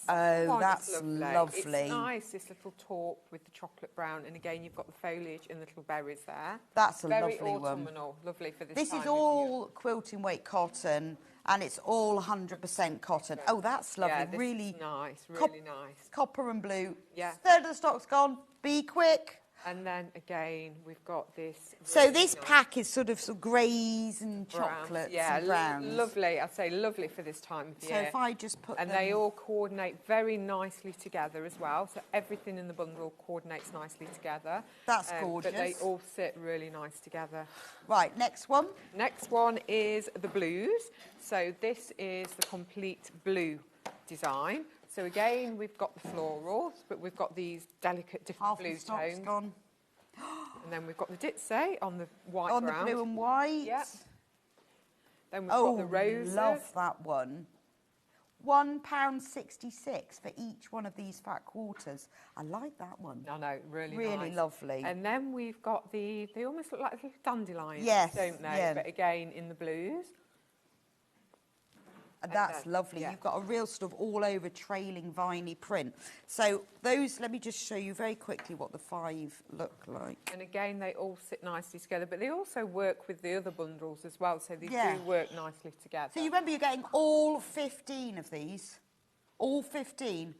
That's lovely. It's nice, this little taupe with the chocolate brown, and again you've got the foliage and little berries there. That's a very lovely one. autumnal, lovely for this. This time is all quilting weight cotton, and it's all 100% cotton. Oh, that's lovely. Yeah, this really is nice, really nice. Copper and blue. Yeah. Third of the stock's gone. Be quick. And then again, we've got this. So this pack is sort of greys and chocolates and browns. Lovely. I'd say lovely for this time of year. So if I just put and them... they all coordinate very nicely together as well. So everything in the bundle coordinates nicely together. That's gorgeous. But they all sit really nice together. Right, next one. Next one is the blues. So this is the complete blue design. So again, we've got the florals, but we've got these delicate different blue tones. Gone. And then we've got the ditse on the white on ground. the blue and white. Yeah. Then we've got the roses. Love that one. £1.66 for each one of these fat quarters. I like that one. I know, really Really nice. lovely. And then we've got they almost look like little dandelions, Yes, don't they? yeah. But again, in the blues. And that's lovely. Yeah. You've got a real sort of all over trailing viney print. So those, let me just show you very quickly what the 5 look like. And again, they all sit nicely together, but they also work with the other bundles as well, so they Yeah. do work nicely together. So you remember you're getting all 15 of these? All 15.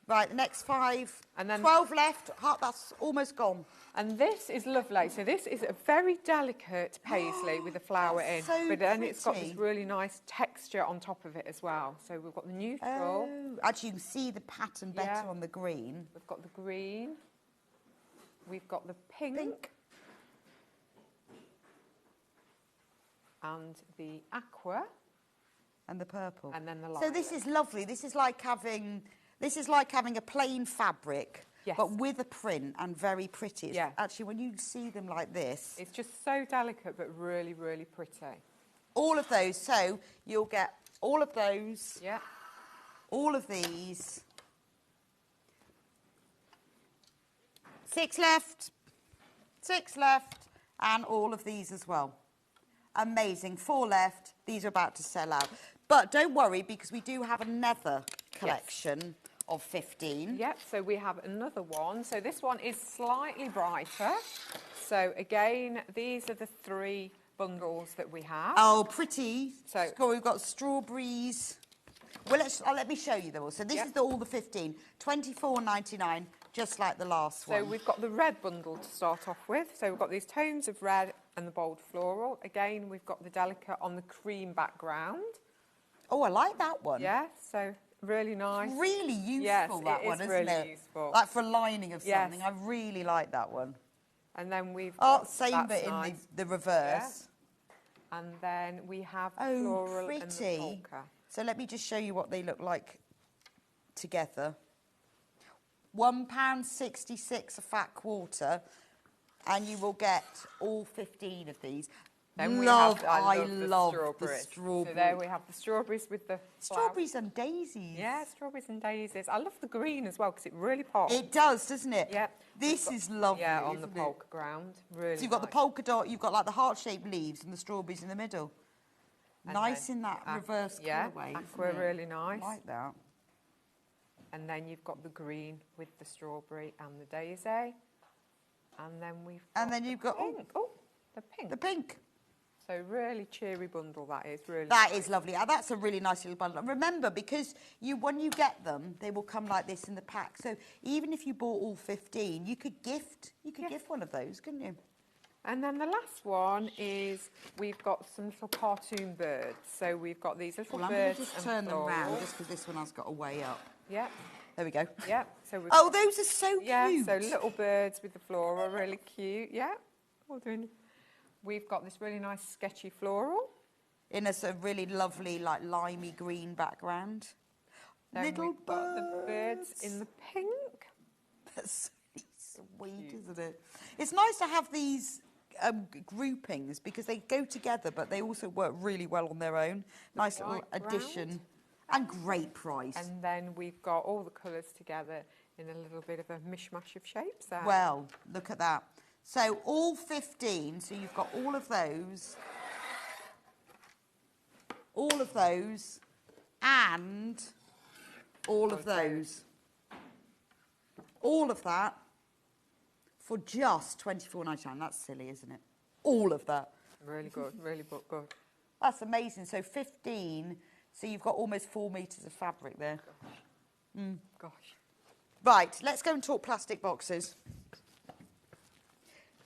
Right, the next 5, and then 12 left. That's almost gone. And this is lovely. So this is a very delicate paisley with a flower in, so but then it's got pretty. this really nice texture on top of it as well. So we've got the neutral. Oh, actually, you can see the pattern better on the green. We've got the green. We've got the pink. And the aqua. And the purple. And then the lilac. So this is lovely. This is like having a plain fabric, but with a print and very pretty. It's actually, when you see them like this, it's just so delicate, but really, really pretty. All of those. So you'll get all of those. Yeah. All of these. 6 left. 6 left. And all of these as well. Amazing. 4 left. These are about to sell out. But don't worry, because we do have another collection of 15. Yep, so we have another one. So this one is slightly brighter. So again, these are the 3 bundles that we have. Oh, pretty. So we've got strawberries. Well, let me show you them all. So this is all the 15. £24.99, just like the last one. So we've got the red bundle to start off with. So we've got these tones of red and the bold floral. Again, we've got the delicate on the cream background. Oh, I like that one. Yeah, so really nice. Really useful, yes, that one, isn't really it? Useful. Like for a lining of Yes. something. I really like that one. And then we've got... got... Oh, same that's but in nice. the reverse. Yeah. And then we have the Oh, floral pretty. and the polka. So let me just show you what they look like together. £1.66 a fat quarter, and you will get all 15 of these. Then we I love the strawberry. So there we have the strawberries with the strawberries and daisies. Yeah, strawberries and daisies. I love the green as well because it really pops. It does, doesn't it? Yeah. This is lovely. Yeah, on the isn't polka ground. Really. So you've got the polka dot, you've got like the heart-shaped leaves and the strawberries in the middle. And nice then in that reverse colourway. Aqua, really nice. I like that. And then you've got the green with the strawberry and the daisy. And then we've got and then you've got pink. Oh, the pink. The pink. So really cheery bundle that is. Really That nice. is lovely. That's a really nice little bundle. And remember, because when you get them, they will come like this in the pack. So even if you bought all 15, you could gift one of those, couldn't you? And then the last one is we've got some little cartoon birds. So we've got these little Well, I'm birds. going to just and turn them round florals. just because this one has got a way up. Yeah. There we go. Yeah. So we've oh, those are so yeah, cute. so little birds with the floral, really cute. Yeah. All doing. We've got this really nice sketchy floral. In a sort of really lovely, like, limey green background. Then Little we've got the birds in the pink. That's so sweet, isn't it? It's nice to have these groupings because they go together, but they also work really well on their own. Nice little addition. And great price. And then we've got all the colours together in a little bit of a mishmash of shapes there. Well, look at that. So all 15, so you've got all of those, and all of those. All of that for just £24.99. That's silly, isn't it? All of that. Really good, really good. That's amazing. So 15, so you've got almost 4 metres of fabric there. Gosh. Right, let's go and talk plastic boxes.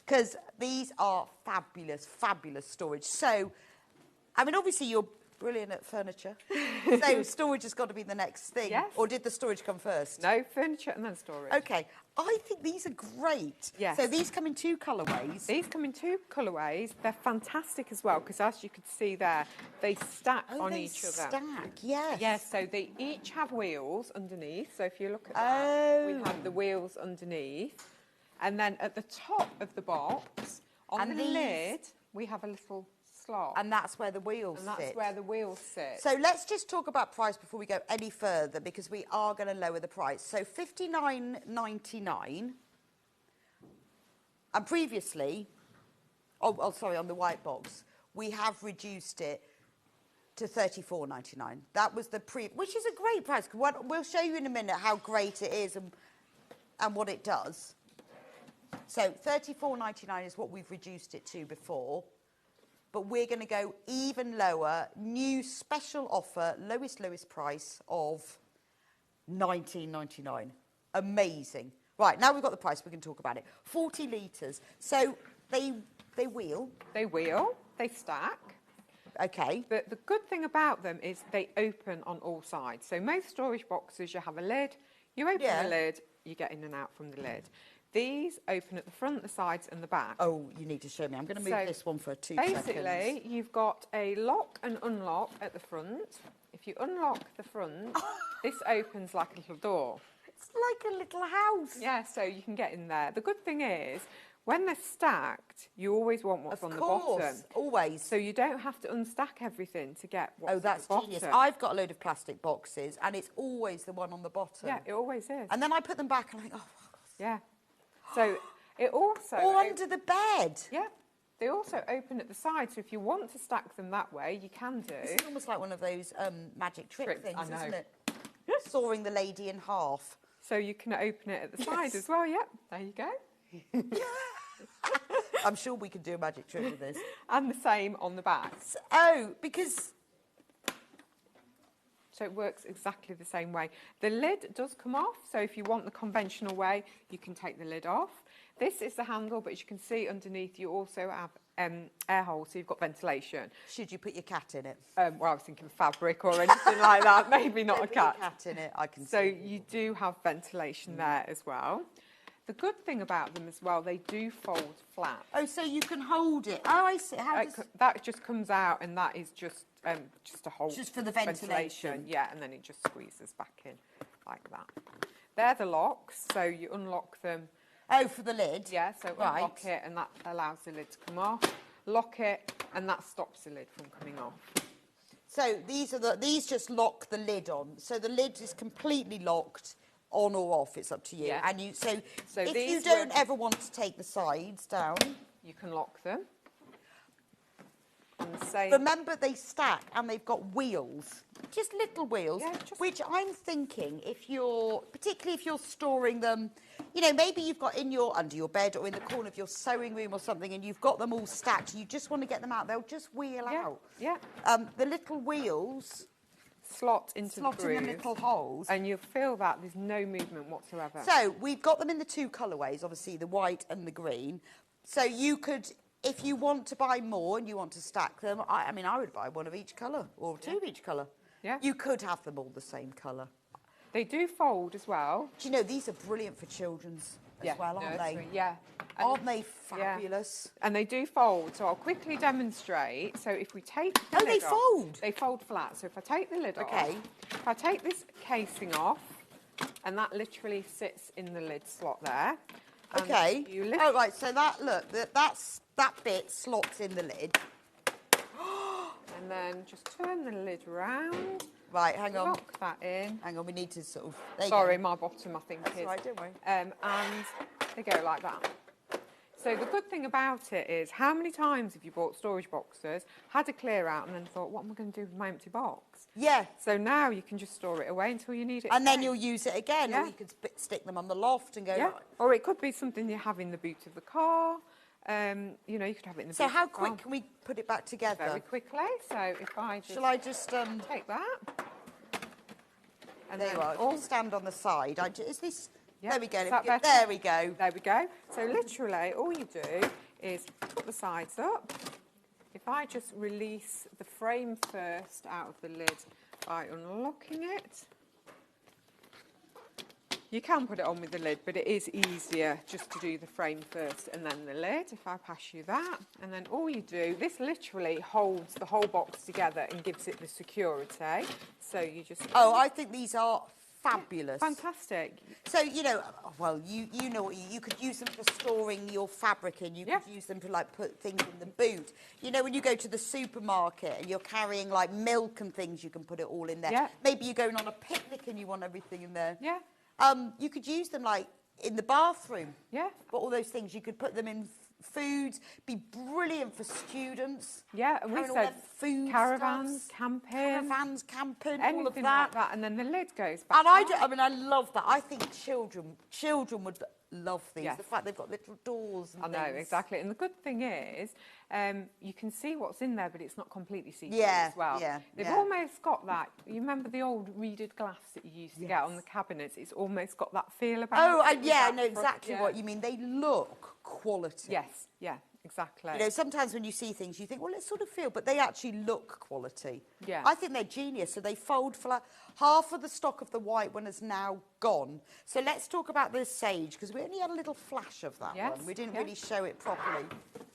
Because these are fabulous, fabulous storage. So, I mean, obviously you're brilliant at furniture. So storage has got to be the next thing. Yes. Or did the storage come first? No, furniture and then storage. Okay. I think these are great. Yes. So these come in 2 colourways. These come in 2 colourways. They're fantastic as well because, as you could see there, they stack on each other. Stack, yes. Yes, so they each have wheels underneath. So if you look at that, we have the wheels underneath. And then at the top of the box, on the lid, we have a little slot. And that's where the wheels sit. And that's where the wheels sit. So let's just talk about price before we go any further, because we are going to lower the price. So $59.99. And previously, sorry, on the white box, we have reduced it to $34.99. That was the which is a great price. We'll show you in a minute how great it is and what it does. So $34.99 is what we've reduced it to before, but we're going to go even lower. New special offer, lowest price of $19.99. Amazing. Right, now we've got the price, we can talk about it. 40 litres. So they wheel. They wheel, they stack. Okay. But the good thing about them is they open on all sides. So most storage boxes, you have a lid, you open the lid, you get in and out from the lid. These open at the front, the sides and the back. Oh, you need to show me. I'm going to move this one for 2 seconds. Basically, you've got a lock and unlock at the front. If you unlock the front, this opens like a little door. It's like a little house. Yeah, so you can get in there. The good thing is, when they're stacked, you always want what's on the bottom. Always. So you don't have to unstack everything to get what's on the bottom. Oh, that's genius. I've got a load of plastic boxes, and it's always the one on the bottom. Yeah, it always is. And then I put them back, and I think, oh, yeah. So it also... Or under the bed. Yeah. They also open at the side, so if you want to stack them that way, you can do. It's almost like one of those magic trick things, I know. isn't it? Sawing the lady in half. So you can open it at the side as well, yeah. There you go. I'm sure we can do a magic trick with this. And the same on the back. Because... So it works exactly the same way. The lid does come off, so if you want the conventional way, you can take the lid off. This is the handle, but as you can see underneath, you also have air holes, so you've got ventilation. Should you put your cat in it? Well, I was thinking fabric or anything like that, maybe not a cat. Put your cat in it, I can see. So you do have ventilation there as well. The good thing about them as well, they do fold flat. Oh, so you can hold it. Oh, I see. That just comes out, and that is just a hold. Just for the ventilation. Yeah, and then it just squeezes back in like that. They're the locks, so you unlock them. Oh, for the lid? Yeah, so unlock it, and that allows the lid to come off. Lock it, and that stops the lid from coming off. So these just lock the lid on. So the lid is completely locked. On or off, it's up to you. Yeah. And so if you don't ever want to take the sides down, you can lock them. And the same. Remember, they stack and they've got wheels, just little wheels. Yeah, which I'm thinking, particularly if you're storing them, you know, maybe you've got under your bed or in the corner of your sewing room or something, and you've got them all stacked. You just want to get them out; they'll just wheel out. Yeah. The little wheels. Slot into the groove, in the little holes. And you'll feel that there's no movement whatsoever. So we've got them in the 2 colourways, obviously the white and the green. So you could, if you want to buy more and you want to stack them, I mean, I would buy one of each colour or 2 of each colour. Yeah. You could have them all the same colour. They do fold as well. Do you know, these are brilliant for children's as well, aren't they? Yeah. Aren't they fabulous? Yeah. And they do fold, so I'll quickly demonstrate. So if we take the lid they fold? They fold flat. So if I take the lid off, if I take this casing off, and that literally sits in the lid slot there. Okay. Oh, right, so that bit slots in the lid. And then just turn the lid round. Right, hang on. Lock that in. Hang on, we need to sort of... Sorry, my bottom, I think, That's is... right, don't worry. And they go like that. So the good thing about it is, how many times have you bought storage boxes, had a clear out, and then thought, what am I going to do with my empty box? Yeah. So now you can just store it away until you need it And then you'll use it again, Yeah. or you could stick them on the loft and go... Yeah. Or it could be something you have in the boot of the car. You know, you could have it in the boot So how of the car. quick can we put it back together? Very quickly. So if I just... Shall I just... take that. And there you are. All stand on the side. Is this... Yeah. There we go. There we go. There we go. So literally, all you do is put the sides up. If I just release the frame first out of the lid by unlocking it. You can put it on with the lid, but it is easier just to do the frame first and then the lid. If I pass you that, and then all you do, this literally holds the whole box together and gives it the security. So you just... Oh, I think these are fabulous. Fantastic. So, you know, well, you know what you could use them for storing your fabric in. You could use them to, like, put things in the boot. You know, when you go to the supermarket and you're carrying, like, milk and things, you can put it all in there. Yeah. Maybe you're going on a picnic and you want everything in there. Yeah. You could use them, like, in the bathroom. Yeah. But all those things, you could put them in foods, be brilliant for students. Yeah, and we Carrying all said their food caravans, stuffs, camping. Caravans, camping, Anything all of that. like that, and then the lid goes back And on. I mean, I love that. I think children would love these. Yes. The fact they've got little doors and I know, things. exactly. And the good thing is, you can see what's in there, but it's not completely see-through Yeah, as well. yeah, They've yeah. almost got that. You remember the old reeded glass that you used to get on the cabinets? It's almost got that feel about Oh, it. yeah, I with know that exactly what you mean. They look quality. Yes, yeah, exactly. You know, sometimes when you see things, you think, well, it sort of feel, but they actually look quality. Yeah. I think they're genius. So they fold for like half of the stock of the white one is now gone. So let's talk about the sage, because we only had a little flash of that Yes, one. We didn't yeah. really show it properly.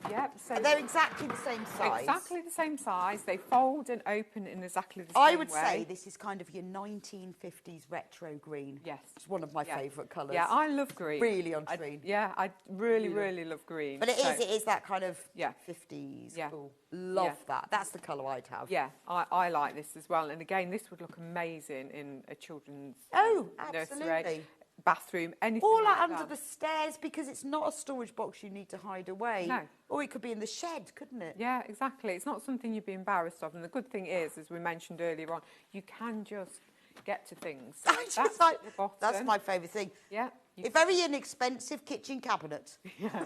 Yep. So And they're exactly the same size. Exactly the same size. They fold and open in exactly the same way. I would say this is kind of your 1950s retro green. Yes. It's one of my Yeah. favourite colours. Yeah, I love green. Really on green. I really love green. But it is that kind of Yeah. 50s. Yeah. Cool. Love Yeah. that. That's the colour I'd have. Yeah, I like this as well. And again, this would look amazing in a children's nursery, absolutely. bathroom, anything Or like like under that. the stairs, because it's not a storage box you need to hide away. No. Or it could be in the shed, couldn't it? Yeah, exactly. It's not something you'd be embarrassed of. And the good thing is, as we mentioned earlier on, you can just get to things. So that's like, at the bottom. that's my favourite thing. Yeah. A very inexpensive kitchen cabinet. Yeah.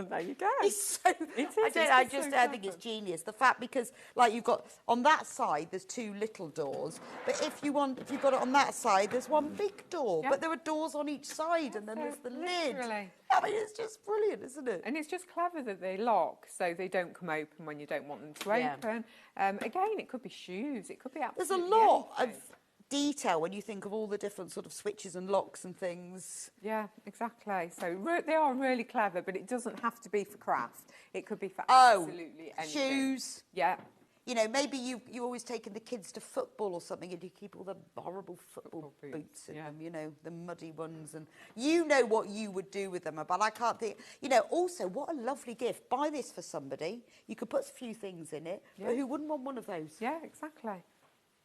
There you go. It's so, I think it's genius. The fact, because like you've got on that side there's two little doors, but if you've got it on that side there's one big door, Yeah. but there are doors on each side, and then there's the lid. Literally. I mean, it's just brilliant, isn't it? And it's just clever that they lock so they don't come open when you don't want them to Yeah. open. Again, it could be shoes. It could be There's absolutely a lot anything. of detail when you think of all the different sort of switches and locks and things. Yeah, exactly. So they are really clever, but it doesn't have to be for craft. It could be for Oh, absolutely anything. shoes. Yeah. You know, maybe you're always taking the kids to football or something, and you keep all the horrible football boots in them, you know, the muddy ones, and you know what you would do with them, but I can't think. You know, also, what a lovely gift. Buy this for somebody. You could put a few things in it, Yeah. but who wouldn't want one of those? Yeah, exactly.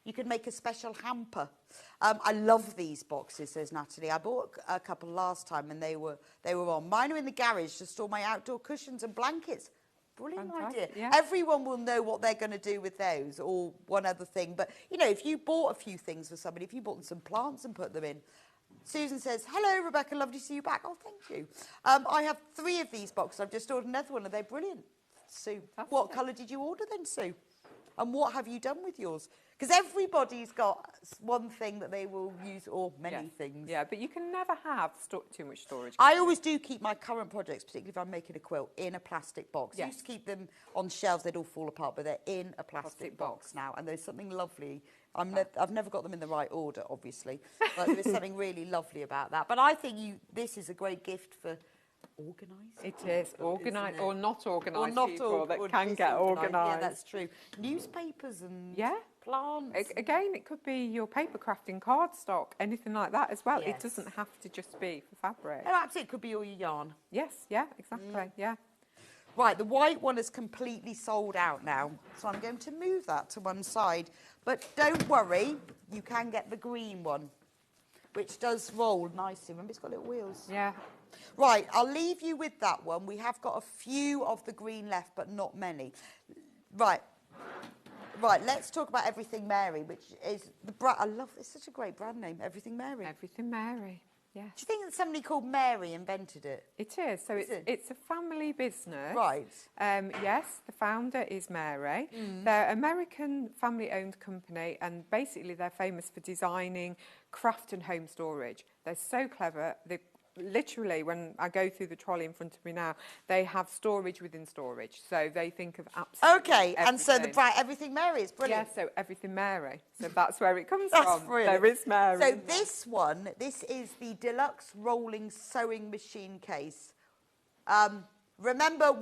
You could make a special hamper. I love these boxes, says Natalie. I bought a couple last time, and they were on. Mine are in the garage to store my outdoor cushions and blankets. Brilliant idea. Fantastic, yeah. Everyone will know what they're going to do with those, or one other thing. But, you know, if you bought a few things for somebody, if you bought them some plants and put them in. Susan says, hello, Rebecca, lovely to see you back. Oh, thank you. I have 3 of these boxes. I've just ordered another one, and they're brilliant. Sue, what colour did you order then, Sue? And what have you done with yours? Because everybody's got one thing that they will use, or many things. Yeah, but you can never have too much storage. I always do keep my current projects, particularly if I'm making a quilt, in a plastic box. I Yes. used to keep them on shelves, they'd all fall apart, but they're in a plastic box now. And there's something lovely. I've never got them in the right order, obviously, but there's something really lovely about that. But I think this is a great gift for organised. It is organised or not organised not people that or can get disorganised. organised. Yeah, that's true. Newspapers and Yeah. plants. Again, it could be your paper crafting cardstock, anything like that as well. It Yes. doesn't have to just be for fabric. Oh, absolutely. It could be all your yarn. Yes, yeah, exactly, yeah. Right, the white one is completely sold out now, so I'm going to move that to one side. But don't worry, you can get the green one, which does roll nicely. Remember, it's got little wheels. Yeah. Right, I'll leave you with that one. We have got a few of the green left, but not many. Right, let's talk about Everything Mary, which is the brand. I love it's such a great brand name, Everything Mary. Everything Mary. Yeah. Do you think that somebody called Mary invented it? It is. So it's a family business. Right. Yes, the founder is Mary. They're an American family-owned company, and basically they're famous for designing craft and home storage. They're so clever. They literally, when I go through the trolley in front of me now, they have storage within storage. So they think of absolutely Okay, and so the everything. brand Everything Mary is brilliant. Yeah, so Everything Mary. So that's where it comes That's from. brilliant. There is Mary. So this is the deluxe rolling sewing machine case. Remember,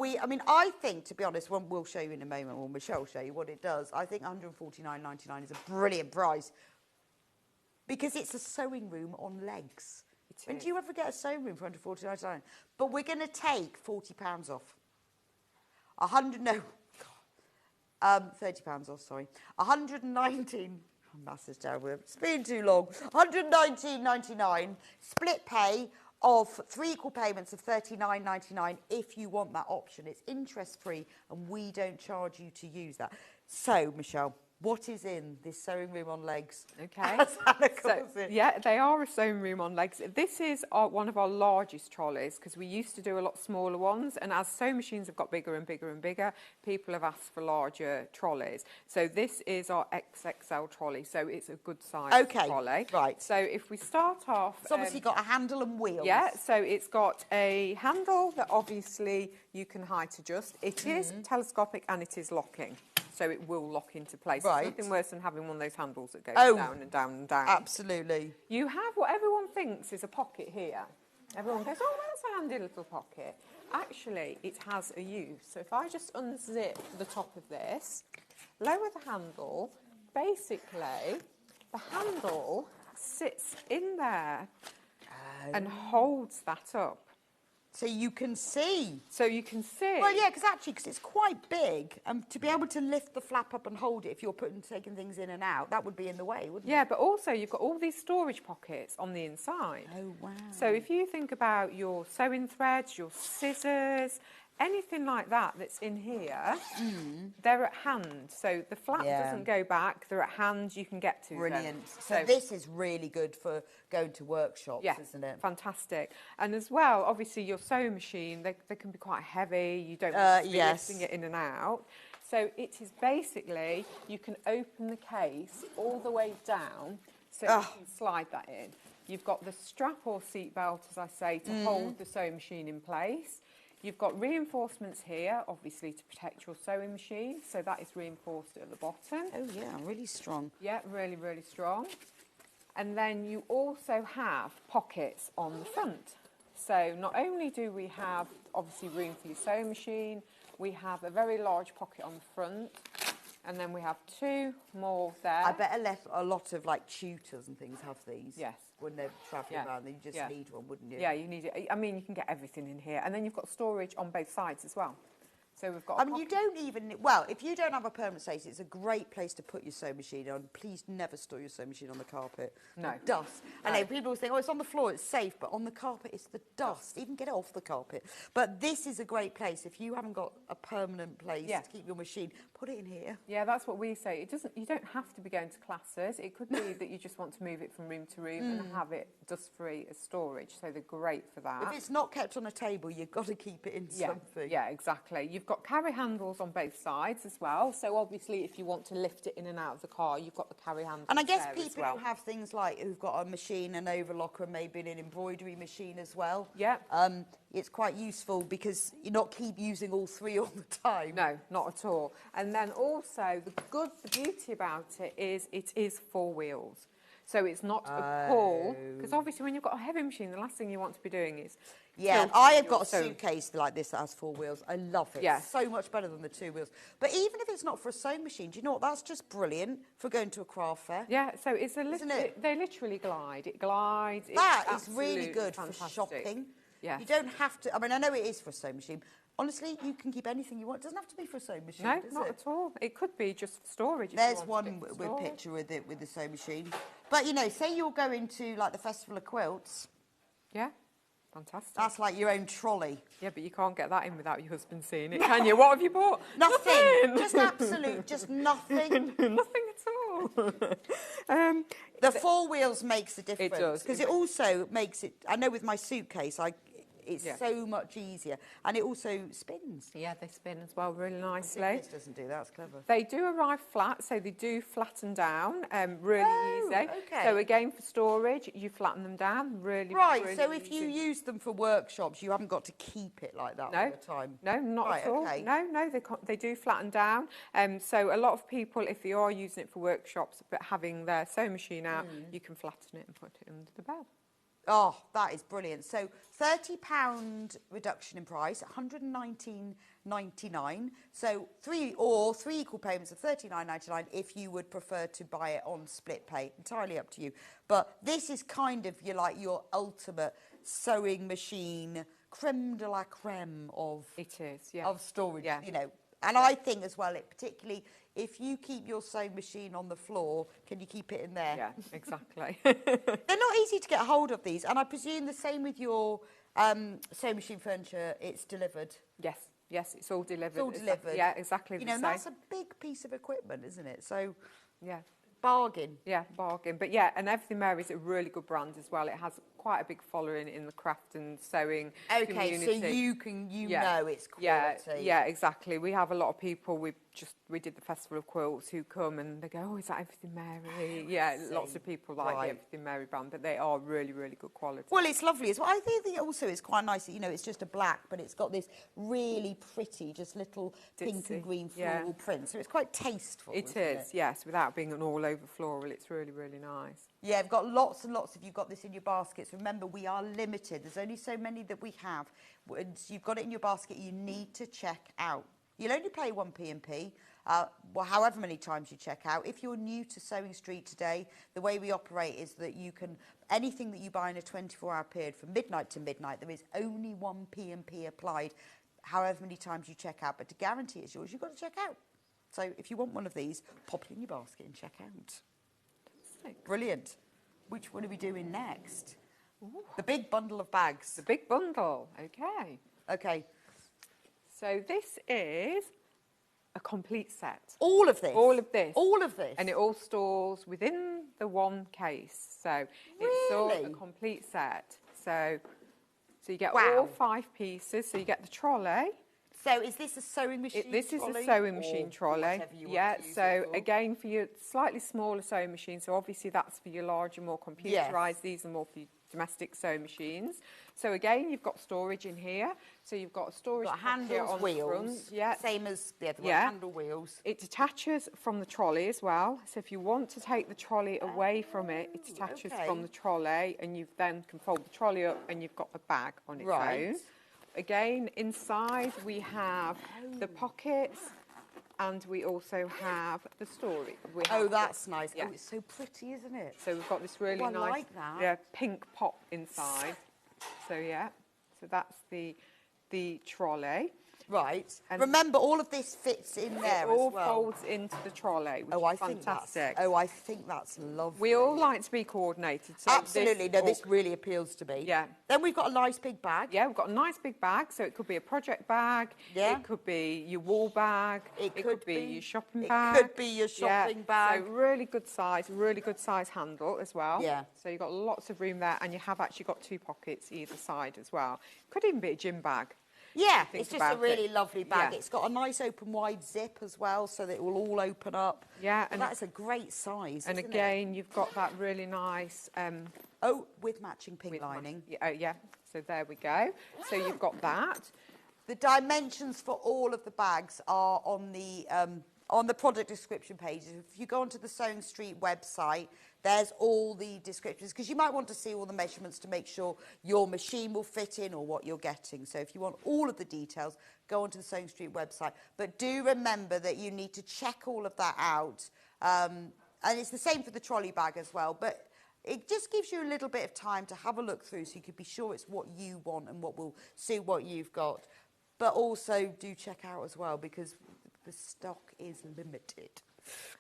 I think, to be honest, we'll show you in a moment, or Michelle will show you what it does. I think £149.99 is a brilliant price. because it's a sewing room on legs. When do you ever get a sewing room for £149? But we're going to take £40 off. £30 off, sorry. 119. Maths is terrible. It's been too long. 119.99. Split pay of 3 equal payments of 39.99 if you want that option. It's interest free and we don't charge you to use that. So, Michelle, what is in this sewing room on legs? Okay. So, yeah, they are a sewing room on legs. This is one of our largest trolleys because we used to do a lot smaller ones, and as sewing machines have got bigger and bigger and bigger, people have asked for larger trolleys. So this is our XXL trolley, so it's a good size trolley. Right. So if we start off... It's obviously got a handle and wheels. Yeah, so it's got a handle that obviously you can height adjust. It is telescopic and it is locking. So it will lock into place. Right. There's nothing worse than having one of those handles that goes down and down and down. Absolutely. You have what everyone thinks is a pocket here. Everyone goes, oh, that's a handy little pocket. Actually, it has a use. So if I just unzip the top of this, lower the handle, basically the handle sits in there and holds that up. So you can see. So you can see. Well, yeah, because it's quite big, and to be able to lift the flap up and hold it if you're taking things in and out, that would be in the way, wouldn't it? Yeah, but also you've got all these storage pockets on the inside. Oh, wow. So if you think about your sewing threads, your scissors, anything like that that's in here, they're at hand. So the flap doesn't go back, they're at hand, you can get to them. Brilliant. So this is really good for going to workshops, isn't it? Fantastic. And as well, obviously your sewing machine, they can be quite heavy, you don't want to be lifting it in and out. So it is basically, you can open the case all the way down, so you can slide that in. You've got the strap or seat belt, as I say, to hold the sewing machine in place. You've got reinforcements here, obviously, to protect your sewing machine. So that is reinforced at the bottom. Oh, yeah, really strong. Yeah, really, really strong. And then you also have pockets on the front. So not only do we have, obviously, room for your sewing machine, we have a very large pocket on the front. And then we have 2 more there. I bet a lot of, like, tutors and things have these. Yes. When they're travelling around, you just need one, wouldn't you? Yeah, you need it. I mean, you can get everything in here. And then you've got storage on both sides as well. So we've got. I mean, you don't even. Well, if you don't have a permanent space, it's a great place to put your sewing machine on. Please never store your sewing machine on the carpet. No. The dust. No. I know people always think, oh, it's on the floor, it's safe, but on the carpet, it's the dust. Even get it off the carpet. But this is a great place if you haven't got a permanent place to keep your machine. Put it in here. Yeah, that's what we say. It doesn't. You don't have to be going to classes. It could be that you just want to move it from room to room and have it dust-free as storage. So they're great for that. If it's not kept on a table, you've got to keep it in something. Yeah, exactly. You've got carry handles on both sides as well. So obviously, if you want to lift it in and out of the car, you've got the carry handles. And I guess there people who have things like who've got a machine, an overlocker, and maybe an embroidery machine as well. Yeah. It's quite useful because you not keep using all 3 all the time. No, not at all. And then also the beauty about it is 4 wheels. So it's not a pull, because obviously when you've got a heavy machine, the last thing you want to be doing is... Yeah, I have got a suitcase like this that has 4 wheels. I love it. Yeah. So much better than the 2 wheels. But even if it's not for a sewing machine, do you know what? That's just brilliant for going to a craft fair. Yeah, so it's a little... They literally glide. It glides. That is really good for shopping. Yeah. You don't have to... I mean, I know it is for a sewing machine. Honestly, you can keep anything you want. It doesn't have to be for a sewing machine, No, does not it? at all. It could be just for storage. There's one with picture with it, with the sewing machine. But, you know, say you're going to, like, the Festival of Quilts. Yeah, fantastic. That's like your own trolley. Yeah, but you can't get that in without your husband seeing it, can you? What have you bought? Nothing. Just absolute, just nothing. Nothing at all. The 4 wheels makes a difference. It does. Because it also makes it... I know with my suitcase, it's so much easier. And it also spins. Yeah, they spin as well really nicely. This doesn't do that. It's clever. They do arrive flat, so they do flatten down really easy. Okay. So again, for storage, you flatten them down really Right, so if you use them for workshops, you haven't got to keep it like that all the time. No, not at all. Okay. No, they do flatten down. So a lot of people, if you are using it for workshops, but having their sewing machine out, you can flatten it and put it under the bed. Oh, that is brilliant. So £30 reduction in price, £119.99. So three equal payments of £39.99 if you would prefer to buy it on split pay. Entirely up to you. But this is kind of your ultimate sewing machine, creme de la creme of of storage. Yeah. You know, and I think as well, particularly if you keep your sewing machine on the floor, can you keep it in there? Yeah, exactly. They're not easy to get hold of, these, and I presume the same with your sewing machine furniture. It's delivered. Yes, it's all delivered. It's all delivered. Yeah, exactly. You know, and that's a big piece of equipment, isn't it? So, yeah. Bargain. Yeah, bargain. But yeah, and Everything Mary is a really good brand as well. It has quite a big following in the craft and sewing community. So you know it's quality. Yeah, exactly. We have a lot of people, we did the Festival of Quilts, who come and they go, oh, is that Everything Mary? Yeah, lots of people like the Everything Mary brand, but they are really, really good quality. Well, it's lovely as well. I think also it's quite nice that, it's just a black, but it's got this really pretty, just little pink and green floral print. So it's quite tasteful. It is, yes, without being an all-over floral. It's really, really nice. Yeah, I've got lots and lots of you've got this in your baskets. Remember, we are limited. There's only so many that we have. Once you've got it in your basket, you need to check out. You'll only pay 1 P&P, however many times you check out. If you're new to Sewing Street today, the way we operate is that you can, anything that you buy in a 24-hour period from midnight to midnight, there is only 1 P&P applied, however many times you check out. But to guarantee it's yours, you've got to check out. So if you want one of these, pop it in your basket and check out. Brilliant. Which one are we doing next? Ooh. The big bundle of bags. The big bundle. Okay. Okay. So this is a complete set. All of this? All of this. All of this? And it all stores within the one case. So it's all a complete set. So you get all 5 pieces. So you get the trolley. So is this a sewing machine This trolley? is a sewing machine trolley. Yeah, so again, for your slightly smaller sewing machine, so obviously that's for your larger, more computerised. These are more for your domestic sewing machines. So again, you've got storage in here. So you've got a storage handles, on wheels. the front. Yeah. Same as the other one, handle wheels. It detaches from the trolley as well. So if you want to take the trolley away from it, it detaches from the trolley, and you then can fold the trolley up and you've got the bag on its own. Again, inside we have the pockets, and we also have the storage. That's nice. Yeah. Oh, it's so pretty, isn't it? So we've got this really nice like that. pink pop inside. So so that's the trolley. Right. And remember, all of this fits in there as well. It all folds into the trolley, which is fantastic. I think that's lovely. We all like to be coordinated. So absolutely. This really appeals to me. Yeah. Then we've got a nice big bag. Yeah, we've got a nice big bag. So it could be a project bag. Yeah. It could be your wall bag. It could be your shopping bag. It could be your shopping bag. So really good size handle as well. Yeah. So you've got lots of room there, and you have actually got 2 pockets either side as well. Could even be a gym bag. Yeah, it's just a really lovely bag. Yeah. It's got a nice open wide zip as well, so that it will all open up. Yeah, and that's a great size. And again, you've got that really nice. With matching pink lining. Yeah. So there we go. So you've got that. The dimensions for all of the bags are on the product description pages. If you go onto the Sewing Street website, there's all the descriptions, because you might want to see all the measurements to make sure your machine will fit in or what you're getting. So if you want all of the details, go onto the Sewing Street website. But do remember that you need to check all of that out. And it's the same for the trolley bag as well. But it just gives you a little bit of time to have a look through, so you can be sure it's what you want and what will suit what you've got. But also do check out as well, because the stock is limited.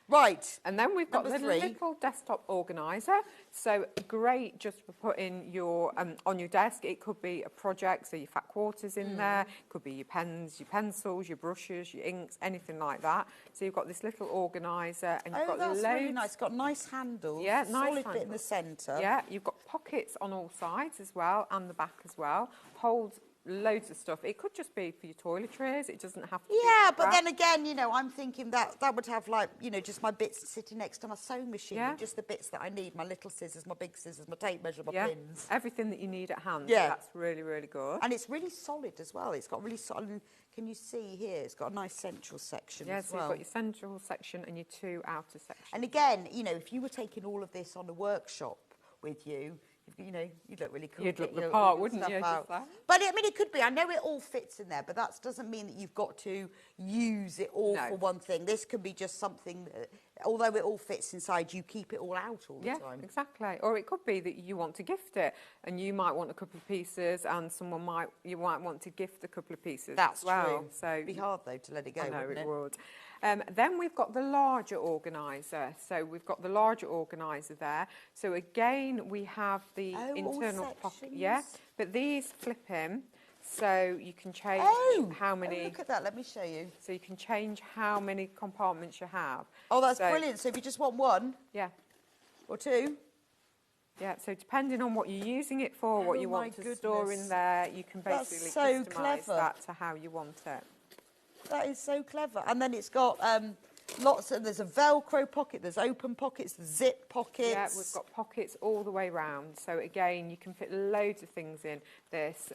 Right. And then we've got the little desktop organiser. So great just for putting your on your desk. It could be a project, so your fat quarters in there. It could be your pens, your pencils, your brushes, your inks, anything like that. So you've got this little organiser, and you've got that's really nice. It's got nice handles. Yeah, nice solid bit in the centre. Yeah, you've got pockets on all sides as well, and the back as well. Holds loads of stuff. It could just be for your toiletries. It doesn't have to be but then again, I'm thinking that would have, just my bits sitting next to my sewing machine. Yeah. Just the bits that I need, my little scissors, my big scissors, my tape measure, my pins. Everything that you need at hand. Yeah. That's really, really good. And it's really solid as well. It's got really solid. Can you see here? It's got a nice central section as well. You've got your central section and your 2 outer sections. And again, if you were taking all of this on a workshop with you, you know, you'd look really cool. You'd look getting the your part, wouldn't stuff you? out. But I mean, it could be. I know it all fits in there, but that doesn't mean that you've got to use it all for one thing. This could be just something that, although it all fits inside, you keep it all out all the time. Yeah, exactly. Or it could be that you want to gift it, and you might want a couple of pieces, and you might want to gift a couple of pieces. That's as well. true. So it'd be hard though to let it go. I know wouldn't it would. Then we've got the larger organiser. So we've got the larger organiser there. So again, we have the internal pocket. Yeah, but these flip in, so you can change how many. Oh, look at that. Let me show you. So you can change how many compartments you have. Oh, that's brilliant. So if you just want one. Yeah. Or two. Yeah, so depending on what you're using it for, what you want to store in there, you can basically customise that to how you want it. That is so clever. And then it's got lots of, there's a Velcro pocket, there's open pockets, there's zip pockets. Yeah, we've got pockets all the way round. So again, you can fit loads of things in this.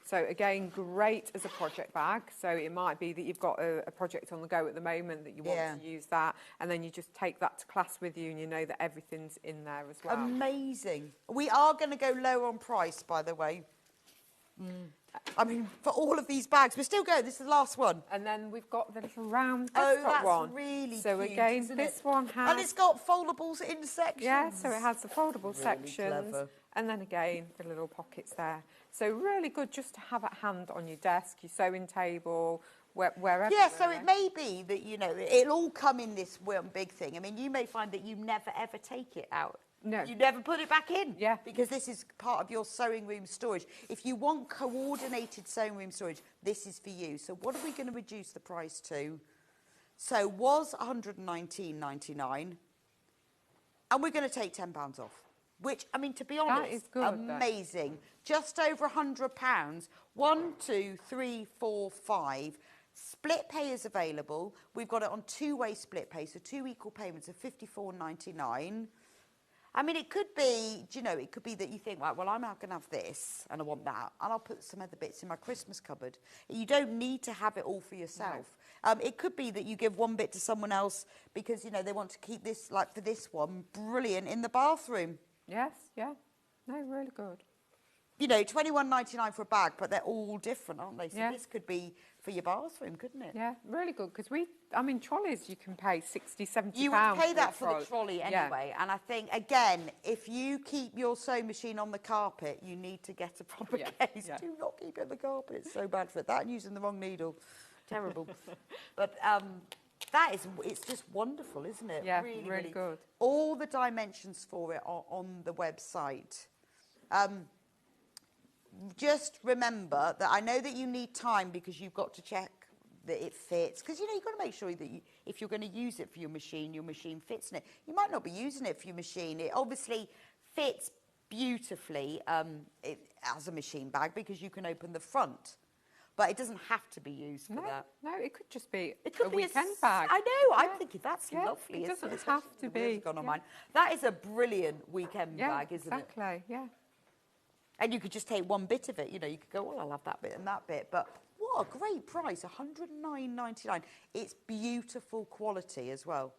So again, great as a project bag. So it might be that you've got a project on the go at the moment that you want to use that, and then you just take that to class with you, and you know that everything's in there as well. Amazing. We are going to go lower on price, by the way. I mean, for all of these bags, we're still going. This is the last one. And then we've got the little round desktop one. Really so cute, again, isn't this it? one has... And it's got foldables in sections. Yeah, so it has the foldable sections. Clever. And then again, the little pockets there. So really good just to have at hand on your desk, your sewing table, wherever. Yeah, so it may be that, you know, it'll all come in this one big thing. I mean, you may find that you never, ever take it out. No. You never put it back in. Yeah. Because this is part of your sewing room storage. If you want coordinated sewing room storage, this is for you. So what are we going to reduce the price to? So was £119.99, and we're going to take £10 off. Which, I mean, to be honest, that is good, amazing. Just over £100. 1, 2, 3, 4, 5. Split pay is available. We've got it on two-way split pay, so 2 equal payments of £54.99. I mean, it could be, do you know, it could be that you think, right, well, I'm not going to have this, and I want that, and I'll put some other bits in my Christmas cupboard. You don't need to have it all for yourself. No. It could be that you give one bit to someone else because, you know, they want to keep this, like for this one, brilliant, in the bathroom. Yes, yeah. No, really good. You know, £21.99 for a bag, but they're all different, aren't they? So this could be for your bathroom, couldn't it? Yeah, really good, because I mean, trolleys, you can pay £60, £70. You would pay that for the trolley anyway. And I think, again, if you keep your sewing machine on the carpet, you need to get a proper case. Do not keep it on the carpet. It's so bad for it. That and using the wrong needle. Terrible. But it's just wonderful, isn't it? Yeah, really good. All the dimensions for it are on the website. Just remember that I know that you need time because you've got to check that it fits. Because, you know, you've got to make sure that if you're going to use it for your machine fits in it. You might not be using it for your machine. It obviously fits beautifully as a machine bag because you can open the front. But it doesn't have to be used for that. No, it could just be a weekend bag. I know. I'm thinking that's lovely. It doesn't have to be. Gone on mine. That is a brilliant weekend bag, isn't it? Exactly. Yeah. And you could just take one bit of it. You know, you could go, well, I'll have that bit and that bit. But what a great price, £109.99. It's beautiful quality as well.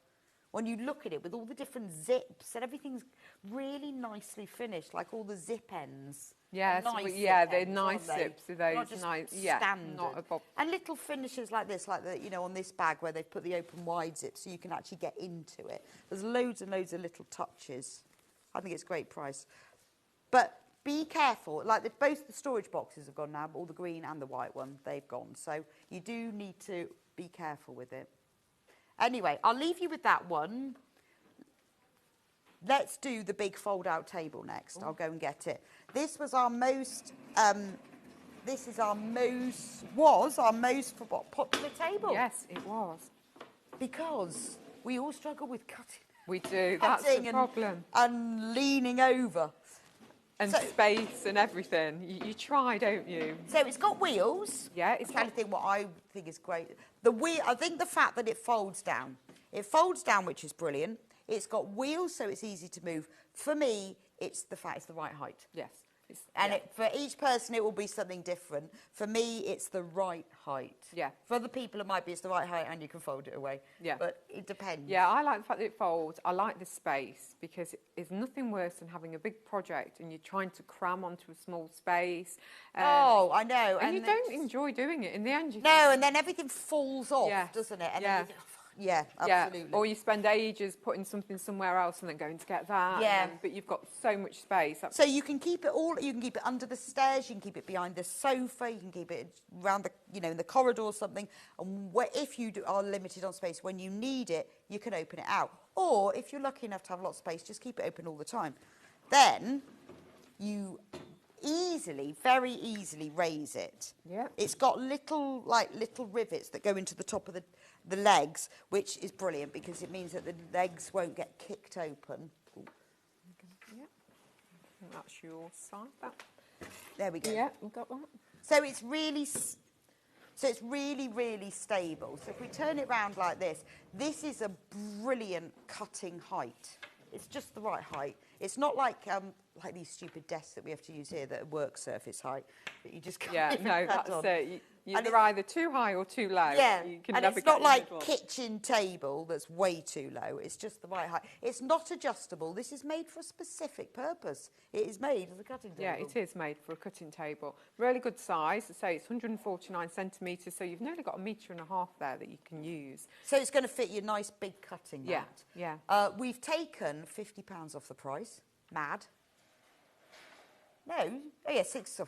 When you look at it with all the different zips and everything's really nicely finished, like all the zip ends. Yeah, they're nice zips. Those not just nice, standard. Not a bob. And little finishes like this, you know, on this bag where they've put the open wide zip so you can actually get into it. There's loads and loads of little touches. I think it's a great price. But be careful. Like both the storage boxes have gone now, all the green and the white one, they've gone. So you do need to be careful with it. Anyway, I'll leave you with that one. Let's do the big fold-out table next. I'll go and get it. This was our most, was our most popular table. Yes, it was. Because we all struggle with cutting. We do, that's the problem. And leaning over. And space and everything. You try, don't you? So it's got wheels. Yeah, it's kind of thing. What I think is great. I think the fact that it folds down. It folds down, which is brilliant. It's got wheels, so it's easy to move. For me, it's the fact it's the right height. Yes. For each person, it will be something different. For me, it's the right height. Yeah. For other people, it might be it's the right height and you can fold it away. Yeah. But it depends. Yeah, I like the fact that it folds. I like the space because it's nothing worse than having a big project and you're trying to cram onto a small space. Oh, I know. And you don't enjoy doing it. In the end, you and then everything falls off, doesn't it? And then you think, yeah, absolutely. Or you spend ages putting something somewhere else and then going to get that. Yeah. But you've got so much space. So you can keep it all. You can keep it under the stairs. You can keep it behind the sofa. You can keep it around the, in the corridor or something. And if you are limited on space, when you need it, you can open it out. Or if you're lucky enough to have a lot of space, just keep it open all the time. Then you very easily raise it. Yeah. It's got little rivets that go into the top of the legs, which is brilliant because it means that the legs won't get kicked open. Yeah. And that's your side. There we go. Yeah, we've got that. So it's really stable. So if we turn it round like this is a brilliant cutting height. It's just the right height. It's not like these stupid desks that we have to use here that are work surface height that you just can't even cut on. It. You're either too high or too low. Yeah, you can and never it's not get like in the kitchen table that's way too low. It's just the right height. It's not adjustable. This is made for a specific purpose. It is made as a cutting table. Yeah, it is made for a cutting table. Really good size. So it's 149 centimetres, so you've nearly got 1.5 metres there that you can use. So it's going to fit your nice big cutting mat. Yeah. We've taken £50 off the price. Mad. No. Oh, yeah, 6. Oh,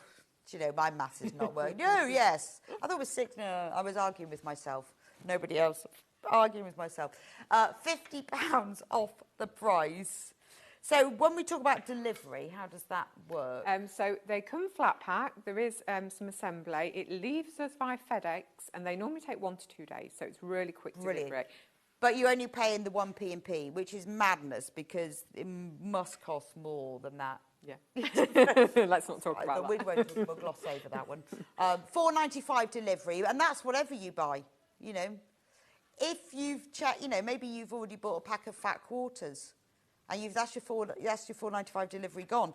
do you know, my maths is not working. No, yes. I thought it was 6. No, I was arguing with myself. Nobody else. Arguing with myself. £50 off the price. So when we talk about delivery, how does that work? So they come flat pack. There is some assembly. It leaves us by FedEx, and they normally take 1 to 2 days. So it's really quick delivery. But you're only paying the 1 P&P, which is madness because it must cost more than that. Yeah. Let's not talk about that. We'll gloss over that one. £4.95 delivery, and that's whatever you buy, If you've maybe you've already bought a pack of fat quarters and that's your £4.95 delivery gone,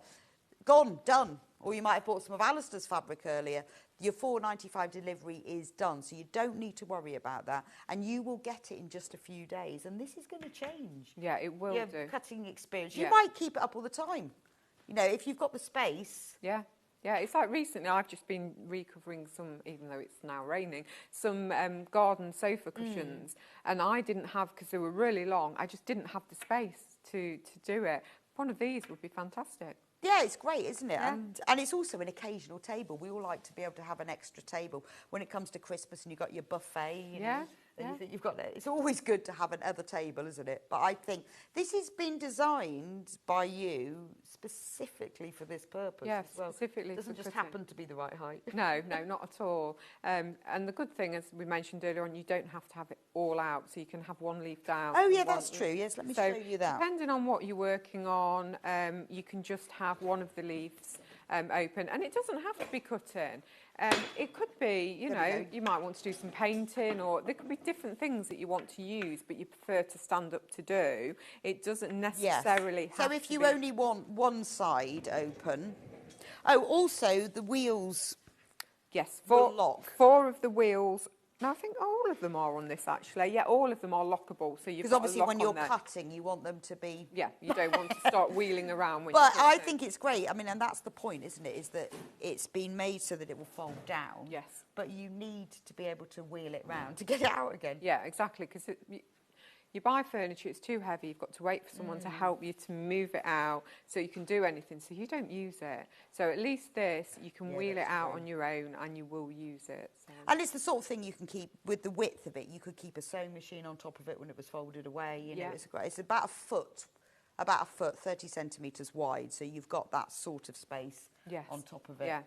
done. Or you might have bought some of Alistair's fabric earlier. Your £4.95 delivery is done, so you don't need to worry about that. And you will get it in just a few days. And this is going to change. Yeah, it will your do. Cutting experience. You might keep it up all the time. If you've got the space. Yeah. Yeah, it's like recently I've just been recovering some, even though it's now raining, some garden sofa cushions. And I didn't have, because they were really long, I just didn't have the space to do it. One of these would be fantastic. Yeah, it's great, isn't it? Yeah. And it's also an occasional table. We all like to be able to have an extra table when it comes to Christmas and you've got your buffet, you know, and you think you've got that. It's always good to have another table, isn't it? But I think this has been designed by you specifically for this purpose. Yes, as well. specifically. It doesn't just happen to be the right height. No, not at all. And the good thing, as we mentioned earlier on, you don't have to have it all out, so you can have one leaf down. Oh, yeah, that's true. Yes, let me show you that. Depending on what you're working on, you can just have one of the leaves open, and it doesn't have to be cut in. It could be, you might want to do some painting, or there could be different things that you want to use, but you prefer to stand up to do. It doesn't necessarily have to be. So if you only want one side open. Oh, also the wheels. Yes, will lock. 4 of the wheels. No, I think all of them are on this, actually. Yeah, all of them are lockable. So because obviously when you're cutting, you want them to be... Yeah, you don't want to start wheeling around when But you're I think it's great. I mean, and that's the point, isn't it? Is that it's been made so that it will fold down. Yes. But you need to be able to wheel it round to get it out again. Yeah, exactly. Because you buy furniture, it's too heavy. You've got to wait for someone to help you to move it out so you can do anything. So you don't use it. So at least this, you can wheel it out on your own and you will use it. So. And it's the sort of thing you can keep with the width of it. You could keep a sewing machine on top of it when it was folded away. You know, it's about a foot, 30 centimetres wide. So you've got that sort of space on top of it. Yeah.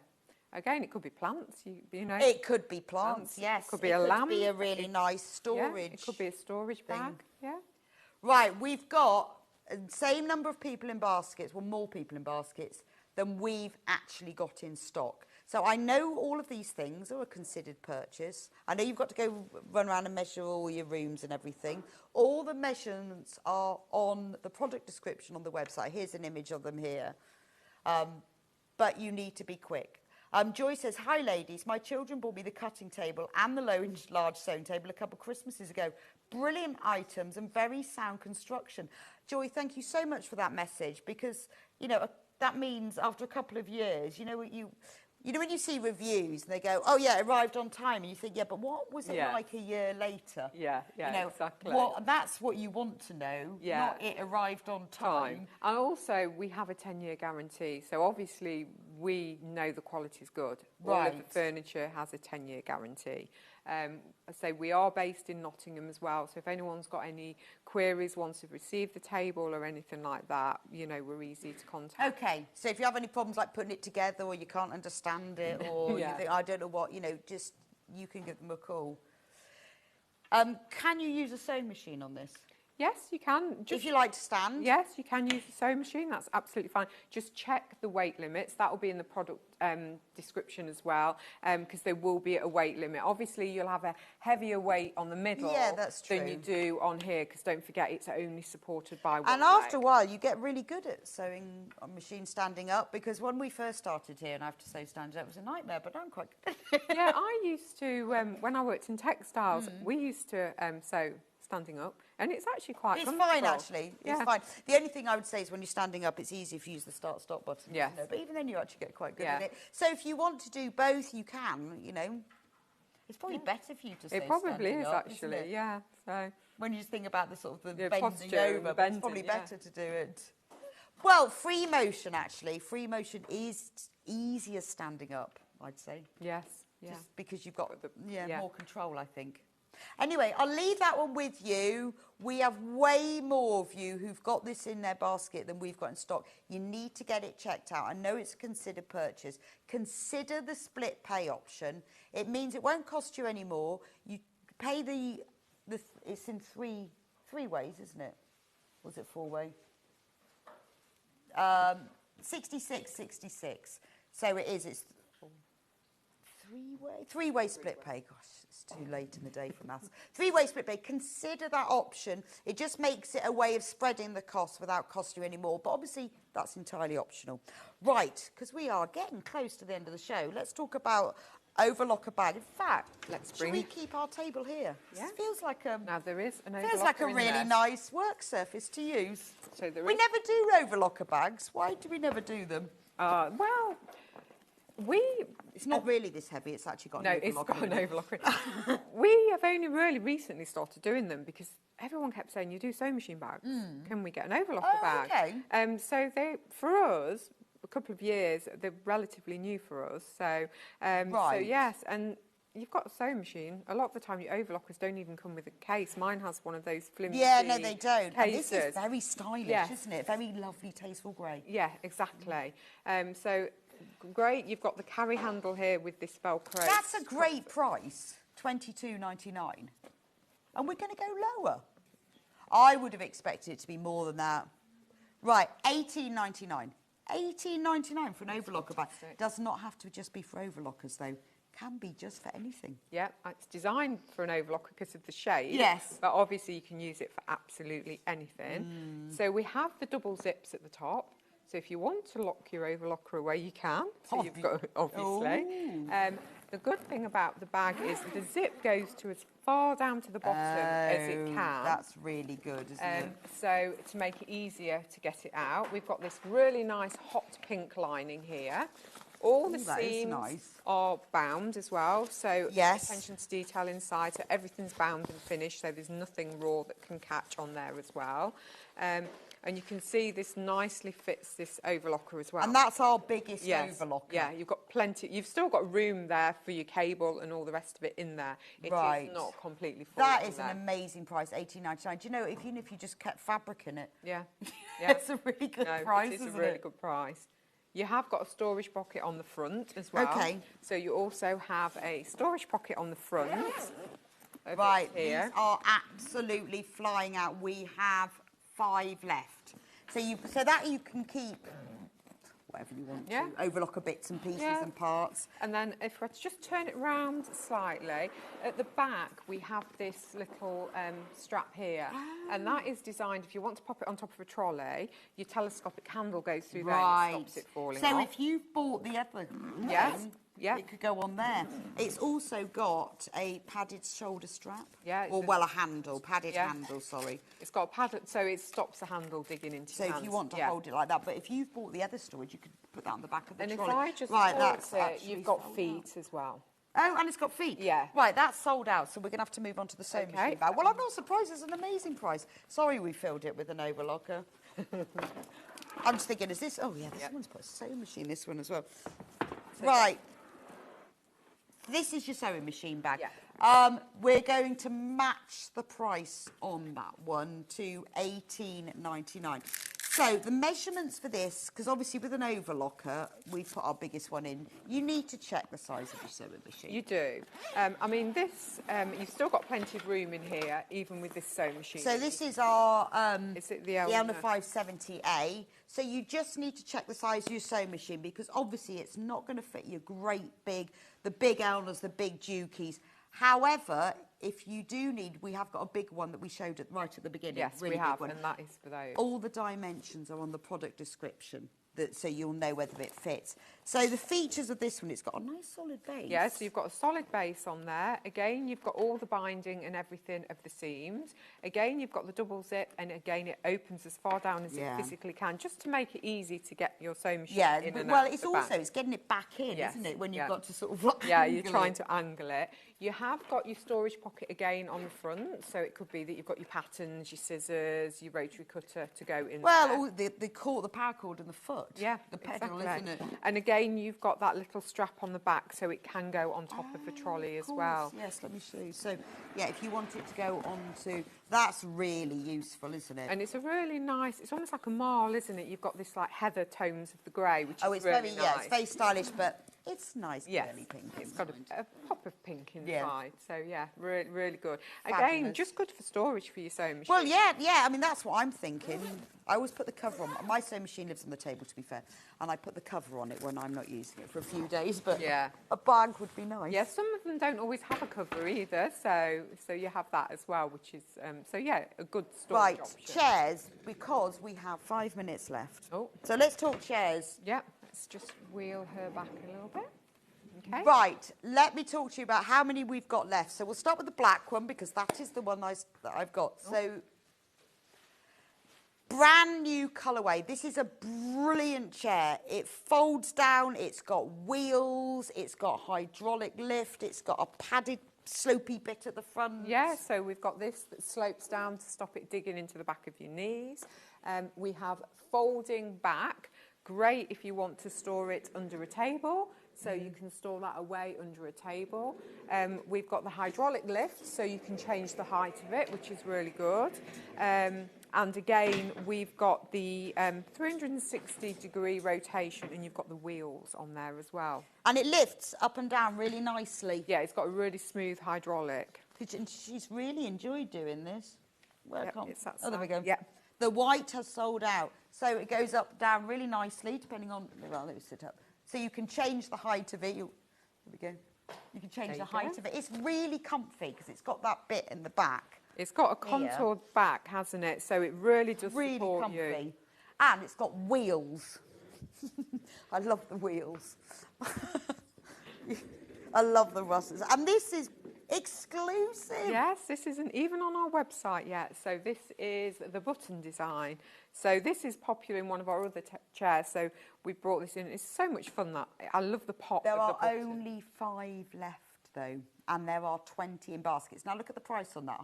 Again, it could be plants, you know. It could be plants, yes. It could be a lamp. It could be a really nice storage. Yeah, it could be a storage bag, yeah. Right, we've got the same number of people in baskets, well, more people in baskets than we've actually got in stock. So I know all of these things are a considered purchase. I know you've got to go run around and measure all your rooms and everything. All the measurements are on the product description on the website. Here's an image of them here. but you need to be quick. Joy says, hi ladies, my children bought me the cutting table and the low and large sewing table a couple of Christmases ago. Brilliant items and very sound construction. Joy, thank you so much for that message, because, you know, that means after a couple of years, you know, when you see reviews and they go, oh yeah, it arrived on time, and you think, yeah, but what was it like a year later? Yeah, you know, exactly. Well, that's what you want to know, not it arrived on time. And also, we have a 10-year guarantee, so obviously we know the quality is good. All of the furniture has a 10-year guarantee. I say we are based in Nottingham as well, so if anyone's got any queries, wants to receive the table or anything like that, you know, we're easy to contact. Okay, so if you have any problems like putting it together, or you can't understand it, or you think, I don't know what, you know, just, you can give them a call. Can you use a sewing machine on this? Yes, you can. If you like to stand? Yes, you can use a sewing machine. That's absolutely fine. Just check the weight limits. That will be in the product description as well, because there will be a weight limit. Obviously, you'll have a heavier weight on the middle than you do on here, because don't forget, it's only supported by one And after a while, you get really good at sewing on machine standing up, because when we first started here, and I have to sew standing up, it was a nightmare, but I'm quite good. Yeah, I used to, when I worked in textiles, we used to sew standing up, and it's actually quite comfortable. Fine, actually. It's fine. The only thing I would say is when you're standing up, it's easy if you use the start-stop button. Yes. You know? But even then, you actually get quite good at it. So if you want to do both, you can, you know. It's probably better for you to sew It probably standing is, up, actually, isn't it? yeah. So when you just think about the sort of the bending posture, over, but it's probably better to do it. Well, free motion, actually. Free motion is easier standing up, I'd say. Yes, Just because you've got more control, I think. Anyway, I'll leave that one with you. We have way more of you who've got this in their basket than we've got in stock. You need to get it checked out. I know it's a considered purchase. Consider the split pay option. It means it won't cost you any more. You pay it's in three ways, isn't it? Or is it 4-way? 66. So it is. It's three-way split pay. Gosh, it's too late in the day for maths. Three-way split pay. Consider that option. It just makes it a way of spreading the cost without costing you any more. But obviously, that's entirely optional. Right, because we are getting close to the end of the show. Let's talk about overlocker bag. In fact, should we keep our table here? Yeah. It feels like now there is an overlocker. Feels like a really nice work surface to use. So we never do overlocker bags. Why do we never do them? Well, it's not really this heavy. It's actually got an overlocker. No, it's got an overlocker. We have only really recently started doing them because everyone kept saying, you do sewing machine bags. Can we get an overlocker bag? Okay. So for us, a couple of years, they're relatively new for us. So, so yes, and you've got a sewing machine. A lot of the time, your overlockers don't even come with a case. Mine has one of those flimsy Yeah, no, they don't. cases. And this is very stylish, isn't it? Very lovely, tasteful grey. Yeah, exactly. So great. You've got the carry handle here with this Velcro. That's a great price, $22.99. And we're going to go lower. I would have expected it to be more than that. Right, $18.99. $18.99 for an overlocker bag. Does not have to just be for overlockers, though. Can be just for anything. Yeah, it's designed for an overlocker because of the shape. Yes. But obviously you can use it for absolutely anything. So we have the double zips at the top. So if you want to lock your overlocker away, you can. So you've got, obviously. The good thing about the bag is the zip goes to as far down to the bottom as it can. That's really good, isn't it? So to make it easier to get it out, we've got this really nice hot pink lining here. All the seams are bound as well, so attention to detail inside, so everything's bound and finished, so there's nothing raw that can catch on there as well. And you can see this nicely fits this overlocker as well. And that's our biggest overlocker. Yeah, you've got plenty. You've still got room there for your cable and all the rest of it in there. It is not completely full. That is an amazing price, $18.99. Do you know, even if you just kept fabric in it? Yeah. It's a really good price, It is a really good price. You have got a storage pocket on the front as well. Okay. So you also have a storage pocket on the front. Right, here. These are absolutely flying out. We have 5 left. So that you can keep whatever you want to. Overlocker bits and pieces and parts. And then if I just turn it round slightly, at the back we have this little strap here. And that is designed, if you want to pop it on top of a trolley, your telescopic handle goes through there and it stops it falling off. So if you've bought the other one, it could go on there. It's also got a padded shoulder strap. A handle, padded handle, sorry. It's got a padded, so it stops the handle digging into your hands. So if you want to hold it like that, but if you've bought the other storage, you could put that on the back of the trolley. And if I just pause it, you've got feet as well. Oh, and it's got feet? Yeah. Right, that's sold out, so we're going to have to move on to the sewing machine bag. Well, I'm not surprised. It's an amazing price. Sorry we filled it with an overlocker. I'm just thinking, is this... Oh, yeah, this one's put a sewing machine, this one as well. Right. This is your sewing machine bag. We're going to match the price on that one to $18.99. So the measurements for this, because obviously with an overlocker, we put our biggest one in, you need to check the size of your sewing machine. You do. I mean, this, you've still got plenty of room in here, even with this sewing machine. So this is our is it the Elna 570A. So you just need to check the size of your sewing machine, because obviously it's not going to fit your great big, the big Elnas, the big Jukies. However, if you do need, we have got a big one that we showed right at the beginning. Yes, really we have, and that is for those. All the dimensions are on the product description, so you'll know whether it fits. So the features of this one, it's got a nice solid base. Yeah, so you've got a solid base on there. Again, you've got all the binding and everything of the seams. Again, you've got the double zip, and again, it opens as far down as it physically can, just to make it easy to get your sewing machine in and out it's also, it's getting it back in, isn't it, when you've got to sort of you're trying to angle it. You have got your storage pocket again on the front, so it could be that you've got your patterns, your scissors, your rotary cutter to go in there. Well, the power cord and the foot. Yeah, the pedal, isn't it? And again, you've got that little strap on the back, so it can go on top of the trolley as well. Yes, let me show you. So, yeah, if you want it to go onto... That's really useful, isn't it? And it's a really nice... It's almost like a marl, isn't it? You've got this, like, heather tones of the grey, which is really nice. Yeah, it's very stylish, but it's nice girly pink. It's got a pop of pink inside. So, yeah, really, really good. Fabulous. Again, just good for storage for your sewing machine. Well, yeah, I mean, that's what I'm thinking. I always put the cover on. My sewing machine lives on the table, to be fair, and I put the cover on it when I'm not using it for a few days, but a bag would be nice. Yeah, some of them don't always have a cover either, so you have that as well, which is, a good storage option. Chairs, because we have 5 minutes left. Oh. So let's talk chairs. Yeah, let's just wheel her back a little bit. Okay. Right, let me talk to you about how many we've got left. So we'll start with the black one, because that is the one that I've got. So, brand new colourway. This is a brilliant chair. It folds down, it's got wheels, it's got hydraulic lift, it's got a padded slopey bit at the front. Yeah, so we've got this that slopes down to stop it digging into the back of your knees. We have folding back, great if you want to store it under a table, so you can store that away under a table. We've got the hydraulic lift, so you can change the height of it, which is really good. And again, we've got the 360-degree rotation, and you've got the wheels on there as well. And it lifts up and down really nicely. Yeah, it's got a really smooth hydraulic. And she's really enjoyed doing this. It's that there we go. Yeah. The white has sold out. So it goes up, down really nicely, depending on... Well, let me sit up. So you can change the height of it. There we go. You can change the height of it. It's really comfy, because it's got that bit in the back. It's got a contoured back, hasn't it? So it really does support comfy. You. And it's got wheels. I love the wheels. I love the Russes. And this is exclusive. Yes, this isn't even on our website yet. So this is the button design. So this is popular in one of our other chairs. So we brought this in. It's so much fun. That I love the pop. There of the are button. only 5 left, though. And there are 20 in baskets. Now look at the price on that.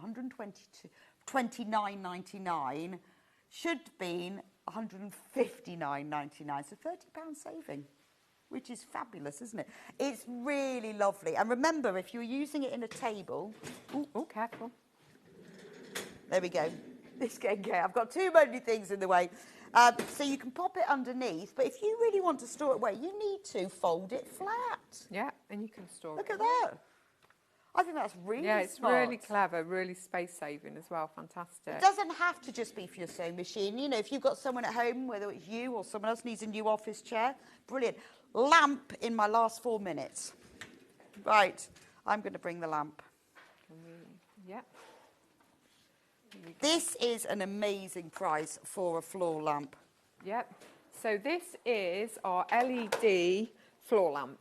$129.99 should have been $159.99. So £30 saving, which is fabulous, isn't it? It's really lovely. And remember, if you're using it in a table... Oh, careful. There we go. This getting care. I've got too many things in the way. So you can pop it underneath, but if you really want to store it away, you need to fold it flat. Yeah, and you can store Look it. at that. I think that's really smart. Yeah, it's really clever, really space-saving as well. Fantastic. It doesn't have to just be for your sewing machine. You know, if you've got someone at home, whether it's you or someone else needs a new office chair, brilliant. Lamp in my last 4 minutes. Right, I'm going to bring the lamp. Yeah. This is an amazing price for a floor lamp. Yep. So this is our LED floor lamp.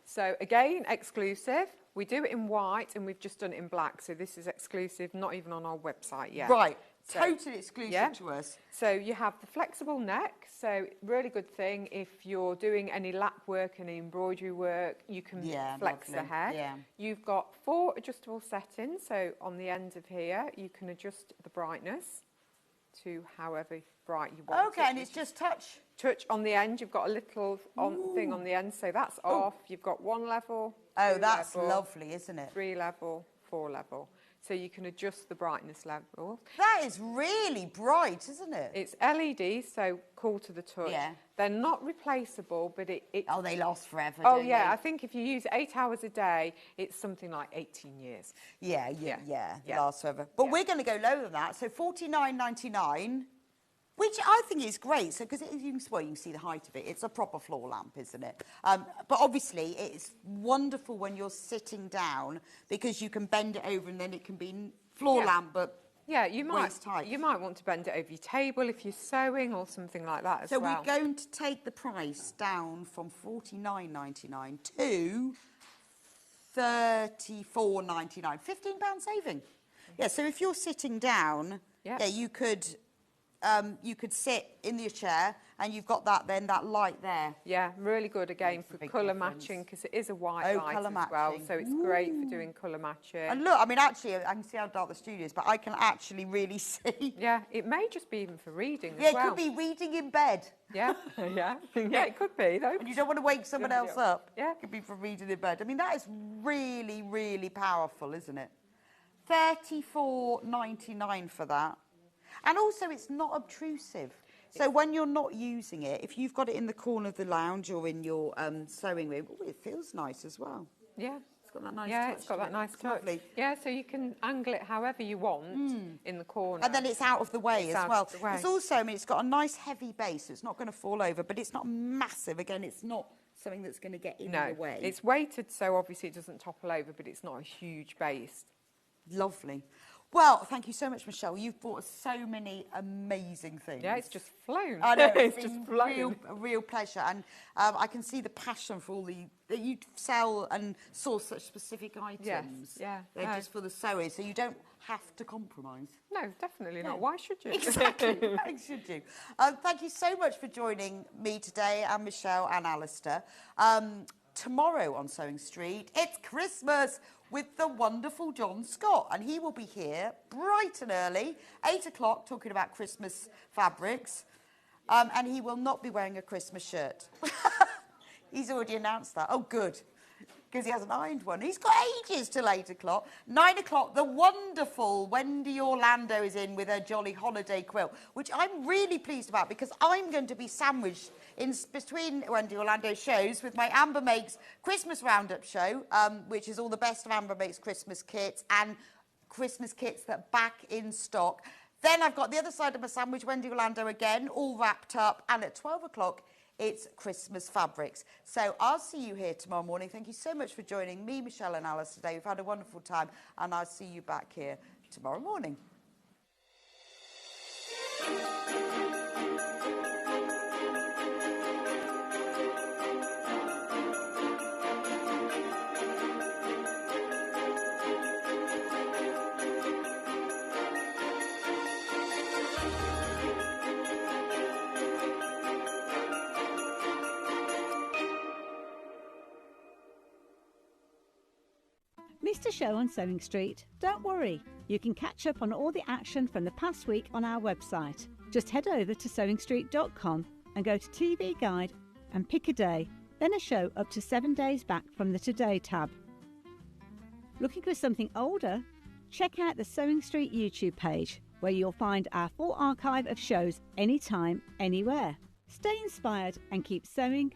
So again, exclusive. We do it in white and we've just done it in black. So this is exclusive, not even on our website yet. Right. So, totally exclusive to us. So you have the flexible neck. So really good thing if you're doing any lap work, any embroidery work, you can flex the head. Yeah. You've got 4 adjustable settings. So on the end of here, you can adjust the brightness to however bright you want. Okay, and it's just touch. Touch on the end. You've got a little thing on the end. So that's off. You've got 1 level. Oh, 2 that's level, lovely, isn't it? 3 level, 4 level. So you can adjust the brightness level. That is really bright, isn't it? It's LED, so cool to the touch. Yeah. They're not replaceable, but it... Oh, they last forever, Oh, don't yeah. they? I think if you use 8 hours a day, it's something like 18 years. Yeah. Lasts forever. But we're going to go lower than that. So $49.99, which I think is great. So because you can see the height of it. It's a proper floor lamp, isn't it? But obviously, it's wonderful when you're sitting down because you can bend it over and then it can be floor lamp, but yeah, you might waist height. You might want to bend it over your table if you're sewing or something like that as well. So we're going to take the price down from $49.99 to $34.99. £15 saving. Yeah. So if you're sitting down, you could sit in your chair and you've got that light there. Yeah, really good again for colour matching because it is a white light as well. So it's great for doing colour matching. And look, I mean, actually, I can see how dark the studio is, but I can actually really see. Yeah, it may just be even for reading as well. Yeah, it could be reading in bed. Yeah, yeah, it could be though. And you don't want to wake someone else up. Yeah. It could be for reading in bed. I mean, that is really, really powerful, isn't it? $34.99 for that. And also, it's not obtrusive. So when you're not using it, if you've got it in the corner of the lounge or in your sewing room, it feels nice as well. Yeah. It's got that nice touch. Yeah, it's got that nice touch. Lovely. Yeah, so you can angle it however you want in the corner. And then it's out of the way as well. Of the way. It's also, I mean, it's got a nice heavy base, so it's not going to fall over, but it's not massive. Again, it's not something that's going to get in the way. It's weighted, so obviously it doesn't topple over, but it's not a huge base. Lovely. Well, thank you so much, Michelle. You've brought us so many amazing things. Yeah, it's just flown. I know, it's just flown. A real pleasure. And I can see the passion for all that you sell and source such specific items. Yes, yeah. They're just for the sewing, so you don't have to compromise. No, definitely not. Why should you? Exactly. Why should you? Thank you so much for joining me today, and Michelle and Alistair. Tomorrow on Sewing Street, it's Christmas with the wonderful John Scott, and he will be here bright and early, 8 o'clock, talking about Christmas fabrics, and he will not be wearing a Christmas shirt. He's already announced that. Oh, good, because he hasn't ironed one. He's got ages till 8 o'clock. 9 o'clock, the wonderful Wendy Orlando is in with her Jolly Holiday quilt, which I'm really pleased about because I'm going to be sandwiched in between Wendy Orlando's shows with my Amber Makes Christmas Roundup show, which is all the best of Amber Makes Christmas kits and Christmas kits that are back in stock. Then I've got the other side of my sandwich, Wendy Orlando again, all wrapped up. And at 12 o'clock, it's Christmas fabrics. So I'll see you here tomorrow morning. Thank you so much for joining me, Michelle and Alice today. We've had a wonderful time, and I'll see you back here tomorrow morning. Missed a show on Sewing Street? Don't worry, you can catch up on all the action from the past week on our website. Just head over to sewingstreet.com and go to TV Guide and pick a day, then a show up to 7 days back from the Today tab. Looking for something older? Check out the Sewing Street YouTube page, where you'll find our full archive of shows anytime, anywhere. Stay inspired and keep sewing